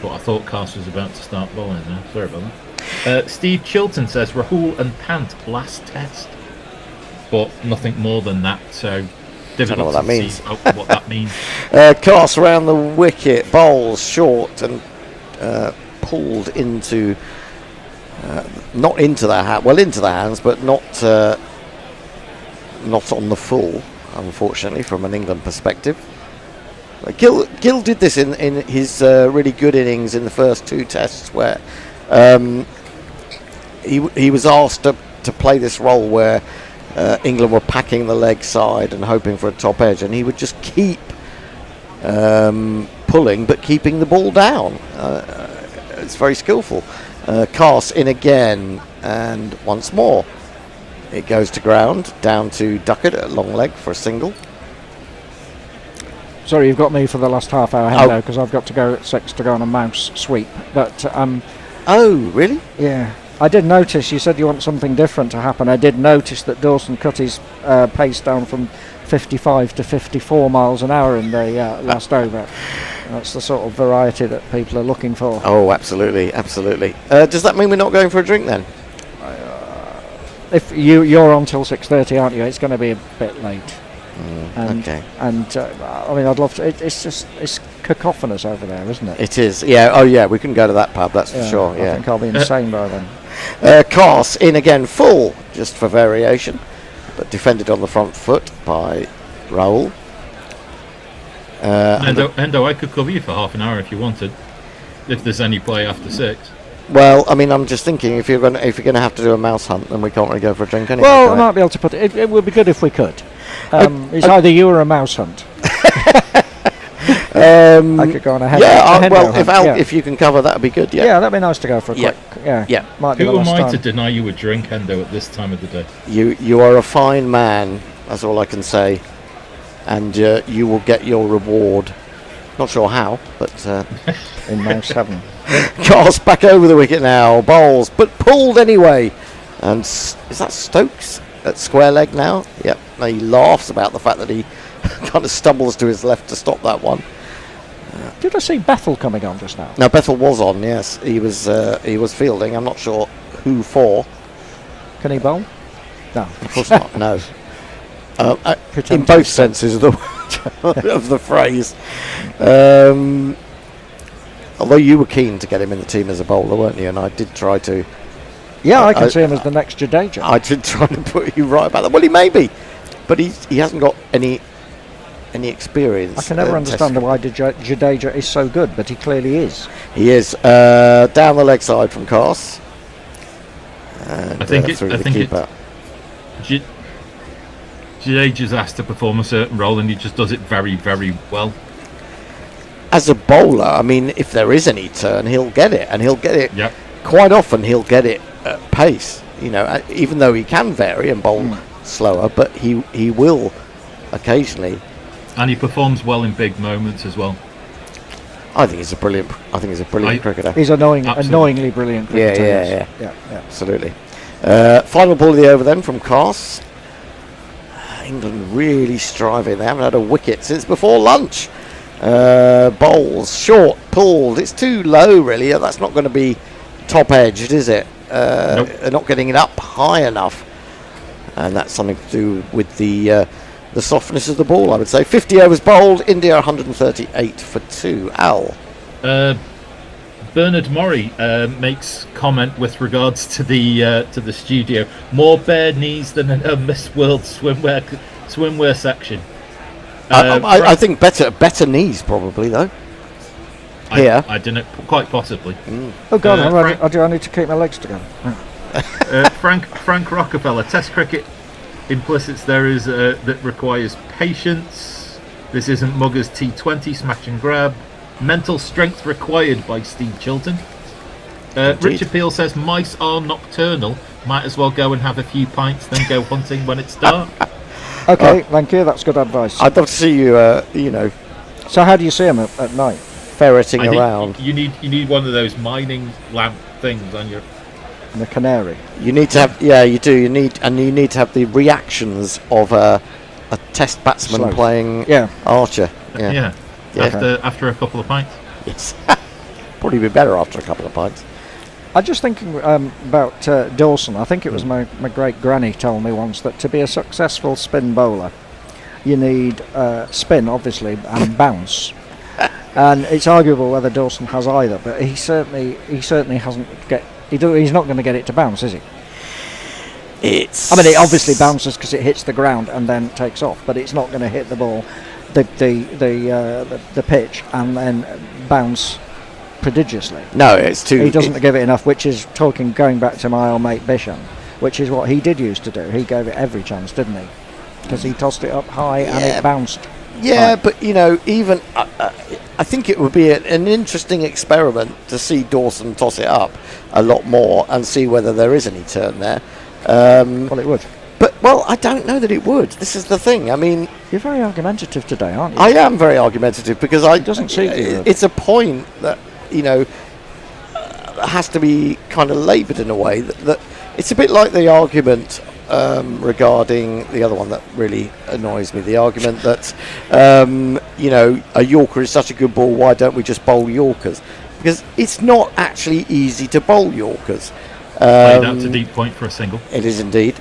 But I thought Cast was about to start bowling there. Sorry about that. Steve Chilton says Rahul and Pant last test. But nothing more than that, so difficult to see what that means. Cast around the wicket, bowls short and pulled into, not into the hand, well into the hands, but not on the full, unfortunately, from an England perspective. Gill did this in his really good innings in the first 2 tests, where he was asked to play this role where England were packing the leg side and hoping for a top edge, and he would just keep pulling but keeping the ball down. It's very skillful. Cast in again, and once more it goes to ground, down to Duckett at long leg for a single. Sorry, you've got me for the last half hour, Hendo, because I've got to go at 6 to go on a mouse sweep. But oh, really? Yeah. I did notice, you said you want something different to happen. I did notice that Dawson cut his pace down from 55 to 54 miles an hour in the last over. That's the sort of variety that people are looking for. Oh, absolutely, absolutely. Does that mean we're not going for a drink then? If you're on till 6:30, aren't you? It's going to be a bit late. Okay. And I mean, I'd love to. It's cacophonous over there, isn't it? It is. Yeah. Oh, yeah. We can go to that pub. That's for sure. Yeah. I think I'll be insane by then. Cast in again, full, just for variation, but defended on the front foot by Rahul. Endo, I could cover you for half an hour if you wanted, if there's any play after 6. Well, I mean, I'm just thinking if you're going to have to do a mouse hunt, then we can't really go for a drink anyway. Well, I might be able to put it. It would be good if we could. It's either you or a mouse hunt. I could go on a head. Yeah, if you can cover, that'd be good. Yeah, that'd be nice to go for a quick. Yeah. Might be Who am I time to deny you a drink, Hendo, at this time of the day? You are a fine man. That's all I can say, and you will get your reward. Not sure how, but in mouse heaven. Cast back over the wicket now, bowls, but pulled anyway. And is that Stokes at square leg now? Yep. He laughs about the fact that he kind of stumbles to his left to stop that one. Did I see Bethel coming on just now? No, Bethel was on. Yes, he was fielding. I'm not sure who for. Can he bowl? No, of course not. No. In both senses of the phrase. Although you were keen to get him in the team as a bowler, weren't you? And I did try to. Yeah, I can see him as the next Jadeja. I did try to put you right about that. Well, he may be, but he hasn't got any experience. I can never understand why Jadeja is so good, but he clearly is. He is down the leg side from Cast. And, I think Jadeja's asked to perform a certain role, and he just does it very, very well. As a bowler, I mean, if there is any turn, he'll get it, and he'll get it. Yep. Quite often, he'll get it at pace. You know, even though he can vary and bowl slower, but he will occasionally. And he performs well in big moments as well. I think he's a brilliant cricketer. He's annoyingly brilliant cricketer. Yeah, absolutely. Final ball of the over then from Cast. England really striving. They haven't had a wicket since before lunch. Bowls short, pulled. It's too low, really. That's not going to be top edged, is it? Nope. They're not getting it up high enough, and that's something to do with the softness of the ball, I would say. 50 overs bowled. India 138 for 2. Al. Bernard Murray makes comment with regards to the studio. More bare knees than a Miss World swimwear section. I think better knees probably though. Here? I didn't, quite possibly. Oh God, I need to keep my legs together. Frank Rockefeller, Test cricket implicits there is that requires patience. This isn't Muggers T20 smash and grab. Mental strength required by Steve Chilton. Richard Peel says mice are nocturnal. Might as well go and have a few pints, then go hunting when it's dark. Okay, thank you. That's good advice. I'd love to see you. So how do you see them at night? Ferreting around. You need one of those mining lamp things on your. And a canary. You need to have, yeah, you do. You need to have the reactions of a test batsman playing Archer. Yeah. After a couple of pints. Yes. Probably be better after a couple of pints. I'm just thinking about Dawson. I think it was my great granny told me once that to be a successful spin bowler, you need spin, obviously, and bounce. And it's arguable whether Dawson has either, but he certainly hasn't he's not going to get it to bounce, is he? I mean, it obviously bounces because it hits the ground and then takes off, but it's not going to hit the ball, the pitch, and then bounce prodigiously. No, it's too. He doesn't give it enough, which is going back to my old mate Bisham, which is what he did used to do. He gave it every chance, didn't he? Because he tossed it up high and it bounced. Yeah, but even I think it would be an interesting experiment to see Dawson toss it up a lot more and see whether there is any turn there. Well, it would. But I don't know that it would. This is the thing. I mean, you're very argumentative today, aren't you? I am very argumentative because it doesn't suit you. It's a point that has to be kind of laboured in a way that it's a bit like the argument regarding the other one that really annoys me. The argument that a Yorker is such a good ball. Why don't we just bowl Yorkers? Because it's not actually easy to bowl Yorkers. Played out to deep point for a single. It is indeed.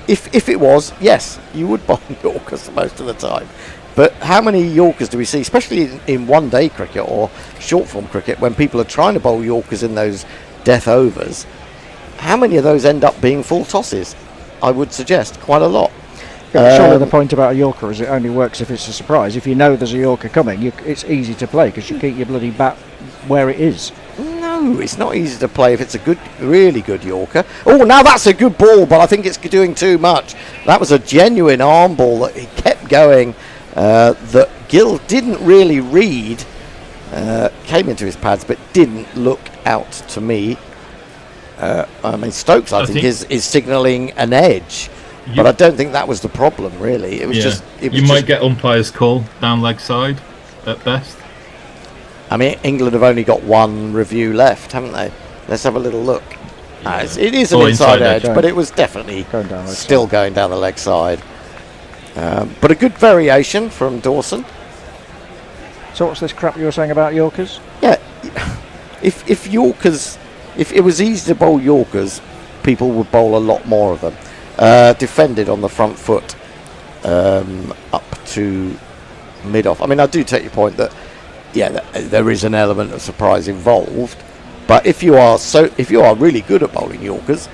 If it was, yes, you would bowl Yorkers most of the time. But how many Yorkers do we see, especially in one-day cricket or short-form cricket, when people are trying to bowl Yorkers in those death overs? How many of those end up being full tosses? I would suggest quite a lot. Surely the point about a Yorker is it only works if it's a surprise. If you know there's a Yorker coming, it's easy to play because you keep your bloody bat where it is. No, it's not easy to play if it's a really good Yorker. Oh, now that's a good ball, but I think it's doing too much. That was a genuine arm ball that he kept going, that Gill didn't really read, came into his pads, but didn't look out to me. I mean, Stokes, I think is signalling an edge, but I don't think that was the problem, really. It was just... You might get umpire's call down leg side, at best. I mean, England have only got one review left, haven't they? Let's have a little look. It is an inside edge, but it was definitely still going down the leg side. But a good variation from Dawson. So what's this crap you were saying about Yorkers? Yeah, if Yorkers... If it was easy to bowl Yorkers, people would bowl a lot more of them. Defended on the front foot up to mid-off. I mean, I do take your point that, there is an element of surprise involved. But if you are really good at bowling Yorkers,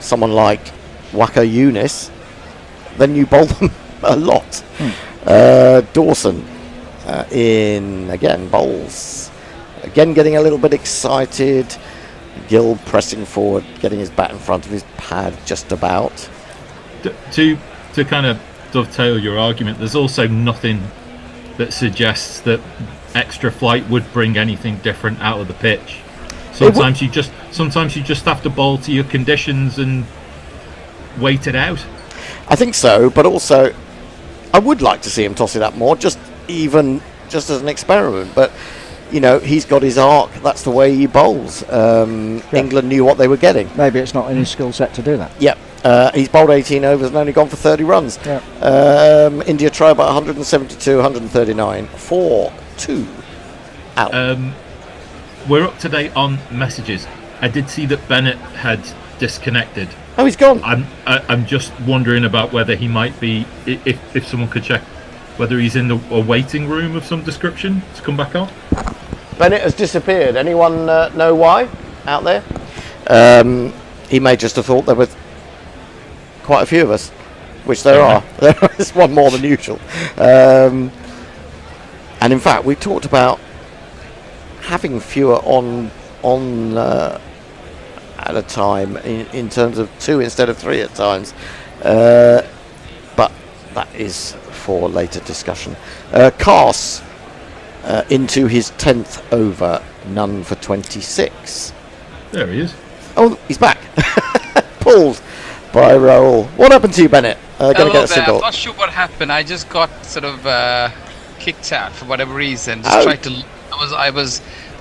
someone like Waka Yunis, then you bowl them a lot. Dawson bowls. Again, getting a little bit excited. Gill pressing forward, getting his bat in front of his pad just about. To kind of dovetail your argument, there's also nothing that suggests that extra flight would bring anything different out of the pitch. Sometimes you just have to bowl to your conditions and wait it out. I think so, but also I would like to see him toss it up more, just as an experiment. But he's got his arc. That's the way he bowls. England knew what they were getting. Maybe it's not in his skill set to do that. Yep. He's bowled 18 overs and only gone for 30 runs. Yep. India try about 172, 139, 4-2 out. We're up to date on messages. I did see that Bennett had disconnected. Oh, he's gone. I'm just wondering about whether he might be, if someone could check whether he's in a waiting room of some description to come back on. Bennett has disappeared. Anyone know why out there? He may just have thought there were quite a few of us, which there are. There is one more than usual. And in fact, we talked about having fewer on at a time in terms of 2 instead of 3 at times. But that is for later discussion. Cars into his 10th over, none for 26. There he is. Oh, he's back. Pulled by Raoul. What happened to you, Bennett? Gonna get a I'm single. not sure what happened. I just got sort of kicked out for whatever reason. Just tried to.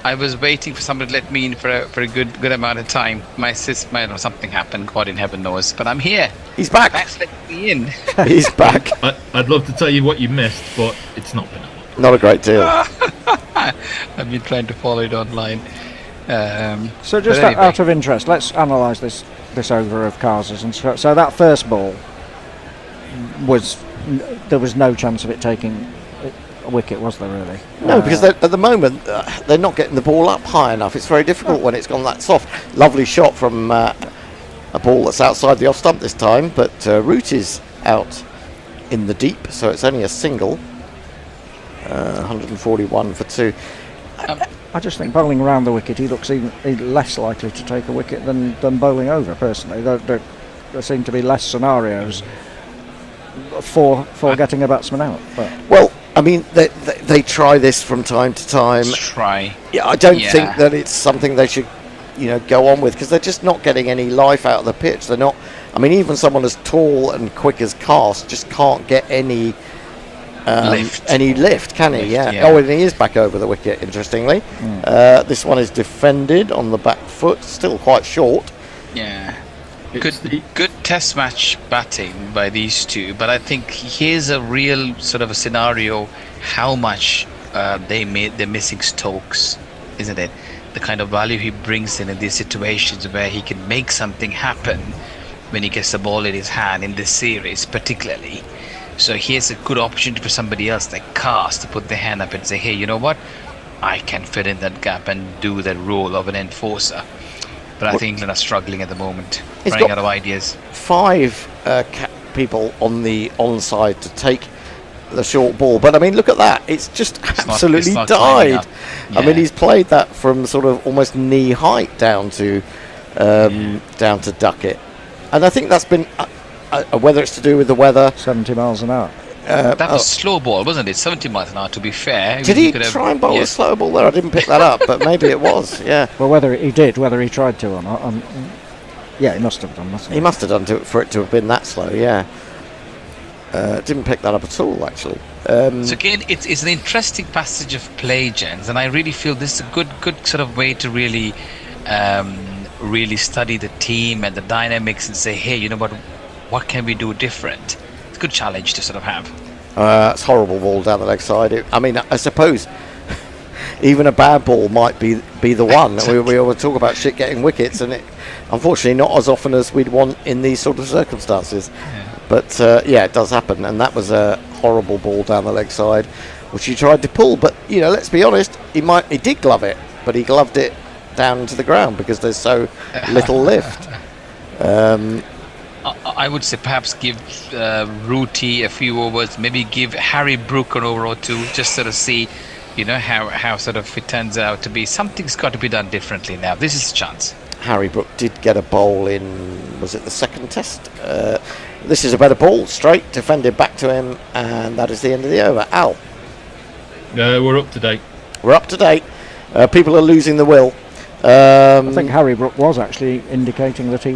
I was waiting for somebody to let me in for a good amount of time. My something happened. God in heaven knows. But I'm here. He's back. Max let me in. He's back. I'd love to tell you what you missed, but it's not been. Not a great deal. I've been trying to follow it online. So just anyway. out of interest, let's analyse this over of Kars's. And so that first ball there was no chance of it taking a wicket, was there really? No, because at the moment they're not getting the ball up high enough. It's very difficult when it's gone that soft. Lovely shot from a ball that's outside the off stump this time, but Root is out in the deep, so it's only a single. 141 for 2. I just think bowling around the wicket, he looks even less likely to take a wicket than bowling over. Personally, there seem to be less scenarios for getting a batsman out. But. Well, I mean, they try this from time to time. Yeah, I don't think that it's something they should, go on with, because they're just not getting any life out of the pitch. They're not. I mean, even someone as tall and quick as Cast just can't get any lift, can he? Yeah. Oh, and he is back over the wicket, interestingly. This one is defended on the back foot, still quite short. Yeah. Good test match batting by these two, but I think here's a real sort of a scenario how much they're missing Stokes, isn't it? The kind of value he brings in these situations where he can make something happen when he gets the ball in his hand in this series particularly. So here's a good opportunity for somebody else like Cast to put their hand up and say, hey, you know what? I can fit in that gap and do that role of an enforcer. But I think England are struggling at the moment, running out of ideas. 5 people on the onside to take the short ball. But I mean, look at that. It's just absolutely died. I mean, he's played that from sort of almost knee height down to duck it. And I think that's been... whether it's to do with the weather, 70 miles an hour. That was slow ball, wasn't it? 70 miles an hour, to be fair. Did he try and bowl a slow ball there? I didn't pick that up, but maybe it was. Yeah. Well, whether he tried to or not, yeah, he must have done. He must have done for it to have been that slow. Yeah. Didn't pick that up at all, actually. So again, it's an interesting passage of play, gents, and I really feel this is a good sort of way to really study the team and the dynamics and say, hey, you know what can we do different? It's a good challenge to sort of have. It's horrible ball down the leg side. I suppose even a bad ball might be the one. We always talk about shit getting wickets, and it unfortunately not as often as we'd want in these sort of circumstances. Yeah. But it does happen, and that was a horrible ball down the leg side, which he tried to pull. But let's be honest, he did glove it, but he gloved it down to the ground because there's so little lift. I would say perhaps give Rooty a few overs, maybe give Harry Brook an over or two, just sort of see, how sort of it turns out to be. Something's got to be done differently now. This is a chance. Harry Brook did get a bowl in, was it the second test? This is a better ball, straight, defended back to him, and that is the end of the over. Al? We're up to date. We're up to date. People are losing the will. I think Harry Brook was actually indicating that he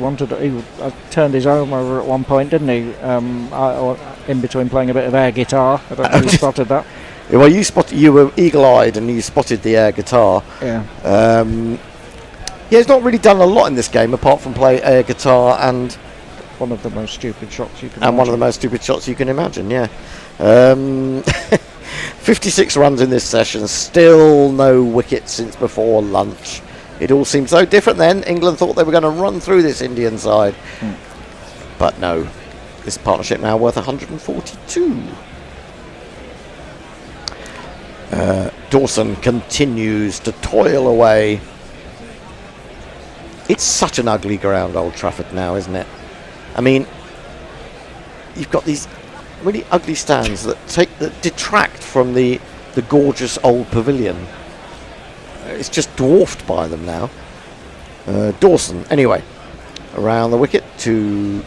turned his arm over at one point, didn't he? In between playing a bit of air guitar. I don't know if you spotted that. Well, you were eagle-eyed and you spotted the air guitar. Yeah. He's not really done a lot in this game apart from play air guitar and one of the most stupid shots you can. And imagine. One of the most stupid shots you can imagine. Yeah. 56 runs in this session. Still no wicket since before lunch. It all seemed so different then. England thought they were going to run through this Indian side. But no. This partnership now worth 142. Dawson continues to toil away. It's such an ugly ground, Old Trafford, now, isn't it? I mean, you've got these really ugly stands that detract from the gorgeous old pavilion. it's just dwarfed by them now. Dawson, anyway, around the wicket to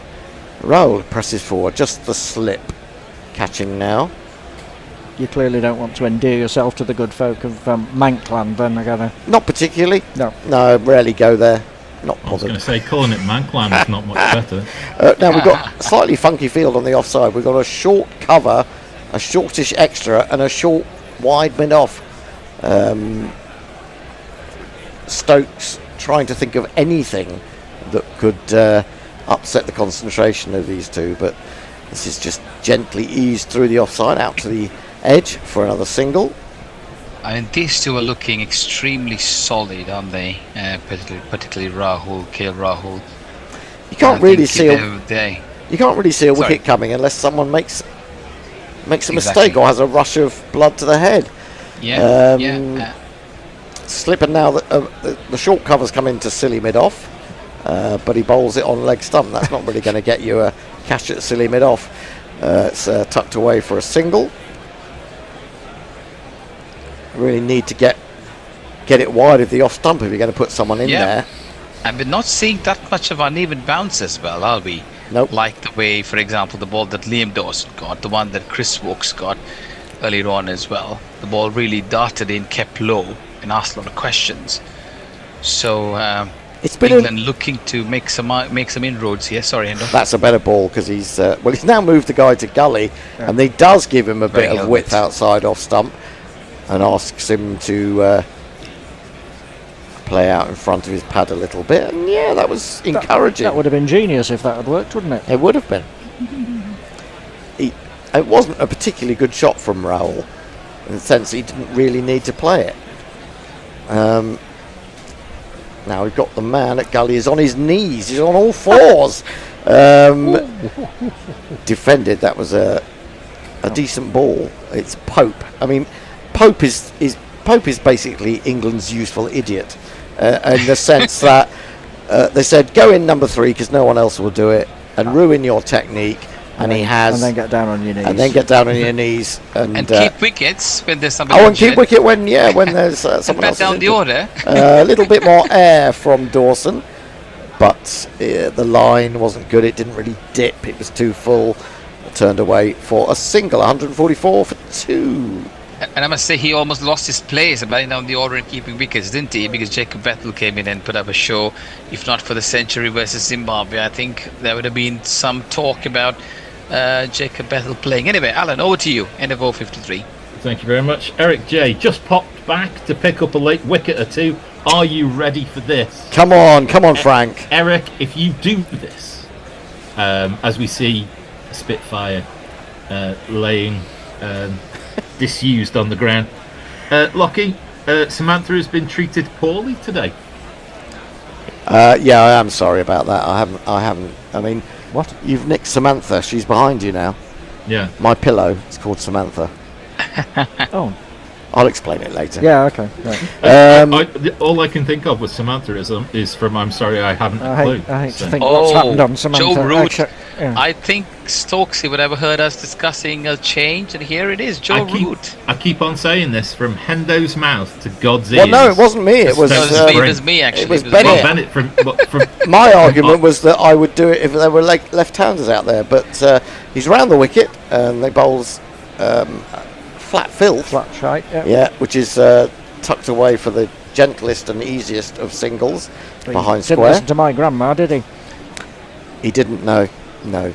Raoul, presses forward, just the slip. Catching now. You clearly don't want to endear yourself to the good folk of Mankland, then, again. Not particularly. No. No, rarely go there. Not bothered. I was going to say, calling it Mankland is not much better. Now we've got a slightly funky field on the offside. We've got a short cover, a shortish extra, and a short wide mid-off. Stokes trying to think of anything that could upset the concentration of these two, but this is just gently eased through the offside out to the edge for another single. I mean, these two are looking extremely solid, aren't they? Particularly Rahul, KL Rahul. You can't really see a Sorry. wicket coming unless someone makes a mistake or has a rush of blood to the head. Yeah, Slipping now, the short covers come into silly mid-off, but he bowls it on leg stump. That's not really going to get you a catch at silly mid-off. It's tucked away for a single. Really need to get it wide of the off stump if you're going to put someone in there. And we're not seeing that much of uneven bounce as well, are we? Nope. Like the way, for example, the ball that Liam Dawson got, the one that Chris Wokes got earlier on as well. The ball really darted in, kept low, and asked a lot of questions. So it's been England looking to make some inroads here. Sorry, Endo. That's a better ball because he's now moved the guy to gully, and he does give him a bit of width outside off stump, and asks him to play out in front of his pad a little bit. And yeah, that was encouraging. That would have been genius if that had worked, wouldn't it? It would have been. It wasn't a particularly good shot from Raoul, in the sense he didn't really need to play it. Now we've got the man at gully is on his knees. He's on all fours. Defended. That was a decent ball. It's Pope. I mean, Pope is basically England's useful idiot, in the sense that they said go in number 3 because no one else will do it, and ruin your technique. And he has. And then get down on your knees. And then get down on your knees. And keep wickets when there's somebody. and keep wicket when there's someone else. down the order. A little bit more air from Dawson, but the line wasn't good. It didn't really dip. It was too full. Turned away for a single, 144 for 2. And I must say, he almost lost his place batting down the order and keeping wickets, didn't he? Because Jacob Bethel came in and put up a show. If not for the century versus Zimbabwe, I think there would have been some talk about Jacob Bethel playing. Anyway, Alan, over to you. End of 053. Thank you very much. Eric J. just popped back to pick up a late wicket or two. Are you ready for this? Come on, Frank. Eric, if you do this, as we see a Spitfire laying disused on the ground. Lockie, Samantha has been treated poorly today. Yeah, I am sorry about that. I haven't. I mean, what? You've nicked Samantha. She's behind you now. Yeah. My pillow. It's called Samantha. Oh. I'll explain it later. Yeah. Okay. Right. All I can think of with Samantha is from I'm sorry I haven't a clue. I hate to think what's happened on Samantha. Joe Root. Yeah. I think Stokes would have heard us discussing a change, and here it is, Joe Root. I keep on saying this from Hendo's mouth to God's Well, ears. no, it wasn't me. It was me, actually. It was Bennett. From My argument was that I would do it if there were left-handers out there, but he's round the wicket, and they bowls flat filth. Flat shite, yeah, which is tucked away for the gentlest and easiest of singles behind Didn't square. listen to my grandma, did he? He didn't know. No.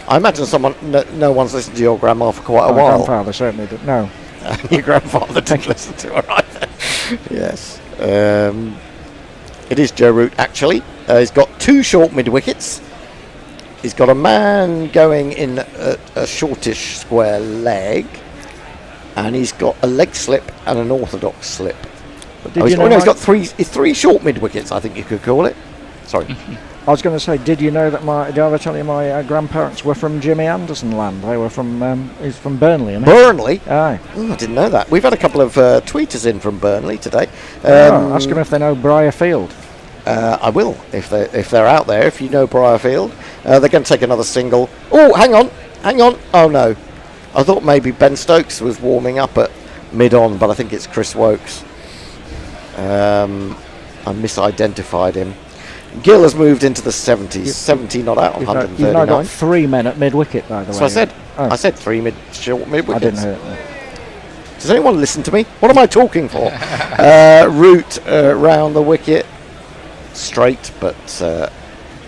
I imagine no one's listened to your grandma for quite a My while. grandfather certainly didn't. No. Your grandfather didn't listen to her either. Yes. It is Joe Root, actually. He's got 2 short mid-wickets. He's got a man going in a shortish square leg. And he's got a leg slip and an orthodox slip. He's got 3 short mid-wickets, I think you could call it. Sorry. I was going to say, did you know that did I ever tell you my grandparents were from Jimmy Anderson land? They were from, he's from Burnley, isn't he? Burnley? Aye. Oh, I didn't know that. We've had a couple of tweeters in from Burnley today. Ask them if they know Briarfield. I will, if they're out there, if you know Briarfield. They're going to take another single. Oh, hang on. Oh, no. I thought maybe Ben Stokes was warming up at mid-on, but I think it's Chris Wokes. I misidentified him. Gill has moved into the 70s. 70 not out on 139. You've now got 3 men at mid-wicket, by the way. So I said, Oh. I said 3 short mid-wickets. I didn't hear it. Does anyone listen to me? What am I talking for? Root round the wicket. Straight, but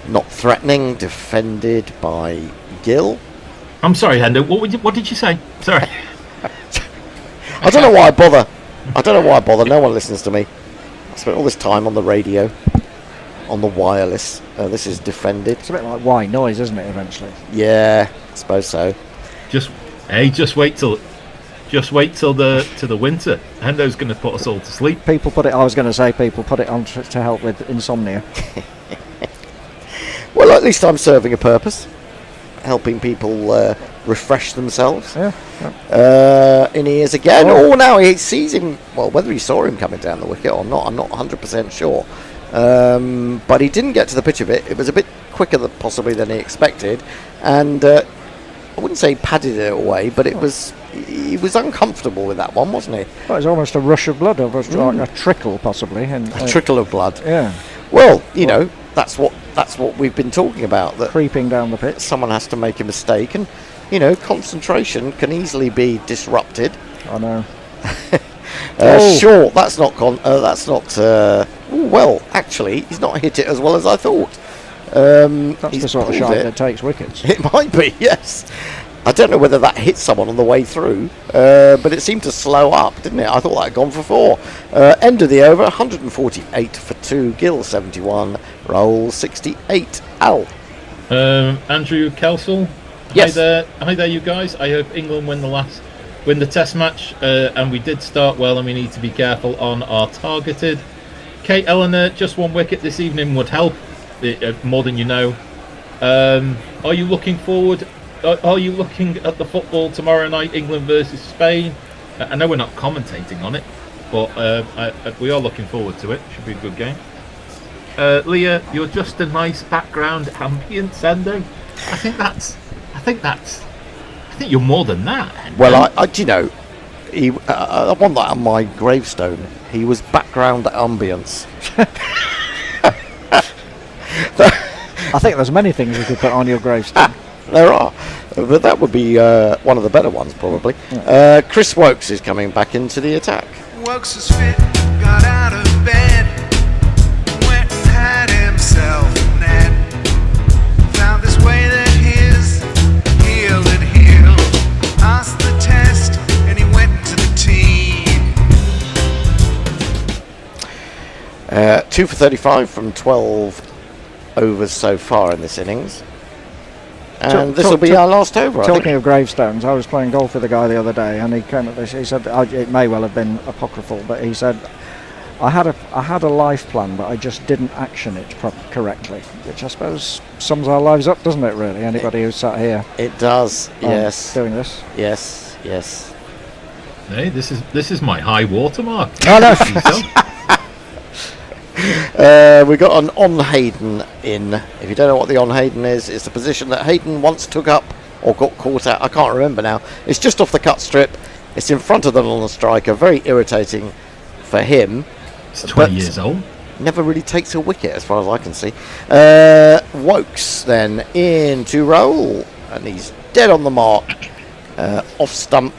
not threatening. Defended by Gill. I'm sorry, Hendo. What did you say? Sorry. I don't know why I bother. No one listens to me. I spent all this time on the radio, on the wireless. This is defended. It's a bit like white noise, isn't it, eventually? Yeah, I suppose so. Just wait till the winter. Hendo's going to put us all to sleep. People put it on to help with insomnia. Well, at least I'm serving a purpose, helping people refresh themselves. In ears again. Oh, now he sees him. Well, whether he saw him coming down the wicket or not, I'm not 100% sure. But he didn't get to the pitch of it. It was a bit quicker possibly than he expected, and I wouldn't say he padded it away, but he was uncomfortable with that one, wasn't he? Well, it was almost a rush of blood, almost like a trickle, possibly. A trickle of blood. Yeah. Well, that's what we've been talking about. That creeping down the pitch. Someone has to make a mistake, and concentration can easily be disrupted. I know. Sure, that's not. Well, actually, he's not hit it as well as I thought. That's the sort of shot that takes wickets. It might be, yes. I don't know whether that hit someone on the way through, but it seemed to slow up, didn't it? I thought that had gone for 4. End of the over, 148 for 2. Gill 71, Roll 68. Al. Andrew Kelsall. Yes. Hi there, you guys. I hope England win the Test match, and we did start well, and we need to be careful on our targeted. Kate Eleanor, just 1 wicket this evening would help, more than you know. Are you looking forward? Are you looking at the football tomorrow night, England versus Spain? I know we're not commentating on it, but we are looking forward to it. Should be a good game. Leah, you're just a nice background ambience, Sendo. I think you're more than that. Well, I want that on my gravestone. He was background ambience. I think there's many things you could put on your gravestone. There are, but that would be one of the better ones, probably. Chris Wokes is coming back into the attack. Wokes is fit, got out of bed, went and had himself a net, found this way that his heel had healed, passed the test, and he went to the team. 2 for 35 from 12 overs so far in this innings. And this will be our last over, I think. Talking of gravestones, I was playing golf with a guy the other day, and he came at this. He said it may well have been apocryphal, but he said I had a life plan, but I just didn't action it correctly, which I suppose sums our lives up, doesn't it? Really, anybody who's sat here. It does. Yes. Doing this. Yes. Hey, this is my high watermark. Oh, no. We got an on Hayden in. If you don't know what the on Hayden is, it's the position that Hayden once took up or got caught out. I can't remember now. It's just off the cut strip. It's in front of the non-striker. Very irritating for him. He's 20 years old. Never really takes a wicket as far as I can see. Wokes then in to roll, and he's dead on the mark. Off stump,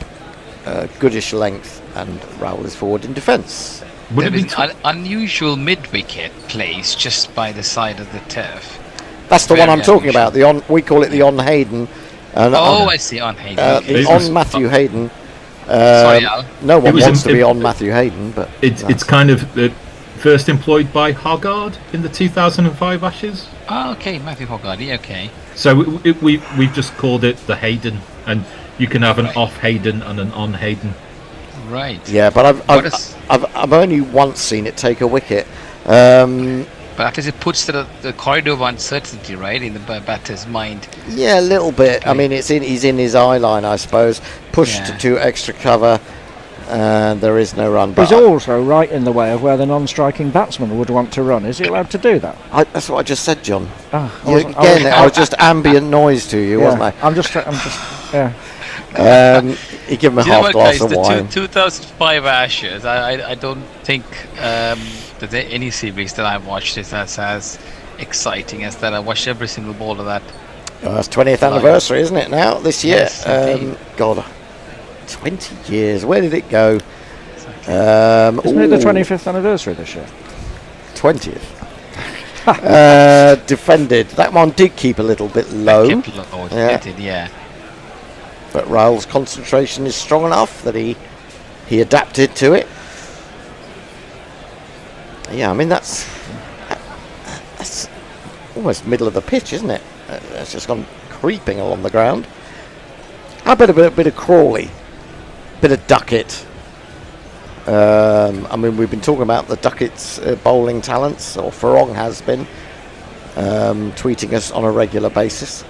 goodish length, and Raoul is forward in defence. There is an unusual mid-wicket place just by the side of the turf. That's the one I'm talking about. We call it the on Hayden. I see, on Hayden. The on Matthew Hayden. Sorry, Al. No one wants to be on Matthew Hayden, but it's kind of first employed by Hogarth in the 2005 Ashes. Oh, okay, Matthew Hogarth. Okay. So we've just called it the Hayden, and you can have an off Hayden and an on Hayden. Right. Yeah, but I've only once seen it take a wicket. But at least it puts the corridor of uncertainty, right, in the batter's mind. Yeah, a little bit. I mean, he's in his eye line, I suppose. Pushed to extra cover, and there is no run. But he's also right in the way of where the non-striking batsman would want to run. Is he allowed to do that? That's what I just said, John. I was just ambient noise to you, wasn't I? I'm just. Yeah. He gave him a Do you know half what, glass guys, of the wine. 2005 Ashes, I don't think that there any series that I've watched is as exciting as that. I watched every single ball of that. Oh, that's 20th anniversary, isn't it, now, this year? Yes, indeed. God, 20 years. Where did it go? Isn't it the 25th anniversary this year? 20th. Defended. That one did keep a little bit low. It did, yeah. But Raul's concentration is strong enough that he adapted to it. Yeah, I mean, that's almost middle of the pitch, isn't it? It's just gone creeping along the ground. How about a bit of Crawley? Bit of Duckett. I mean, we've been talking about the Duckett's bowling talents, or Farong has been, tweeting us on a regular basis.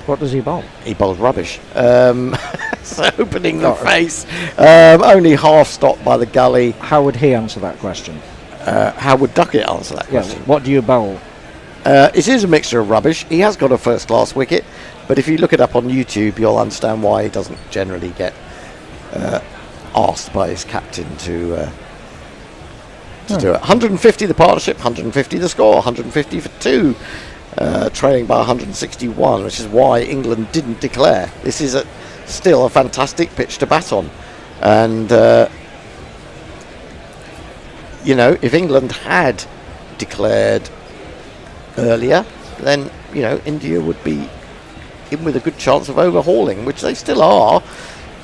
What does he bowl? He bowls rubbish. So opening the face, only half stopped by the gully. How would he answer that question? How would Duckett answer that Yes. question? What do you bowl? It is a mixture of rubbish. He has got a first-class wicket, but if you look it up on YouTube, you'll understand why he doesn't generally get asked by his captain to do it. 150 the partnership, 150 the score, 150 for 2, trailing by 161, which is why England didn't declare. This is still a fantastic pitch to bat on, and you know, if England had declared earlier, then you know India would be in with a good chance of overhauling, which they still are.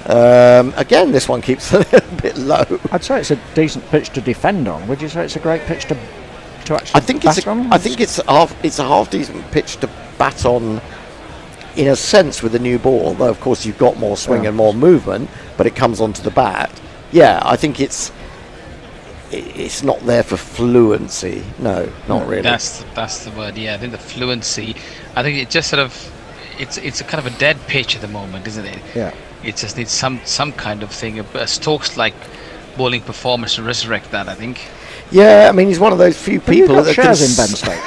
Again, this one keeps a little bit low. I'd say it's a decent pitch to defend on. Would you say it's a great pitch to actually I think bat on? I think it's a half decent pitch to bat on, in a sense, with a new ball. Though of course you've got more swing and more movement, but it comes onto the bat. Yeah, I think it's not there for fluency. No, not really. That's the word. Yeah, I think the fluency. I think it just sort of it's a kind of a dead pitch at the moment, isn't it? Yeah. It just needs some kind of thing, a Stokes-like bowling performance to resurrect that, I think. Yeah, I mean he's one of those few people Have that you got shares in Ben Stokes?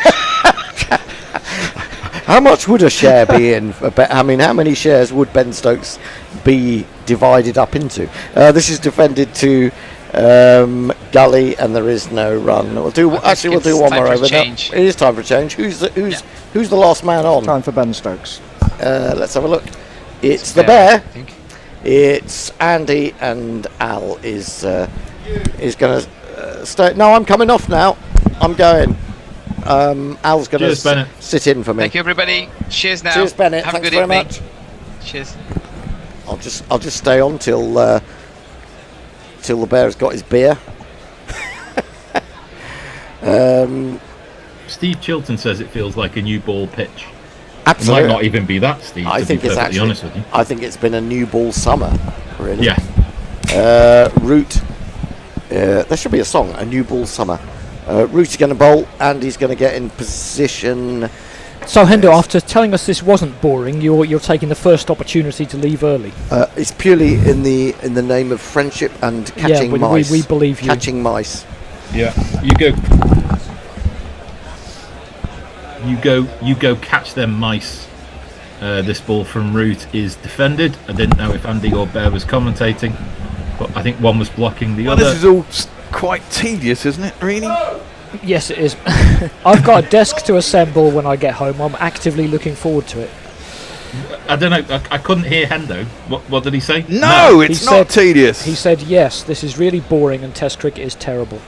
How much would a share be in? I mean, how many shares would Ben Stokes be divided up into? This is defended to gully, and there is no run. We'll do one more over. It is time for a change. Who's the last man on? Time for Ben Stokes. Let's have a look. It's the Bear. I think. It's Andy, and Al is going to stay. No, I'm coming off now. I'm going. Al's going to sit in for me. Thank you, everybody. Cheers now. Cheers, Bennett. Have Thanks a good very evening. much. Cheers. I'll just stay on till the Bear's got his beer. Steve Chilton says it feels like a new ball pitch. Absolutely. It might not even be that, Steve. I think it's actually. Honest with you. I think it's been a new ball summer, really. Yeah. Root. There should be a song. A new ball summer. Root is going to bowl, and he's going to get in position. So Hendo, after telling us this wasn't boring, you're taking the first opportunity to leave early. It's purely in the name of friendship and catching mice. We believe you. Catching mice. Yeah. You go catch them mice. This ball from Root is defended. I didn't know if Andy or Bear was commentating, but I think one was blocking the other. This is all quite tedious, isn't it, really? Yes, it is. I've got a desk to assemble when I get home. I'm actively looking forward to it. I don't know. I couldn't hear Hendo. What did he say? No, it's not tedious. He said, yes, this is really boring and Test cricket is terrible.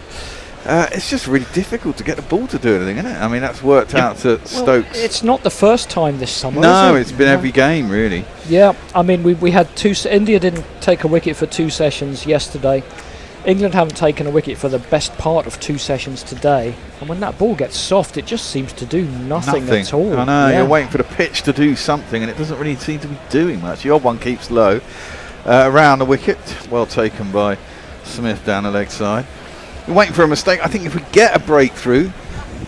It's just really difficult to get the ball to do anything, isn't it? I mean, that's worked out at Stokes. It's not the first time this summer, No, is it? it's been every game, really. Yeah, I mean, we had India didn't take a wicket for 2 sessions yesterday. England haven't taken a wicket for the best part of 2 sessions today. And when that ball gets soft, it just seems to do nothing at all. I know, you're waiting for the pitch to do something, and it doesn't really seem to be doing much. The odd one keeps low. Around the wicket, well taken by Smith down the leg side. We're waiting for a mistake. I think if we get a breakthrough,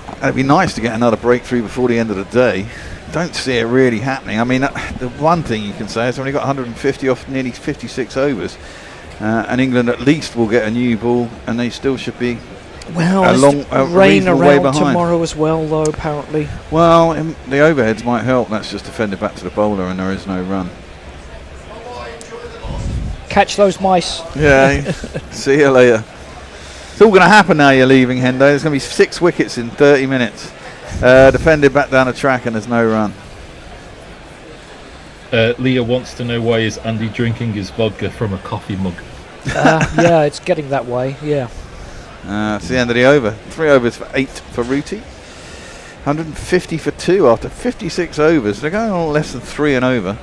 and it'd be nice to get another breakthrough before the end of the day. Don't see it really happening. I mean, the one thing you can say is only got 150 off nearly 56 overs. And England at least will get a new ball, and they still should be rain around tomorrow as well, though, apparently. Well, the overheads might help. That's just defended back to the bowler, and there is no run. Catch those mice. Yeah. See you later. It's all going to happen now you're leaving, Hendo. There's going to be 6 wickets in 30 minutes. Defended back down the track and there's no run. Leah wants to know why is Andy drinking his vodka from a coffee mug. Yeah, it's getting that way, yeah. It's the end of the over. 3 overs for 8 for Rooty. 150 for 2 after 56 overs. They're going on less than 3 and over.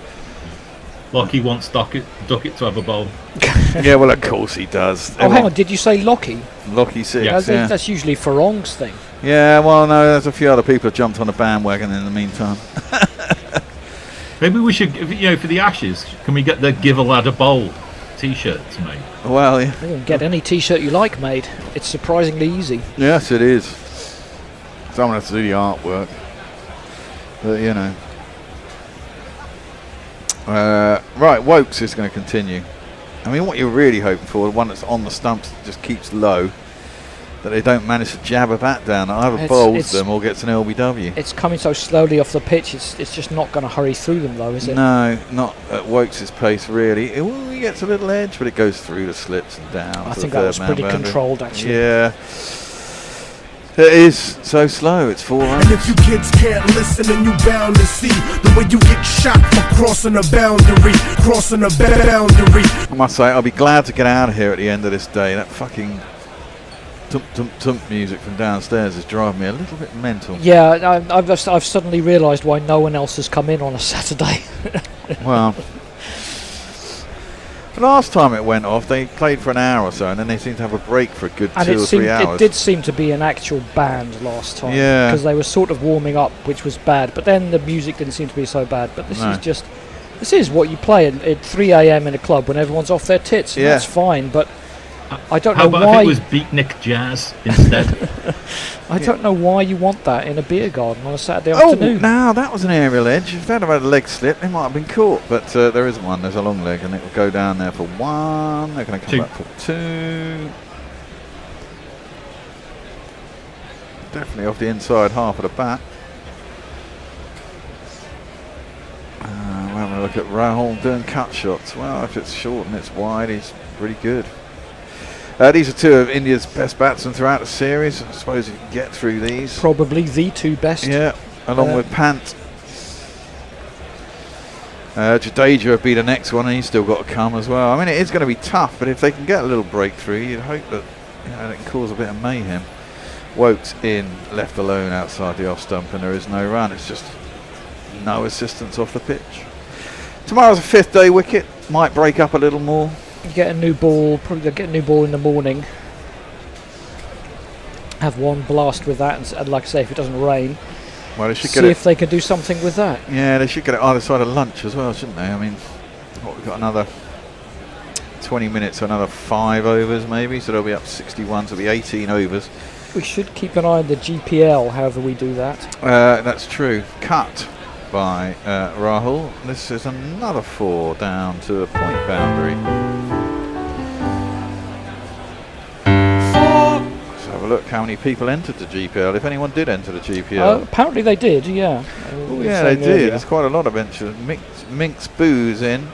Lockie wants Duckett to have a bowl. Yeah, well, of course he does. Oh, hang on, did you say Lockie? Lockie 6, yeah. That's usually Farong's thing. Yeah, well, no, there's a few other people who jumped on the bandwagon in the meantime. Maybe we should, for the Ashes, can we get the Give a Lad a Bowl T-shirts made? Well, yeah. You can get any T-shirt you like made. It's surprisingly easy. Yes, it is. Someone has to do the artwork. But, right, Wokes is going to continue. I mean, what you're really hoping for, the one that's on the stumps that just keeps low, that they don't manage to jab a bat down. Either bowls them or gets an LBW. It's coming so slowly off the pitch, it's just not going to hurry through them, though, is it? No, not at Wokes' pace, really. He gets a little edge, but it goes through the slits and down. I think that was pretty controlled, actually. Yeah. It is so slow, it's 4 runs. And if you kids can't listen, then you bound to see the way you get shot for crossing a boundary, crossing a boundary. I must say, I'll be glad to get out of here at the end of this day. That fucking tump music from downstairs is driving me a little bit mental. Yeah, I've suddenly realised why no one else has come in on a Saturday. Well, the last time it went off, they played for an hour or so, and then they seemed to have a break for a good 2 or 3 hours. It did seem to be an actual band last time. Yeah. Because they were sort of warming up, which was bad. But then the music didn't seem to be so bad. But this is what you play at 3 a.m. in a club when everyone's off their tits. And that's fine, but I don't know why. How about if it was beatnik jazz instead? I don't know why you want that in a beer garden on a Saturday afternoon. Oh, now that was an aerial edge. If they'd have had a leg slip, they might have been caught. But there isn't one. There's a long leg, and it will go down there for 1. They're going to come back for 2. Definitely off the inside half of the bat. We're having a look at Rahul doing cut shots. Well, if it's short and it's wide, he's pretty good. These are 2 of India's best batsmen throughout the series. I suppose you can get through these. Probably the 2 best. Yeah, along with Pant. Jadeja would be the next one, and he's still got to come as well. I mean, it is going to be tough, but if they can get a little breakthrough, you'd hope that it can cause a bit of mayhem. Wokes in, left alone outside the off stump, and there is no run. It's just no assistance off the pitch. Tomorrow's a 5th day wicket. Might break up a little more. You get a new ball, probably get a new ball in the morning. Have one blast with that, and like I say, if it doesn't rain, well, they should see if they can do something with that. Yeah, they should get it either side of lunch as well, shouldn't they? I mean, we've got another 20 minutes, so another 5 overs maybe, so they'll be up 61, so it'll be 18 overs. We should keep an eye on the GPL, however we do that. That's true. Cut by Rahul. This is another 4 down to the point boundary. Look how many people entered the GPL, if anyone did enter the GPL. Apparently they did, yeah. Oh, yeah, they did. There's quite a lot of entries. Minx Boo's in.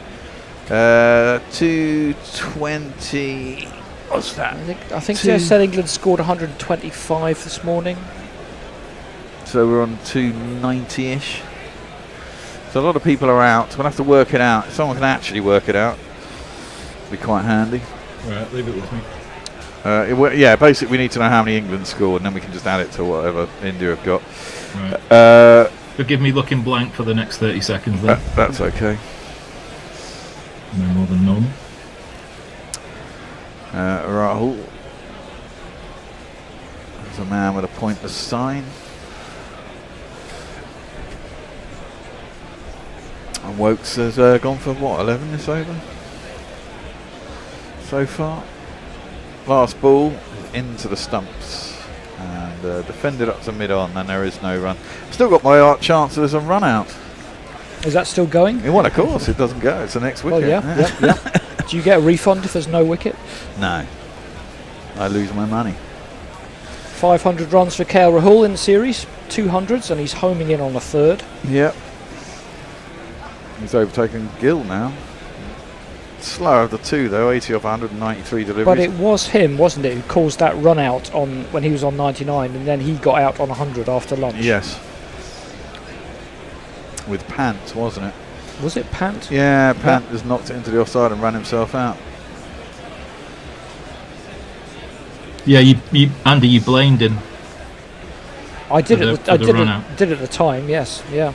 220. What's that? I think they said England scored 125 this morning. So we're on 290-ish. So a lot of people are out. We'll have to work it out. If someone can actually work it out, it'd be quite handy. Right, leave it with me. Yeah, basically we need to know how many England scored, and then we can just add it to whatever India have got. Right. Forgive me looking blank for the next 30 seconds then. That's okay. No more than normal. Rahul. There's a man with a pointless sign. And Wokes has gone for what, 11 this over? So far. Last ball into the stumps and defended up to mid-on, and there is no run. Still got my chance as a run out. Is that still going? Well, of course, it doesn't go. It's the next wicket. Oh, yeah. Do you get a refund if there's no wicket? No. I lose my money. 500 runs for KL Rahul in the series, 200s, and he's homing in on a 3rd. Yep. He's overtaken Gill now. slower of the two, though. 80 off 193 deliveries. But it was him, wasn't it, who caused that run out on when he was on 99, and then he got out on 100 after lunch. Yes. With Pant, wasn't it? Was it Pant? Yeah, Pant just knocked it into the offside and ran himself out. Yeah, Andy, you blamed him. I did for it. the I did run it. out. Did at the time. Yes. Yeah.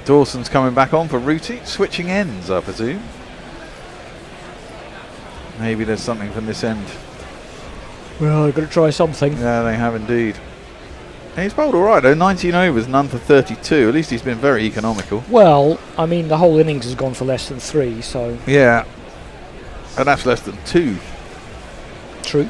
Dawson's coming back on for Rooty, switching ends, I presume. Maybe there's something from this end. Well, I've got to try something. Yeah, they have indeed. He's bowled all right, though. 19 overs, none for 32. At least he's been very economical. Well, I mean, the whole innings has gone for less than 3, so. Yeah, and that's less than 2. True.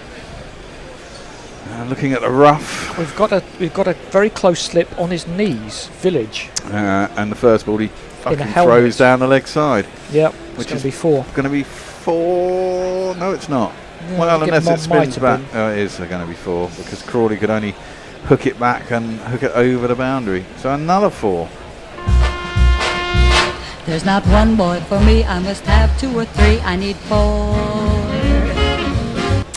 Looking at the rough. We've got a very close slip on his knees. Village. And the first ball he fucking helmet. throws down the leg side. Yep, which going is to be 4. Going to be 4. No, it's not. Yeah, Well, I think unless it might spins have back. been. Oh, it is going to be 4 because Crawley could only hook it back and hook it over the boundary. So another 4. There's not one boy for me, I must have 2 or 3, I need 4.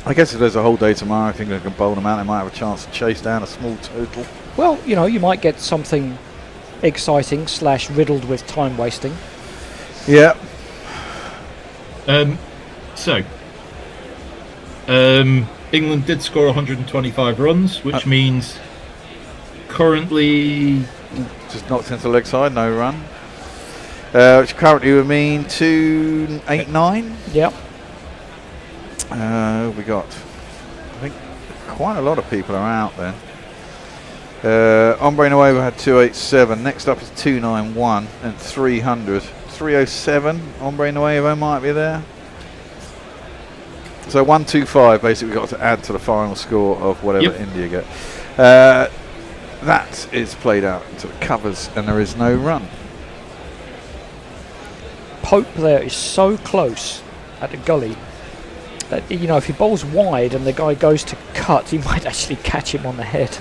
I guess if there's a whole day tomorrow, I think they can bowl them out. They might have a chance to chase down a small total. Well, you know, you might get something exciting / riddled with time wasting. Yeah. England did score 125 runs, which means currently just knocked into the leg side, no run. Which currently would mean 289. Yep. We got, I think, quite a lot of people are out then. Ombre Nuevo had 287. Next up is 291 and 300. 307. Ombre Nuevo might be there. So 125 basically got to add to the final score of whatever India get. That is played out into the covers and there is no run. Pope there is so close at the gully that, you know, if he bowls wide and the guy goes to cut, he might actually catch him on the head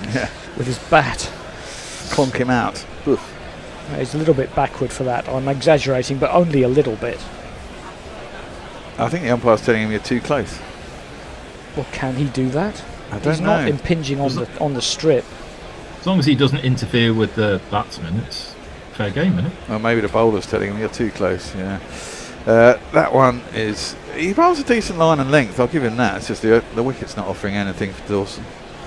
with his bat. Clonk him out. Oof. He's a little bit backward for that. I'm exaggerating, but only a little bit. I think the umpire's telling him you're too close. Well, can he do that? I don't He's know. not impinging on the strip. as long as he doesn't interfere with the batsman, it's fair game, isn't it? Well, maybe the bowler's telling him you're too close. Yeah. That one is. He bowls a decent line and length. I'll give him that. It's just the wicket's not offering anything for Dawson.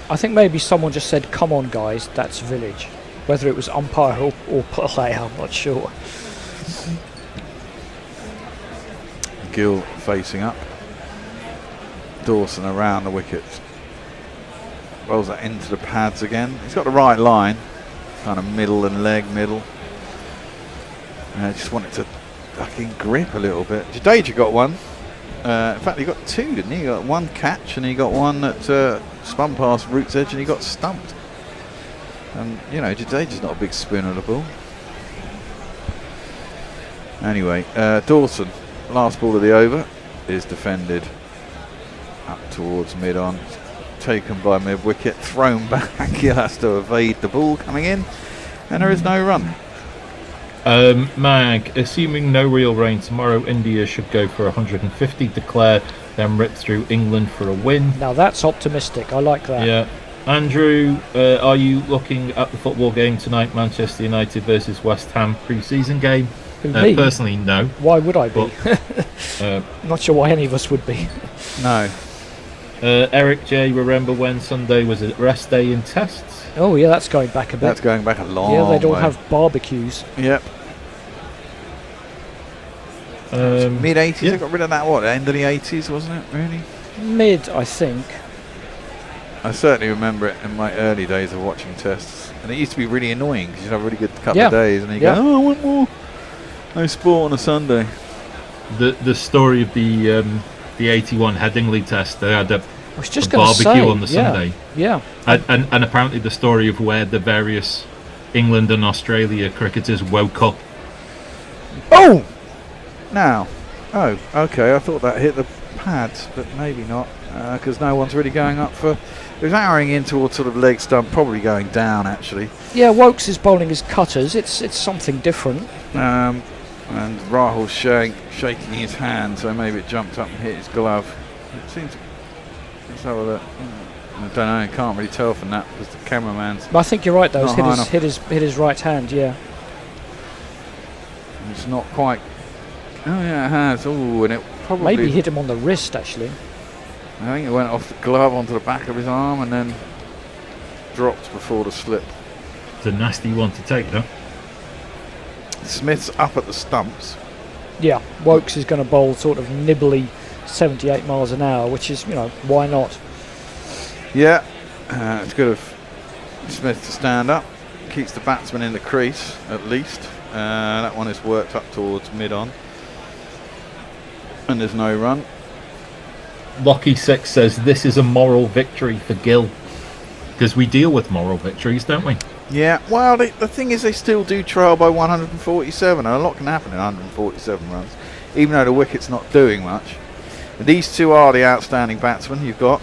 I think maybe someone just said, "Come on, guys, that's Village." Whether it was umpire or player, I'm not sure. Gill facing up. Dawson around the wicket. Rolls that into the pads again. He's got the right line. Kind of middle and leg middle. I just want it to fucking grip a little bit. Jadeja got one. In fact, he got two, didn't he? He got one catch and he got one that spun past Root's edge and he got stumped. And, you know, Jadeja's not a big spinner of the ball. Anyway, Dawson, last ball of the over, is defended up towards mid-on. Taken by mid-wicket, thrown back. He has to evade the ball coming in. And there is no run. Mag, assuming no real rain tomorrow, India should go for 150, declare, then rip through England for a win. Now that's optimistic. I like that. Yeah. Andrew, are you looking at the football game tonight, Manchester United versus West Ham pre-season game? Me? Personally, no. Why would I be? Not sure why any of us would be. No. Eric J, remember when Sunday was a rest day in tests? Oh yeah, that's going back a bit. That's going back a long way. Yeah, they'd all way. have barbecues. Yep. Mid-80s, they got rid of that, what, end of the 80s, wasn't it, really? Mid, I think. I certainly remember it in my early days of watching tests. And it used to be really annoying because you'd have a really good couple of days and you go, oh, I want more. No sport on a Sunday. The story of the 81 Headingley test, they had a barbecue on the Sunday. Yeah. And apparently the story of where the various England and Australia cricketers woke up. Oh! Now. Oh, okay. I thought that hit the pads, but maybe not. Because no one's really going up for... It was arrowing in towards sort of leg stump, probably going down, actually. Yeah, Wokes is bowling his cutters. It's something different. And Rahul's shaking his hand, so maybe it jumped up and hit his glove. It seems. Let's have a look. I don't know. I can't really tell from that because the cameraman's. But I think you're right though. It's not hit his right hand. Yeah. It's not quite. Oh yeah, it has. Oh, and it probably maybe hit him on the wrist actually. I think it went off the glove onto the back of his arm and then dropped before the slip. It's a nasty one to take, though. Smith's up at the stumps. Yeah, Wokes is going to bowl sort of nibbly 78 miles an hour, which is, why not? Yeah, it's good of Smith to stand up. Keeps the batsman in the crease, at least. That one is worked up towards mid-on. And there's no run. Lockie6 says this is a moral victory for Gill. Because we deal with moral victories, don't we? Yeah, well, the thing is they still do trail by 147, and a lot can happen in 147 runs, even though the wicket's not doing much. And these two are the outstanding batsmen you've got.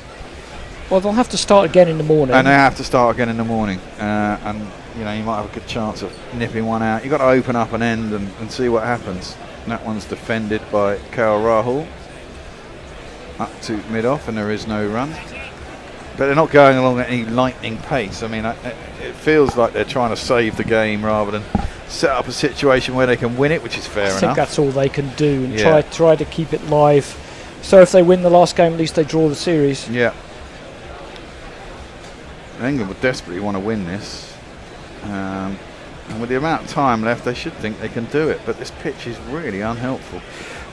Well, they'll have to start again in the morning. And they have to start again in the morning. And, you might have a good chance of nipping one out. You've got to open up an end and see what happens. And that one's defended by KL Rahul. Up to mid-off, and there is no run. But they're not going along at any lightning pace. I mean, it feels like they're trying to save the game rather than set up a situation where they can win it, which is fair enough. I think that's all they can do, and try to keep it live. So if they win the last game, at least they draw the series. Yeah. England would desperately want to win this. And with the amount of time left, they should think they can do it. But this pitch is really unhelpful.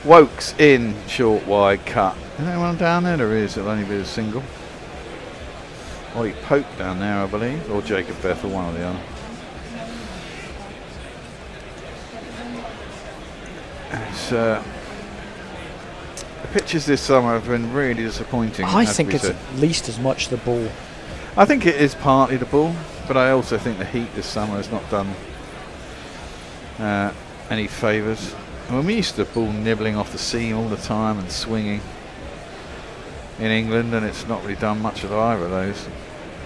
Wokes in, short, wide, cut. Is anyone down there? There is. It'll only be a single. Ollie Pope down there, I believe, or Jacob Bethel, one or the other. It's, the pitches this summer have been really disappointing. I think it's at least as much the ball. I think it is partly the ball, but I also think the heat this summer has not done any favours. I mean, we used to ball nibbling off the seam all the time and swinging in England, and it's not really done much of either of those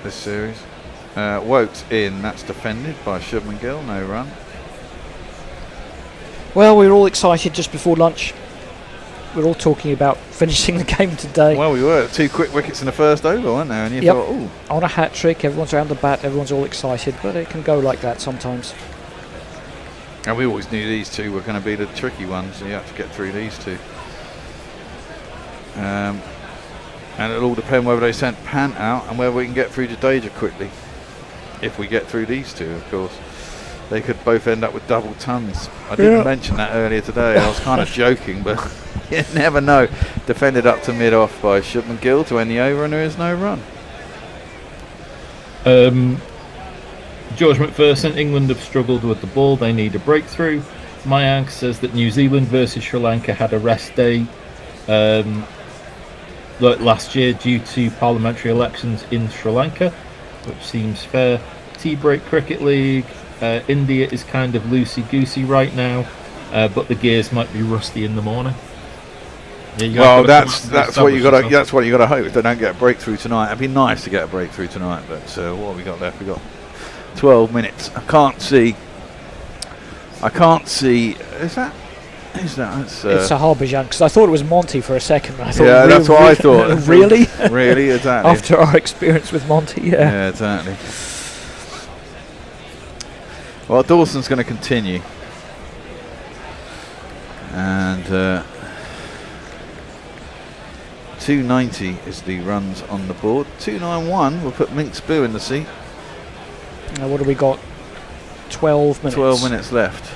this series. Wokes in, that's defended by Shubman Gill, no run. Well, we were all excited just before lunch. We were all talking about finishing the game today. Well, we were. 2 quick wickets in the first over, weren't there? And you thought, ooh. On a hat trick, everyone's around the bat, everyone's all excited, but it can go like that sometimes. And we always knew these two were going to be the tricky ones, so you have to get through these two. And it'll all depend whether they send Pant out and whether we can get through Jadeja quickly. If we get through these two, of course. They could both end up with double tons. I didn't mention that earlier today. I was kind of joking, but you never know. Defended up to mid-off by Shubman Gill to end the over, and there is no run. George McPherson, England have struggled with the ball. They need a breakthrough. Mayank says that New Zealand versus Sri Lanka had a rest day last year due to parliamentary elections in Sri Lanka, which seems fair. Tea-break Cricket League. India is kind of loosey-goosey right now, but the gears might be rusty in the morning. Yeah, well, that's what you got to. That's what you got to hope. If they don't get a breakthrough tonight, it'd be nice to get a breakthrough tonight. But what have we got left? We got 12 minutes. I can't see. Is that? That's, it's a Harbhajan, because I thought it was Monty for a second. I thought, that's what I thought. Really? Really, exactly. After our experience with Monty, Yeah, exactly. Well, Dawson's going to continue. And 290 is the runs on the board. 291 will put Minx Boo in the seat. Now what have we got? 12 minutes. 12 minutes left.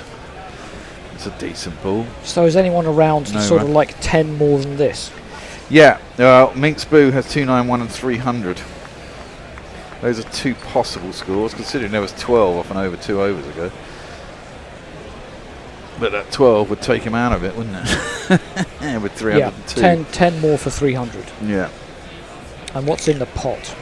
It's a decent ball. So is anyone around No sort run. of like 10 more than this? Yeah, Minx Boo has 291 and 300. Those are 2 possible scores, considering there was 12 off and over 2 overs ago. But that 12 would take him out of it, wouldn't it? With 302. Yeah, 10 more for 300. Yeah. And what's in the pot?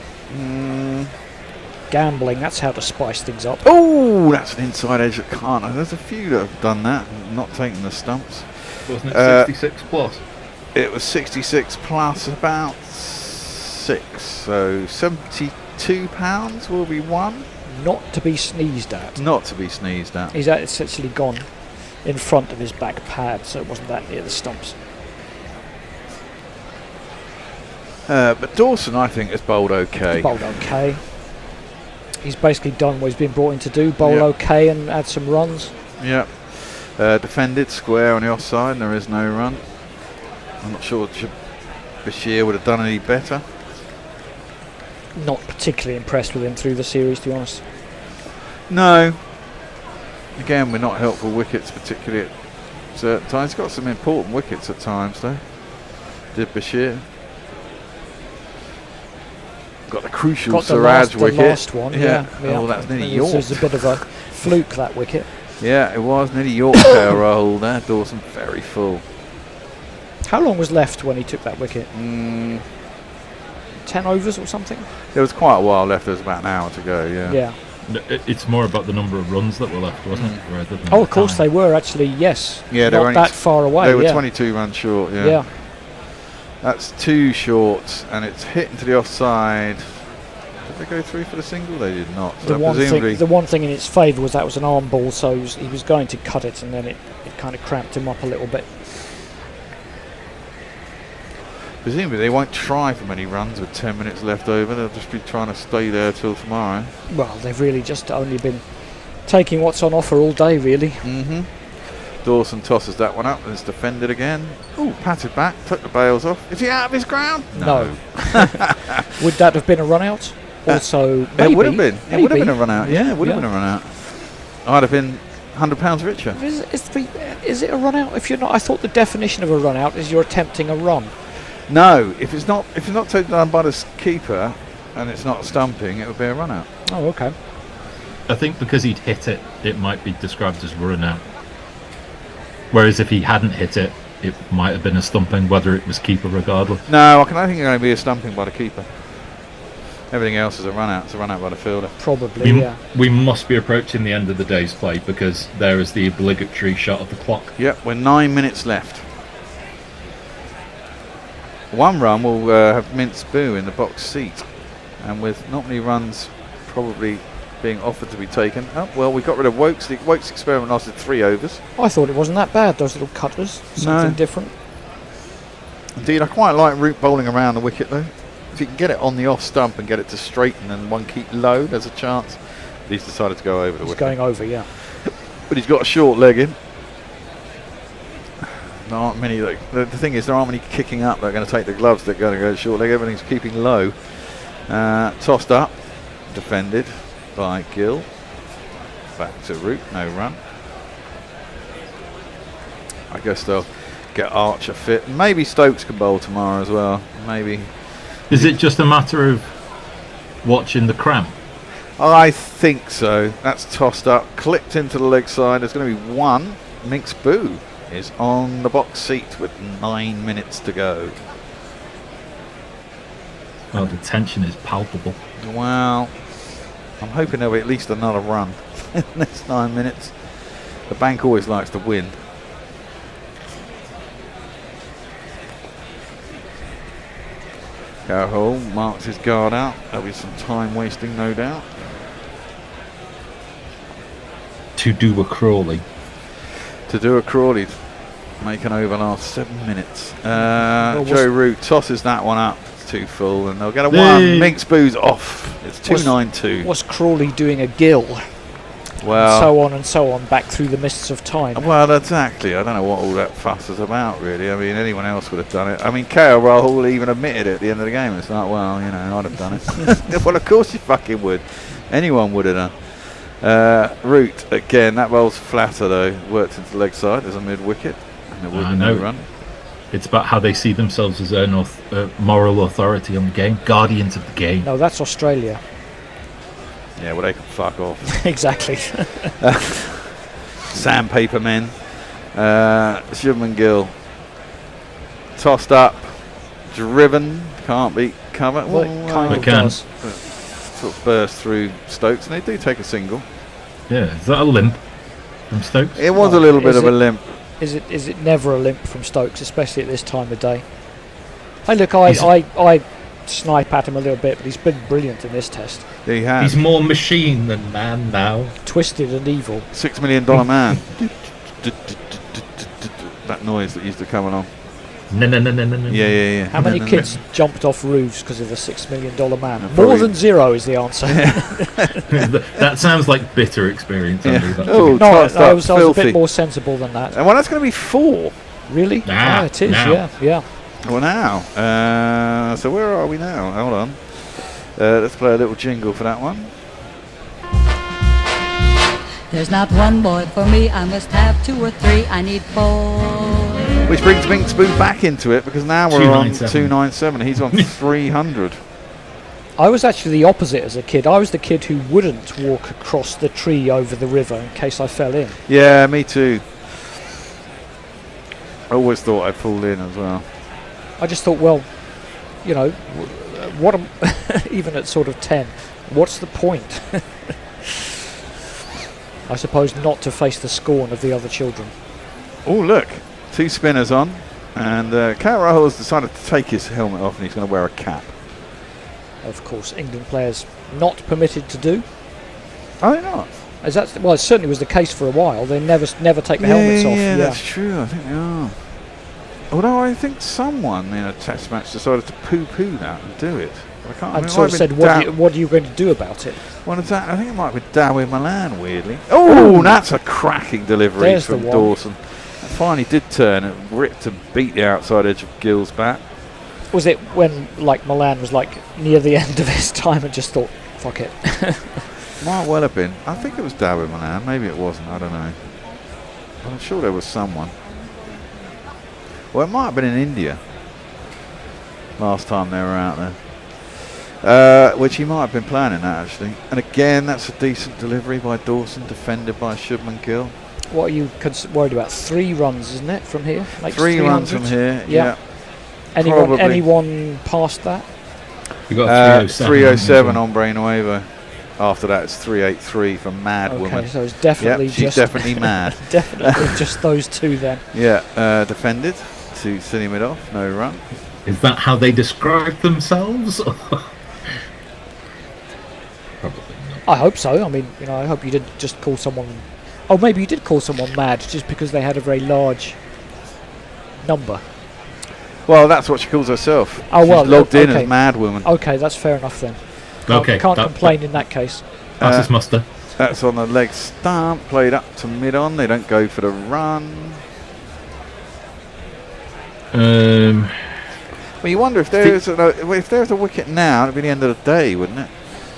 Gambling, that's how to spice things up. Oh, that's an inside edge that can't. There's a few that have done that, not taking the stumps. Wasn't it 66 plus? It was 66 plus about 6, so £72 will be won. Not to be sneezed at. Not to be sneezed at. He's actually gone. in front of his back pad, so it wasn't that near the stumps. But Dawson, I think, has bowled okay. He bowled okay. He's basically done what he's been brought in to do, bowl okay and add some runs. Yeah. Defended square on the offside, and there is no run. I'm not sure Bashir would have done any better. Not particularly impressed with him through the series, to be honest. No. Again, we're not helpful wickets, particularly at certain times. He's got some important wickets at times, though. Did Bashir. Got the crucial Siraj wicket. The last one, yeah. Oh, that's nearly York. It was a bit of a fluke, that wicket. Yeah, it was nearly York roll there. Dawson very full. How long was left when he took that wicket? 10 overs or something? There was quite a while left. There was about an hour to go, Yeah. It's more about the number of runs that were left, wasn't it? Rather than of course they were, actually, yes. Yeah, not that far away. They were 22 runs short, Yeah. That's 2 short, and it's hit into the offside. Did they go through for the single? They did not. So The one thing in its favour was that was an arm ball, so he was going to cut it, and then it kind of cramped him up a little bit. Presumably they won't try for many runs with 10 minutes left over. They'll just be trying to stay there till tomorrow. Well, they've really just only been taking what's on offer all day, really. Dawson tosses that one up and it's defended again. Ooh, patted back, took the bails off. Is he out of his ground? No. Would that have been a run out? Also, maybe. It would have been. It Maybe. would have been a run out. Yeah, it would have been a run out. I'd have been £100 richer. Is it a run out? If you're not, I thought the definition of a run out is you're attempting a run. No, if it's not taken down by the keeper and it's not stumping, it would be a run out. Oh, okay. I think because he'd hit it, it might be described as run out. Whereas if he hadn't hit it, it might have been a stumping, whether it was keeper regardless. No, I think it's going to be a stumping by the keeper. Everything else is a run out. It's a run out by the fielder. Probably, We must be approaching the end of the day's play because there is the obligatory shot of the clock. Yep, we're 9 minutes left. One run will have Mince Boo in the box seat, and with not many runs probably being offered to be taken. Oh, well, we got rid of Wokes. The Wokes experiment lasted 3 overs. I thought it wasn't that bad, those little cutters. Something different. Indeed, I quite like Root bowling around the wicket, though. If you can get it on the off stump and get it to straighten and one keep low, there's a chance. He's decided to go over the wicket. He's going over, yeah. But he's got a short leg in. There aren't many. The thing is, there aren't many kicking up that are going to take the gloves that are going to go short leg. Everything's keeping low. Tossed up, defended by Gill. Back to Root, no run. I guess they'll get Archer fit. Maybe Stokes can bowl tomorrow as well. Maybe. Is it just a matter of watching the cramp? I think so. That's tossed up, clipped into the leg side. There's going to be one. Minx Boo is on the box seat with 9 minutes to go. Well, the tension is palpable. Well, I'm hoping there'll be at least another run in the next 9 minutes. The bank always likes to win. Carroll marks his guard out. There'll be some time wasting, no doubt. To do a Crawley. Make an over last 7 minutes. Joe Root tosses that one up. It's too full, and they'll get a one. Minx Boo's off. It's 292. Was Crawley doing a gill? Well, and so on, back through the mists of time. Well, exactly. I don't know what all that fuss is about, really. I mean, anyone else would have done it. I mean, KO even admitted it at the end of the game. It's like, well, you know, I'd have done it. Well, of course you fucking would. Anyone would have done. Root, again, that bowl's flatter, though. Worked into the leg side as a mid-wicket. And there would be no run. It's about how they see themselves as their moral authority on the game. Guardians of the game. No, that's Australia. Yeah, well, they can fuck off. Exactly. Sandpaper men. Shubman Gill. Tossed up. Driven. Can't beat cover. Well, it kind of does. Sort of burst through Stokes, and they do take a single. Yeah, is that a limp from Stokes? It was a little bit of a limp. Is it never a limp from Stokes, especially at this time of day? Hey, look, I snipe at him a little bit, but he's been brilliant in this test. He has. He's more machine than man now. Twisted and evil. $6 million man. that noise that used to come along. No. Yeah. How many kids jumped off roofs because of the $6 million man? Probably- More than zero is the answer. That sounds like bitter experience. Andy, Yeah. that to Oh, me. No, tossed I up, was a filthy. bit more sensible than that. And well, that's going to be 4. Really? Nah, Yeah, it is. now. Yeah. Well, now. So where are we now? Hold on. Let's play a little jingle for that one. There's not one boy for me, I must have 2 or 3, I need 4. Which brings Minx Boo back into it because now we're on 297. 297. He's on 300. I was actually the opposite as a kid. I was the kid who wouldn't walk across the tree over the river in case I fell in. Yeah, me too. I always thought I'd fall in as well. I just thought, well, you know, what am even at sort of 10, what's the point? I suppose not to face the scorn of the other children. Oh, look. 2 spinners on. And Carroll has decided to take his helmet off and he's going to wear a cap. Of course, England players not permitted to do. Are they not? As that's, well, it certainly was the case for a while. They never take the helmets off. Yeah, that's true. I think they are. Although I think someone in a test match decided to poo-poo that and do it. I can't. And sort of said, what are you going to do about it? Well, I think it might be Darwin Milan, weirdly. Oh, that's a cracking delivery There's from the one. Dawson. That finally did turn and ripped and beat the outside edge of Gill's bat. Was it when like Milan was like near the end of his time and just thought, fuck it? Might well have been. I think it was Darwin Milan. Maybe it wasn't. I don't know. I'm sure there was someone. Well, it might have been in India last time they were out there. Which he might have been planning that actually. And again, that's a decent delivery by Dawson, defended by Shubman Gill. What are you worried about? 3 runs, isn't it, from here? Makes 3 runs from 300? here, yeah. Anyone past that? You got 307 on Brainwave. After that, it's 383 from Mad Okay, Woman. so it's definitely Yep, she's just definitely mad. Definitely just those 2 then. Yeah, defended to send it off, no run. Is that how they describe themselves? I hope so. I mean, you know, I hope you didn't just call someone. Oh, maybe you did call someone mad just because they had a very large number. Well, that's what she calls herself. Oh well, She's logged in okay. as Mad Woman. Okay, that's fair enough then. Okay, can't complain in that case. That's his muster. That's on the leg stump, played up to mid on. They don't go for the run. Well, you wonder if there's a wicket now, it'd be the end of the day, wouldn't it?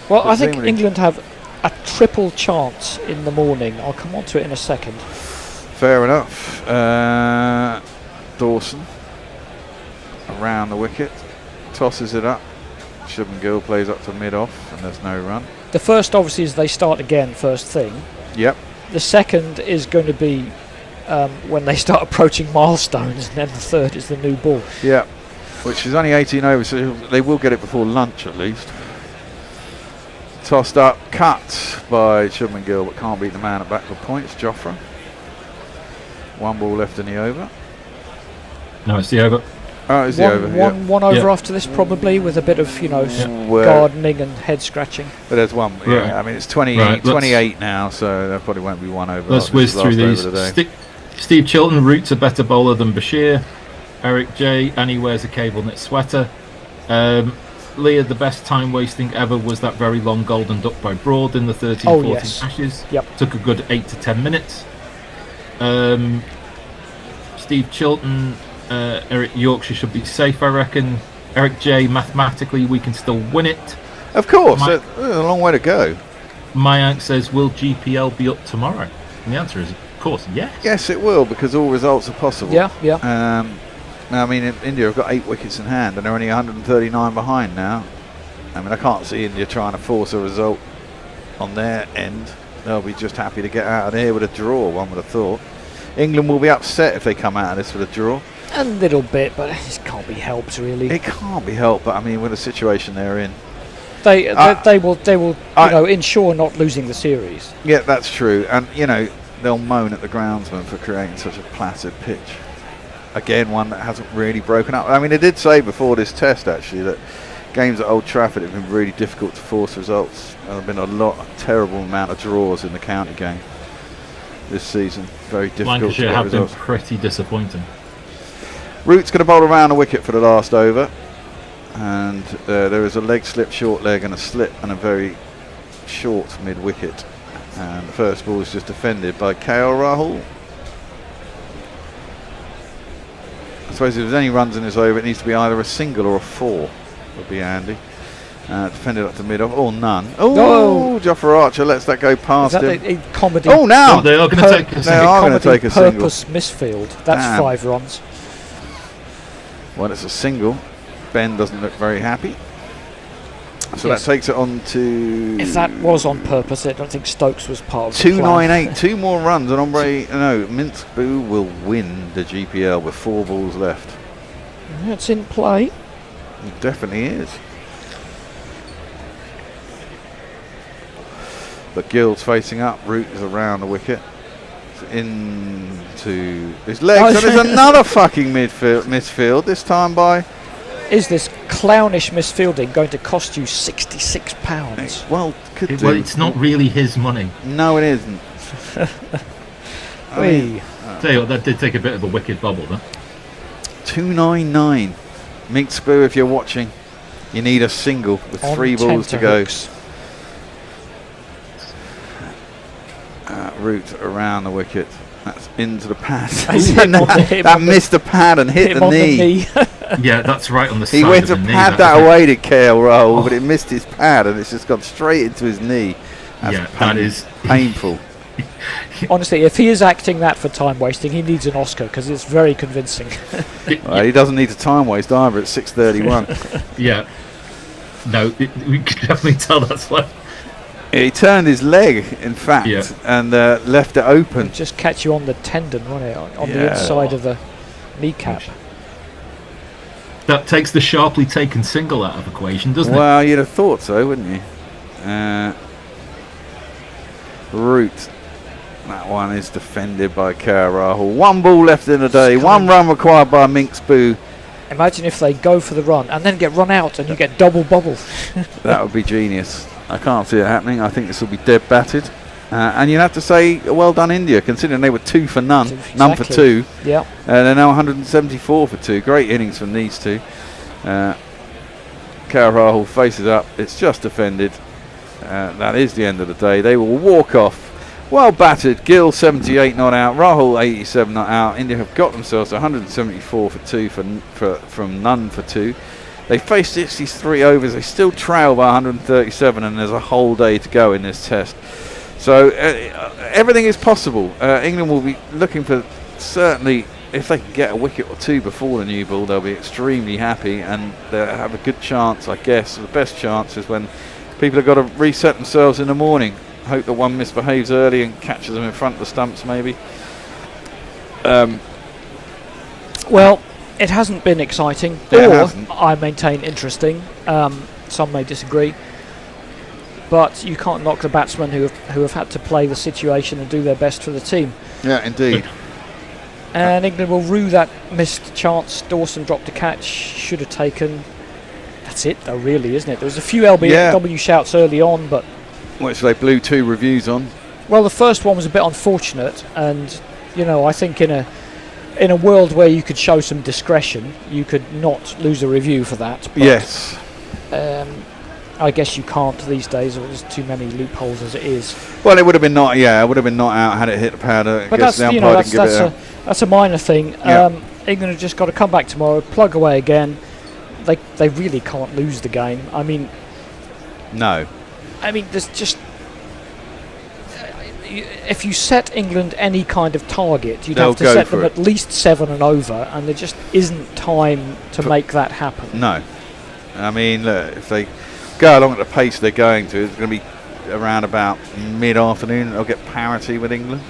Well, I think Presumably. England have a triple chance in the morning. I'll come on to it in a second. Fair enough. Dawson around the wicket, tosses it up. Shubman Gill plays up to mid off, and there's no run. The first, obviously, is they start again first thing. Yep. The second is going to be when they start approaching milestones, and then the third is the new ball. Yeah, which is only 18 overs, so they will get it before lunch at least. Tossed up, cut by Shubman Gill, but can't beat the man at back for points, Jofra. 1 ball left in the over. No, it's the over. Oh, it's the over. One over after this, probably, with a bit of, you know, gardening and head scratching. But there's one. Right. Yeah, I mean, it's 28 now, so there probably won't be 1 over. Let's whiz through these. Steve Chilton roots a better bowler than Bashir. Eric J. And he wears a cable knit sweater. Leah, the best time wasting ever was that very long golden duck by Broad in the 13-14 Ashes. Yep. Took a good 8 to 10 minutes. Steve Chilton, Eric Yorkshire should be safe, I reckon. Eric J, mathematically we can still win it. Of course, there's a long way to go. Mayank says, will GPL be up tomorrow? And the answer is, of course, yes. Yes, it will, because all results are possible. Yeah. Now, I mean, India have got 8 wickets in hand, and they're only 139 behind now. I mean, I can't see India trying to force a result on their end. They'll be just happy to get out of here with a draw, one would have thought. England will be upset if they come out of this with a draw. A little bit, but it can't be helped, really. It can't be helped, but I mean, with the situation they're in. They will ensure not losing the series. Yeah, that's true. And, you know, they'll moan at the groundsman for creating such a placid pitch. Again, one that hasn't really broken up. I mean, they did say before this test, actually, that games at Old Trafford have been really difficult to force results. There have been a terrible amount of draws in the county game. this season. Very difficult Lancashire to get have been results. pretty disappointing. Root's going to bowl around the wicket for the last over, and there is a leg slip, short leg, and a slip, and a very short mid-wicket. And the first ball is just defended by KL Rahul. I suppose if there's any runs in this over, it needs to be either a single or a 4. Would be handy. Defended up to mid-off, or none. Oh, Jofra Archer lets that go past him. Is that a comedy? Oh, now! They are going to take a They are going to take a single. Purpose misfield. That's Damn. 5 runs. Well, it's a single. Ben doesn't look very happy. So Yes. that takes it on to... If that was on purpose, I don't think Stokes was part of the plan. 298, 2 more runs, and Minsk-Boo will win the GPL with 4 balls left. It's in play. It definitely is. But Gill's facing up, Root is around the wicket. It's into his legs, and there's another fucking misfield, this time by... Is this clownish misfielding going to cost you £66? Well, Well, it's not really his money. No, it isn't. Tell you what, that did take a bit of a wicked bubble, though. 299. Minsk-Boo, if you're watching, you need a single with On 3 balls to go. tenterhooks. Root around the wicket. That's into the pad. Hit that missed the pad and hit the knee. Yeah, that's right on the side He went of to the knee. pad that away to KL Rahul, but it missed his pad and it's just gone straight into his knee. That's that is painful. Honestly, if he is acting that for time wasting, he needs an Oscar because it's very convincing. He doesn't need to time waste either at 6:31. Yeah. No, we can definitely tell that's like... He turned his leg, in fact, and left it open. It'd just catch you on the tendon, wouldn't it? On the inside of the kneecap. That takes the sharply taken single out of equation, doesn't Well, you'd have thought so, wouldn't you? Root. That one is defended by KL Rahul. 1 ball left in the day. 1 run required by Minsk-Boo. Imagine if they go for the run and then get run out and you get double bubble. That would be genius. I can't see it happening. I think this will be dead batted. And you'd have to say, well done, India, considering they were 2 for none. None for 2. Yeah. They're now 174 for 2. Great innings from these two. KL Rahul faces up. It's just defended. That is the end of the day. They will walk off. Well battered. Gill 78 not out. Rahul 87 not out. India have got themselves 174 for 2 from none for 2. They faced 63 overs. They still trail by 137, and there's a whole day to go in this test. So everything is possible. England will be looking for, certainly, if they can get a wicket or 2 before the new ball, they'll be extremely happy, and they'll have a good chance, I guess. The best chance is when people have got to reset themselves in the morning. Hope that one misbehaves early and catches them in front of the stumps, maybe. Well, it hasn't been exciting, or I maintain interesting. Some may disagree, but you can't knock the batsmen who have had to play the situation and do their best for the team. Yeah, indeed. And England will rue that missed chance. Dawson dropped a catch, should have taken. That's it, though, really, isn't it? There was a few LBW shouts early on, but which they blew 2 reviews on. well, the first one was a bit unfortunate, and I think in a world where you could show some discretion, you could not lose a review for that. But, yes. I guess you can't these days. There's too many loopholes as it is. Well, it would have been not. Yeah, it would have been not out had it hit the pad. But that's a minor thing. Yeah. England have just got to come back tomorrow, plug away again. They really can't lose the game. I mean, no. I mean, there's just if you set England any kind of target, you'd have to set them at least 7 and over, and there just isn't time to make that happen. No. I mean, look, if they go along at the pace they're going to, it's going to be around about mid-afternoon. They'll get parity with England.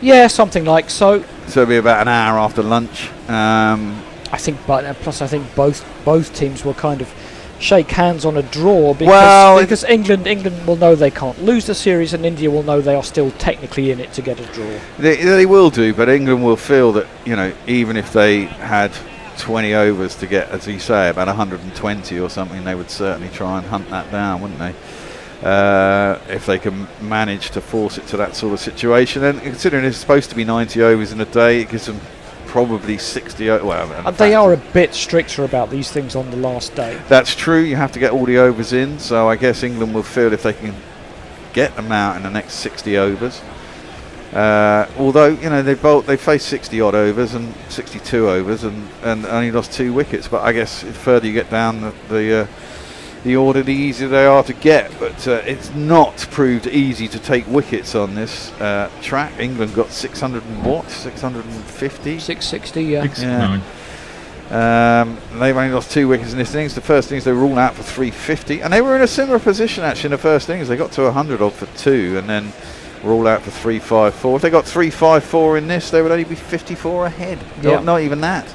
Yeah, something like so. So it'll be about an hour after lunch. I think, but plus I think both teams will kind of shake hands on a draw because England will know they can't lose the series, and India will know they are still technically in it to get a draw. They will do, but England will feel that even if they had 20 overs to get, as you say, about 120 or something, they would certainly try and hunt that down, wouldn't they? if they can manage to force it to that sort of situation. And considering it's supposed to be 90 overs in a day, it gives them probably 60. They are a bit stricter about these things on the last day. That's true. You have to get all the overs in, so I guess England will feel if they can get them out in the next 60 overs. Although, you know, they faced 60 odd overs and 62 overs and only lost 2 wickets. But I guess the further you get down the order, the easier they are to get. But it's not proved easy to take wickets on this track. England got 600 and what? 650? 660, yeah. 609. They've only lost 2 wickets in this innings. The first innings they were all out for 350, and they were in a similar position actually in the first innings. They got to 100 odd for 2, and then were all out for 354. If they got 354 in this, they would only be 54 ahead. Yeah. Not even that,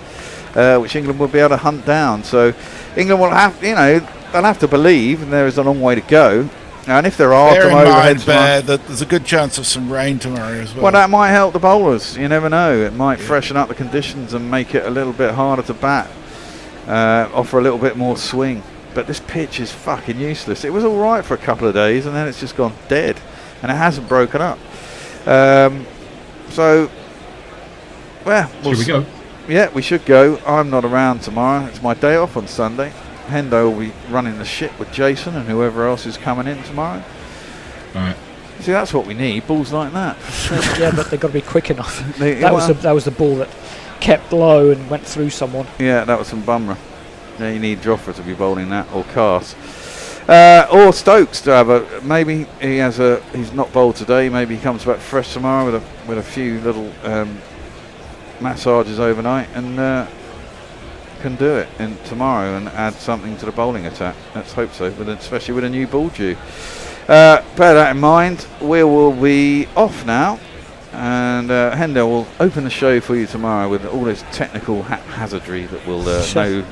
which England will be able to hunt down. So England will have, you know, they'll have to believe, and there is a long way to go. And if there are Bear in overheads mind, tomorrow, that there's a good chance of some rain tomorrow as well. well, that might help the bowlers. You never know. It might freshen up the conditions and make it a little bit harder to bat. Offer a little bit more swing. But this pitch is fucking useless. It was all right for a couple of days, and then it's just gone dead, and it hasn't broken up. So, well, should we go? Yeah, we should go. I'm not around tomorrow. It's my day off on Sunday. Hendo will be running the ship with Jason and whoever else is coming in tomorrow. Right. See, that's what we need. Balls like that. Yeah, but they've got to be quick enough. Well, that was the ball that kept low and went through someone. Yeah, that was from Bumrah. Yeah, you need Jofra to be bowling that, or Cass. Or Stokes to have a, maybe he's not bowled today, maybe he comes back fresh tomorrow with a few little massages overnight and can do it tomorrow and add something to the bowling attack. Let's hope so, especially with a new ball due. Bear that in mind, we will be off now, and Hendo will open the show for you tomorrow with all this technical haphazardry that will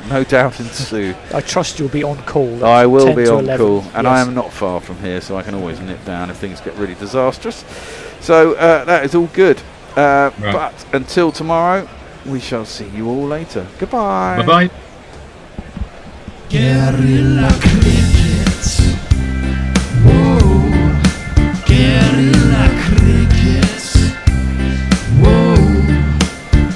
no doubt ensue. I trust you'll be on call. I will 10 be to on 11. call, and Yes. I am not far from here, so I can always nip down if things get really disastrous. So that is all good. But until tomorrow, we shall see you all later. Goodbye. Bye-bye. Guerilla cricket. Whoa. Guerilla cricket. Whoa.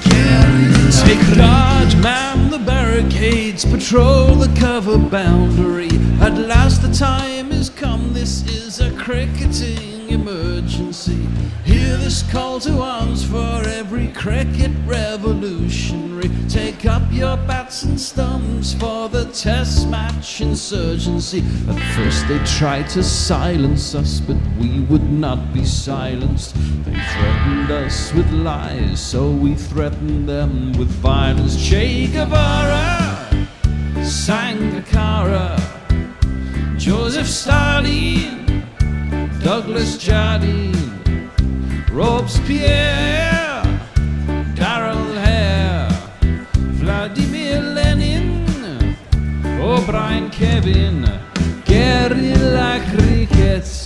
Guerilla. Take guard, man the barricades, patrol the cover boundary. At last the time has come, this is a cricketing emergency. Hear this call to arms for every cricket revolutionary. Take up your bats and stumps for the test match insurgency. At first they tried to silence us, but we would not be silenced. They threatened us with lies, so we threatened them with violence. Che Guevara, Sangakkara, Joseph Stalin, Douglas Jardine, Robespierre, Darrell Hare, Vladimir Lenin, O'Brien Kevin, Guerilla cricket.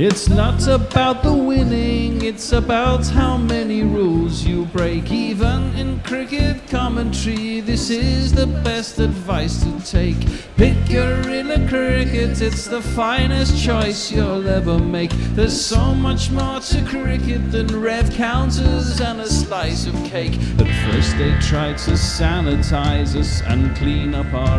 It's not about the winning, it's about how many rules you break. Even in cricket commentary, this is the best advice to take. Pick Guerilla cricket, it's the finest choice you'll ever make. There's so much more to cricket than rev counters and a slice of cake. At first they tried to sanitize us and clean up our